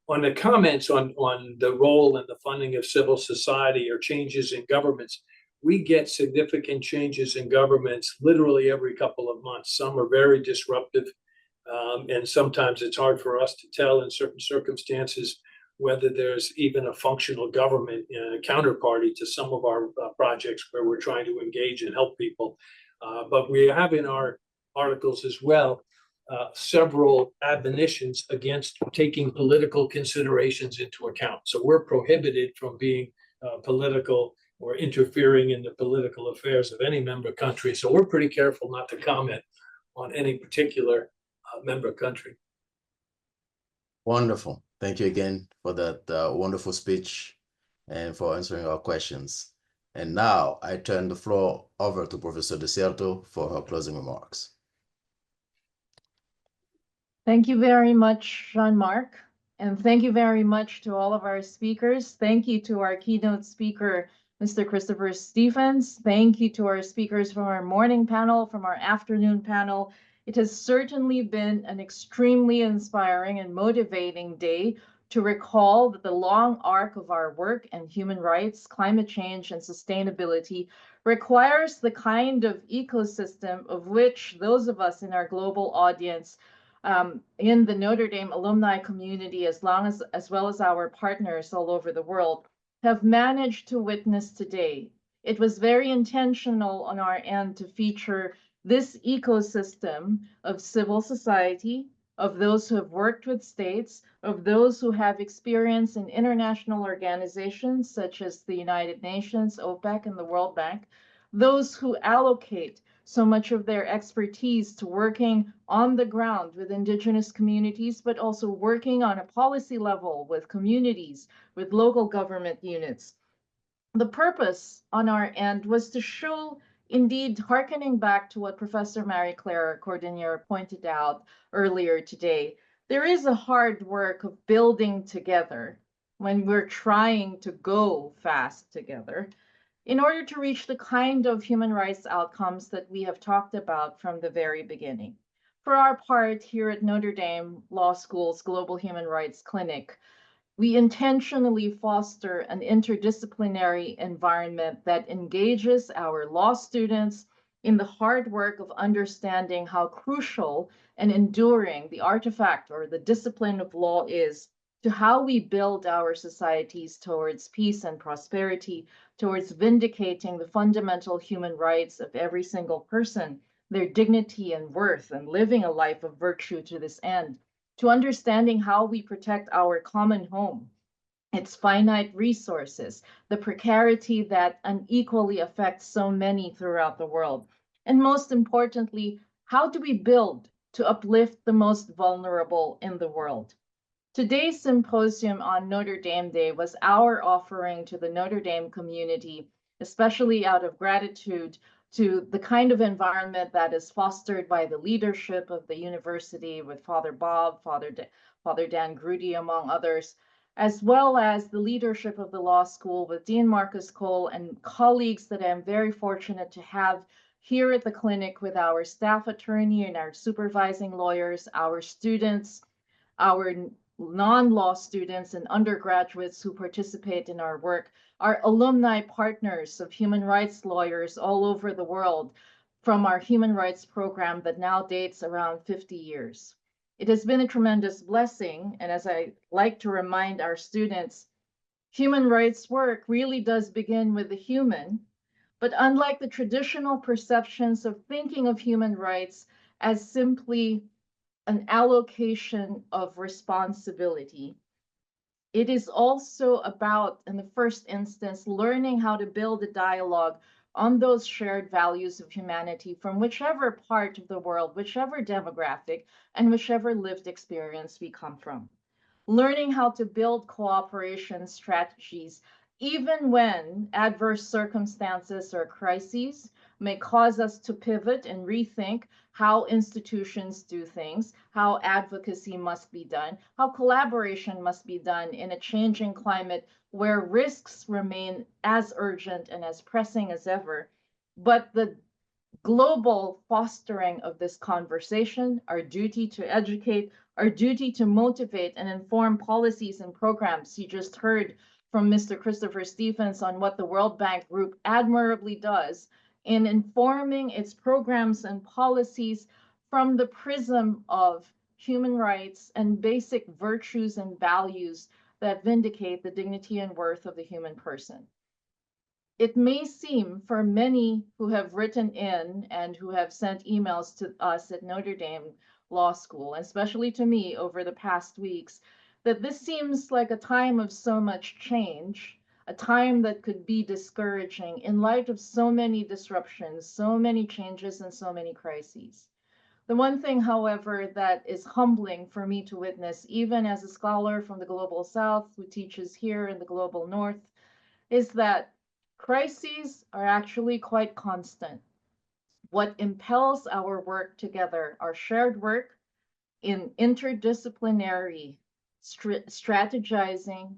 the comments on the role and the funding of civil society or changes in governments, we get significant changes in governments literally every couple of months. Some are very disruptive, and sometimes it's hard for us to tell in certain circumstances whether there's even a functional government counterparty to some of our projects where we're trying to engage and help people. But we have in our articles as well several admonitions against taking political considerations into account. So we're prohibited from being political or interfering in the political affairs of any member country. So we're pretty careful not to comment on any particular member country. Wonderful. Thank you again for that wonderful speech and for answering our questions. And now I turn the floor over to Professor Desierto for her closing remarks. Thank you very much, Jean-Marc. And thank you very much to all of our speakers. Thank you to our keynote speaker, Mr. Christopher Stephens. Thank you to our speakers from our morning panel, from our afternoon panel. It has certainly been an extremely inspiring and motivating day to recall that the long arc of our work in human rights, climate change, and sustainability requires the kind of ecosystem of which those of us in our global audience in the Notre Dame alumni community, as well as our partners all over the world, have managed to witness today. It was very intentional on our end to feature this ecosystem of civil society, of those who have worked with states, of those who have experience in international organizations such as the United Nations, OPEC, and the World Bank, those who allocate so much of their expertise to working on the ground with indigenous communities, but also working on a policy level with communities, with local government units. The purpose on our end was to show, indeed, hearkening back to what Professor Marie-Claire Cordinier pointed out earlier today, there is a hard work of building together when we're trying to go fast together. in order to reach the kind of human rights outcomes that we have talked about from the very beginning. For our part, here at Notre Dame Law School's Global Human Rights Clinic, we intentionally foster an interdisciplinary environment that engages our law students in the hard work of understanding how crucial and enduring the artifact or the discipline of law is to how we build our societies towards peace and prosperity, towards vindicating the fundamental human rights of every single person, their dignity and worth, and living a life of virtue to this end, to understanding how we protect our common home, its finite resources, the precarity that unequally affects so many throughout the world, and most importantly, how do we build to uplift the most vulnerable in the world? Today's symposium on Notre Dame Day was our offering to the Notre Dame community, especially out of gratitude to the kind of environment that is fostered by the leadership of the university with Father Bob, Father Dan Grudy, among others, as well as the leadership of the law school with Dean Marcus Cole and colleagues that I'm very fortunate to have here at the clinic with our staff attorney and our supervising lawyers, our students, our non-law students and undergraduates who participate in our work, our alumni partners of human rights lawyers all over the world from our human rights program that now dates around 50 years. It has been a tremendous blessing, and as I like to remind our students, human rights work really does begin with the human, but unlike the traditional perceptions of thinking of human rights as simply an allocation of responsibility, it is also about, in the first instance, learning how to build a dialogue on those shared values of humanity from whichever part of the world, whichever demographic, and whichever lived experience we come from. Learning how to build cooperation strategies, even when adverse circumstances or crises may cause us to pivot and rethink how institutions do things, how advocacy must be done, how collaboration must be done in a changing climate where risks remain as urgent and as pressing as ever. But the global fostering of this conversation, our duty to educate, our duty to motivate and inform policies and programs. You just heard from Mr. Christopher Stephens on what the World Bank Group admirably does in informing its programs and policies from the prism of human rights and basic virtues and values that vindicate the dignity and worth of the human person. It may seem for many who have written in and who have sent emails to us at Notre Dame Law School, and especially to me over the past weeks, that this seems like a time of so much change, a time that could be discouraging in light of so many disruptions, so many changes, and so many crises. The one thing, however, that is humbling for me to witness, even as a scholar from the Global South who teaches here in the Global North, is that crises are actually quite constant. What impels our work together, our shared work in interdisciplinary strategizing,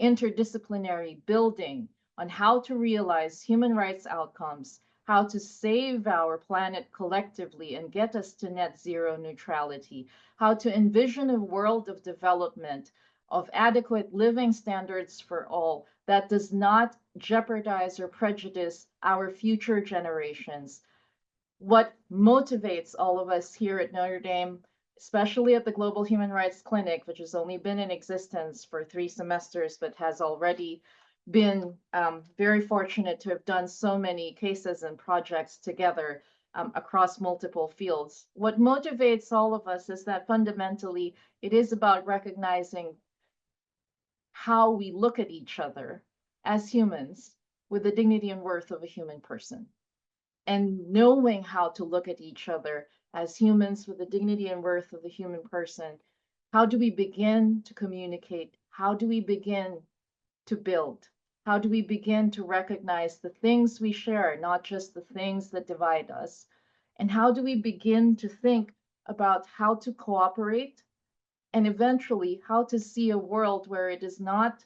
interdisciplinary building on how to realize human rights outcomes, how to save our planet collectively and get us to net zero neutrality, how to envision a world of development, of adequate living standards for all that does not jeopardize or prejudice our future generations. What motivates all of us here at Notre Dame, especially at the Global Human Rights Clinic, which has only been in existence for 3 semesters, but has already been very fortunate to have done so many cases and projects together across multiple fields. What motivates all of us is that fundamentally it is about recognizing how we look at each other as humans with the dignity and worth of a human person. And knowing how to look at each other as humans with the dignity and worth of the human person, how do we begin to communicate? How do we begin to build? How do we begin to recognize the things we share, not just the things that divide us? And how do we begin to think about how to cooperate and eventually how to see a world where it is not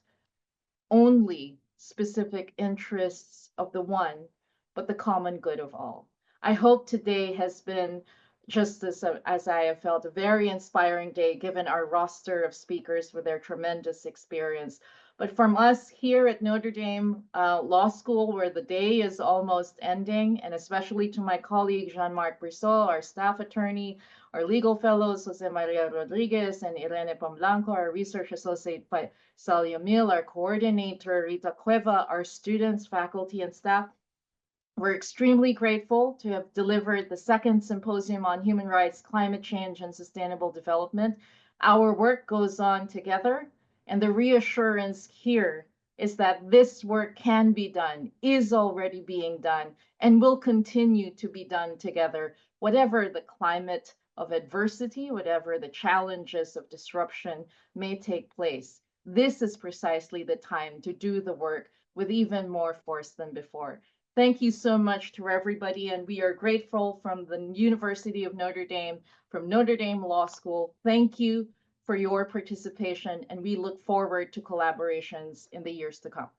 only specific interests of the one, but the common good of all. I hope today has been just as I have felt, a very inspiring day given our roster of speakers with their tremendous experience. But from us here at Notre Dame Law School, where the day is almost ending, and especially to my colleague Jean-Marc Brissot, our staff attorney, our legal fellows, Jose Maria Rodriguez and Irene Pamblanco, our research associate Salia Mil, our coordinator Rita Cueva, our students, faculty, and staff, we're extremely grateful to have delivered the second Symposium on Human Rights, Climate Change, and Sustainable Development. Our work goes on together, and the reassurance here is that this work can be done, is already being done, and will continue to be done together, whatever the climate of adversity, whatever the challenges of disruption may take place. This is precisely the time to do the work with even more force than before. Thank you so much to everybody, and we are grateful from the University of Notre Dame, from Notre Dame Law School. Thank you for your participation, and we look forward to collaborations in the years to come.